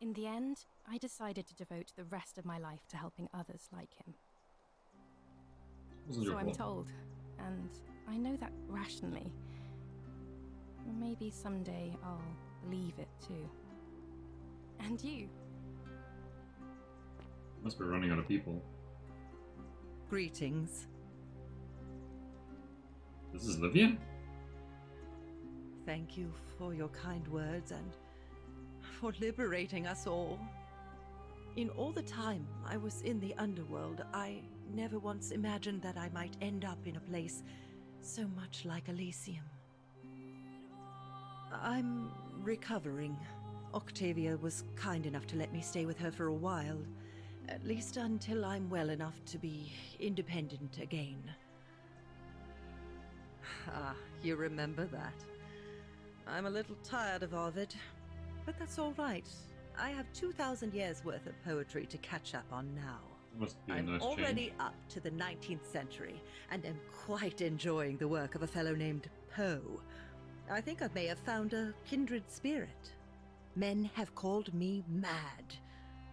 In the end, I decided to devote the rest of my life to helping others like him. So I'm told, and I know that rationally. Maybe someday I'll believe it too. And you? Must be running out of people. Greetings. This is Livia? Thank you for your kind words and for liberating us all. In all the time I was in the underworld, I never once imagined that I might end up in a place so much like Elysium. I'm recovering. Octavia was kind enough to let me stay with her for a while, at least until I'm well enough to be independent again. Ah, you remember that. I'm a little tired of Ovid, but that's all right. I have 2,000 years worth of poetry to catch up on now. Must be a I'm nice already change. up to the 19th century, and am quite enjoying the work of a fellow named Poe. I think I may have found a kindred spirit. Men have called me mad,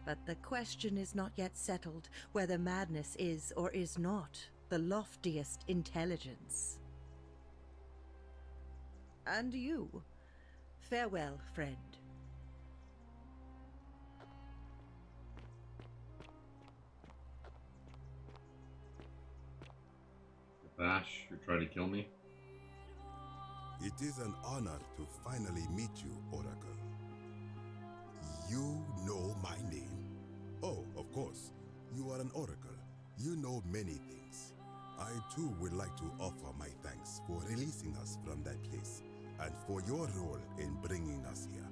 but the question is not yet settled whether madness is or is not the loftiest intelligence. And you, farewell, friend. Bash, you try to kill me? It is an honor to finally meet you, Oracle. You know my name. Oh, of course. You are an Oracle. You know many things. I too would like to offer my thanks for releasing us from that place, and for your role in bringing us here.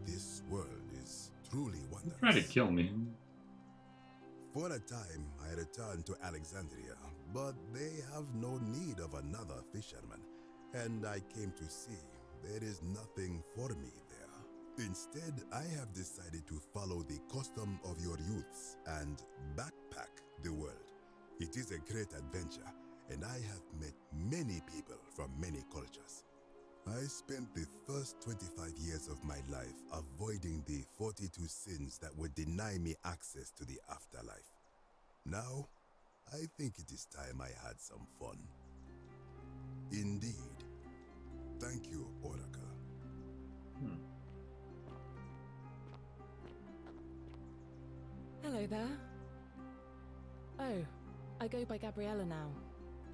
This world is truly wonderful. Try to kill me. For a time, I returned to Alexandria, but they have no need of another fisherman, and I came to see there is nothing for me there. Instead, I have decided to follow the custom of your youths and backpack the world. It is a great adventure, and I have met many people from many cultures. I spent the first 25 years of my life avoiding the 42 sins that would deny me access to the afterlife. Now, I think it is time I had some fun. Indeed. Thank you, Oracle. Hello there. Oh, I go by Gabriella now.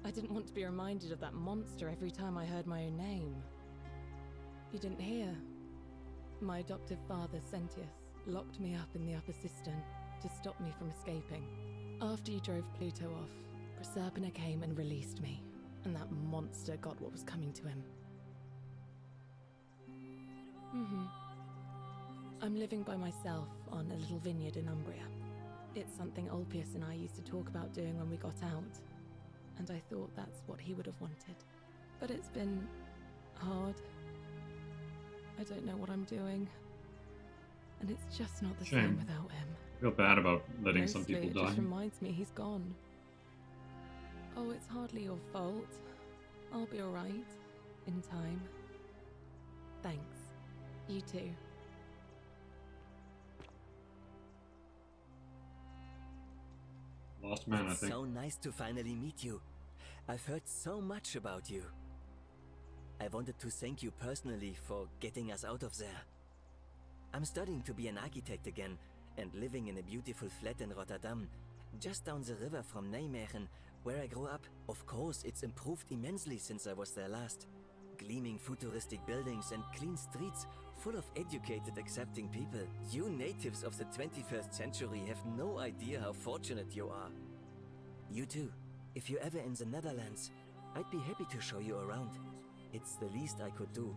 I didn't want to be reminded of that monster every time I heard my own name. You didn't hear? My adoptive father, Sentius, locked me up in the upper cistern to stop me from escaping. After you drove Pluto off, Proserpina came and released me, and that monster got what was coming to him. I'm living by myself on a little vineyard in Umbria. It's something Ulpius and I used to talk about doing when we got out, and I thought that's what he would have wanted. But it's been hard. I don't know what I'm doing, and it's just not the same without him. I feel bad about letting some people It die. just reminds me he's gone. Oh, it's hardly your fault. I'll be alright. In time. Thanks. You too. Last man, I It's think. so nice to finally meet you. I've heard so much about you. I wanted to thank you personally for getting us out of there. I'm studying to be an architect again and living in a beautiful flat in Rotterdam, just down the river from Nijmegen, where I grew up. Of course, it's improved immensely since I was there last. Gleaming futuristic buildings and clean streets full of educated, accepting people. You natives of the 21st century have no idea how fortunate you are. You too. If you're ever in the Netherlands, I'd be happy to show you around. It's the least I could do.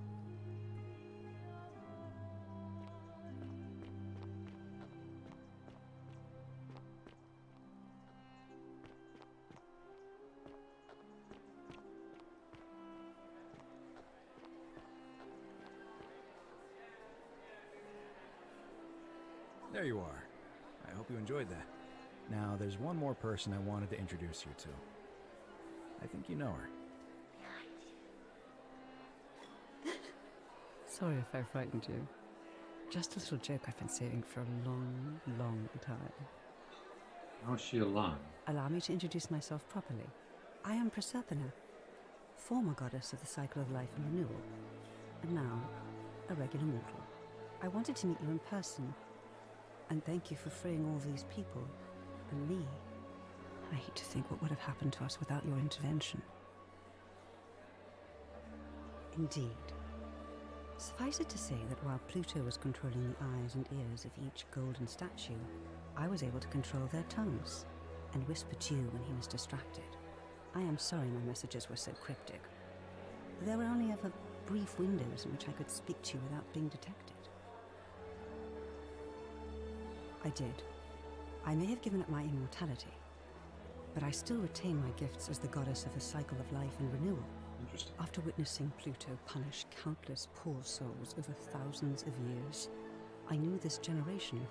There you are. I hope you enjoyed that. Now, there's one more person I wanted to introduce you to. I think you know her. Sorry if I frightened you. Just a little joke I've been saving for a long, long time. How is she alive? Allow me to introduce myself properly. I am Proserpina, former goddess of the cycle of life and renewal, and now a regular mortal. I wanted to meet you in person, and thank you for freeing all these people, and me. I hate to think what would have happened to us without your intervention. Indeed. Suffice it to say that while Pluto was controlling the eyes and ears of each golden statue, I was able to control their tongues, and whisper to you when he was distracted. I am sorry my messages were so cryptic. There were only ever brief windows in which I could speak to you without being detected. I did. I may have given up my immortality, but I still retain my gifts as the goddess of the cycle of life and renewal. Interesting. After witnessing Pluto punish countless poor souls over thousands of years, I knew this generation,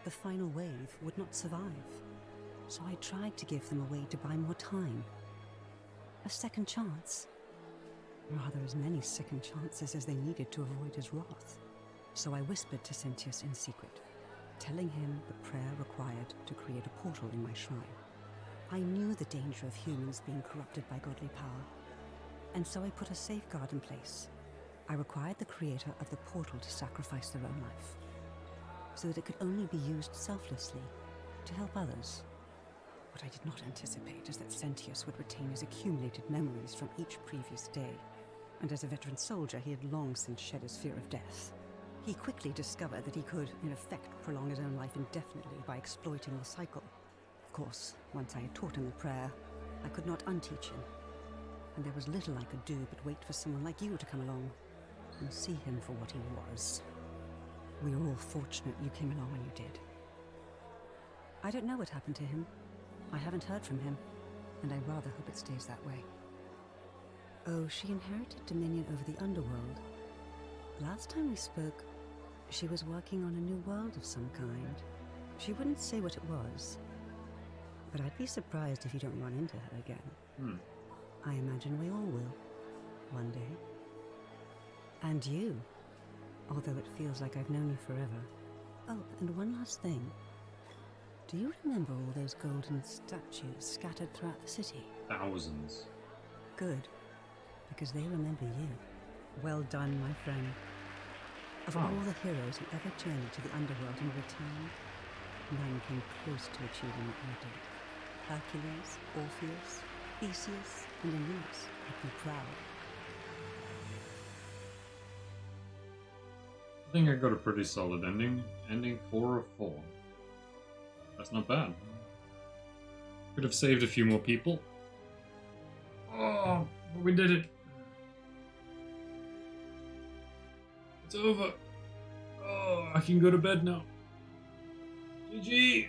the final wave, would not survive. So I tried to give them a way to buy more time. A second chance. Rather, as many second chances as they needed to avoid his wrath. So I whispered to Sentius in secret, telling him the prayer required to create a portal in my shrine. I knew the danger of humans being corrupted by godly power, and so I put a safeguard in place. I required the creator of the portal to sacrifice their own life, so that it could only be used selflessly to help others. What I did not anticipate is that Sentius would retain his accumulated memories from each previous day, and as a veteran soldier, he had long since shed his fear of death. He quickly discovered that he could, in effect, prolong his own life indefinitely by exploiting the cycle. Of course, once I had taught him the prayer, I could not unteach him, and there was little I could do but wait for someone like you to come along and see him for what he was. We were all fortunate you came along when you did. I don't know what happened to him. I haven't heard from him, and I rather hope it stays that way. Oh, she inherited dominion over the underworld. Last time we spoke, she was working on a new world of some kind. She wouldn't say what it was, but I'd be surprised if you don't run into her again. I imagine we all will, one day. And you, although it feels like I've known you forever. Oh, and one last thing. Do you remember all those golden statues scattered throughout the city? Thousands. Good, because they remember you. Well done, my friend. Of all the heroes who ever journeyed to the underworld and returned, none came close to achieving what you did. Hercules, Orpheus, Theseus, and Aeneas would be proud. I think I got a pretty solid ending. Ending 4 of 4. That's not bad. Could have saved a few more people. Oh, but we did it. It's over. Oh, I can go to bed now. GG.